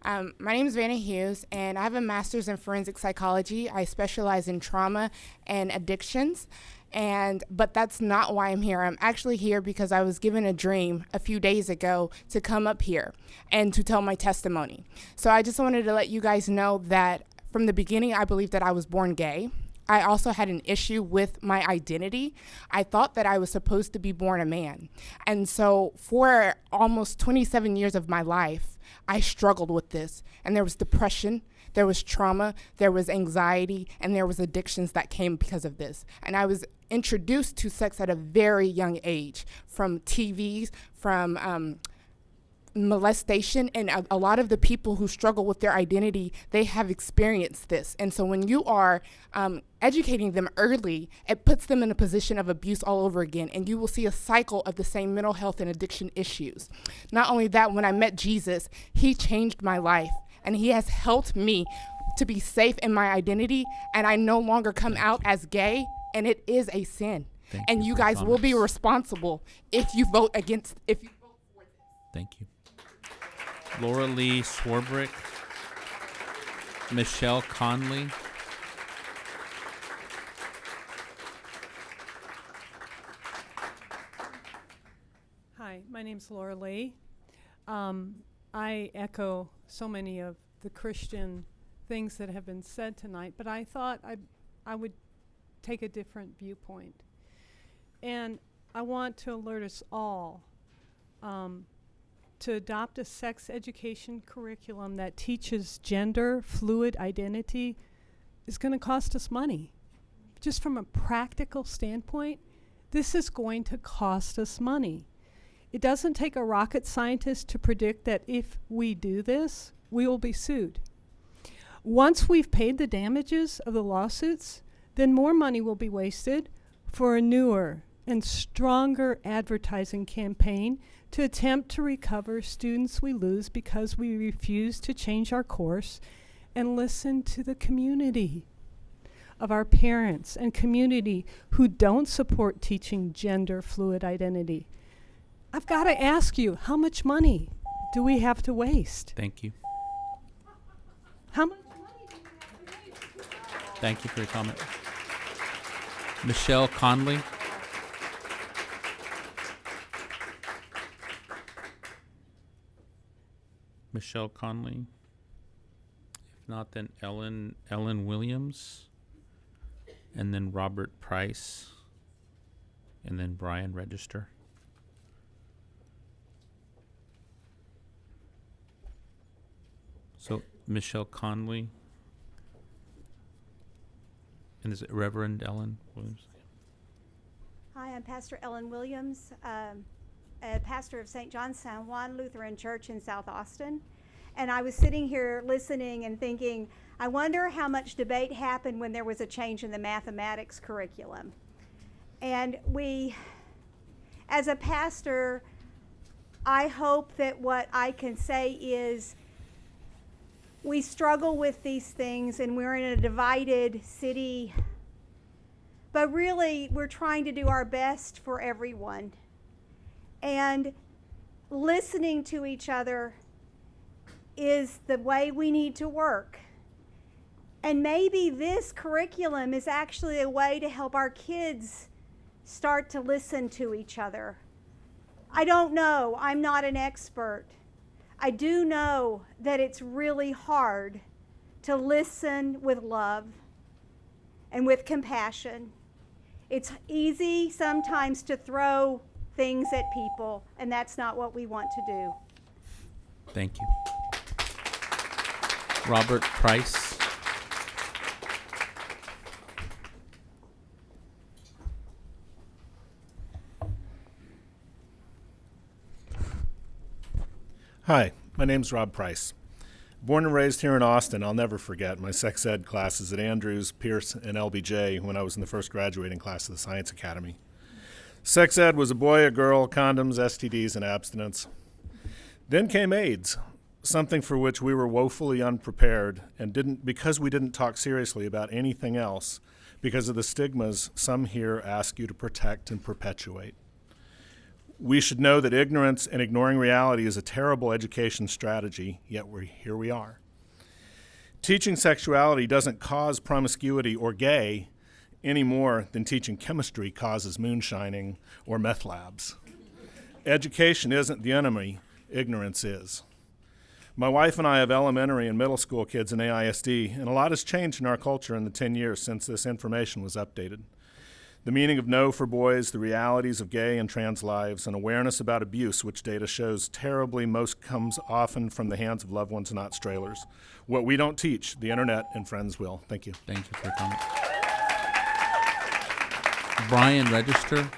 My name is Vanna Hughes, and I have a master's in forensic psychology. I specialize in trauma and addictions, but that's not why I'm here. I'm actually here because I was given a dream a few days ago to come up here and to tell my testimony. So I just wanted to let you guys know that from the beginning, I believed that I was born gay. I also had an issue with my identity. I thought that I was supposed to be born a man. And so for almost 27 years of my life, I struggled with this. And there was depression, there was trauma, there was anxiety, and there was addictions that came because of this. And I was introduced to sex at a very young age, from TVs, from molestation, and a lot of the people who struggle with their identity, they have experienced this. And so when you are educating them early, it puts them in a position of abuse all over again, and you will see a cycle of the same mental health and addiction issues. Not only that, when I met Jesus, he changed my life, and he has helped me to be safe in my identity, and I no longer come out as gay, and it is a sin. And you guys will be responsible if you vote for this. Thank you. Laura Lee Swarbrick, Michelle Conley. Hi, my name's Laura Lee. I echo so many of the Christian things that have been said tonight, but I thought I would take a different viewpoint. And I want to alert us all to adopt a sex education curriculum that teaches gender fluid identity is going to cost us money. Just from a practical standpoint, this is going to cost us money. It doesn't take a rocket scientist to predict that if we do this, we will be sued. Once we've paid the damages of the lawsuits, then more money will be wasted for a newer and stronger advertising campaign to attempt to recover students we lose because we refuse to change our course and listen to the community of our parents and community who don't support teaching gender fluid identity. I've got to ask you, how much money do we have to waste? Thank you. How much? Thank you for your comment. Michelle Conley. Michelle Conley. If not, then Ellen Williams. And then Robert Price. And then Brian Register. So Michelle Conley. And is it Reverend Ellen Williams? Hi, I'm Pastor Ellen Williams, a pastor of St. John San Juan Lutheran Church in South Austin. And I was sitting here listening and thinking, I wonder how much debate happened when there was a change in the mathematics curriculum. And as a pastor, I hope that what I can say is we struggle with these things and we're in a divided city, but really we're trying to do our best for everyone. And listening to each other is the way we need to work. And maybe this curriculum is actually a way to help our kids start to listen to each other. I don't know. I'm not an expert. I do know that it's really hard to listen with love and with compassion. It's easy sometimes to throw things at people, and that's not what we want to do. Thank you. Robert Price. Hi, my name's Rob Price. Born and raised here in Austin, I'll never forget my sex ed classes at Andrews, Pierce, and LBJ when I was in the first graduating class of the Science Academy. Sex ed was a boy, a girl, condoms, STDs, and abstinence. Then came AIDS, something for which we were woefully unprepared and because we didn't talk seriously about anything else because of the stigmas some here ask you to protect and perpetuate. We should know that ignorance and ignoring reality is a terrible education strategy, yet here we are. Teaching sexuality doesn't cause promiscuity or gay any more than teaching chemistry causes moonshining or meth labs. Education isn't the enemy, ignorance is. My wife and I have elementary and middle school kids in AISD, and a lot has changed in our culture in the 10 years since this information was updated. The meaning of no for boys, the realities of gay and trans lives, and awareness about abuse, which data shows terribly most comes often from the hands of loved ones, not strailers. What we don't teach, the internet and friends will. Thank you. Thank you for your comment. Brian Register.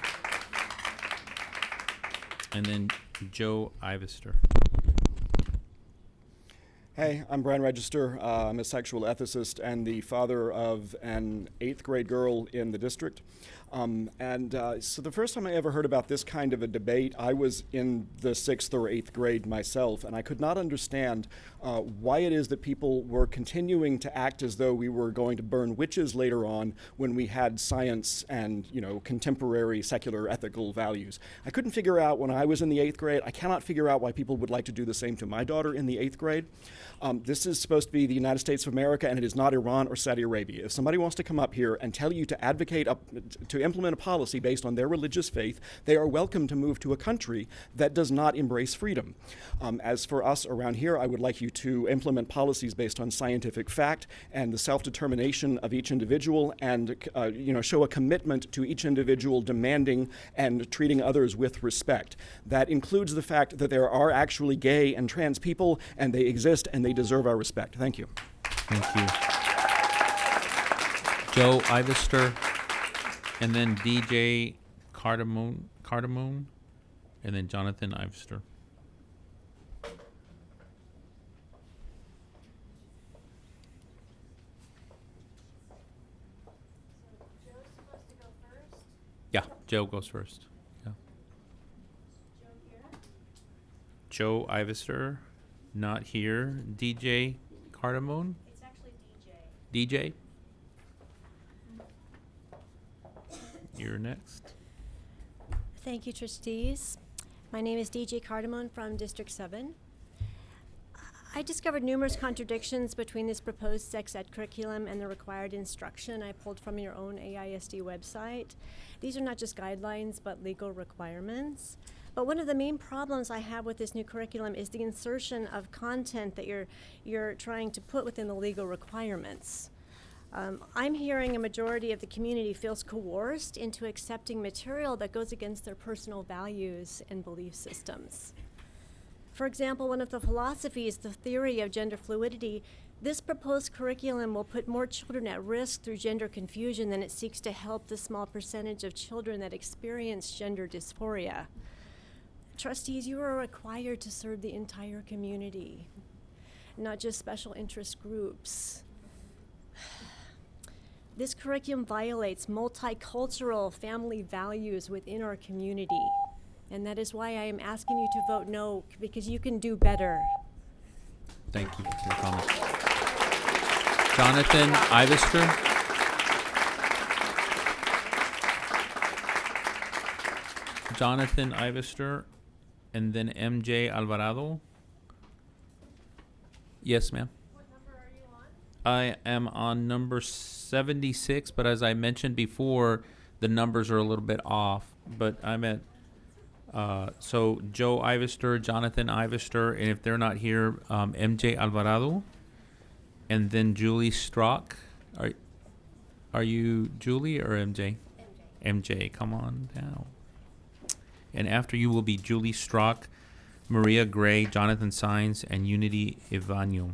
And then Joe Ivester. Hey, I'm Brian Register. I'm a sexual ethicist and the father of an 8th grade girl in the district. So the first time I ever heard about this kind of a debate, I was in the 6th or 8th grade myself, and I could not understand why it is that people were continuing to act as though we were going to burn witches later on when we had science and, contemporary secular ethical values. I couldn't figure out when I was in the 8th grade, I cannot figure out why people would like to do the same to my daughter in the 8th grade. This is supposed to be the United States of America, and it is not Iran or Saudi Arabia. If somebody wants to come up here and tell you to advocate, to implement a policy based on their religious faith, they are welcome to move to a country that does not embrace freedom. As for us around here, I would like you to implement policies based on scientific fact and the self-determination of each individual, and show a commitment to each individual demanding and treating others with respect. That includes the fact that there are actually gay and trans people, and they exist, and they deserve our respect. Thank you. Thank you. Joe Ivester, and then DJ Cardamone, and then Jonathan Ivester. Yeah, Joe goes first. Yeah. Joe Ivester, not here. DJ Cardamone? It's actually DJ. DJ? You're next. Thank you, trustees. My name is DJ Cardamone from District 7. I discovered numerous contradictions between this proposed sex ed curriculum and the required instruction I pulled from your own AISD website. These are not just guidelines, but legal requirements. But one of the main problems I have with this new curriculum is the insertion of content that you're trying to put within the legal requirements. I'm hearing a majority of the community feels coerced into accepting material that goes against their personal values and belief systems. For example, one of the philosophies, the theory of gender fluidity, this proposed curriculum will put more children at risk through gender confusion than it seeks to help the small percentage of children that experience gender dysphoria. Trustees, you are required to serve the entire community, not just special interest groups. This curriculum violates multicultural family values within our community. And that is why I am asking you to vote no, because you can do better. Thank you for your comments. Jonathan Ivester. Jonathan Ivester, and then MJ Alvarado. Yes, ma'am. What number are you on? I am on number 76, but as I mentioned before, the numbers are a little bit off. But I'm at so Joe Ivester, Jonathan Ivester, and if they're not here, MJ Alvarado, and then Julie Strock. Are you Julie or MJ? MJ, come on down. And after you will be Julie Strock, Maria Gray, Jonathan Saenz, and Unity Ivanyo.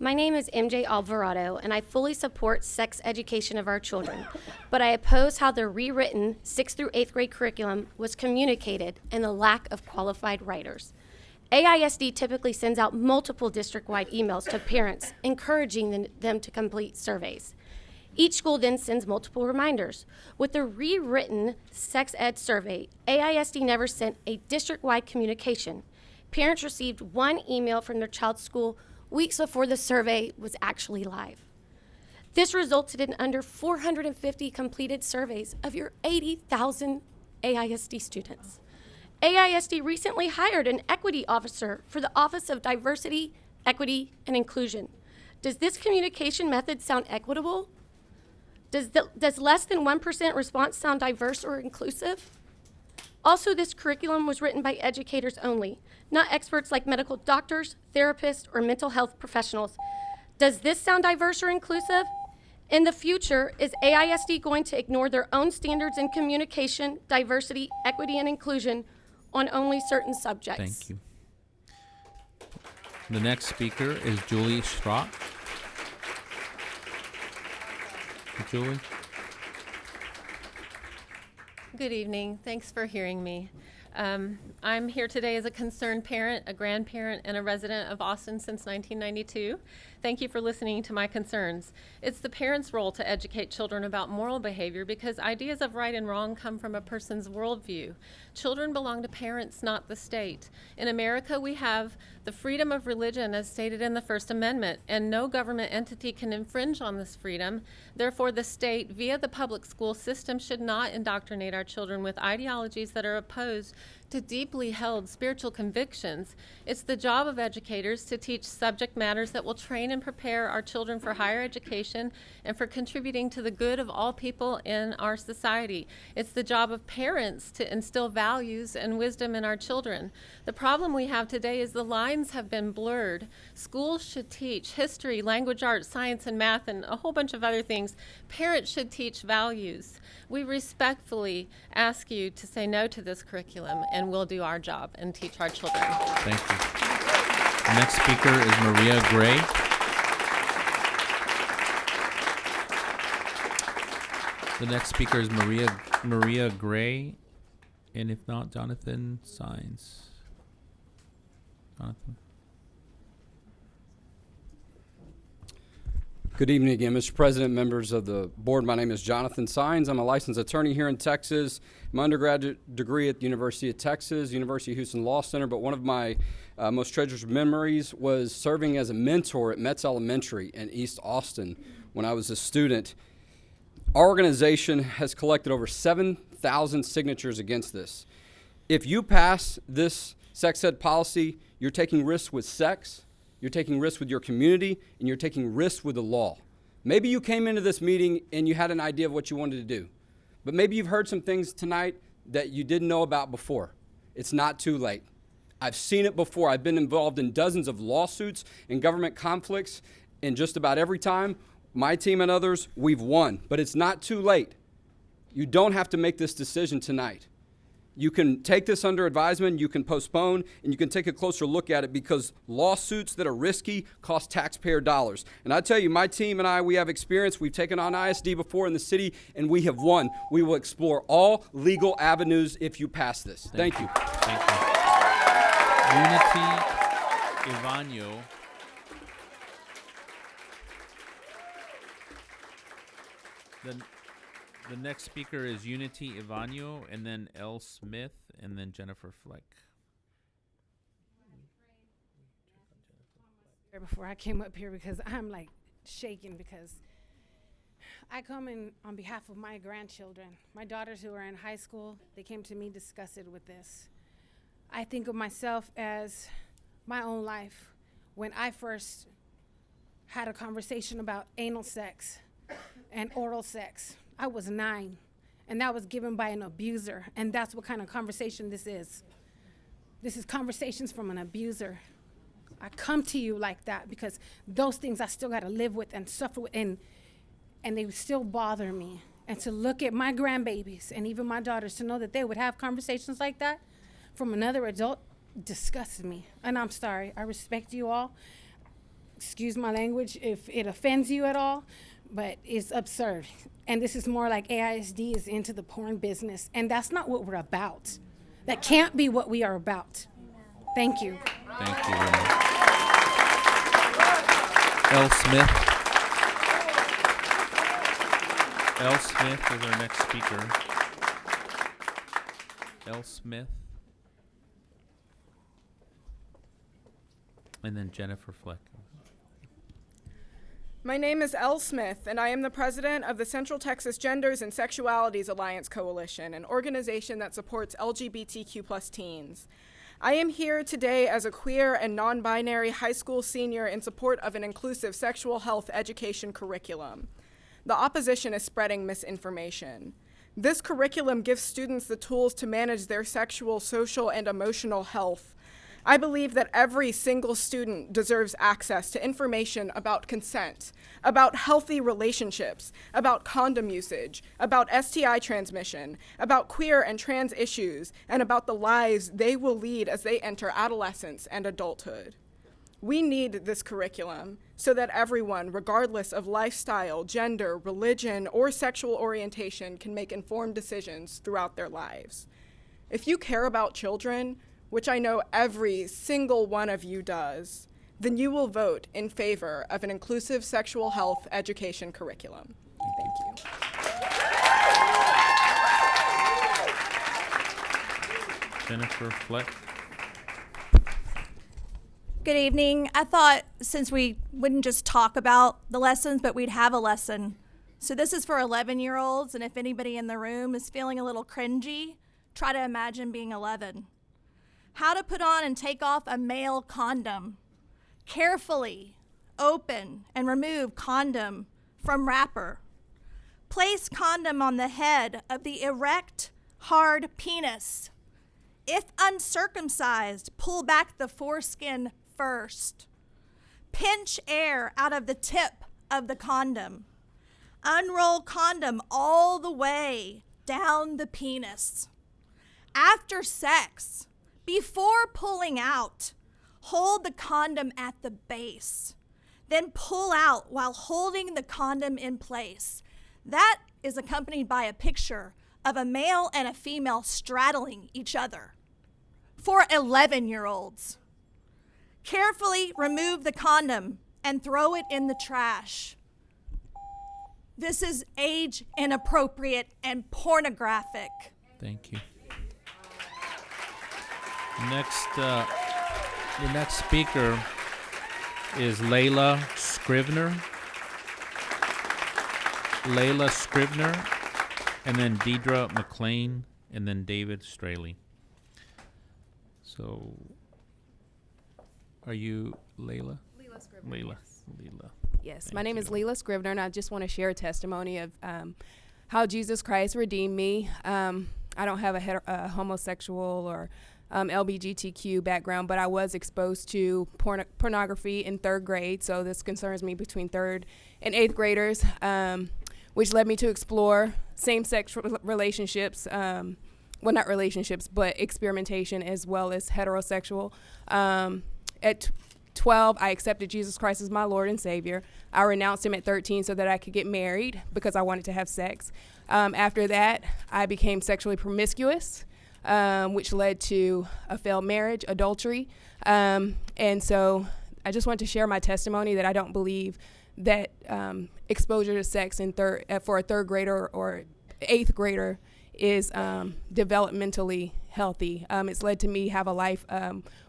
My name is MJ Alvarado, and I fully support sex education of our children, but I oppose how the rewritten 6th through 8th grade curriculum was communicated and the lack of qualified writers. AISD typically sends out multiple district-wide emails to parents encouraging them to complete surveys. Each school then sends multiple reminders. With the rewritten sex ed survey, AISD never sent a district-wide communication. Parents received one email from their child's school weeks before the survey was actually live. This resulted in under 450 completed surveys of your 80,000 AISD students. AISD recently hired an equity officer for the Office of Diversity, Equity, and Inclusion. Does this communication method sound equitable? Does less than 1% response sound diverse or inclusive? Also, this curriculum was written by educators only, not experts like medical doctors, therapists, or mental health professionals. Does this sound diverse or inclusive? In the future, is AISD going to ignore their own standards in communication, diversity, equity, and inclusion on only certain subjects? Thank you. The next speaker is Julie Strock. Julie? Good evening. Thanks for hearing me. I'm here today as a concerned parent, a grandparent, and a resident of Austin since 1992. Thank you for listening to my concerns. It's the parent's role to educate children about moral behavior because ideas of right and wrong come from a person's worldview. Children belong to parents, not the state. In America, we have the freedom of religion as stated in the First Amendment, and no government entity can infringe on this freedom. Therefore, the state, via the public school system, should not indoctrinate our children with ideologies that are opposed to deeply held spiritual convictions. It's the job of educators to teach subject matters that will train and prepare our children for higher education and for contributing to the good of all people in our society. It's the job of parents to instill values and wisdom in our children. The problem we have today is the lines have been blurred. Schools should teach history, language arts, science, and math, and a whole bunch of other things. Parents should teach values. We respectfully ask you to say no to this curriculum, and we'll do our job and teach our children. Thank you. The next speaker is Maria Gray. The next speaker is Maria Gray, and if not, Jonathan Saenz. Jonathan. Good evening again, Mr. President, members of the board. My name is Jonathan Saenz. I'm a licensed attorney here in Texas. My undergraduate degree at the University of Texas, University of Houston Law Center, but one of my most treasured memories was serving as a mentor at Metz Elementary in East Austin when I was a student. Our organization has collected over 7,000 signatures against this. If you pass this sex ed policy, you're taking risks with sex, you're taking risks with your community, and you're taking risks with the law. Maybe you came into this meeting and you had an idea of what you wanted to do, but maybe you've heard some things tonight that you didn't know about before. It's not too late. I've seen it before. I've been involved in dozens of lawsuits and government conflicts, and just about every time, my team and others, we've won. But it's not too late. You don't have to make this decision tonight. You can take this under advisement, you can postpone, and you can take a closer look at it, because lawsuits that are risky cost taxpayer dollars. And I tell you, my team and I, we have experience. We've taken on ISD before in the city, and we have won. We will explore all legal avenues if you pass this. Thank you. Thank you. Unity Ivanyo. The next speaker is Unity Ivanyo, and then L. Smith, and then Jennifer Fleck. Before I came up here, because I'm like shaking, because I come in on behalf of my grandchildren, my daughters who are in high school. They came to me disgusted with this. I think of myself as my own life when I first had a conversation about anal sex and oral sex. I was 9, and that was given by an abuser, and that's what kind of conversation this is. This is conversations from an abuser. I come to you like that because those things I still gotta live with and suffer with, and they still bother me. And to look at my grandbabies and even my daughters, to know that they would have conversations like that from another adult disgusts me. And I'm sorry, I respect you all. Excuse my language if it offends you at all, but it's absurd. And this is more like AISD is into the porn business, and that's not what we're about. That can't be what we are about. Thank you. Thank you very much. L. Smith. L. Smith is our next speaker. L. Smith. And then Jennifer Fleck. My name is Elle Smith, and I am the president of the Central Texas Genders and Sexualities Alliance Coalition, an organization that supports LGBTQ+ teens. I am here today as a queer and non-binary high school senior in support of an inclusive sexual health education curriculum. The opposition is spreading misinformation. This curriculum gives students the tools to manage their sexual, social, and emotional health. I believe that every single student deserves access to information about consent, about healthy relationships, about condom usage, about STI transmission, about queer and trans issues, and about the lives they will lead as they enter adolescence and adulthood. We need this curriculum so that everyone, regardless of lifestyle, gender, religion, or sexual orientation, can make informed decisions throughout their lives. If you care about children, which I know every single one of you does, then you will vote in favor of an inclusive sexual health education curriculum. Thank you. Jennifer Fleck. Good evening. I thought since we wouldn't just talk about the lessons, but we'd have a lesson. So this is for 11-year-olds, and if anybody in the room is feeling a little cringy, try to imagine being 11. How to put on and take off a male condom. Carefully open and remove condom from wrapper. Place condom on the head of the erect, hard penis. If uncircumcised, pull back the foreskin first. Pinch air out of the tip of the condom. Unroll condom all the way down the penis. After sex, before pulling out, hold the condom at the base. Then pull out while holding the condom in place. That is accompanied by a picture of a male and a female straddling each other. For 11-year-olds. Carefully remove the condom and throw it in the trash. This is age inappropriate and pornographic. Thank you. The next speaker is Layla Scrivener. Layla Scrivener, and then Deidre McLean, and then David Straley. So, are you Layla? Leela Scrivener. Leela. Yes. Leela. Yes, Thank my name you. is Leela Scrivener, and I just want to share a testimony of how Jesus Christ redeemed me. I don't have a homosexual or LGBTQ background, but I was exposed to pornography in 3rd grade, so this concerns me between 3rd and 8th graders, which led me to explore same-sex relationships, well, not relationships, but experimentation as well as heterosexual. At 12, I accepted Jesus Christ as my Lord and Savior. I renounced him at 13 so that I could get married because I wanted to have sex. After that, I became sexually promiscuous, which led to a failed marriage, adultery. And so I just want to share my testimony that I don't believe that exposure to sex for a 3rd grader or 8th grader is developmentally healthy. It's led to me have a life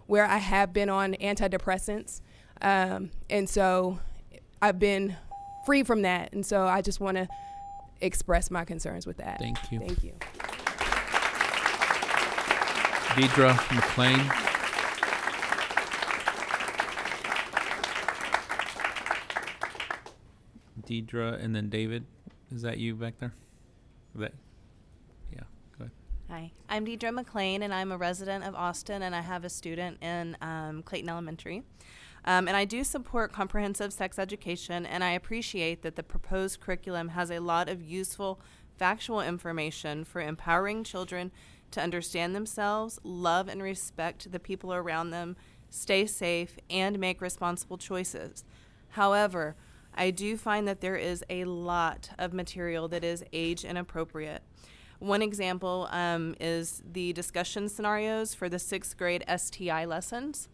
where I have been on antidepressants. And so I've been free from that. And so I just want to express my concerns with that. Thank you. Thank you. Deidre McLean. Deidre, and then David. Is that you back there? Yeah, go ahead. Hi, I'm Deidre McLean, and I'm a resident of Austin, and I have a student in Clayton Elementary. And I do support comprehensive sex education, and I appreciate that the proposed curriculum has a lot of useful factual information for empowering children to understand themselves, love and respect the people around them, stay safe, and make responsible choices. However, I do find that there is a lot of material that is age inappropriate. One example is the discussion scenarios for the 6th grade STI lessons.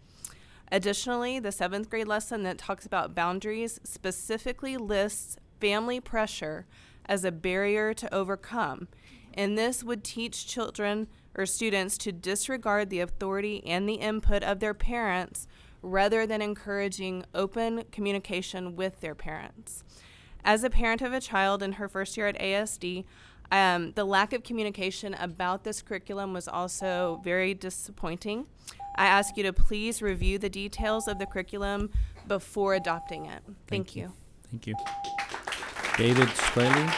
Additionally, the 7th grade lesson that talks about boundaries specifically lists family pressure as a barrier to overcome, and this would teach children or students to disregard the authority and the input of their parents rather than encouraging open communication with their parents. As a parent of a child in her first year at ASD, the lack of communication about this curriculum was also very disappointing. I ask you to please review the details of the curriculum before adopting it. Thank you. Thank you. David Straley.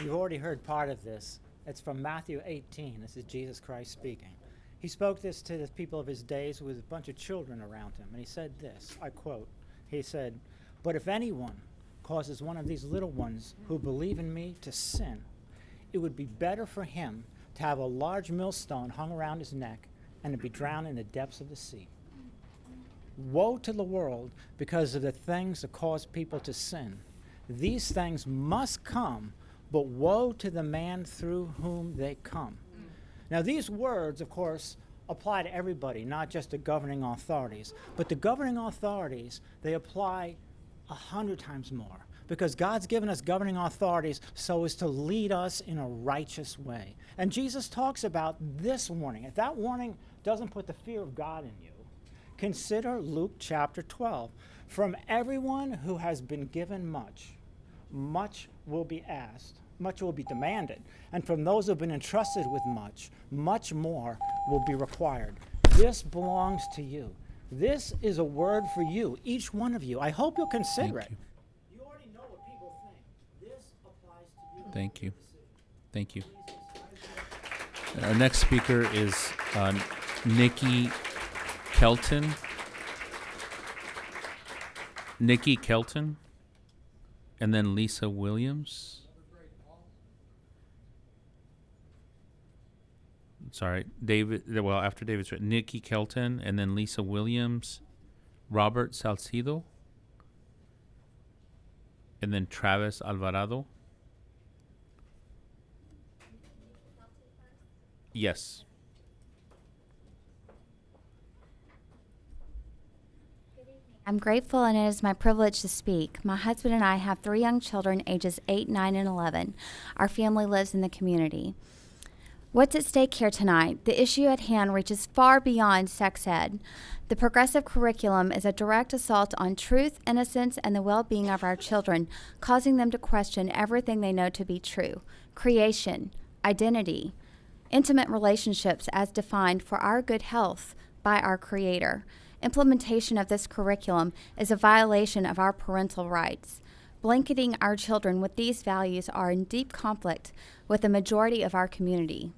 You've already heard part of this. It's from Matthew 18. This is Jesus Christ speaking. He spoke this to the people of his days with a bunch of children around him, and he said this, I quote, he said, "But if anyone causes one of these little ones who believe in me to sin, it would be better for him to have a large millstone hung around his neck and to be drowned in the depths of the sea." Woe to the world because of the things that cause people to sin. These things must come, but woe to the man through whom they come. Now, these words, of course, apply to everybody, not just the governing authorities. But the governing authorities, they apply 100 times more, because God's given us governing authorities so as to lead us in a righteous way. And Jesus talks about this warning. If that warning doesn't put the fear of God in you, consider Luke chapter 12. From everyone who has been given much, much will be asked, much will be demanded. And from those who have been entrusted with much, much more will be required. This belongs to you. This is a word for you, each one of you. I hope you'll consider it. You already know what people think. This applies to you. Thank you. Thank you. Our next speaker is Nikki Kelton. Nikki Kelton. And then Lisa Williams. Sorry, David. Well, after David's written, Nikki Kelton, and then Lisa Williams, Robert Salcido, and then Travis Alvarado. Yes. I'm grateful, and it is my privilege to speak. My husband and I have 3 young children, ages 8, 9, and 11. Our family lives in the community. What's at stake here tonight? The issue at hand reaches far beyond sex ed. The progressive curriculum is a direct assault on truth, innocence, and the well-being of our children, causing them to question everything they know to be true. creation, identity, intimate relationships as defined for our good health by our Creator. Implementation of this curriculum is a violation of our parental rights. Blanketing our children with these values are in deep conflict with the majority of our community.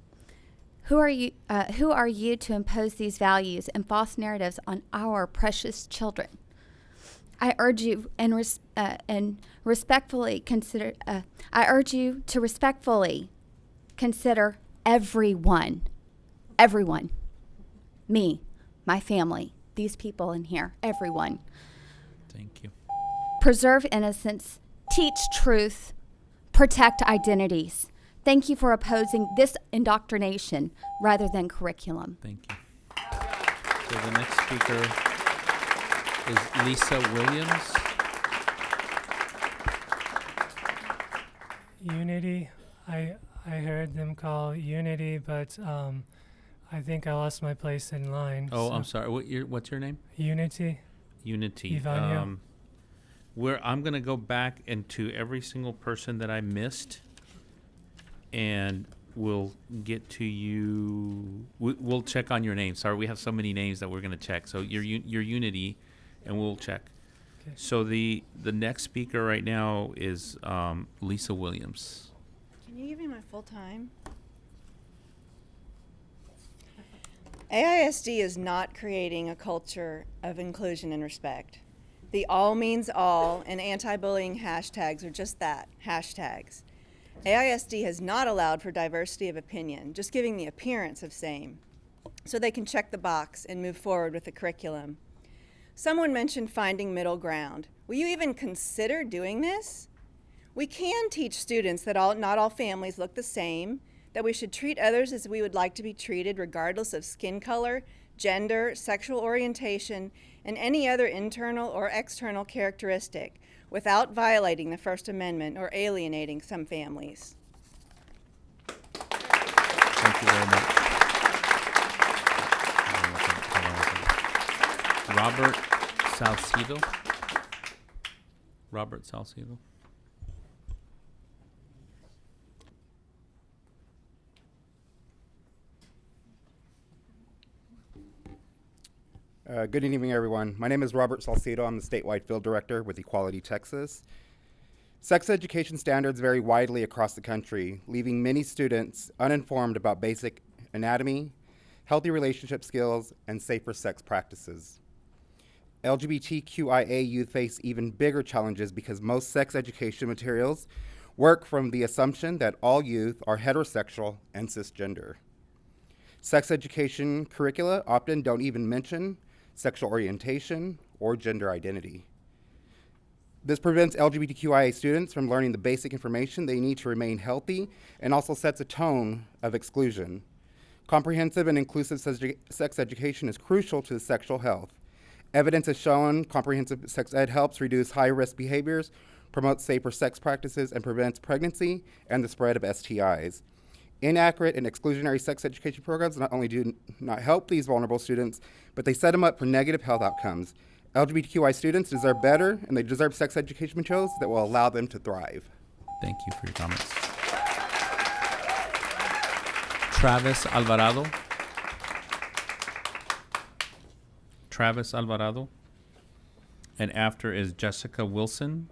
Who are you to impose these values and false narratives on our precious children? I urge you respectfully consider everyone, me, my family, these people in here, everyone. Thank you. Preserve innocence, teach truth, protect identities. Thank you for opposing this indoctrination rather than curriculum. Thank you. So the next speaker is Lisa Williams. Unity. I heard them call unity, but I think I lost my place in line. Oh, so. I'm sorry. What's your name? Unity. Unity. Ivanyo. I'm going to go back into every single person that I missed, and we'll get to you. We'll check on your name. Sorry, we have so many names that we're going to check. So your Unity, and we'll check. Okay. So the next speaker right now is Lisa Williams. Can you give me my full time? AISD is not creating a culture of inclusion and respect. The all means all and anti-bullying hashtags are just that, hashtags. AISD has not allowed for diversity of opinion, just giving the appearance of same, so they can check the box and move forward with the curriculum. Someone mentioned finding middle ground. Will you even consider doing this? We can teach students that not all families look the same, that we should treat others as we would like to be treated regardless of skin color, gender, sexual orientation, and any other internal or external characteristic without violating the First Amendment or alienating some families. Thank you very much. Robert Salcido. Robert Salcido. Good evening, everyone. My name is Robert Salcido. I'm the statewide field director with Equality Texas. Sex education standards vary widely across the country, leaving many students uninformed about basic anatomy, healthy relationship skills, and safer sex practices. LGBTQIA youth face even bigger challenges because most sex education materials work from the assumption that all youth are heterosexual and cisgender. Sex education curricula often don't even mention sexual orientation or gender identity. This prevents LGBTQIA students from learning the basic information they need to remain healthy and also sets a tone of exclusion. Comprehensive and inclusive sex education is crucial to sexual health. Evidence has shown comprehensive sex ed helps reduce high-risk behaviors, promotes safer sex practices, and prevents pregnancy and the spread of STIs. Inaccurate and exclusionary sex education programs not only do not help these vulnerable students, but they set them up for negative health outcomes. LGBTQI students deserve better, and they deserve sex education materials that will allow them to thrive. Thank you for your comments. Travis Alvarado. Travis Alvarado. And after is Jessica Wilson.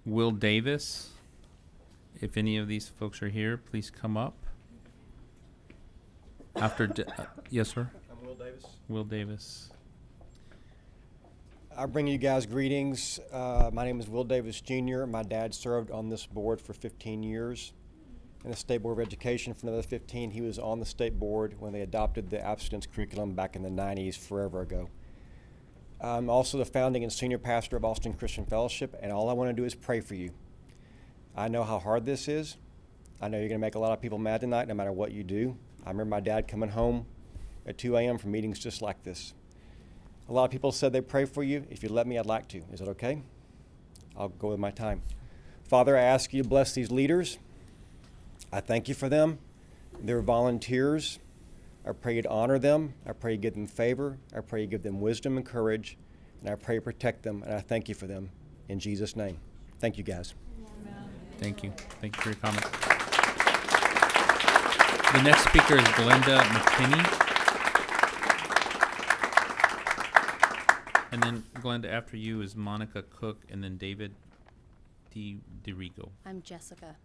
Will Davis. If any of these folks are here, please come up. After, yes, sir? I'm Will Davis. Will Davis. I bring you guys greetings. My name is Will Davis Jr. My dad served on this board for 15 years in the State Board of Education for another 15. He was on the state board when they adopted the abstinence curriculum back in the 90s, forever ago. I'm also the founding and senior pastor of Austin Christian Fellowship, and all I want to do is pray for you. I know how hard this is. I know you're going to make a lot of people mad tonight, no matter what you do. I remember my dad coming home at 2 a.m. from meetings just like this. A lot of people said they pray for you. If you let me, I'd like to. Is that okay? I'll go with my time. Father, I ask you to bless these leaders. I thank you for them. They're volunteers. I pray you'd honor them. I pray you give them favor. I pray you give them wisdom and courage. And I pray you protect them. And I thank you for them. In Jesus' name. Thank you, guys. Thank you. Thank you for your comment. The next speaker is Glenda McKinney. And then, Glenda, after you is Monica Cook, and then David DeRigo. I'm Jessica.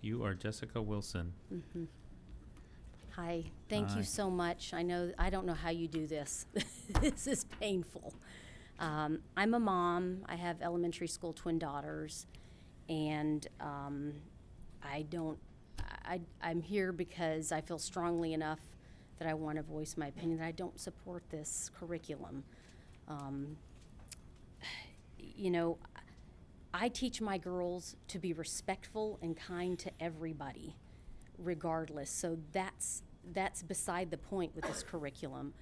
You are Jessica Wilson. Mm-hmm. Hi. Thank Hi. you so much. I don't know how you do this. This is painful. I'm a mom. I have elementary school twin daughters, and I'm here because I feel strongly enough that I want to voice my opinion that I don't support this curriculum. You know, I teach my girls to be respectful and kind to everybody, regardless. So that's beside the point with this curriculum.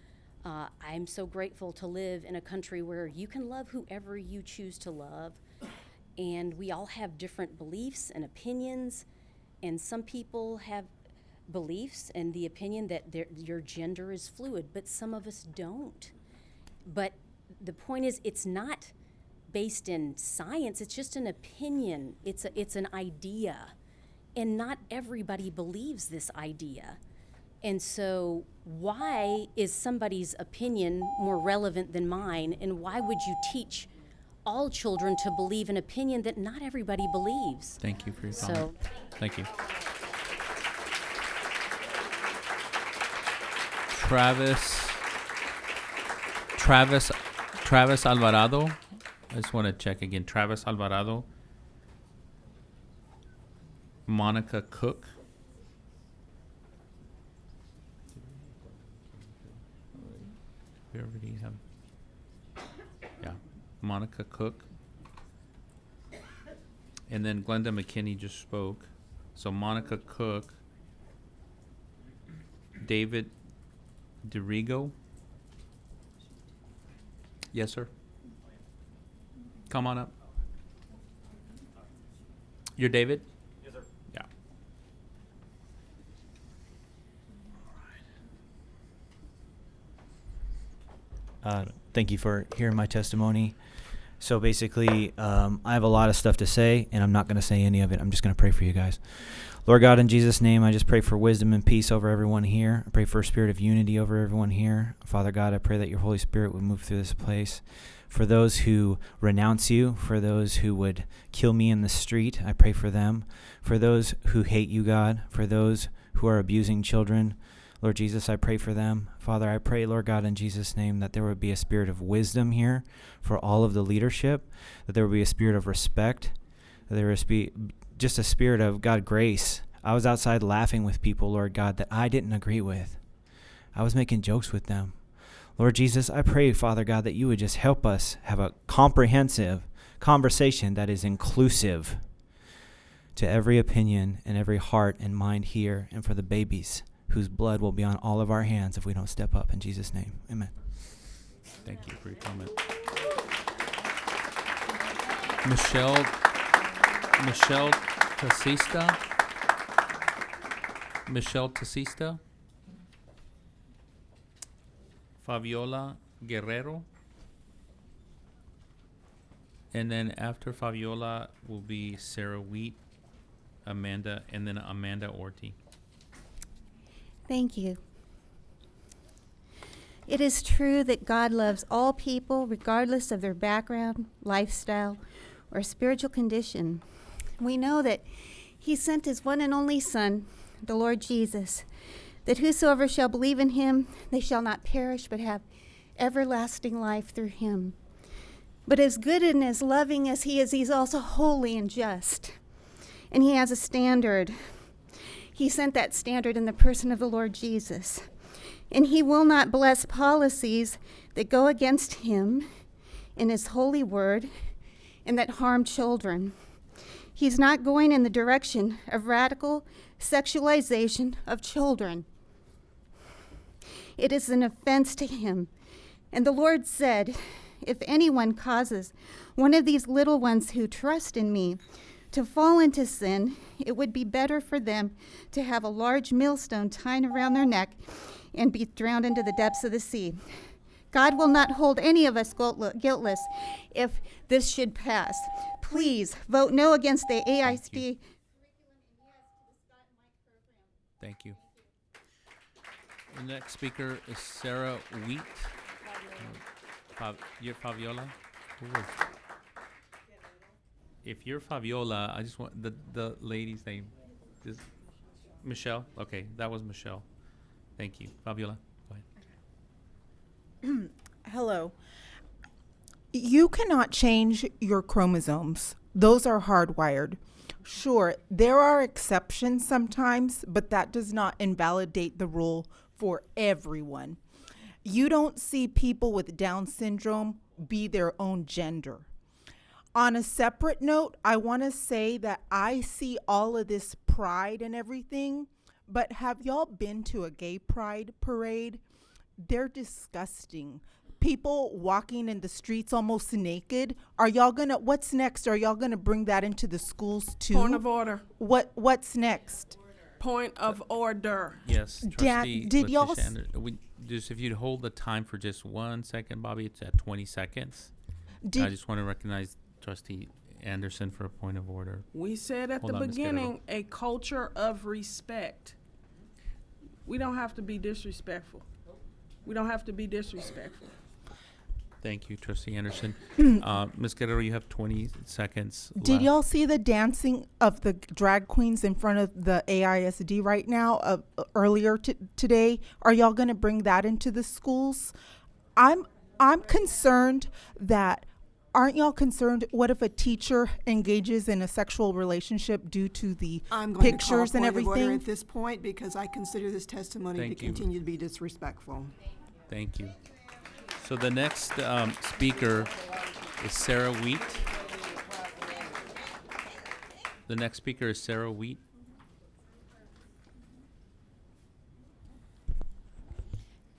I'm so grateful to live in a country where you can love whoever you choose to love, and we all have different beliefs and opinions, and some people have beliefs and the opinion that your gender is fluid, but some of us don't. But the point is, it's not based in science, it's just an opinion, it's an idea, and not everybody believes this idea. And so why is somebody's opinion more relevant than mine, and why would you teach all children to believe an opinion that not everybody believes? Thank you for your comment. Thank you. Travis Alvarado. I just want to check again. Travis Alvarado. Monica Cook. We already have. Yeah. Monica Cook. And then Glenda McKinney just spoke. So Monica Cook. David DeRigo. Yes, sir. Come on up. You're David? Yes, sir. Yeah. Thank you for hearing my testimony. So basically, I have a lot of stuff to say, and I'm not going to say any of it. I'm just going to pray for you guys. Lord God, in Jesus' name, I just pray for wisdom and peace over everyone here. I pray for a spirit of unity over everyone here. Father God, I pray that your Holy Spirit would move through this place. For those who renounce you, for those who would kill me in the street, I pray for them. For those who hate you, God, for those who are abusing children, Lord Jesus, I pray for them. Father, I pray, Lord God, in Jesus' name, that there would be a spirit of wisdom here for all of the leadership, that there would be a spirit of respect, that there would be just a spirit of, God, grace. I was outside laughing with people, Lord God, that I didn't agree with. I was making jokes with them. Lord Jesus, I pray, Father God, that you would just help us have a comprehensive conversation that is inclusive to every opinion and every heart and mind here, and for the babies whose blood will be on all of our hands if we don't step up. In Jesus' name, amen. Thank you for your comment. Michelle Tassista. Michelle Tassista. Fabiola Guerrero. And then after Fabiola will be Sarah Wheat, Amanda, and then Amanda Orty. Thank you. It is true that God loves all people regardless of their background, lifestyle, or spiritual condition. We know that he sent his one and only Son, the Lord Jesus, that whosoever shall believe in him, they shall not perish but have everlasting life through him. But as good and as loving as he is, he's also holy and just. And he has a standard. He sent that standard in the person of the Lord Jesus. And he will not bless policies that go against him in his holy word and that harm children. He's not going in the direction of radical sexualization of children. It is an offense to him. And the Lord said, if anyone causes one of these little ones who trust in me to fall into sin, it would be better for them to have a large millstone tied around their neck and be drowned into the depths of the sea. God will not hold any of us guiltless if this should pass. Please vote no against the AISD Thank you. The next speaker is Sarah Wheat. You're Fabiola? Who was? If you're Fabiola, I just want the lady's name. Is Michelle? Okay, that was Michelle. Thank you. Fabiola, go ahead. Hello. You cannot change your chromosomes. Those are hardwired. Sure, there are exceptions sometimes, but that does not invalidate the rule for everyone. You don't see people with Down syndrome be their own gender. On a separate note, I want to say that I see all of this pride and everything, but have y'all been to a gay pride parade? They're disgusting. People walking in the streets almost naked. Are y'all gonna, what's next? Are y'all gonna bring that into the schools too? Point of order. What's next? Point of order. Yes, Dan, Trustee did y'all Letitia Anderson. Just if you'd hold the time for just 1 second, Bobby, it's at 20 seconds. I just want to recognize Trustee Anderson for a point of order. We said at Hold the on, Ms. beginning, a culture of respect. We don't have to be disrespectful. We don't have to be disrespectful. Thank you, Trustee Anderson. Ms. Guerrero, you have 20 seconds Did left. y'all see the dancing of the drag queens in front of the AISD right now, earlier today? Are y'all going to bring that into the schools? I'm concerned that, aren't y'all concerned, what if a teacher engages in a sexual relationship due to the I'm going pictures to call and a point of order everything? at this point because I consider this testimony Thank to you. continue to be disrespectful. Thank you. So the next speaker is Sarah Wheat. The next speaker is Sarah Wheat.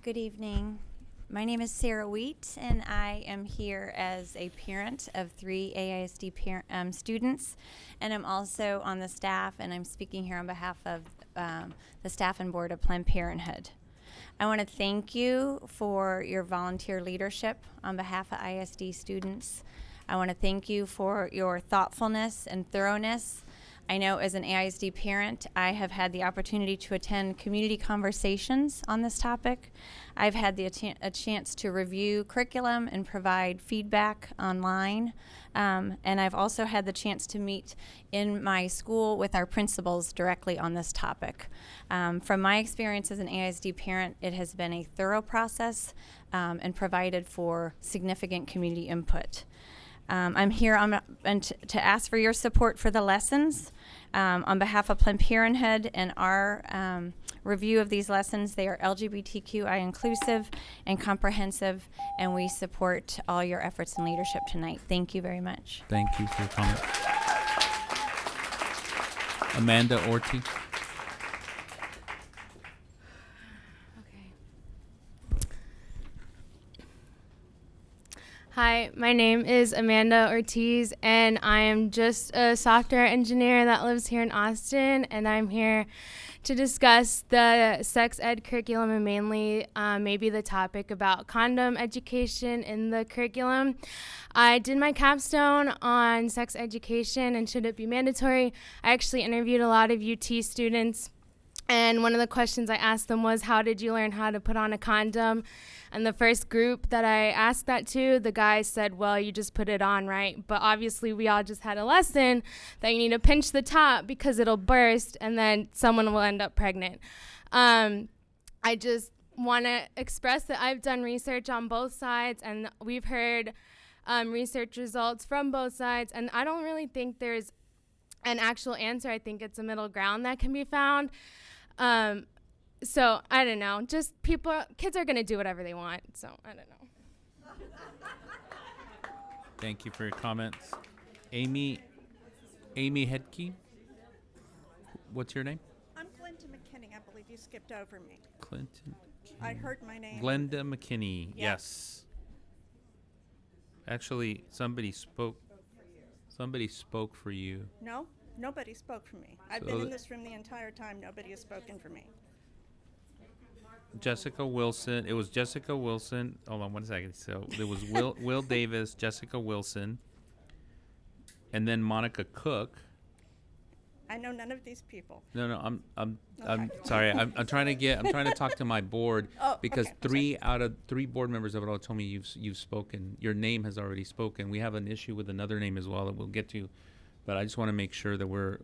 Good evening. My name is Sarah Wheat, and I am here as a parent of 3 AISD students, and I'm also on the staff, and I'm speaking here on behalf of the staff and board of Planned Parenthood. I want to thank you for your volunteer leadership on behalf of ISD students. I want to thank you for your thoughtfulness and thoroughness. I know as an AISD parent, I have had the opportunity to attend community conversations on this topic. I've had a chance to review curriculum and provide feedback online. And I've also had the chance to meet in my school with our principals directly on this topic. From my experience as an AISD parent, it has been a thorough process and provided for significant community input. I'm here to ask for your support for the lessons. On behalf of Planned Parenthood and our review of these lessons, they are LGBTQI inclusive and comprehensive, and we support all your efforts and leadership tonight. Thank you very much. Thank you for your comment. Amanda Ortiz. Hi, my name is Amanda Ortiz, and I am just a software engineer that lives here in Austin, and I'm here to discuss the sex ed curriculum and mainly maybe the topic about condom education in the curriculum. I did my capstone on sex education and should it be mandatory. I actually interviewed a lot of UT students, and one of the questions I asked them was, how did you learn how to put on a condom? And the first group that I asked that to, the guy said, well, you just put it on, right? But obviously we all just had a lesson that you need to pinch the top because it'll burst and then someone will end up pregnant. I just want to express that I've done research on both sides, and we've heard research results from both sides, and I don't really think there's an actual answer. I think it's a middle ground that can be found. So I don't know, just kids are going to do whatever they want. So I don't know. Thank you for your comments. Amy Hedke. What's your name? I'm Glenda McKinney. I believe you skipped over me. Clinton. I heard my name. Glenda McKinney. Yeah. Yes. Actually, somebody spoke for you. No, nobody spoke for me. I've So been in th- this room the entire time. Nobody has spoken for me. Jessica Wilson. It was Jessica Wilson. Hold on 1 second. So there was Will Davis, Jessica Wilson, and then Monica Cook. I know none of these people. No, I'm sorry. I'm trying to talk to my board Oh, because okay. 3 out of 3 board members have all told me you've spoken. Your name has already spoken. We have an issue with another name as well that we'll get to, but I just want to make sure that we're.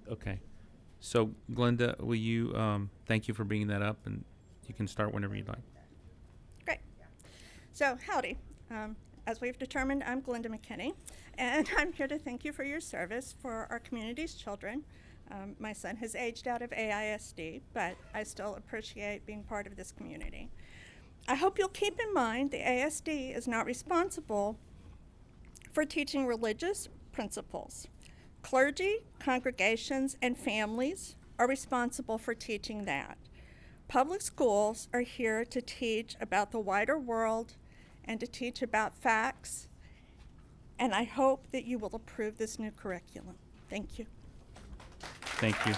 Okay, so Glenda, will you thank you for bringing that up, and you can start whenever you'd like. Great. So, howdy. As we've determined, I'm Glenda McKinney, and I'm here to thank you for your service for our community's children. My son has aged out of AISD, but I still appreciate being part of this community. I hope you'll keep in mind the ASD is not responsible for teaching religious principles. Clergy, congregations, and families are responsible for teaching that. Public schools are here to teach about the wider world and to teach about facts, and I hope that you will approve this new curriculum. Thank you. Thank you.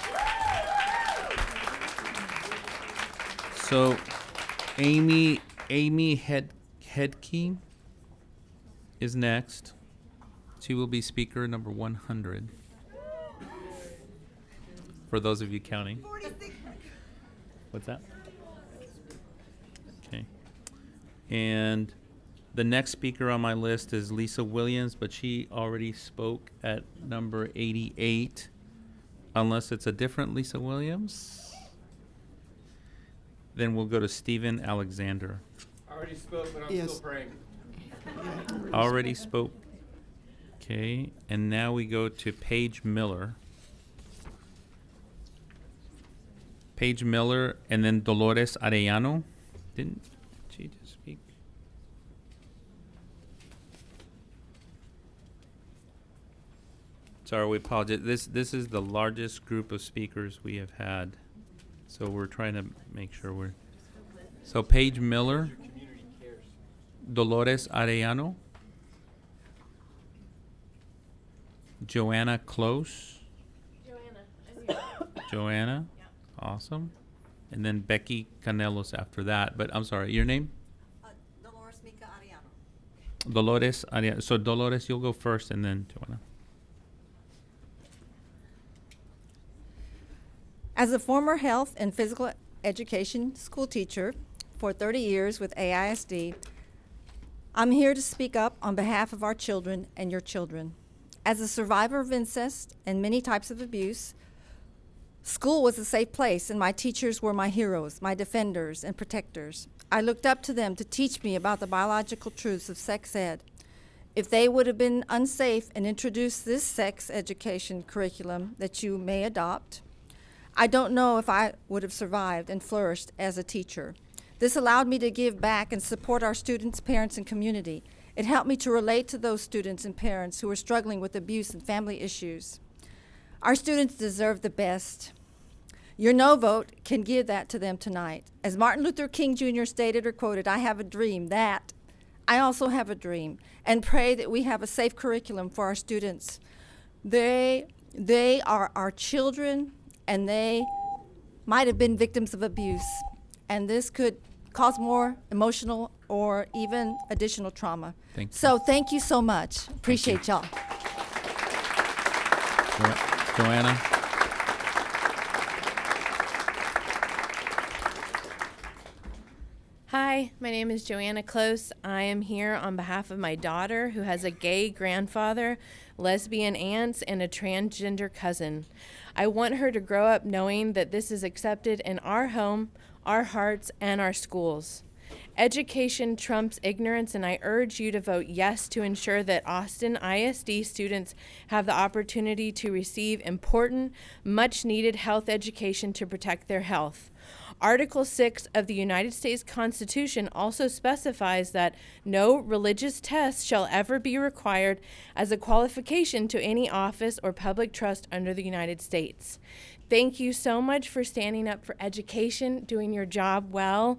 So, Amy Headkey is next. She will be speaker number 100. For those of you counting. What's that? Okay. And the next speaker on my list is Lisa Williams, but she already spoke at number 88. Unless it's a different Lisa Williams. Then we'll go to Stephen Alexander. I already spoke, but I'm Yes. still praying. Already spoke. Okay, and now we go to Paige Miller. Paige Miller, and then Dolores Arellano. Didn't she just speak? Sorry, we apologize. This is the largest group of speakers we have had, so we're trying to make sure we're. So Paige Miller, Dolores Arellano, Joanna Close. Joanna, awesome, and then Becky Canelos after that. But I'm sorry, your name? Dolores Mica Ariano. Dolores Arellano. So Dolores, you'll go first, and then Joanna. As a former health and physical education school teacher for 30 years with AISD, I'm here to speak up on behalf of our children and your children. As a survivor of incest and many types of abuse, school was a safe place, and my teachers were my heroes, my defenders and protectors. I looked up to them to teach me about the biological truths of sex ed. If they would have been unsafe and introduced this sex education curriculum that you may adopt, I don't know if I would have survived and flourished as a teacher. This allowed me to give back and support our students, parents, and community. It helped me to relate to those students and parents who are struggling with abuse and family issues. Our students deserve the best. Your no vote can give that to them tonight. As Martin Luther King Jr. stated or quoted, I have a dream that I also have a dream, and pray that we have a safe curriculum for our students. They are our children, and they might have been victims of abuse, and this could cause more emotional or even additional trauma. Thank you. So thank you so much. Appreciate y'all. Joanna. Hi, my name is Joanna Close. I am here on behalf of my daughter who has a gay grandfather, lesbian aunts, and a transgender cousin. I want her to grow up knowing that this is accepted in our home, our hearts, and our schools. Education trumps ignorance, and I urge you to vote yes to ensure that Austin ISD students have the opportunity to receive important, much-needed health education to protect their health. Article 6 of the United States Constitution also specifies that no religious test shall ever be required as a qualification to any office or public trust under the United States. Thank you so much for standing up for education, doing your job well.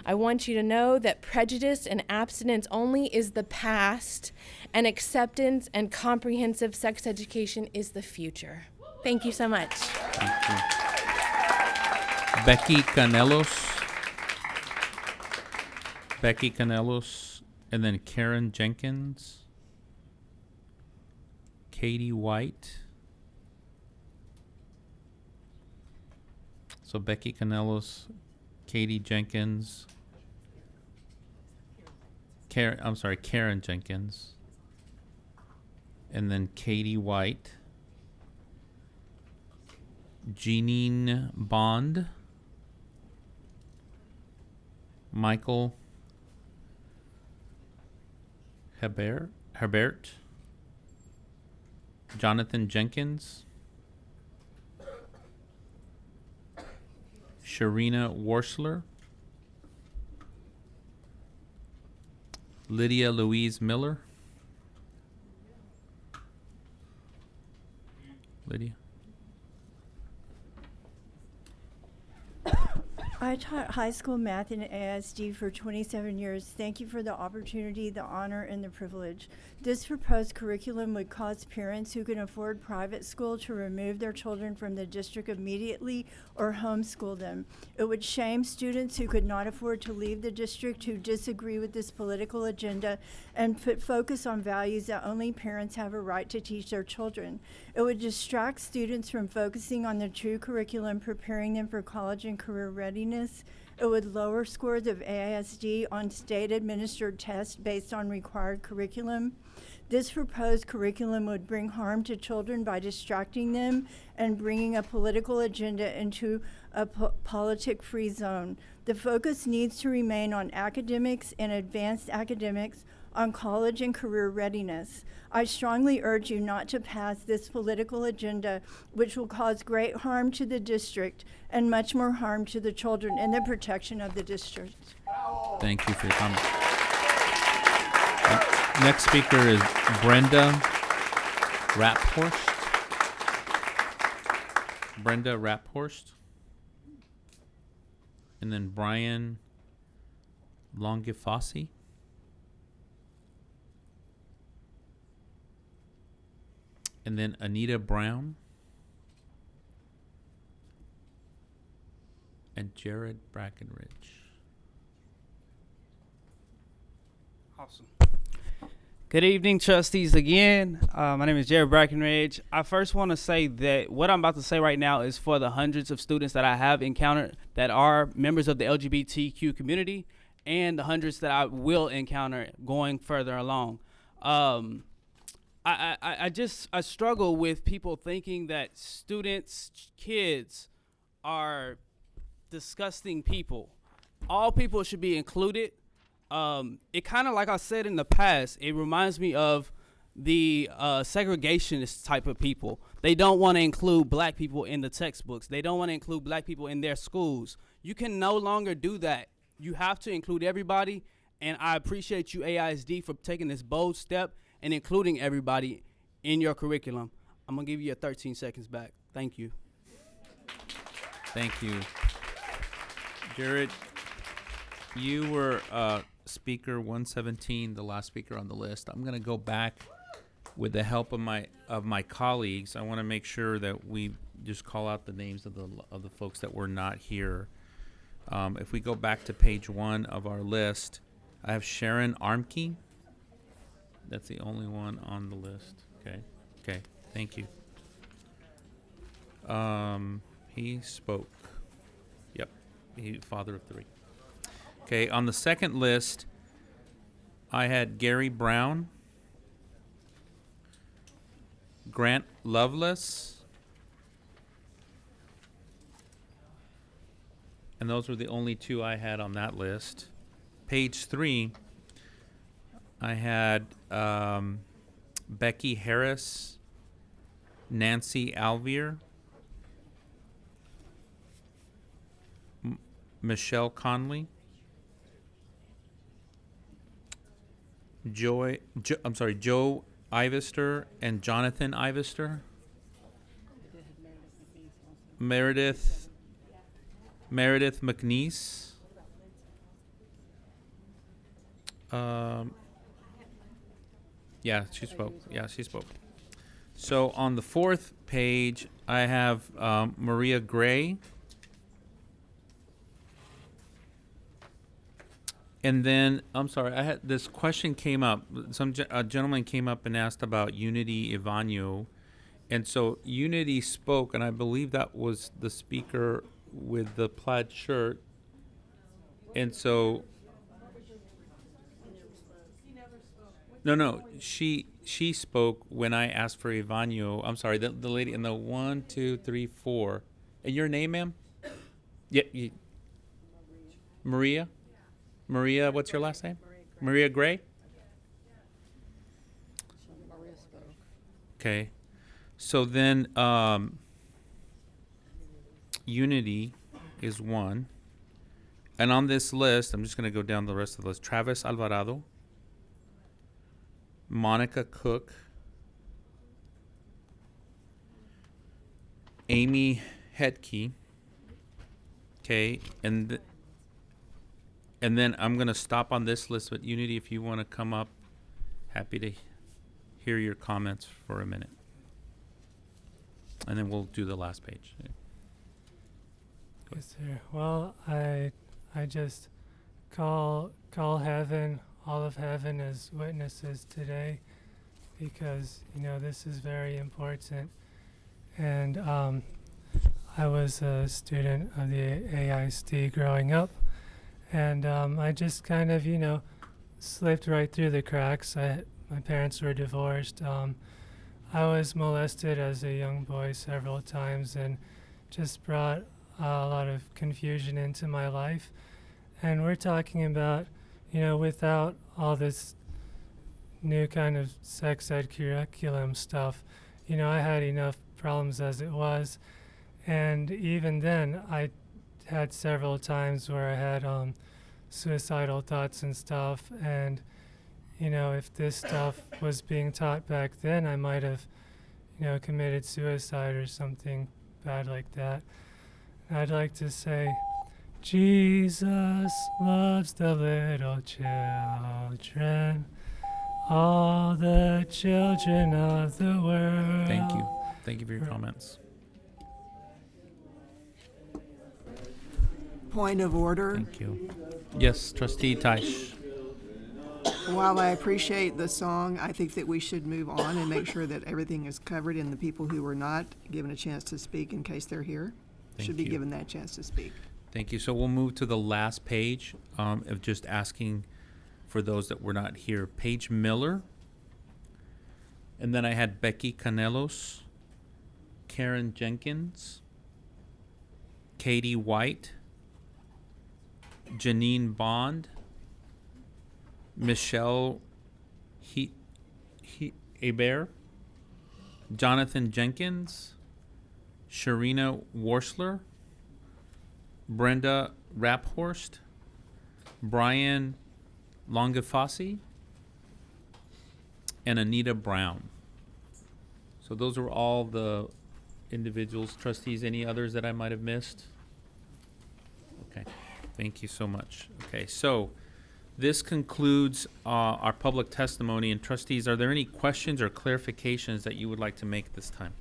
I want you to know that prejudice and abstinence only is the past, and acceptance and comprehensive sex education is the future. Thank you so much. Thank you. Becky Canelos, and then Karen Jenkins. Katie White. So Becky Canelos, Katie Jenkins, Karen Jenkins, and then Katie White, Jeanine Bond, Michael Herbert, Jonathan Jenkins, Sharina Warsler, Lydia Louise Miller. Lydia. I taught high school math in AISD for 27 years. Thank you for the opportunity, the honor, and the privilege. This proposed curriculum would cause parents who can afford private school to remove their children from the district immediately or homeschool them. It would shame students who could not afford to leave the district who disagree with this political agenda and put focus on values that only parents have a right to teach their children. It would distract students from focusing on the true curriculum, preparing them for college and career readiness. It would lower scores of AISD on state-administered tests based on required curriculum. This proposed curriculum would bring harm to children by distracting them and bringing a political agenda into a politic-free zone. The focus needs to remain on academics and advanced academics, on college and career readiness. I strongly urge you not to pass this political agenda, which will cause great harm to the district and much more harm to the children in the protection of the district. Thank you for your comment. Next speaker is Brenda Rapphorst. Brenda Rapphorst. And then Brian Longifasi. And then Anita Brown. And Jared Brackenridge. Awesome. Good evening, trustees, again. My name is Jared Brackenridge. I first want to say that what I'm about to say right now is for the hundreds of students that I have encountered that are members of the LGBTQ community and the hundreds that I will encounter going further along. I struggle with people thinking that students, kids, are disgusting people. All people should be included. It kind of, like I said in the past, it reminds me of the segregationist type of people. They don't want to include black people in the textbooks. They don't want to include black people in their schools. You can no longer do that. You have to include everybody, and I appreciate you, AISD, for taking this bold step and including everybody in your curriculum. I'm going to give you your 13 seconds back. Thank you. Thank you. Jared, you were speaker 117, the last speaker on the list. I'm going to go back with the help of my colleagues. I want to make sure that we just call out the names of the folks that were not here. If we go back to page 1 of our list, I have Sharon Armke. That's the only one on the list. Okay. Thank you. He spoke. Yep. He father of 3. Okay. On the second list, I had Gary Brown, Grant Lovelace, and those were the only 2 I had on that list. Page 3, I had Becky Harris, Nancy Alvier, Michelle Conley, Joe Ivester and Jonathan Ivester, Meredith McNeese, she spoke. So on the 4th page, I have Maria Gray, And then, I'm sorry, I had this question came up. A gentleman came up and asked about Unity Ivanyo. And so Unity spoke, and I believe that was the speaker with the plaid shirt. And so, no, she spoke when I asked for Ivanyo. I'm sorry, the lady in the 1, 2, 3, 4. And your name, ma'am? Yeah, Maria? Maria, what's your last name? Maria Gray? Okay. So then Unity is one. And on this list, I'm just going to go down the rest of the list. Travis Alvarado, Monica Cook, Amy Hetke. Okay, and then I'm going to stop on this list, but Unity, if you want to come up, happy to hear your comments for a minute. And then we'll do the last page. Yes, sir. Well, I just call heaven, all of heaven as witnesses today, because, you know, this is very important. And I was a student of the AISD growing up, and I just kind of, you know, slipped right through the cracks. My parents were divorced. I was molested as a young boy several times, and just brought a lot of confusion into my life. And we're talking about, you know, without all this new kind of sex ed curriculum stuff, you know, I had enough problems as it was. And even then, I had several times where I had suicidal thoughts and stuff. And, you know, if this stuff was being taught back then, I might have, you know, committed suicide or something bad like that. And I'd like to say, Jesus loves the little children, all the children of the world. Thank you. Thank you for your comments. Point of order. Thank you. Yes, Trustee Taish. While I appreciate the song, I think that we should move on and make sure that everything is covered and the people who were not given a chance to speak in case they're here should be given that chance to speak. Thank you. So we'll move to the last page of just asking for those that were not here. Paige Miller. And then I had Becky Canelos, Karen Jenkins, Katie White, Janine Bond, Michelle Hebert, Jonathan Jenkins, Sharina Warsler, Brenda Rapphorst, Brian Longifasi, and Anita Brown. So those are all the individuals. Trustees, any others that I might have missed? Okay, thank you so much. Okay, so this concludes our public testimony. And trustees, are there any questions or clarifications that you would like to make this time?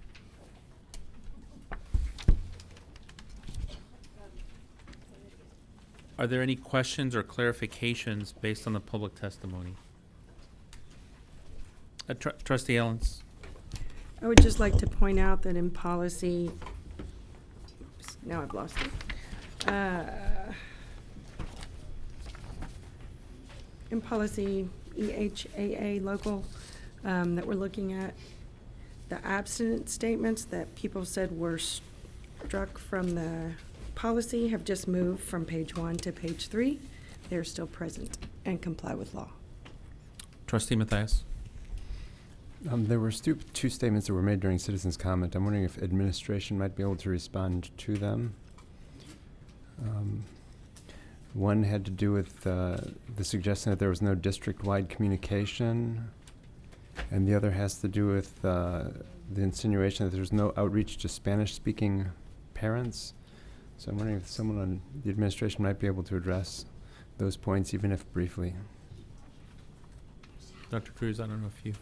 Are there any questions or clarifications based on the public testimony? Trustee Ellens. I would just like to point out that in policy, now I've lost it. In policy EHAA local that we're looking at, the abstinence statements that people said were struck from the policy have just moved from page 1 to page 3. They're still present and comply with law. Trustee Matthias. There were two statements that were made during citizens' comment. I'm wondering if administration might be able to respond to them. One had to do with the suggestion that there was no district-wide communication, and the other has to do with the insinuation that there's no outreach to Spanish-speaking parents. So I'm wondering if someone on the administration might be able to address those points, even if briefly. Dr. Cruz, I don't know if you...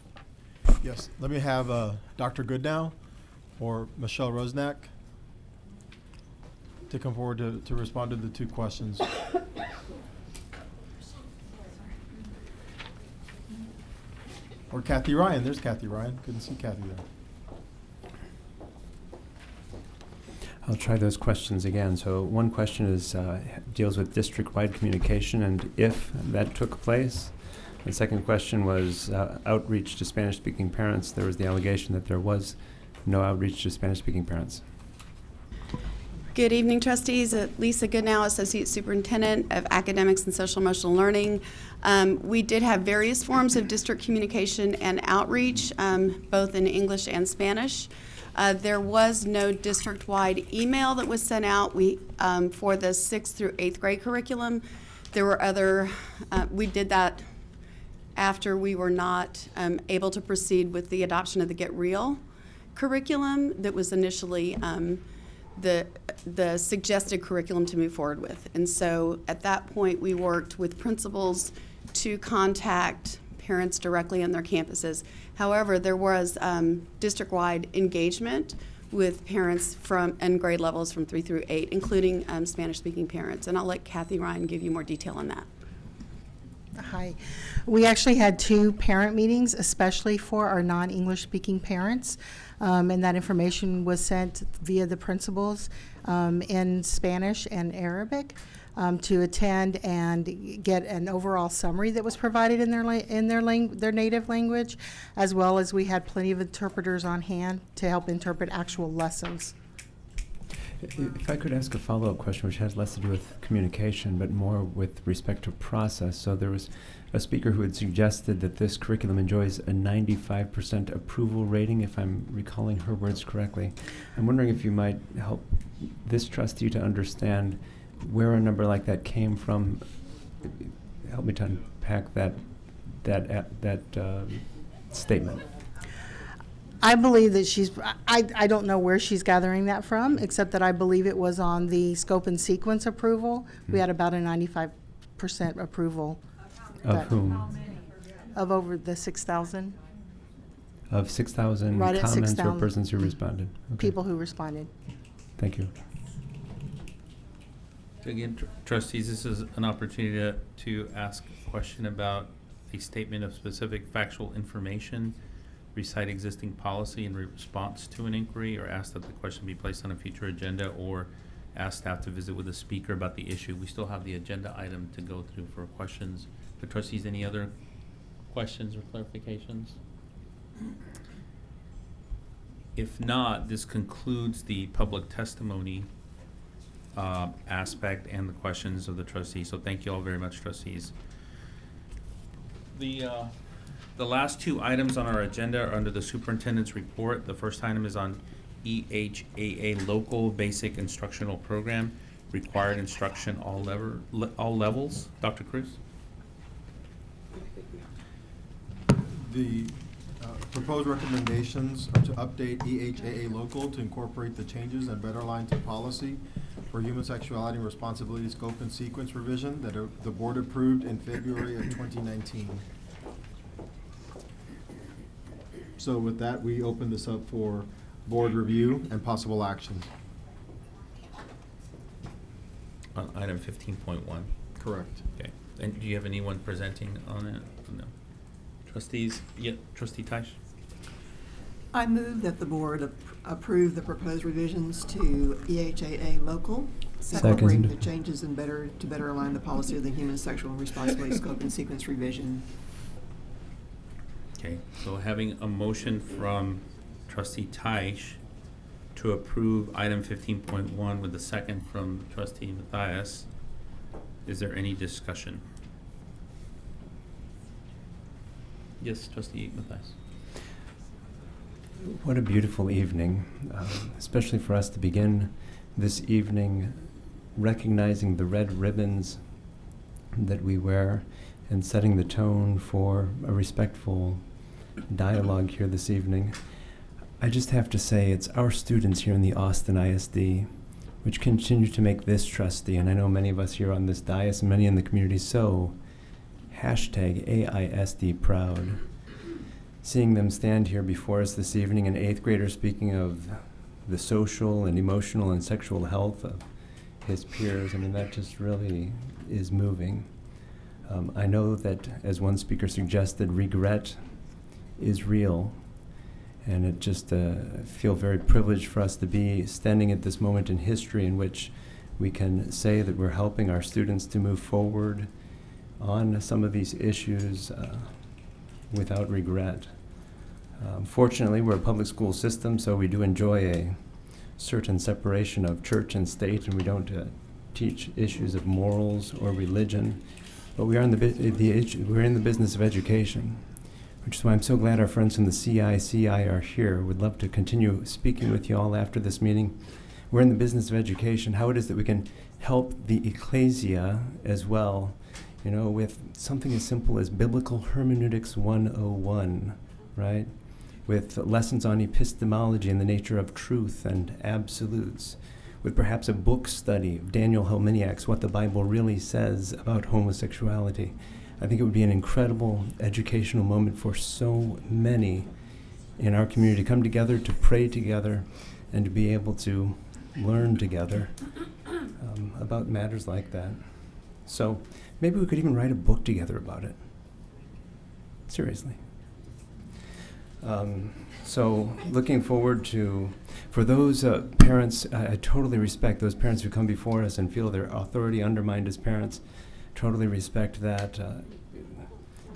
Yes, let me have Dr. Goodnow or Michelle Rosnack to come forward to respond to the two questions. Or Kathy Ryan. There's Kathy Ryan. Couldn't see Kathy there. I'll try those questions again. So one question is deals with district-wide communication and if that took place. The second question was outreach to Spanish-speaking parents. There was the allegation that there was no outreach to Spanish-speaking parents. Good evening, trustees. Lisa Goodnow, Associate Superintendent of Academics and Social Emotional Learning. We did have various forms of district communication and outreach, both in English and Spanish. There was no district-wide email that was sent out for the 6th through 8th grade curriculum. There were other, we did that after we were not able to proceed with the adoption of the Get Real curriculum that was initially the suggested curriculum to move forward with. And so at that point, we worked with principals to contact parents directly on their campuses. However, there was district-wide engagement with parents and grade levels from 3 through 8, including Spanish-speaking parents. And I'll let Kathy Ryan give you more detail on that. Hi. We actually had 2 parent meetings, especially for our non-English speaking parents, and that information was sent via the principals in Spanish and Arabic to attend and get an overall summary that was provided in their native language, as well as we had plenty of interpreters on hand to help interpret actual lessons. If I could ask a follow-up question, which has less to do with communication, but more with respect to process. So there was a speaker who had suggested that this curriculum enjoys a 95% approval rating, if I'm recalling her words correctly. I'm wondering if you might help this trustee to understand where a number like that came from. Help me to unpack that statement. I believe that I don't know where she's gathering that from, except that I believe it was on the scope and sequence approval. We had about a 95% approval. Of whom? Of over the 6,000. Of 6,000 Right at comments 6,000 or persons who responded? Okay. People who responded. Thank you. Again, trustees, this is an opportunity to ask a question about a statement of specific factual information, recite existing policy in response to an inquiry, or ask that the question be placed on a future agenda, or ask staff to visit with the speaker about the issue. We still have the agenda item to go through for questions. But trustees, any other questions or clarifications? If not, this concludes the public testimony aspect and the questions of the trustees. So thank you all very much, trustees. The last 2 items on our agenda are under the superintendent's report. The first item is on EHAA Local Basic Instructional Program, Required Instruction all levels. Dr. Cruz? The proposed recommendations are to update EHAA Local to incorporate the changes and better align to policy for human sexuality and responsibility scope and sequence revision that the board approved in February of 2019. So with that, we open this up for board review and possible action. On item 15.1? Correct. Okay. And do you have anyone presenting on it? No. Trustees? Yeah, Trustee Teish? I move that the board approve the proposed revisions to EHAA Local, incorporating the changes and to better align the policy of the human sexual responsibility scope and sequence revision. Okay, so having a motion from Trustee Teish to approve item 15.1 with the second from Trustee Matthias, is there any discussion? Yes, Trustee Matthias. What a beautiful evening, especially for us to begin this evening recognizing the red ribbons that we wear and setting the tone for a respectful dialogue here this evening. I just have to say it's our students here in the Austin ISD which continue to make this trustee, and I know many of us here on this dais and many in the community, so #AISD proud. Seeing them stand here before us this evening, an 8th grader speaking of the social and emotional and sexual health of his peers, I mean, that just really is moving. I know that, as one speaker suggested, regret is real. And it just feel very privileged for us to be standing at this moment in history in which we can say that we're helping our students to move forward on some of these issues without regret. Fortunately, we're a public school system, so we do enjoy a certain separation of church and state, and we don't teach issues of morals or religion. But we are in we're in the business of education, which is why I'm so glad our friends from the CICI are here. Would love to continue speaking with you all after this meeting. We're in the business of education, how it is that we can help the ecclesia as well, you know, with something as simple as Biblical Hermeneutics 101, right? With lessons on epistemology and the nature of truth and absolutes, with perhaps a book study of Daniel Helminiak's What the Bible Really Says About Homosexuality. I think it would be an incredible educational moment for so many in our community to come together, to pray together, and to be able to learn together about matters like that. So maybe we could even write a book together about it. Seriously. So looking forward to, for those parents, I totally respect those parents who come before us and feel their authority undermined as parents. Totally respect that.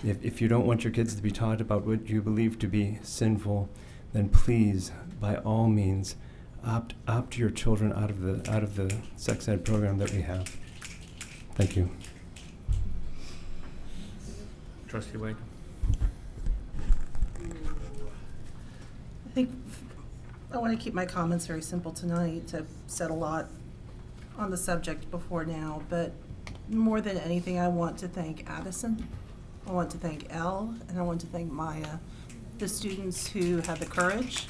If you don't want your kids to be taught about what you believe to be sinful, then please, by all means, opt your children out of the sex ed program that we have. Thank you. Trustee Wade. I think I want to keep my comments very simple tonight. I've said a lot on the subject before now, but more than anything, I want to thank Addison, I want to thank Elle, and I want to thank Maya, the students who had the courage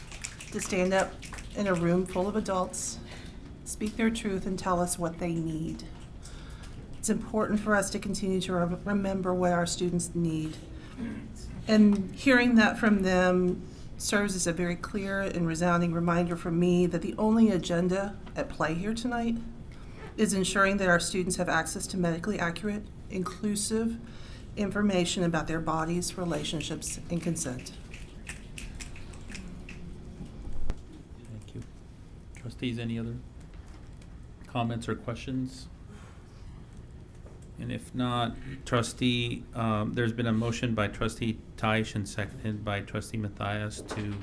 to stand up in a room full of adults, speak their truth, and tell us what they need. It's important for us to continue to remember what our students need. And hearing that from them serves as a very clear and resounding reminder for me that the only agenda at play here tonight is ensuring that our students have access to medically accurate, inclusive information about their bodies, relationships, and consent. Thank you. Trustees, any other comments or questions? And if not, trustee, there's been a motion by trustee Taish and seconded by trustee Matthias to,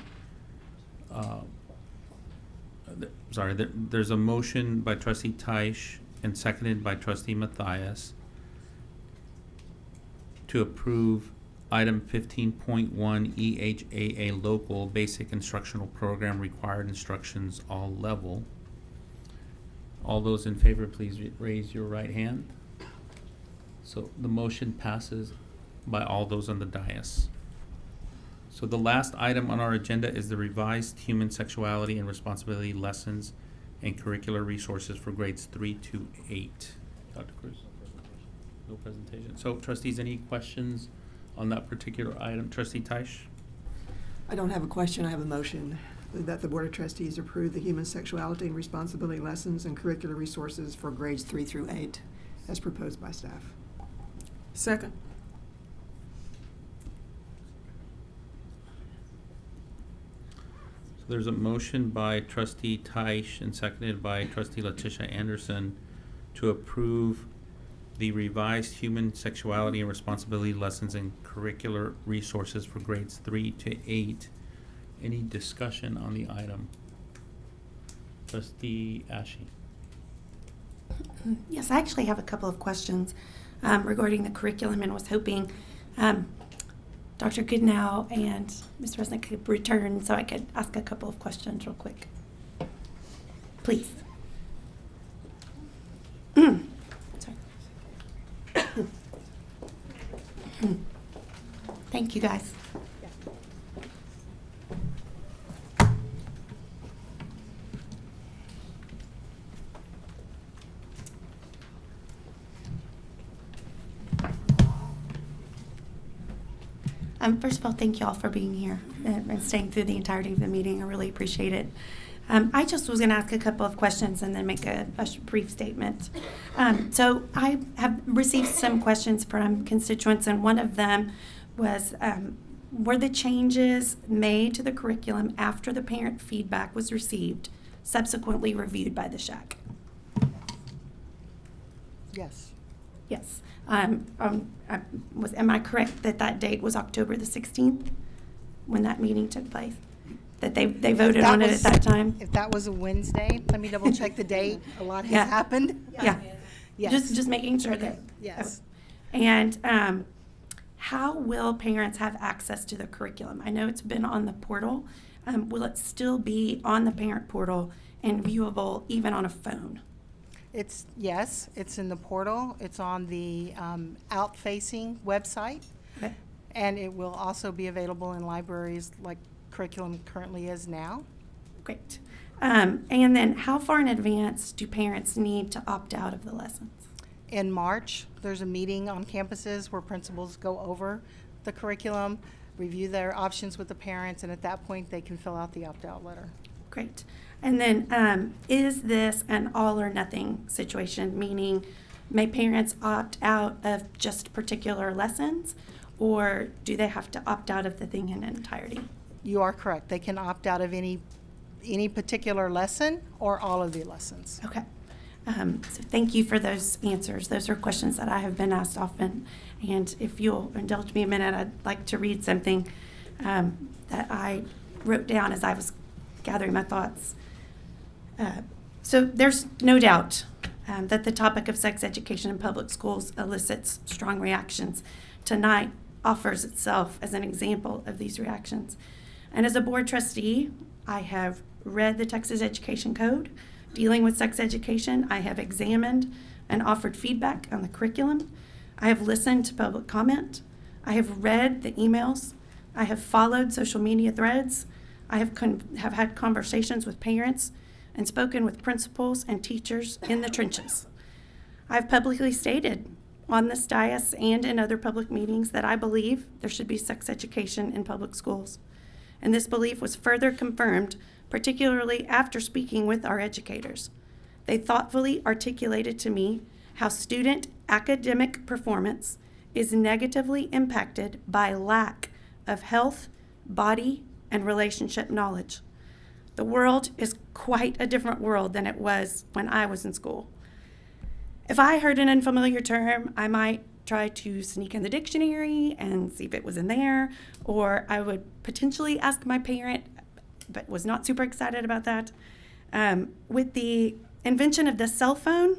there's a motion by trustee Taish and seconded by trustee Matthias to approve item 15.1 EHAA local basic instructional program required instructions all level. All those in favor, please raise your right hand. So the motion passes by all those on the dais. So the last item on our agenda is the revised human sexuality and responsibility lessons and curricular resources for grades 3 to 8. Dr. Cruz? No presentation. So trustees, any questions on that particular item? Trustee Taish? I don't have a question, I have a motion that the Board of Trustees approve the human sexuality and responsibility lessons and curricular resources for grades 3 through 8 as proposed by staff. Second. So there's a motion by trustee Taish and seconded by trustee Letitia Anderson to approve the revised human sexuality and responsibility lessons and curricular resources for grades 3 to 8. Any discussion on the item? Trustee Ashe. Yes, I actually have a couple of questions regarding the curriculum and was hoping Dr. Goodnow and Ms. Resnick could return so I could ask a couple of questions real quick. Please. Sorry. Thank you, guys. First of all, thank you all for being here and staying through the entirety of the meeting. I really appreciate it. I just was going to ask a couple of questions and then make a brief statement. So I have received some questions from constituents, and one of them was Were the changes made to the curriculum after the parent feedback was received subsequently reviewed by the SHAC? Yes. Yes. Am I correct that that date was October the 16th when that meeting took place? That they voted on it at that time? If that was a Wednesday, let me double check the date. A lot has happened. Yeah. Yes. Just making sure that. Yes. And how will parents have access to the curriculum? I know it's been on the portal. Will it still be on the parent portal and viewable even on a phone? Yes, it's in the portal. It's on the out-facing website. Okay. And it will also be available in libraries like curriculum currently is now. Great. And then how far in advance do parents need to opt out of the lessons? In March, there's a meeting on campuses where principals go over the curriculum, review their options with the parents, and at that point, they can fill out the opt-out letter. Great. And then is this an all or nothing situation, meaning may parents opt out of just particular lessons, or do they have to opt out of the thing in entirety? You are correct. They can opt out of any particular lesson or all of the lessons. Okay. So thank you for those answers. Those are questions that I have been asked often. And if you'll indulge me a minute, I'd like to read something that I wrote down as I was gathering my thoughts. So there's no doubt that the topic of sex education in public schools elicits strong reactions. Tonight offers itself as an example of these reactions. And as a board trustee, I have read the Texas Education Code dealing with sex education. I have examined and offered feedback on the curriculum. I have listened to public comment. I have read the emails. I have followed social media threads. I have had conversations with parents and spoken with principals and teachers in the trenches. I've publicly stated on this dais and in other public meetings that I believe there should be sex education in public schools. And this belief was further confirmed, particularly after speaking with our educators. They thoughtfully articulated to me how student academic performance is negatively impacted by lack of health, body, and relationship knowledge. The world is quite a different world than it was when I was in school. If I heard an unfamiliar term, I might try to sneak in the dictionary and see if it was in there, or I would potentially ask my parent, but was not super excited about that. With the invention of the cell phone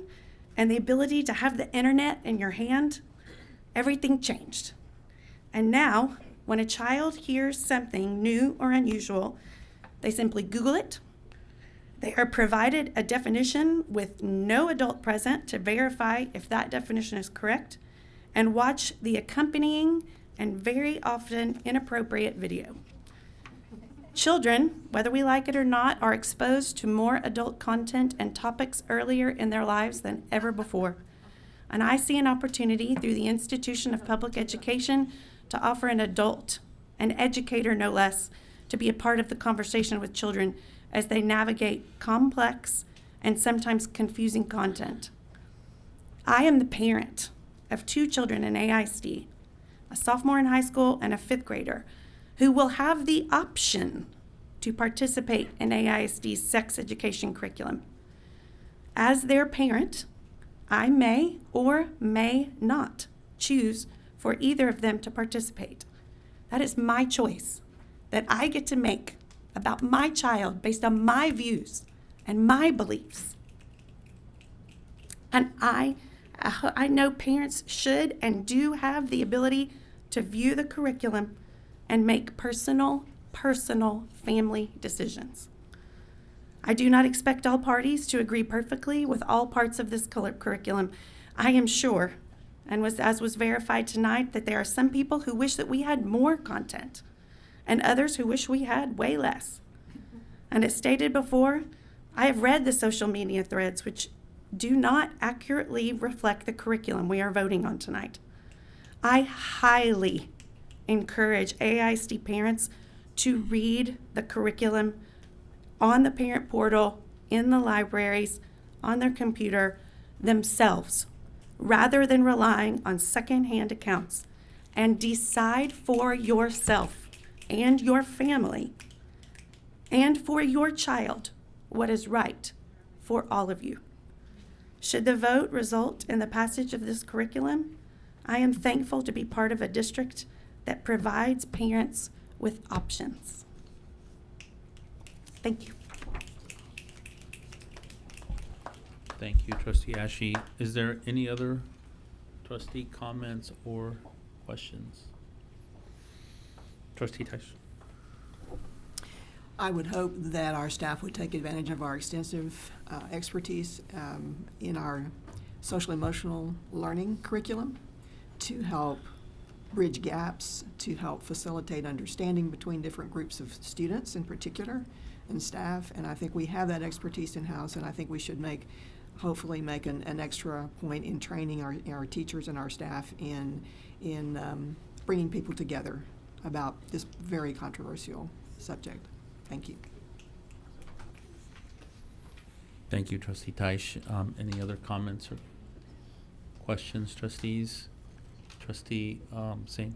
and the ability to have the internet in your hand, everything changed. And now, when a child hears something new or unusual, they simply Google it. They are provided a definition with no adult present to verify if that definition is correct, and watch the accompanying and very often inappropriate video. Children, whether we like it or not, are exposed to more adult content and topics earlier in their lives than ever before. And I see an opportunity through the institution of public education to offer an adult, an educator no less, to be a part of the conversation with children as they navigate complex and sometimes confusing content. I am the parent of 2 children in AISD, a sophomore in high school and a 5th grader, who will have the option to participate in AISD's sex education curriculum. As their parent, I may or may not choose for either of them to participate. That is my choice that I get to make about my child based on my views and my beliefs. And I know parents should and do have the ability to view the curriculum and make personal family decisions. I do not expect all parties to agree perfectly with all parts of this curriculum. I am sure, and as was verified tonight, that there are some people who wish that we had more content and others who wish we had way less. And as stated before, I have read the social media threads which do not accurately reflect the curriculum we are voting on tonight. I highly encourage AISD parents to read the curriculum on the parent portal, in the libraries, on their computer themselves, rather than relying on secondhand accounts, and decide for yourself and your family and for your child what is right for all of you. Should the vote result in the passage of this curriculum, I am thankful to be part of a district that provides parents with options. Thank you. Thank you, Trustee Ashe. Is there any other trustee comments or questions? Trustee Tyson. I would hope that our staff would take advantage of our extensive expertise in our social emotional learning curriculum to help bridge gaps, to help facilitate understanding between different groups of students in particular and staff. And I think we have that expertise in-house, and I think we should hopefully make an extra point in training our teachers and our staff in bringing people together about this very controversial subject. Thank you. Thank you, Trustee Teish. Any other comments or questions, trustees? Trustee Singh?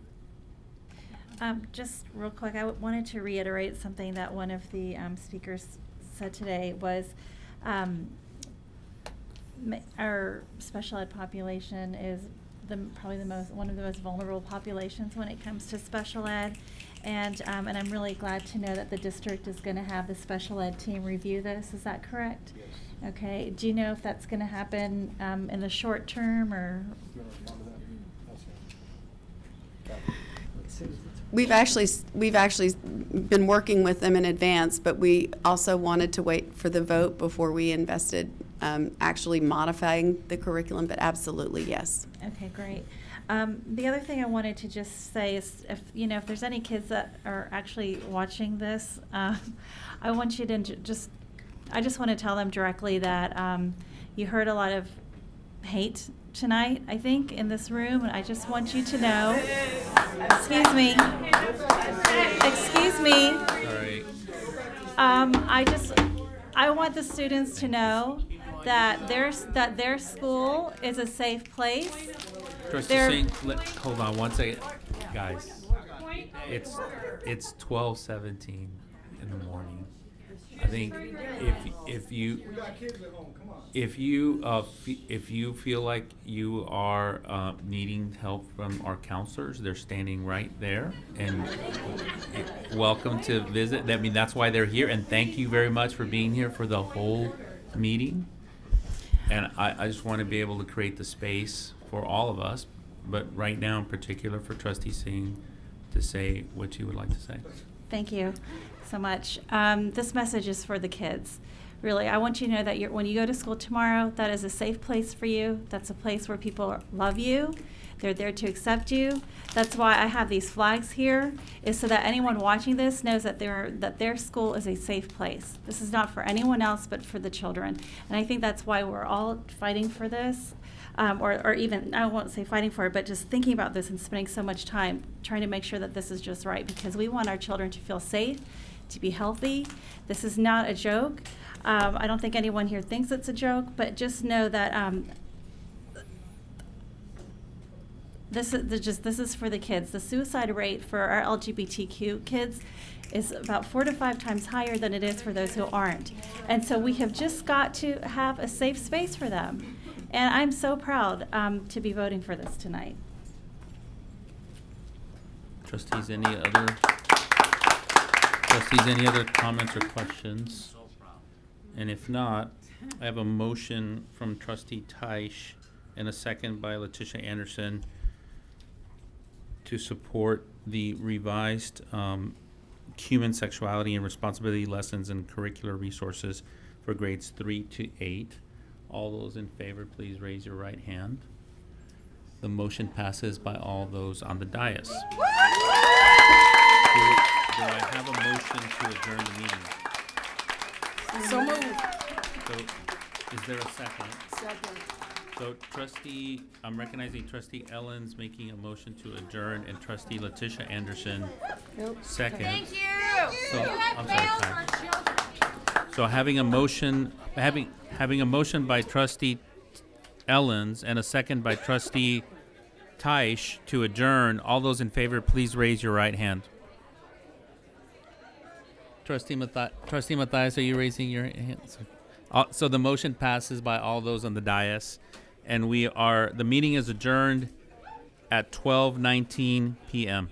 Just real quick, I wanted to reiterate something that one of the speakers said today was our special ed population is probably one of the most vulnerable populations when it comes to special ed. And I'm really glad to know that the district is going to have the special ed team review this. Is that correct? Yes. Okay. Do you know if that's going to happen in the short term or? We've actually been working with them in advance, but we also wanted to wait for the vote before we invested actually modifying the curriculum. But absolutely, yes. Okay, great. The other thing I wanted to just say is, if there's any kids that are actually watching this, I want you to I just want to tell them directly that you heard a lot of hate tonight, I think, in this room, and I just want you to know. Excuse me. Sorry. I want the students to know that their school is a safe place. Trustee Singh, hold on one second, guys. It's 12:17 in the morning. I think if you feel like you are needing help from our counselors, they're standing right there, and welcome to visit. I mean, that's why they're here, and thank you very much for being here for the whole meeting. And I just want to be able to create the space for all of us, but right now in particular for Trustee Singh to say what you would like to say. Thank you so much. This message is for the kids. Really, I want you to know that when you go to school tomorrow, that is a safe place for you. That's a place where people love you. They're there to accept you. That's why I have these flags here, is so that anyone watching this knows that their school is a safe place. This is not for anyone else but for the children. And I think that's why we're all fighting for this. Or even, I won't say fighting for it, but just thinking about this and spending so much time trying to make sure that this is just right, because we want our children to feel safe, to be healthy. This is not a joke. I don't think anyone here thinks it's a joke, but just know that this is for the kids. The suicide rate for our LGBTQ kids is about 4 to 5 times higher than it is for those who aren't. And so we have just got to have a safe space for them. And I'm so proud to be voting for this tonight. Trustees, any other comments or questions? And if not, I have a motion from Trustee Teish and a second by Letitia Anderson to support the revised human sexuality and responsibility lessons and curricular resources for grades 3 to 8. All those in favor, please raise your right hand. The motion passes by all those on the dais. Do I have a motion to adjourn the meeting? So moved. So, is there a second? Second. So I'm recognizing Trustee Ellens making a motion to adjourn and Trustee Letitia Anderson second. Thank you. So, You have I'm sorry, mail time. for children. So having a motion by Trustee Ellens and a second by Trustee Teish to adjourn, all those in favor, please raise your right hand. Trustee Matthias, are you raising your hands? So the motion passes by all those on the dais, and the meeting is adjourned at 12:19 p.m.